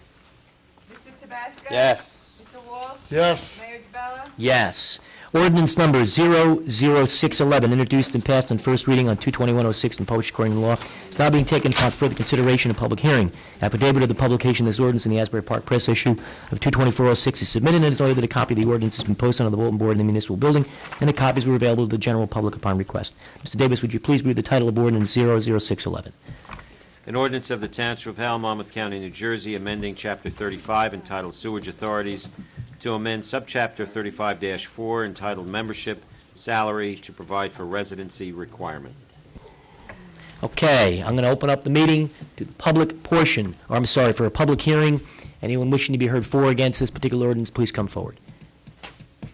Mr. Tabasco? Yes. Mr. Wolf? Yes. Mayor DeBella? Yes. Ordinance number 00611, introduced and passed on first reading on 2/21/06 and published according to law, is now being taken upon further consideration and public hearing. Affidavit of the publication of this ordinance in the Asbury Park Press issue of 2/24/06 is submitted, and it is noted that a copy of the ordinance has been posted on the bulletin board in the municipal building, and the copies were available to the general public upon request. Mr. Davis, would you please read the title of ordinance 00611? An ordinance of the Township of Howell, Monmouth County, New Jersey, amending Chapter 35 entitled Sewage Authorities to amend Subchapter 35-4 entitled Membership Salary to provide for residency requirement. Okay, I'm going to open up the meeting to the public portion, or I'm sorry, for a public hearing. Anyone wishing to be heard for or against this particular ordinance, please come forward.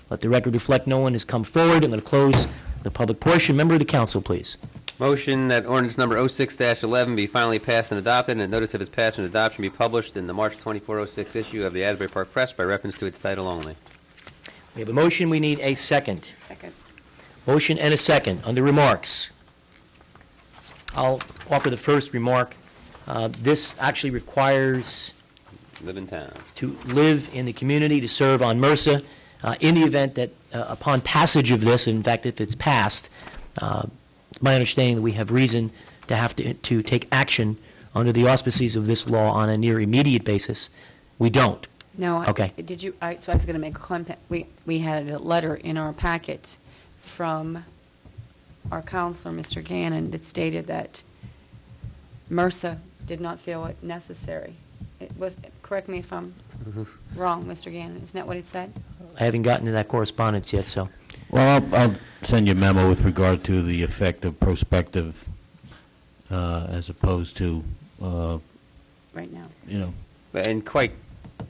Let the record reflect no one has come forward. I'm going to close the public portion. Member of the council, please. Motion that ordinance number 06-11 be finally passed and adopted, and a notice of its passage and adoption be published in the March 24/06 issue of the Asbury Park Press by reference to its title only. We have a motion, we need a second. Second. Motion and a second. Under remarks, I'll offer the first remark. This actually requires Live in town. to live in the community, to serve on MRSA. In the event that upon passage of this, in fact, if it's passed, it's my understanding that we have reason to have to take action under the auspices of this law on a near immediate basis. We don't. No. Okay. Did you, so I was going to make a comment. We had a letter in our packet from our counselor, Mr. Gannon, that stated that MRSA did not feel it necessary. It was, correct me if I'm wrong, Mr. Gannon, isn't that what it said? I haven't gotten to that correspondence yet, so. Well, I'll send you a memo with regard to the effect of prospective as opposed to, Right now. And quite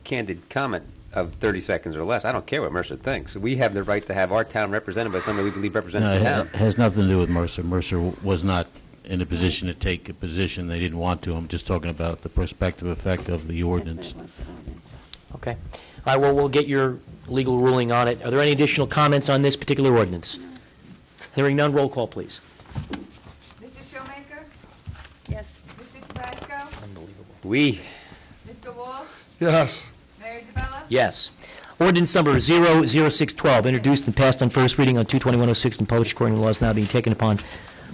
candid comment of 30 seconds or less. I don't care what Mercer thinks. We have the right to have our town represented by somebody we believe represents No, the town. it has nothing to do with Mercer. Mercer was not in a position to take a position. They didn't want to. I'm just talking about the prospective effect of the ordinance. Okay. All right, well, we'll get your legal ruling on it. Are there any additional comments on this particular ordinance? Hearing none, roll call, please. Mrs. Showmaker? Yes. Mr. Tabasco? We. Mr. Walsh? Yes. Mayor DeBella? Yes. Ordinance number 00612, introduced and passed on first reading on 2/2106 and published according to laws now being taken upon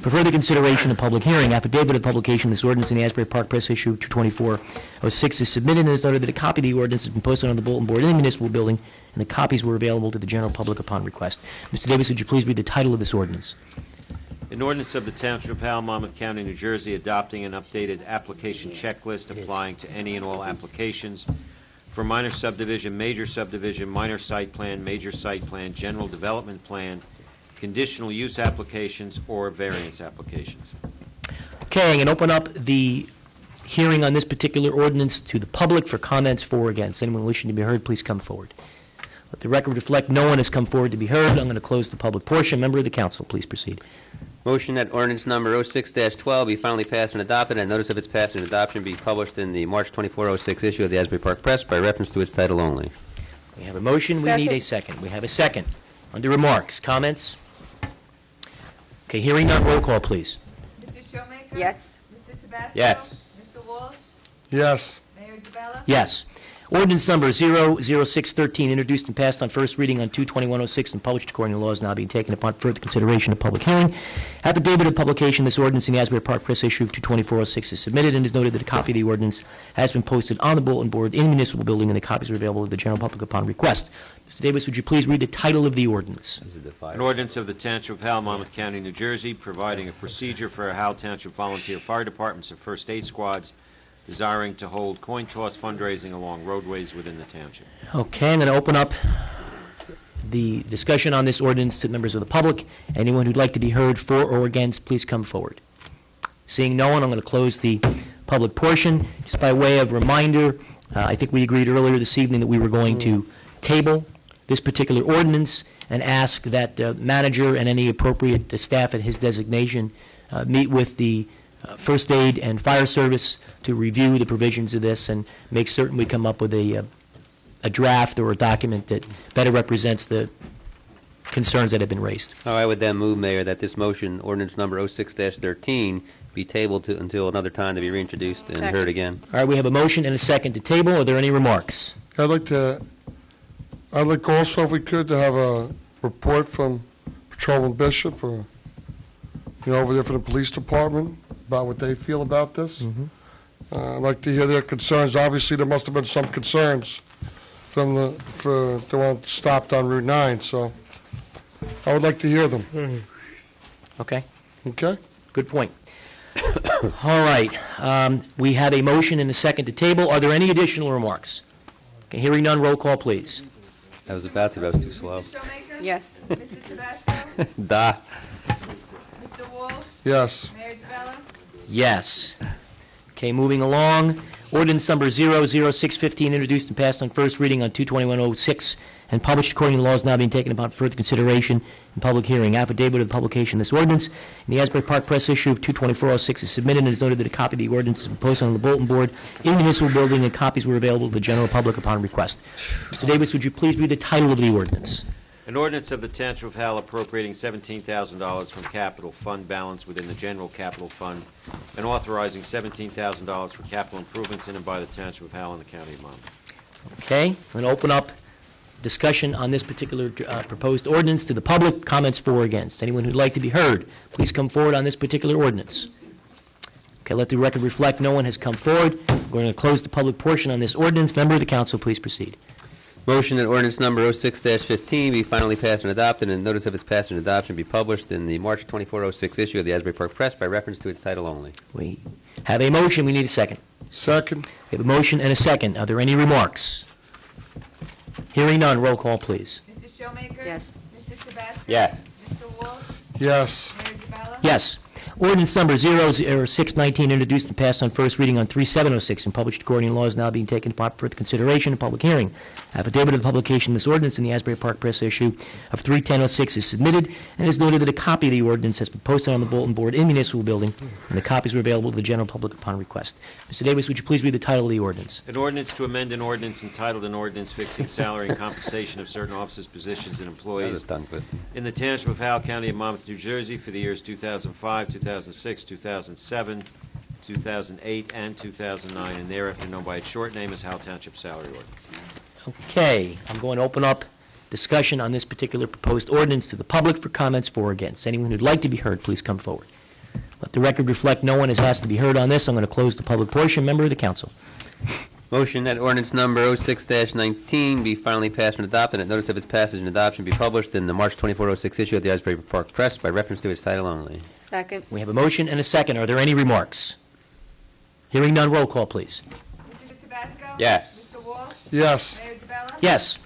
for further consideration and public hearing. Affidavit of publication of this ordinance in the Asbury Park Press Issue 22406 is submitted and is noted that a copy of the ordinance has been posted on the bulletin board in the municipal building, and the copies were available to the general public upon request. Mr. Davis, would you please read the title of this ordinance? An ordinance of the Township of Howell, Monmouth County, New Jersey, adopting an updated application checklist applying to any and all applications for minor subdivision, major subdivision, minor site plan, major site plan, general development plan, conditional use applications, or variance applications. Okay, I'm going to open up the hearing on this particular ordinance to the public for comments for or against. Anyone wishing to be heard, please come forward. Let the record reflect no one has come forward to be heard. I'm going to close the public portion. Member of the council, please proceed. Motion that ordinance number 06-12 be finally passed and adopted, and notice of its passage and adoption be published in the March 2406 issue of the Asbury Park Press by reference to its title only. We have a motion. We need a second. We have a second. Under remarks, comments? Okay, hearing none, roll call, please. Mrs. Showmaker? Yes. Mr. Tabasco? Yes. Mr. Walsh? Yes. Mayor DeBella? Yes. Ordinance number 00613, introduced and passed on first reading on 2/2106 and published according to laws now being taken upon further consideration of public hearing. Affidavit of publication of this ordinance in the Asbury Park Press Issue of 2/2406 is submitted and is noted that a copy of the ordinance has been posted on the bulletin board in the municipal building, and the copies are available to the general public upon request. Mr. Davis, would you please read the title of the ordinance? An ordinance of the Township of Howell, Monmouth County, New Jersey, providing a procedure for Howell Township volunteer fire departments and first aid squads desiring to hold coin toss fundraising along roadways within the township. Okay, I'm going to open up the discussion on this ordinance to members of the public. Anyone who'd like to be heard for or against, please come forward. Seeing no one, I'm going to close the public portion. Just by way of reminder, I think we agreed earlier this evening that we were going to table this particular ordinance and ask that the manager and any appropriate staff at his designation meet with the First Aid and Fire Service to review the provisions of this and make certain we come up with a draft or a document that better represents the concerns that have been raised. I would then move, Mayor, that this motion, ordinance number 06-13, be tabled until another time to be reintroduced and heard again. All right, we have a motion and a second to table. Are there any remarks? I'd like also, if we could, to have a report from Patrolman Bishop or, over there from the police department about what they feel about this. I'd like to hear their concerns. Obviously, there must have been some concerns from the one stopped on Route 9, so I would like to hear them. Okay. Okay? Good point. All right. We have a motion and a second to table. Are there any additional remarks? Okay, hearing none, roll call, please. I was about to, but I was too slow. Mrs. Showmaker? Yes. Mr. Tabasco? Da. Mr. Walsh? Yes. Mayor DeBella? Yes. Okay, moving along. Ordinance number 00615, introduced and passed on first reading on 2/2106 and published according to laws now being taken upon further consideration in public hearing. Affidavit of the publication of this ordinance in the Asbury Park Press Issue of 2/2406 is submitted and is noted that a copy of the ordinance has been posted on the bulletin board in the municipal building, and copies were available to the general public upon request. Mr. Davis, would you please read the title of the ordinance? An ordinance of the Township of Howell appropriating $17,000 from capital fund balance within the general capital fund and authorizing $17,000 for capital improvements in and by the Township of Howell and the County of Monmouth. Okay, I'm going to open up discussion on this particular proposed ordinance to the public. Comments for or against? Anyone who'd like to be heard, please come forward on this particular ordinance. Okay, let the record reflect no one has come forward. We're going to close the public portion on this ordinance. Member of the council, please proceed. Motion that ordinance number 06-15 be finally passed and adopted, and notice of its passage and adoption be published in the March 2406 issue of the Asbury Park Press by reference to its title only. We have a motion. We need a second. Second. We have a motion and a second. Are there any remarks? Hearing none, roll call, please. Mrs. Showmaker? Yes. Mr. Tabasco? Yes. Mr. Walsh? Yes. Mayor DeBella? Yes. Ordinance number 00619, introduced and passed on first reading on 3706, and published according to law, is now being taken upon further consideration and public hearing. Affidavit of the publication of this ordinance in the Asbury Park Press issue of 3/10/06 is submitted, and is noted that a copy of the ordinance has been posted on the bulletin board in the municipal building, and the copies were available to the general public upon request. Mr. Davis, would you please read the title of the ordinance? An ordinance to amend an ordinance entitled an ordinance fixing salary and compensation of certain officers, positions, and employees in the Township of Howell, County of Monmouth, New Jersey for the years 2005, 2006, 2007, 2008, and 2009, and thereafter known by its short name as Howell Township Salary Ordinance. Okay, I'm going to open up discussion on this particular proposed ordinance to the public for comments for or against. Anyone who'd like to be heard, please come forward. Let the record reflect no one has asked to be heard on this. I'm going to close the public portion. Member of the council. Motion that ordinance number 06-19 be finally passed and adopted, and that notice of its passage and adoption be published in the March 2406 issue of the Asbury Park Press by reference to its title only. Second. We have a motion and a second. Are there any remarks? Hearing none, roll call, please. Mr. Tabasco? Yes. Mr. Walsh? Yes. Mayor DeBella? Yes.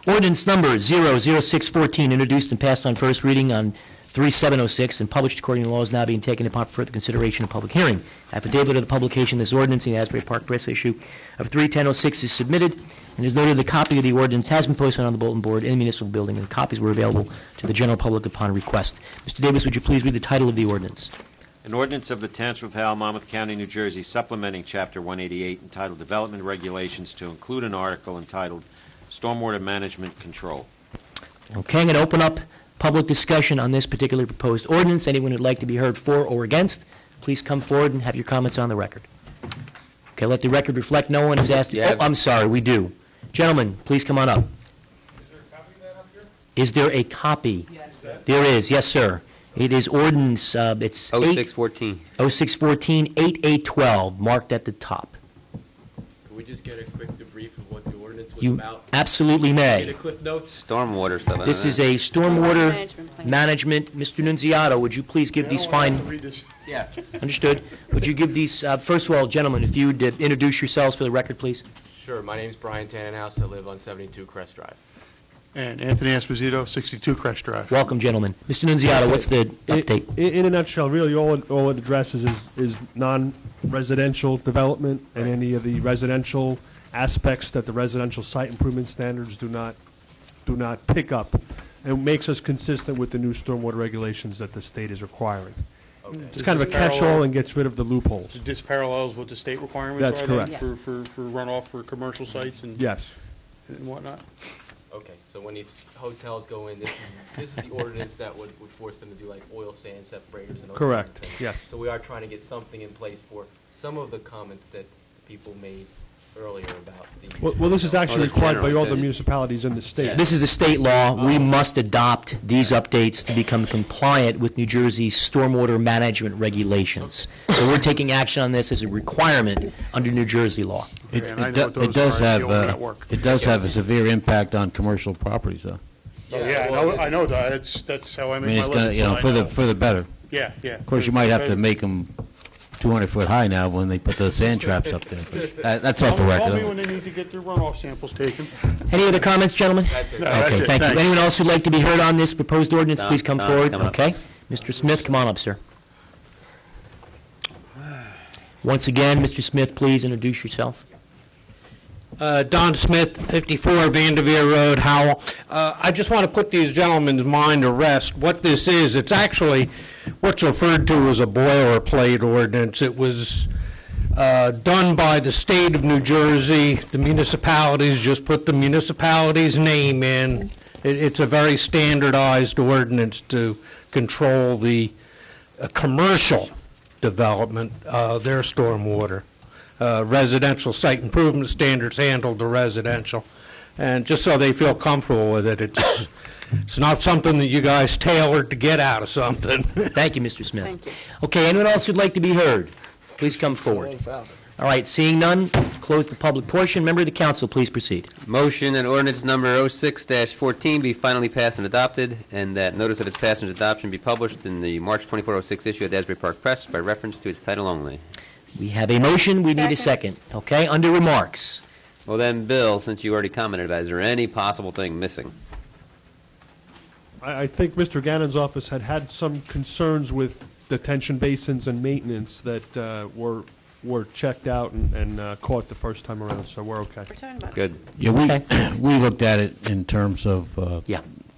Ordinance number 00614, introduced and passed on first reading on 3706, and published according to law, is now being taken upon further consideration and public hearing. Affidavit of the publication of this ordinance in the Asbury Park Press issue of 3/10/06 is submitted, and is noted the copy of the ordinance has been posted on the bulletin board in the municipal building, and copies were available to the general public upon request. Mr. Davis, would you please read the title of the ordinance? An ordinance of the Township of Howell, Monmouth County, New Jersey, supplementing Chapter 188 entitled Development Regulations to include an article entitled Stormwater Management Control. Okay, I'm going to open up public discussion on this particular proposed ordinance. Anyone who'd like to be heard for or against, please come forward and have your comments on the record. Okay, let the record reflect no one has asked. Oh, I'm sorry, we do. Gentlemen, please come on up. Is there a copy? Yes. There is, yes, sir. It is ordinance, it's 0614. 0614, 8812, marked at the top. Can we just get a quick debrief of what the ordinance was You about? absolutely may. Get a cliff notes? Stormwater stuff. This is a stormwater management. Mr. Nunziato, would you please give these fine... Yeah. Understood. Would you give these, first of all, gentlemen, if you would introduce yourselves for the record, please? Sure. My name's Brian Tannenhouse. I live on 72 Crest Drive. And Anthony Esposito, 62 Crest Drive. Welcome, gentlemen. Mr. Nunziato, what's the update? In a nutshell, really, all it addresses is non-residential development and any of the residential aspects that the residential site improvement standards do not pick up, and makes us consistent with the new stormwater regulations that the state is requiring. Okay. It's kind of a catch-all and gets rid of the loopholes. This parallels what the state requirements That's are correct. then for runoff for commercial sites and Yes. and whatnot. Okay, so when these hotels go in, this is the ordinance that would force them to do like oil sand separators and all Correct, that kind of thing. yes. So we are trying to get something in place for some of the comments that people made earlier about the... Well, this is actually required by all the municipalities in the state. This is a state law. We must adopt these updates to become compliant with New Jersey's stormwater management regulations. So we're taking action on this as a requirement under New Jersey law. It does have a severe impact on commercial properties, though. Oh, yeah, I know that. That's how I I make mean, my it's living. gonna, so I for the better. Yeah, yeah. Of course, you might have to make them 200 foot high now when they put those sand traps up there. But that's off the record. Call me when they need to get their runoff samples taken. Any other comments, gentlemen? That's it. No, that's Okay, it. thank you. Thanks. Anyone else who'd like to be heard on this proposed ordinance, please come forward. come up. Okay. Mr. Smith, come on up, sir. Once again, Mr. Smith, please introduce yourself. Don Smith, 54 Vanderveer Road, Howell. I just want to put these gentlemen's mind to rest. What this is, it's actually what's referred to as a boilerplate ordinance. It was done by the state of New Jersey. The municipalities just put the municipality's name in. It's a very standardized ordinance to control the commercial development, their stormwater. Residential site improvement standards handle the residential. And just so they feel comfortable with it, it's not something that you guys tailored to get out of something. Thank you, Mr. Smith. Thank you. Okay, anyone else who'd like to be heard? Please come forward. All right, seeing none, close the public portion. Member of the council, please proceed. Motion that ordinance number 06-14 be finally passed and adopted, and that notice of its passage and adoption be published in the March 2406 issue of the Asbury Park Press by reference to its title only. We have a motion, we need a second. Okay, under remarks. Well then, Bill, since you already commented about it, is there any possible thing missing? I think Mr. Gannon's office had some concerns with detention basins and maintenance that were checked out and caught the first time around, so we're okay. We're talking about Good. Yeah, we looked at it in terms of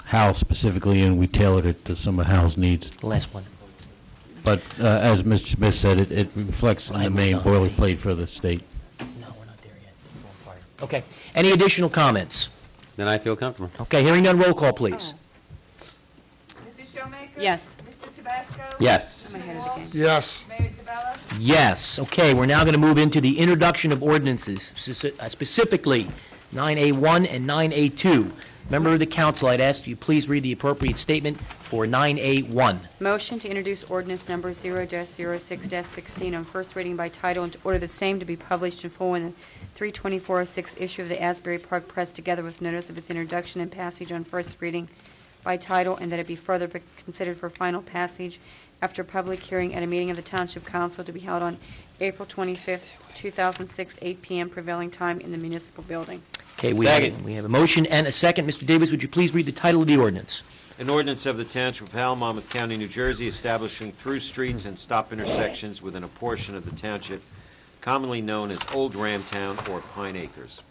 Howell specifically, and we tailored it to some of Howell's needs. The last one. But as Mr. Smith said, it reflects on the main boilerplate for the state. No, we're not there yet. It's still on fire. Okay. Any additional comments? Then I feel comfortable. Okay, hearing none, roll call, please. Mrs. Showmaker? Yes. Mr. Tabasco? Yes. Mr. Walsh? Yes. Mayor Tabella? Yes. Okay, we're now going to move into the introduction of ordinances, specifically 9A1 and 9A2. Member of the council, I'd ask you please read the appropriate statement for 9A1. Motion to introduce ordinance number 0-06-16 on first reading by title and to order the same to be published in full in the 3/24/06 issue of the Asbury Park Press, together with notice of its introduction and passage on first reading by title, and that it be further considered for final passage after public hearing at a meeting of the Township Council to be held on April 25th, 2006, 8 p.m. prevailing time in the municipal building. Okay, we Second. have a motion and a second. Mr. Davis, would you please read the title of the ordinance? An ordinance of the Township of Howell, Monmouth County, New Jersey, establishing through streets and stop intersections within a portion of the township commonly known as Old Ramtown or Pine Acres.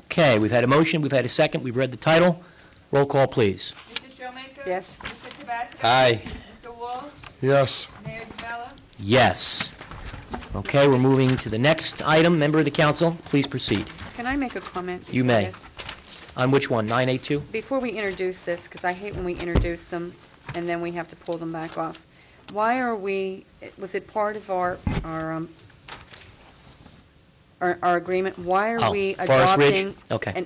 Okay, we've had a motion, we've had a second, we've read the title. Roll call, please. Mrs. Showmaker? Yes. Mr. Tabasco? Aye. Mr. Walsh? Yes. Mayor Tabella? Yes. Okay, we're moving to the next item. Member of the council, please proceed. Can I make a comment? You before may. this? On which one, 9A2? Before we introduce this, because I hate when we introduce them and then we have to pull them back off. Why are we, was it part of our agreement? Why are Oh, we Forest Ridge? adopting Okay.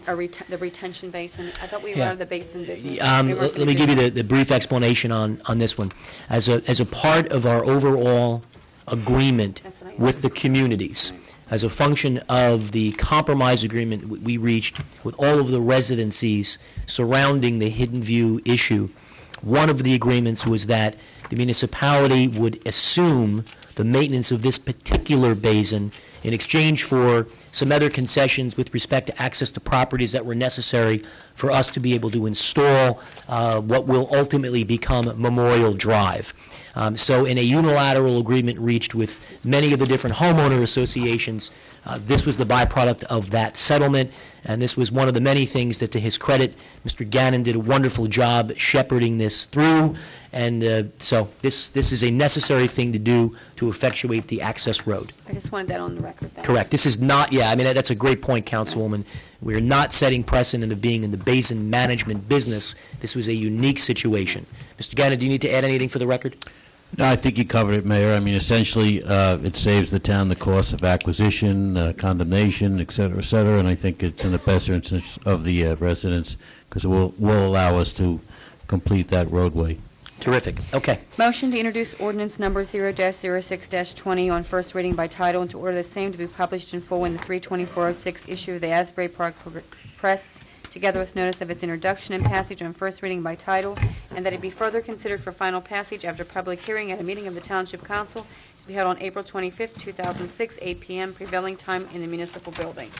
the retention basin? I thought we were Yeah. out of the basin business. We Let weren't gonna me do give you this. the brief explanation on this one. As a part of our overall agreement That's what I with the communities, as a function of the compromise agreement we reached with all of the residencies surrounding the Hidden View issue, one of the agreements was that the municipality would assume the maintenance of this particular basin in exchange for some other concessions with respect to access to properties that were necessary for us to be able to install what will ultimately become Memorial Drive. So in a unilateral agreement reached with many of the different homeowner associations, this was the byproduct of that settlement, and this was one of the many things that, to his credit, Mr. Gannon did a wonderful job shepherding this through, and so this is a necessary thing to do to effectuate the access road. I just wanted that on the record. Thank you. Correct. This is not, I mean, that's a great point, Councilwoman. We're not setting precedent of being in the basin management business. This was a unique situation. Mr. Gannon, do you need to add anything for the record? No, I think you covered it, Mayor. I mean, essentially, it saves the town the cost of acquisition, condemnation, et cetera, and I think it's in the best interest of the residents because it will allow us to complete that roadway. Terrific. Okay. Motion to introduce ordinance number 0-06-20 on first reading by title and to order the same to be published in full in the 3/24/06 issue of the Asbury Park Press, together with notice of its introduction and passage on first reading by title, and that it be further considered for final passage after public hearing at a meeting of the Township Council to be held on April 25th, 2006, 8 p.m., prevailing time in the municipal building.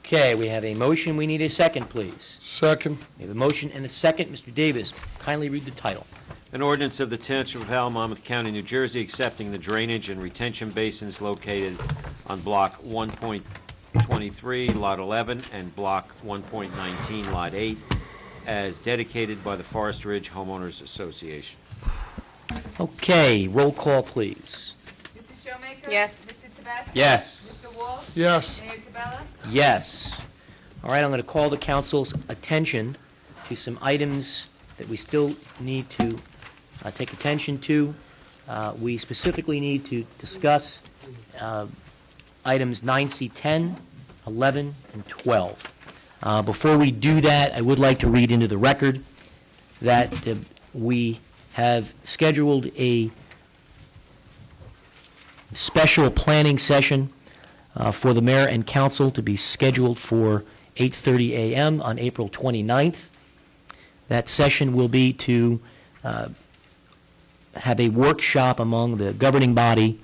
Okay, we have a motion. We need a second, please. Second. We have a motion and a second. Mr. Davis, kindly read the title. An ordinance of the Township of Howell, Monmouth County, New Jersey, accepting the drainage and retention basins located on Block 1.23, Lot 11, and Block 1.19, Lot 8, as dedicated by the Forest Ridge Homeowners Association. Okay, roll call, please. Mrs. Showmaker? Yes. Mr. Tabasco? Yes. Mr. Walsh? Yes. Mayor Tabella? Yes. All right, I'm going to call the council's attention to some items that we still need to take attention to. We specifically need to discuss items 9C10, 11, and 12. Before we do that, I would like to read into the record that we have scheduled a special planning session for the mayor and council to be scheduled for 8:30 a.m. on April 29th. That session will be to have a workshop among the governing body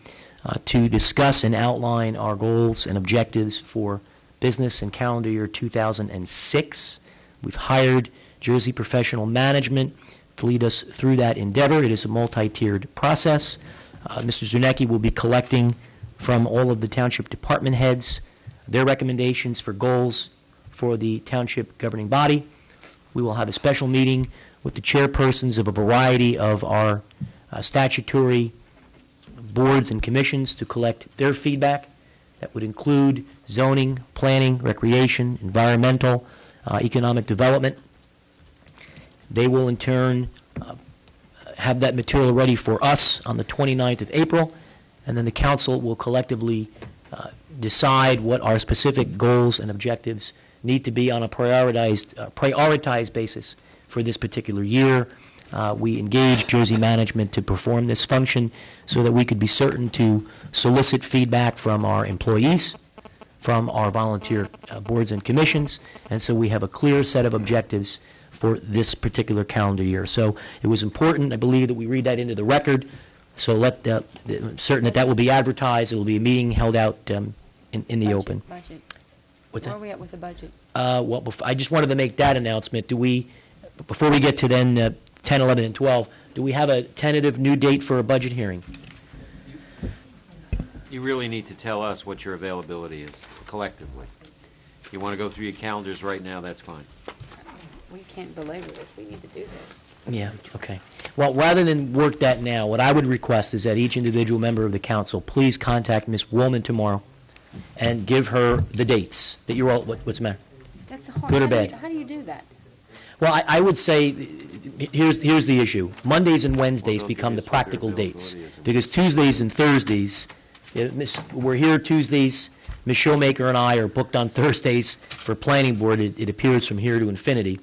to discuss and outline our goals and objectives for business and calendar year 2006. We've hired Jersey Professional Management to lead us through that endeavor. It is a multi-tiered process. Mr. Zernecki will be collecting from all of the township department heads their recommendations for goals for the township governing body. We will have a special meeting with the chairpersons of a variety of our statutory boards and commissions to collect their feedback. That would include zoning, planning, recreation, environmental, economic development. They will in turn have that material ready for us on the 29th of April, and then the council will collectively decide what our specific goals and objectives need to be on a prioritized basis for this particular year. We engaged Jersey Management to perform this function so that we could be certain to solicit feedback from our employees, from our volunteer boards and commissions, and so we have a clear set of objectives for this particular calendar year. So it was important, I believe, that we read that into the record, so certain that will be advertised. It will be a meeting held out in the open. Budget. What's Where that? are we at with the budget? Well, I just wanted to make that announcement. Before we get to then 10, 11, and 12, do we have a tentative new date for a budget hearing? You really need to tell us what your availability is collectively. If you want to go through your calendars right now, that's fine. We can't belabor this. We need to do this. Yeah, okay. Well, rather than work that now, what I would request is that each individual member of the council please contact Ms. Woolman tomorrow and give her the dates that you're all, what's the matter? That's hard. Good or bad? How do you do that? Well, I would say, here's the issue. Mondays and Wednesdays become the practical dates, because Tuesdays and Thursdays, we're here Tuesdays, Ms. Showmaker and I are booked on Thursdays for planning board. It appears from here to infinity.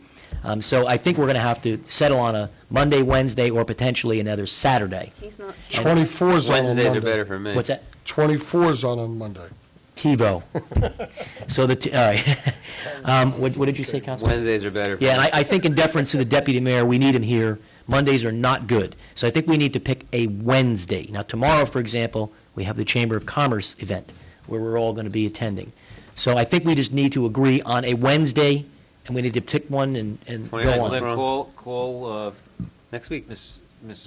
So I think we're going to have to settle on a Monday, Wednesday, or potentially another Saturday. He's not. 24's on a Monday. Wednesdays are better for me. What's that? 24's on a Monday. TiVo. So all right. What did you say, Councilman? Wednesdays are better for Yeah, me. and I think in deference to the deputy mayor, we need him here. Mondays are not good. So I think we need to pick a Wednesday. Now, tomorrow, for example, we have the Chamber of Commerce event where we're all going to be attending. So I think we just need to agree on a Wednesday, and we need to pick one and go 29th. on. Then call Next week. Mrs.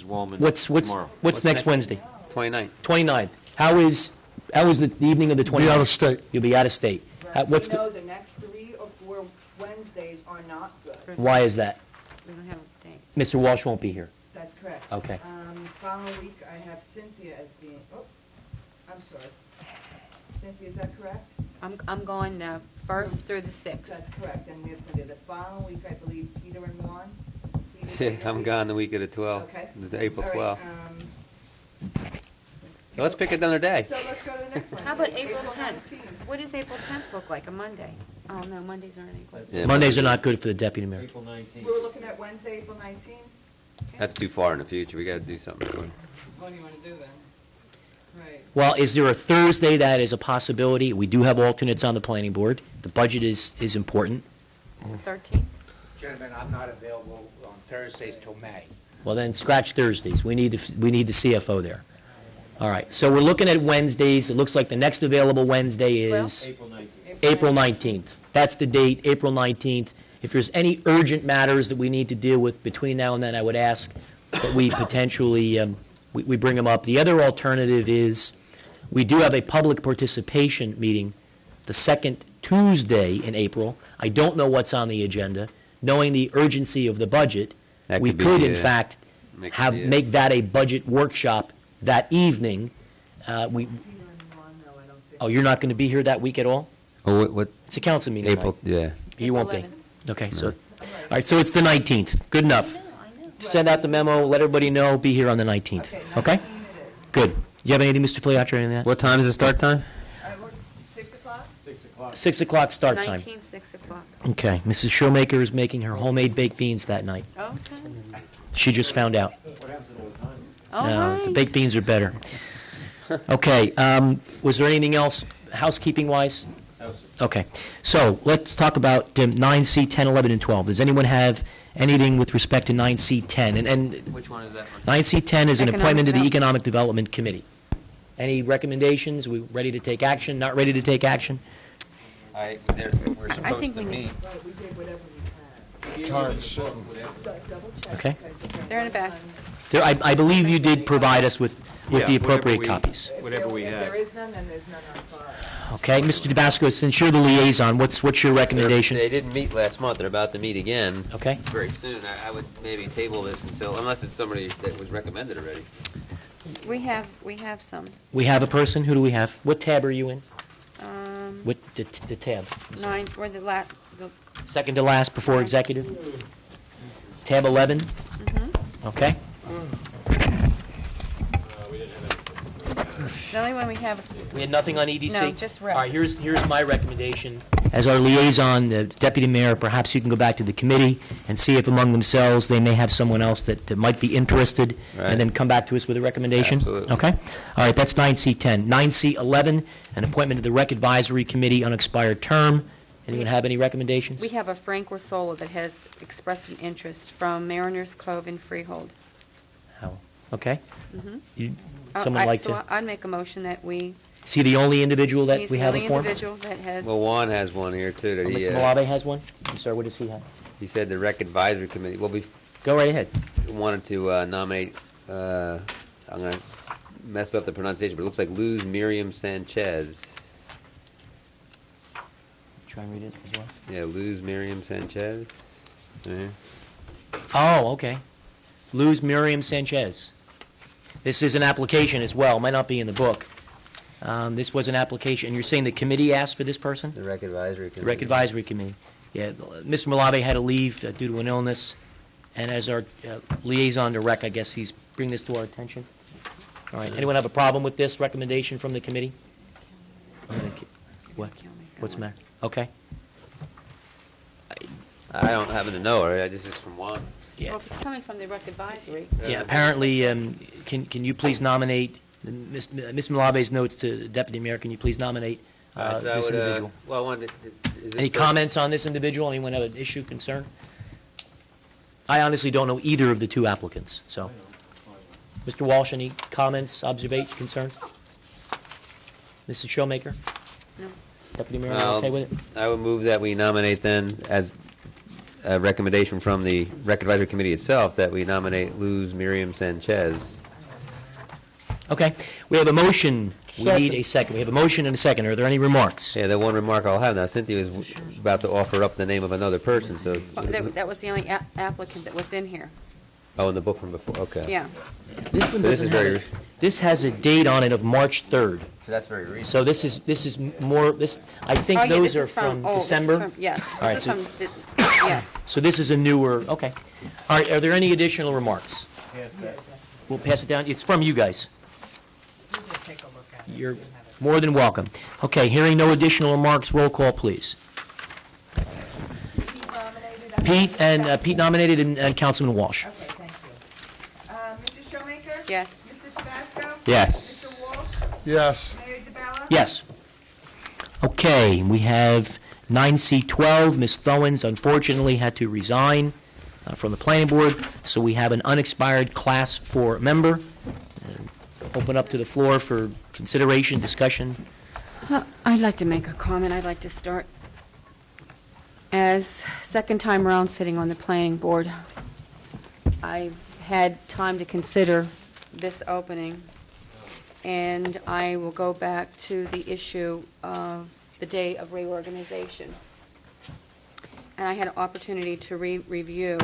Wallman What's tomorrow. next Wednesday? 29th. 29th. How is the evening of the 29th? Be out of state. You'll be out of state. What's We the, know the next 3 or 4 Wednesdays are not good. why is that? We don't have a date. Mr. Walsh won't be here. That's correct. Okay. Following week, I have Cynthia as being, I'm sorry. Cynthia, is that correct? I'm going the 1st through the 6th. That's correct, and we have Cynthia. The following week, I believe, Peter and Juan. I'm gone the week of the 12th, Okay. the April All 12th. right, Let's pick another day. So let's go to the next one. How about April 10th? What does April 10th look like, a Monday? Oh, no, Mondays aren't any good. Yeah, Mondays are not good for the deputy mayor. April 19th. We're looking at Wednesday, April 19th. That's too far in the future. We got to do something. What do you want to do then? Right. Well, is there a Thursday that is a possibility? We do have alternates on the planning board. The budget is important. 13th? Gentlemen, I'm not available on Thursdays till May. Well, then scratch Thursdays. We need the CFO there. All right, so we're looking at Wednesdays. It looks like the next available Wednesday is April 19th. April 19th. That's the date, April 19th. If there's any urgent matters that we need to deal with between now and then, I would ask that we potentially, we bring them up. The other alternative is, we do have a public participation meeting the second Tuesday in April. I don't know what's on the agenda. Knowing the urgency of the budget, That we could be, could, in fact, make it, make that a budget workshop that evening. Oh, you're not going to be here that week at all? Oh, what? It's a council meeting, April, right? yeah. You won't be. 11th. Okay, so, all right, so it's the 19th. Good enough. Send out the memo, let everybody know, be here on the 19th. Okay? Good. Do you have anything, Mr. Filiatro, anything like What time is the start time? 6 o'clock? 6 o'clock. that? 6 o'clock start time. 19th, 6 o'clock. Okay. Mrs. Showmaker is making her homemade baked beans that night. Okay. She just found out. All No, the right. baked beans are better. Okay, was there anything else housekeeping-wise? Okay, so let's talk about 9C, 10, 11, and 12. Does anyone have anything with respect to 9C, 10? And Which one is that? 9C, 10 is an Economic appointment to the Development. Economic Development Committee. Any recommendations? We ready to take action, not ready to take action? We're I think we need, Tired of sitting. Okay. They're in the back. There, I believe you did provide us with Yeah, the whatever appropriate we- copies. Whatever we If there have. is none, then there's none on file. Okay, Mr. DeBasco, since you're the liaison, what's your recommendation? They didn't meet last month. They're about to meet again. Okay. Very soon. I would maybe table this until, unless it's somebody that was recommended already. We have some. We have a person. Who do we have? What tab are you in? Um, What the tab? 9, or the Second to last before executive. Tab 11. Okay. the only one we have is. We had nothing on EDC? No, just rec. All right, here's my recommendation. As our liaison, the deputy mayor, perhaps you can go back to the committee and see if among themselves they may have someone else that might be interested, Right. and then come back to us with a recommendation? Absolutely. Okay? All right, that's 9C10. 9C11, an appointment to the Rec Advisory Committee, unexpired term. Anyone have any recommendations? We have a Frank Rosola that has expressed an interest from Mariners Cove in Freehold. How? Okay. Mhm. Someone like to? So I'd make a motion that we. Is he the only individual that He's we the have only a form? individual that has. Well, Juan has one here, too, that he... Mr. Malave has one? I'm sorry, what does he have? He said the Rec Advisory Committee, well, we Go right ahead. wanted to nominate, I'm going to mess up the pronunciation, but it looks like Luz Miriam Sanchez. Try and read it as well. Yeah, Luz Miriam Sanchez. Mhm. Oh, okay. Luz Miriam Sanchez. This is an application as well, might not be in the book. This was an application, and you're saying the committee asked for this person? The Rec Advisory Committee. The Rec Advisory Committee. Yeah, Mr. Malave had to leave due to an illness, and as our liaison to Rec, I guess he's bringing this to our attention. All right, anyone have a problem with this recommendation from the committee? What? What's the matter? Okay. I don't happen to know her, this is from Juan. Well, if it's coming from the Rec Advisory. Yeah, apparently, can you please nominate, Ms. Malave's notes to Deputy Mayor, can you please nominate All right, so I this would, individual? well, I wanted, is this Any the- comments on this individual? Anyone have an issue, concern? I honestly don't know either of the two applicants, so. Mr. Walsh, any comments, observations, concerns? Mrs. Showmaker? No. Deputy Mayor, are you okay with it? I would move that we nominate then, as a recommendation from the Rec Advisory Committee itself, that we nominate Luz Miriam Sanchez. Okay, we have a motion. We need a second. We have a motion and a second. Are there any remarks? Yeah, the one remark I'll have now, Cynthia was about to offer up the name of another person, so... Oh, that was the only applicant that was in here. Oh, in the book from before, okay. Yeah. This one So this doesn't is have very... a- This has a date on it of March 3rd. So that's very recent. So this is more, I think Oh, yeah, those this are is from this is December? from- Yes, All right, this is so- from, yes. So this is a newer, okay. All right, are there any additional remarks? We'll pass it down. It's from you guys. You're more than welcome. Okay, hearing no additional remarks, roll call, please. Pete nominated and Councilman Walsh. Okay, thank you. Mrs. Showmaker? Yes. Mr. Tabasco? Yes. Mr. Walsh? Yes. Mayor DeBella? Yes. Okay, we have 9C12. Ms. Thowens unfortunately had to resign from the planning board, so we have an unexpired Class 4 member. Open up to the floor for consideration, discussion. I'd like to make a comment. I'd like to start. As second time around sitting on the planning board, I've had time to consider this opening, and I will go back to the issue of the day of reorganization. And I had an opportunity to review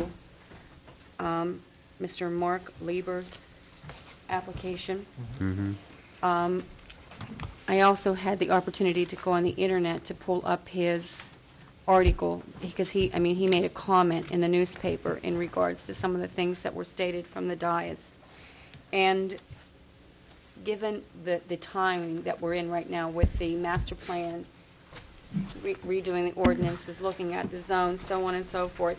Mr. Mark Lieber's application. Mm-hmm. I also had the opportunity to go on the internet to pull up his article, because he made a comment in the newspaper in regards to some of the things that were stated from the dais. And given the timing that we're in right now with the master plan, redoing the ordinances, looking at the zones, so on and so forth,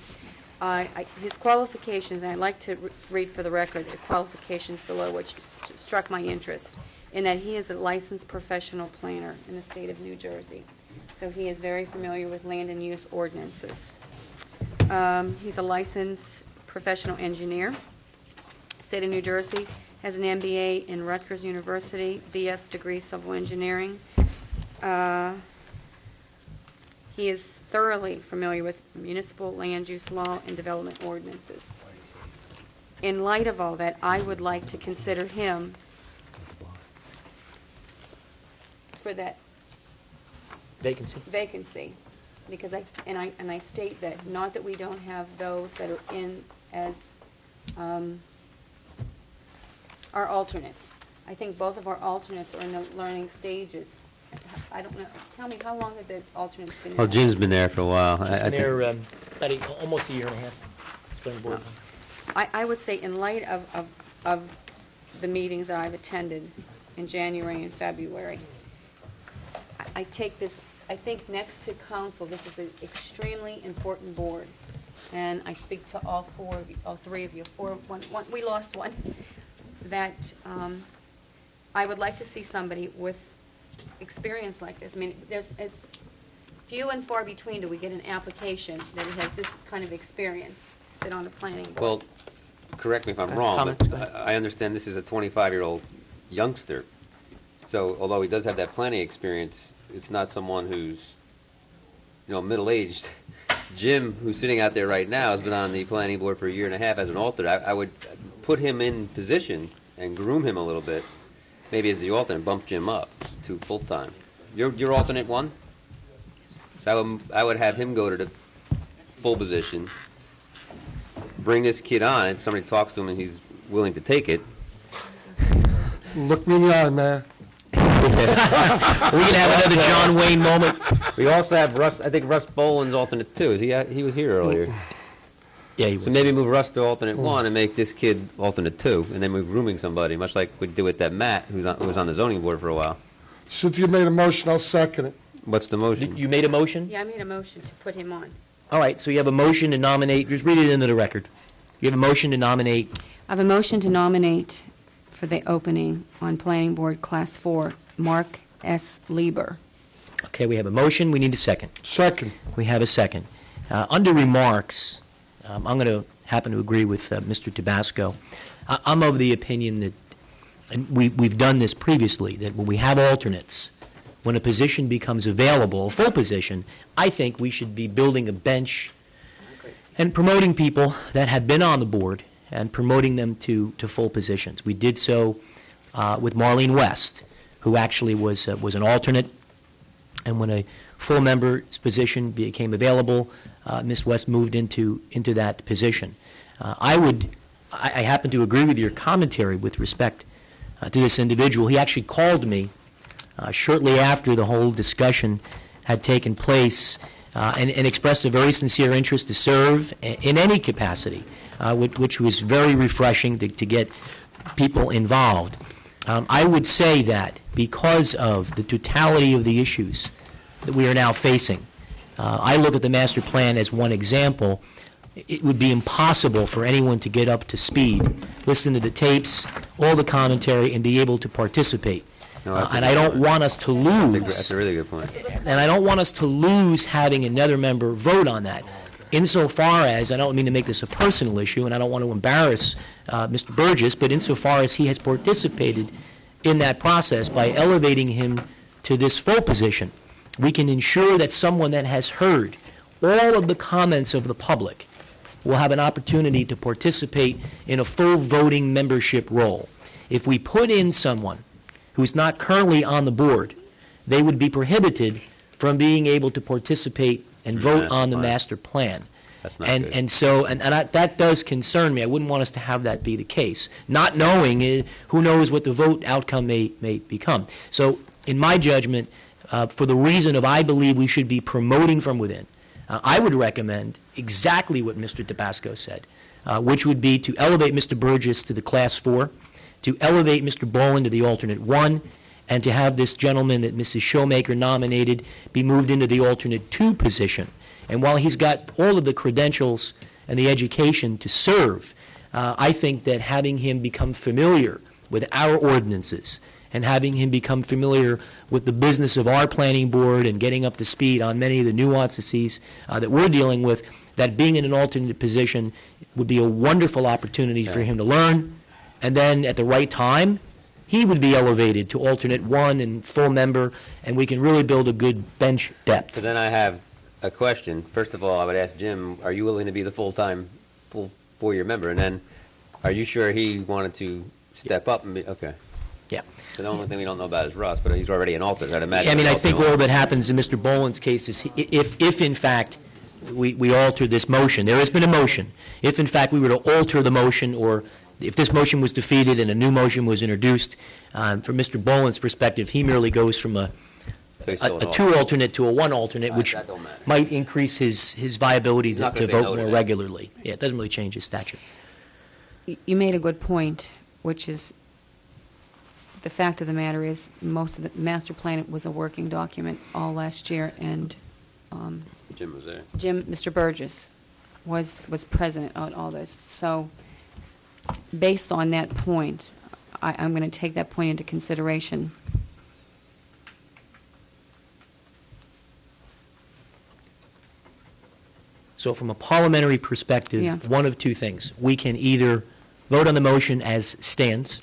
his qualifications, and I'd like to read for the record the qualifications below, which struck my interest, in that he is a licensed professional planner in the state of New Jersey. So he is very familiar with land and use ordinances. He's a licensed professional engineer. State of New Jersey, has an MBA in Rutgers University, BS degree civil engineering. He is thoroughly familiar with municipal land use law and development ordinances. In light of all that, I would like to consider him for that Vacancy. because I state that, not that we don't have those that are in as our alternates. I think both of our alternates are in the learning stages. I don't know, tell me, how long have those alternates been in? Well, Jim's been there for a while. She's I been think- there almost a year and a half. She's been on board. I would say, in light of the meetings that I've attended in January and February, I take this, I think next to council, this is an extremely important board. And I speak to all three of you, we lost one, that I would like to see somebody with experience like this. I mean, it's few and far between do we get an application that has this kind of experience to sit on the planning board. Well, correct me if I'm wrong, Comments? Go but ahead. I understand this is a 25-year-old youngster. So although he does have that planning experience, it's not someone who's, middle-aged. Jim, who's sitting out there right now, has been on the planning board for a year and a half as an alternate. I would put him in position and groom him a little bit, maybe as the alternate, bump Jim up to full-time. You're alternate one? So I would have him go to the full position, bring this kid on. If somebody talks to him and he's willing to take it. Look me in the eye, Mayor. We're going to have another John Wayne moment. We also have Russ, I think Russ Boland's alternate two. He was here earlier. Yeah, he was. So maybe move Russ to alternate one and make this kid alternate two, and then we're grooming somebody, much like we did with that Matt, who was on the zoning board for a while. Cynthia made a motion, I'll second it. What's the motion? You made a motion? Yeah, I made a motion to put him on. All right, so you have a motion to nominate, just read it into the record. You have a motion to nominate, I have a motion to nominate for the opening on Planning Board Class 4, Mark S. Lieber. okay, we have a motion, we need a second. Second. We have a second. Under remarks, I'm going to happen to agree with Mr. Tabasco. I'm of the opinion that, and we've done this previously, that when we have alternates, when a position becomes available, a full position, I think we should be building a bench and promoting people that have been on the board and promoting them to full positions. We did so with Marlene West, who actually was an alternate, and when a full member's position became available, Ms. West moved into that position. I happen to agree with your commentary with respect to this individual. He actually called me shortly after the whole discussion had taken place and expressed a very sincere interest to serve in any capacity, which was very refreshing to get people involved. I would say that because of the totality of the issues that we are now facing, I look at the master plan as one example. It would be impossible for anyone to get up to speed, listen to the tapes, all the commentary, and be able to participate. No, that's a And good I don't point. want us to lose. That's a really good point. And I don't want us to lose having another member vote on that. Insofar as, I don't mean to make this a personal issue, and I don't want to embarrass Mr. Burgess, but insofar as he has participated in that process by elevating him to this full position, we can ensure that someone that has heard all of the comments of the public will have an opportunity to participate in a full voting membership role. If we put in someone who's not currently on the board, they would be prohibited from being able to participate and vote on the master plan. That's not And good. and so, that does concern me. I wouldn't want us to have that be the case. Not knowing, who knows what the vote outcome may become. So, in my judgment, for the reason of I believe we should be promoting from within, I would recommend exactly what Mr. Tabasco said, which would be to elevate Mr. Burgess to the Class 4, to elevate Mr. Boland to the alternate 1, and to have this gentleman that Mrs. Showmaker nominated be moved into the alternate 2 position. And while he's got all of the credentials and the education to serve, I think that having him become familiar with our ordinances and having him become familiar with the business of our planning board and getting up to speed on many of the nuances that we're dealing with, that being in an alternate position would be a wonderful opportunity for him to learn. And then at the right time, he would be elevated to alternate 1 and full member, and we can really build a good bench depth. So then I have a question. First of all, I would ask Jim, are you willing to be the full four-year member? And then, are you sure he wanted to step up and be, okay. Yeah. So the only thing we don't know about is Russ, but he's already an alternate, I'd imagine. I mean, I he'll think help you all that happens in Mr. Boland's case is, if in fact we alter this motion, there has been a motion, if in fact we were to alter the motion, or if this motion was defeated and a new motion was introduced, from Mr. Boland's perspective, he merely goes from a two alternate to a one alternate, which that don't matter. might increase his viability He's not to gonna say no vote to more that. regularly. Yeah, it doesn't really change his statute. You made a good point, which is, the fact of the matter is, most of the master plan was a working document all last year, and Jim was there. Mr. Burgess was president on all this. So, based on that point, I'm going to take that point into consideration. So from a parliamentary perspective, Yeah. one of two things. We can either vote on the motion as stands,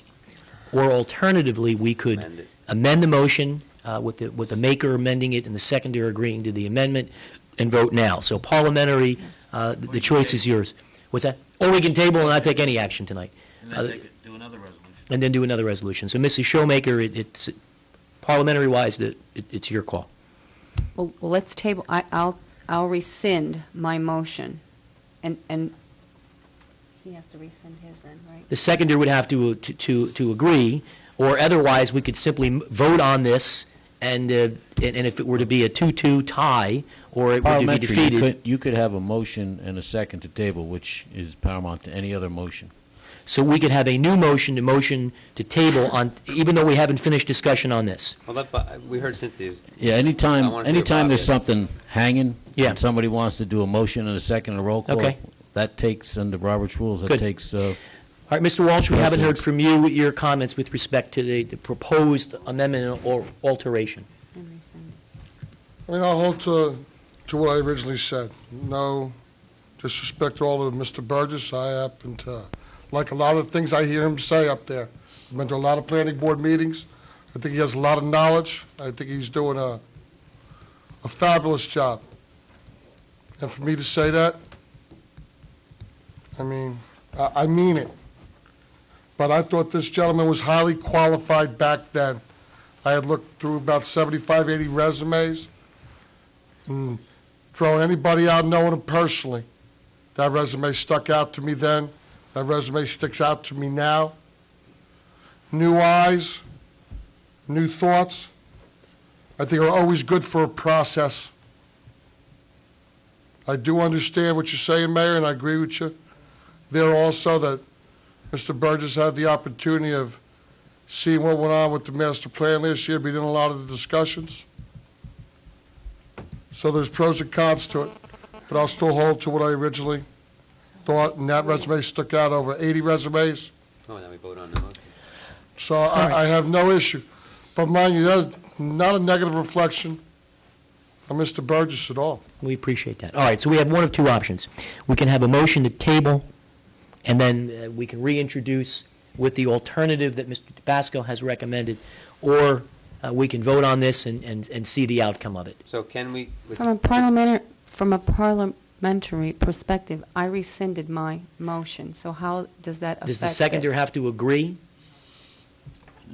or alternatively, we could amend the motion with the maker amending it and the seconder agreeing to the amendment and vote now. So parliamentary, the choice is yours. What's that? Or we can table and not take any action tonight. And then do another resolution. And then do another resolution. So Mrs. Showmaker, it's parliamentary-wise, it's your call. Well, let's table, I'll rescind my motion, and he has to rescind his then, right? The seconder would have to agree, or otherwise, we could simply vote on this, and if it were to be a 2-2 tie, or it were to be Parliamentary, defeated. you could have a motion and a second to table, which is paramount to any other motion. So we could have a new motion to table on, even though we haven't finished discussion on this. Well, we heard Cynthia's. Yeah, I anytime wanna hear Bob there's yet. something hanging, Yeah. and somebody wants to do a motion and a second and a roll call, Okay. that takes, under Robert's rules, that Good. takes, All right, Mr. Walsh, we haven't heard Precedence. from you with your comments with respect to the proposed amendment or alteration. I mean, I'll hold to what I originally said. No disrespect to all of Mr. Burgess. I happen to like a lot of things I hear him say up there. I've been to a lot of planning board meetings. I think he has a lot of knowledge. I think he's doing a fabulous job. And for me to say that, I mean, I mean it. But I thought this gentleman was highly qualified back then. I had looked through about 75, 80 resumes, and throwing anybody out knowing him personally. That resume stuck out to me then. That resume sticks out to me now. New eyes, new thoughts, I think are always good for a process. I do understand what you're saying, Mayor, and I agree with you there also that Mr. Burgess had the opportunity of seeing what went on with the master plan last year, being in a lot of the discussions. So there's pros and cons to it, but I'll still hold to what I originally thought, and that resume stuck out over 80 resumes. Oh, then we vote on the motion. So I have no issue. But mind you, that's not a negative reflection on Mr. Burgess at all. We appreciate that. All right, so we have one of two options. We can have a motion to table, and then we can reintroduce with the alternative that Mr. Tabasco has recommended, or we can vote on this and see the outcome of it. So can we? From a parliamentary perspective, I rescinded my motion, so how does that affect Does the seconder this? have to agree?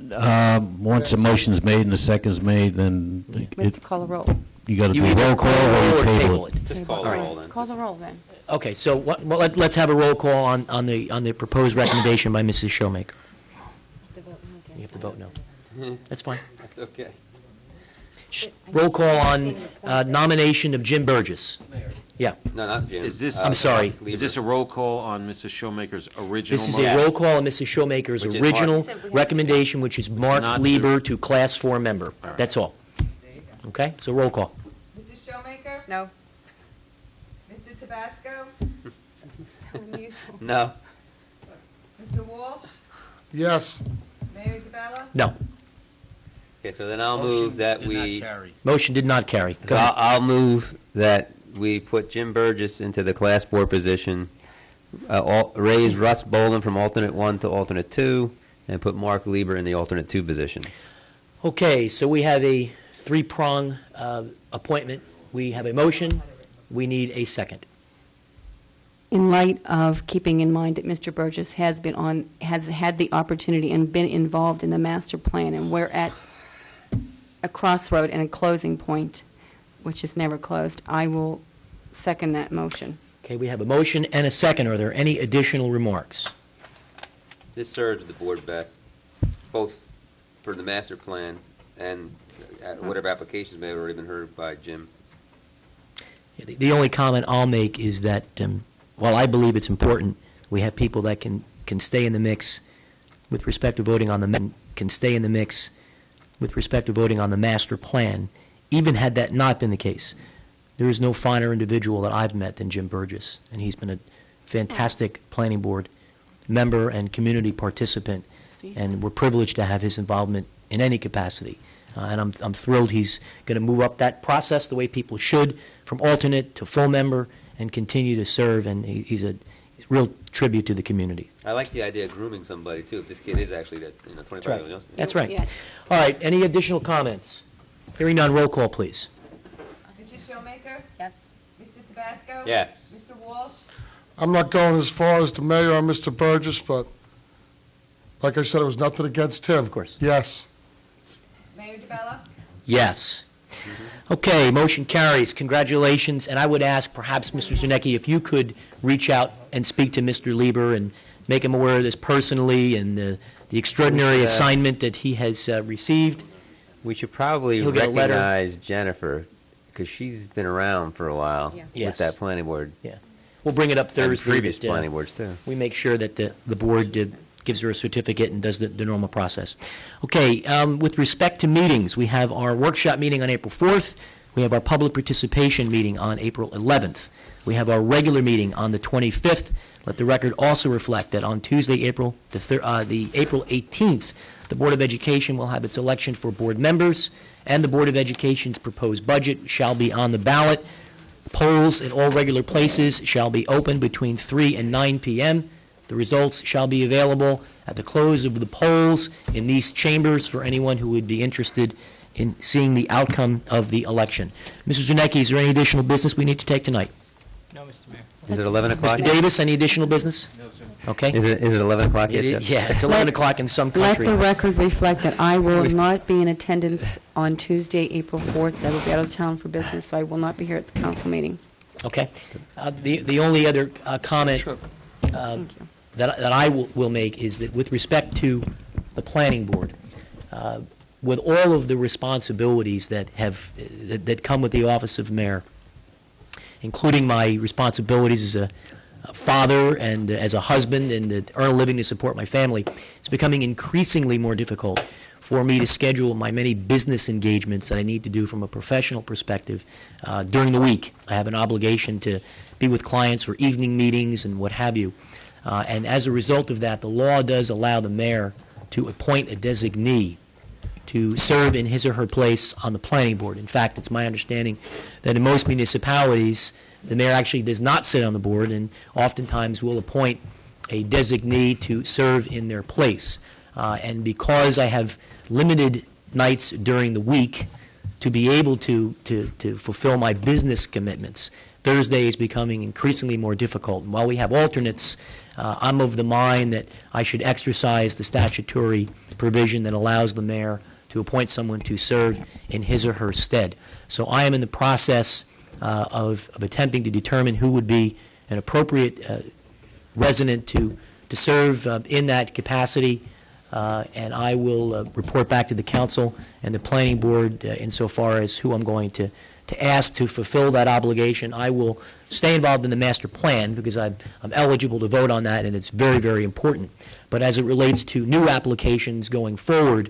once a motion's made and a second's made, then We have to call a roll. you got to You do a either roll call call a roll or or you table table it. it. Just call All the right, roll then. call the roll then. Okay, so let's have a roll call on the proposed recommendation by Mrs. Showmaker. You have to vote no. That's fine. That's okay. Roll call on nomination of Jim Burgess. Yeah. No, not Jim. Is this? I'm sorry. Is this a roll call on Mrs. Showmaker's original This is motion? a roll call on Mrs. Showmaker's Which is original Mark. recommendation, which is Mark Not to- Lieber to Class 4 member. right. That's all. Okay, so roll call. Mrs. Showmaker? No. Mr. Tabasco? No. Mr. Walsh? Yes. Mayor DeBella? No. Okay, so then I'll move that we. Motion did not carry. Go So ahead. I'll move that we put Jim Burgess into the Class 4 position, raise Russ Boland from alternate 1 to alternate 2, and put Mark Lieber in the alternate 2 position. Okay, so we have a three-prong appointment. We have a motion We need a second. In light of keeping in mind that Mr. Burgess has had the opportunity and been involved in the master plan, and we're at a crossroad and a closing point, which is never closed, I will second that motion. Okay, we have a motion and a second. Are there any additional remarks? This serves the board best, both for the master plan and whatever applications may have already been heard by Jim. The only comment I'll make is that while I believe it's important, we have people that can stay in the mix with respect to voting on the master plan. Even had that not been the case, there is no finer individual that I've met than Jim Burgess, and he's been a fantastic planning board member and community participant, and we're privileged to have his involvement in any capacity. And I'm thrilled he's going to move up that process the way people should, from alternate to full member, and continue to serve, and he's a real tribute to the community. I like the idea of grooming somebody, too, if this kid is actually that, 25 right. years old. That's right. Yes. All right, any additional comments? Hearing none, roll call, please. Mrs. Showmaker? Yes. Mr. Tabasco? Yeah. Mr. Walsh? I'm not going as far as the mayor or Mr. Burgess, but like I said, it was nothing against him. Of course. Yes. Mayor DeBella? Yes. Okay, motion carries. Congratulations. And I would ask perhaps, Mr. Zernecki, if you could reach out and speak to Mr. Lieber and make him aware of this personally and the extraordinary assignment that he has received. We should probably He'll get a letter. recognize Jennifer, because she's been around for a while Yeah. Yes. with that planning board. Yeah. We'll bring it up And Thursday. previous that, planning boards, too. We make sure that the board gives her a certificate and does the normal process. Okay, with respect to meetings, we have our workshop meeting on April 4th. We have our public participation meeting on April 11th. We have our regular meeting on the 25th. Let the record also reflect that on Tuesday, April 18th, the Board of Education will have its election for board members, and the Board of Education's proposed budget shall be on the ballot. Polls in all regular places shall be open between 3 and 9 p.m. The results shall be available at the close of the polls in these chambers for anyone who would be interested in seeing the outcome of the election. Mr. Zernecki, is there any additional business we need to take tonight? No, Mr. Mayor. Is it 11 o'clock? Mr. Davis, any additional business? No, sir. Okay. Is it 11 o'clock yet, Jeff? Yeah, it's 11 o'clock in some Let country. the record reflect that I will not be in attendance on Tuesday, April 4th. I will be out of town for business, so I will not be here at the council meeting. Okay. The only other comment that I will make is that with respect to the planning board, with all of the responsibilities that come with the office of mayor, including my responsibilities as a father and as a husband and to earn a living to support my family, it's becoming increasingly more difficult for me to schedule my many business engagements that I need to do from a professional perspective during the week. I have an obligation to be with clients for evening meetings and what have you. And as a result of that, the law does allow the mayor to appoint a designee to serve in his or her place on the planning board. In fact, it's my understanding that in most municipalities, the mayor actually does not sit on the board and oftentimes will appoint a designee to serve in their place. And because I have limited nights during the week to be able to fulfill my business commitments, Thursday is becoming increasingly more difficult. And while we have alternates, I'm of the mind that I should exercise the statutory provision that allows the mayor to appoint someone to serve in his or her stead. So I am in the process of attempting to determine who would be an appropriate resident to serve in that capacity, and I will report back to the council and the planning board insofar as who I'm going to ask to fulfill that obligation. I will stay involved in the master plan because I'm eligible to vote on that, and it's very, very important. But as it relates to new applications going forward,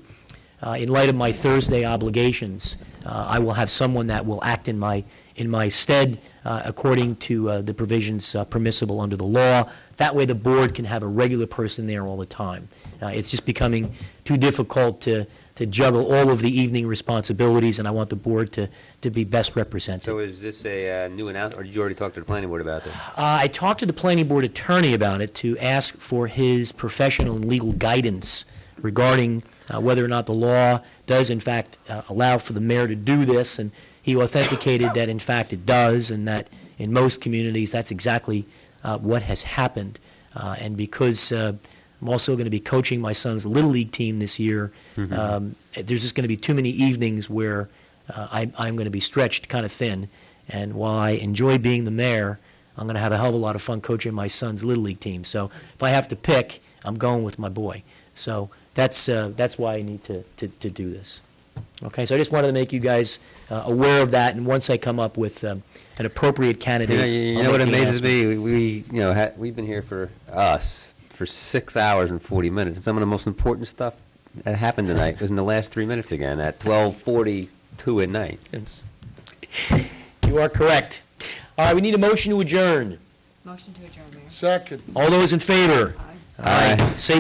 in light of my Thursday obligations, I will have someone that will act in my stead according to the provisions permissible under the law. That way the board can have a regular person there all the time. It's just becoming too difficult to juggle all of the evening responsibilities, and I want the board to be best represented. So is this a new announcement, or did you already talk to the planning board about that? I talked to the planning board attorney about it to ask for his professional and legal guidance regarding whether or not the law does, in fact, allow for the mayor to do this, and he authenticated that, in fact, it does, and that in most communities, that's exactly what has happened. And because I'm also going to be coaching my son's Little League team this year, there's just going to be too many evenings where I'm going to be stretched kind of thin. And while I enjoy being the mayor, I'm going to have a hell of a lot of fun coaching my son's Little League team. So if I have to pick, I'm going with my boy. So that's why I need to do this. Okay, so I just wanted to make you guys aware of that, and once I come up with an appropriate candidate, You know what amazes me? We've been here for 6 hours and 40 minutes, and some of the most important stuff that happened tonight was in the last 3 minutes again, at 12:42 at night. You are correct. All right, we need a motion to adjourn. Motion to adjourn, Mayor. Second. All those in favor? Aye. Say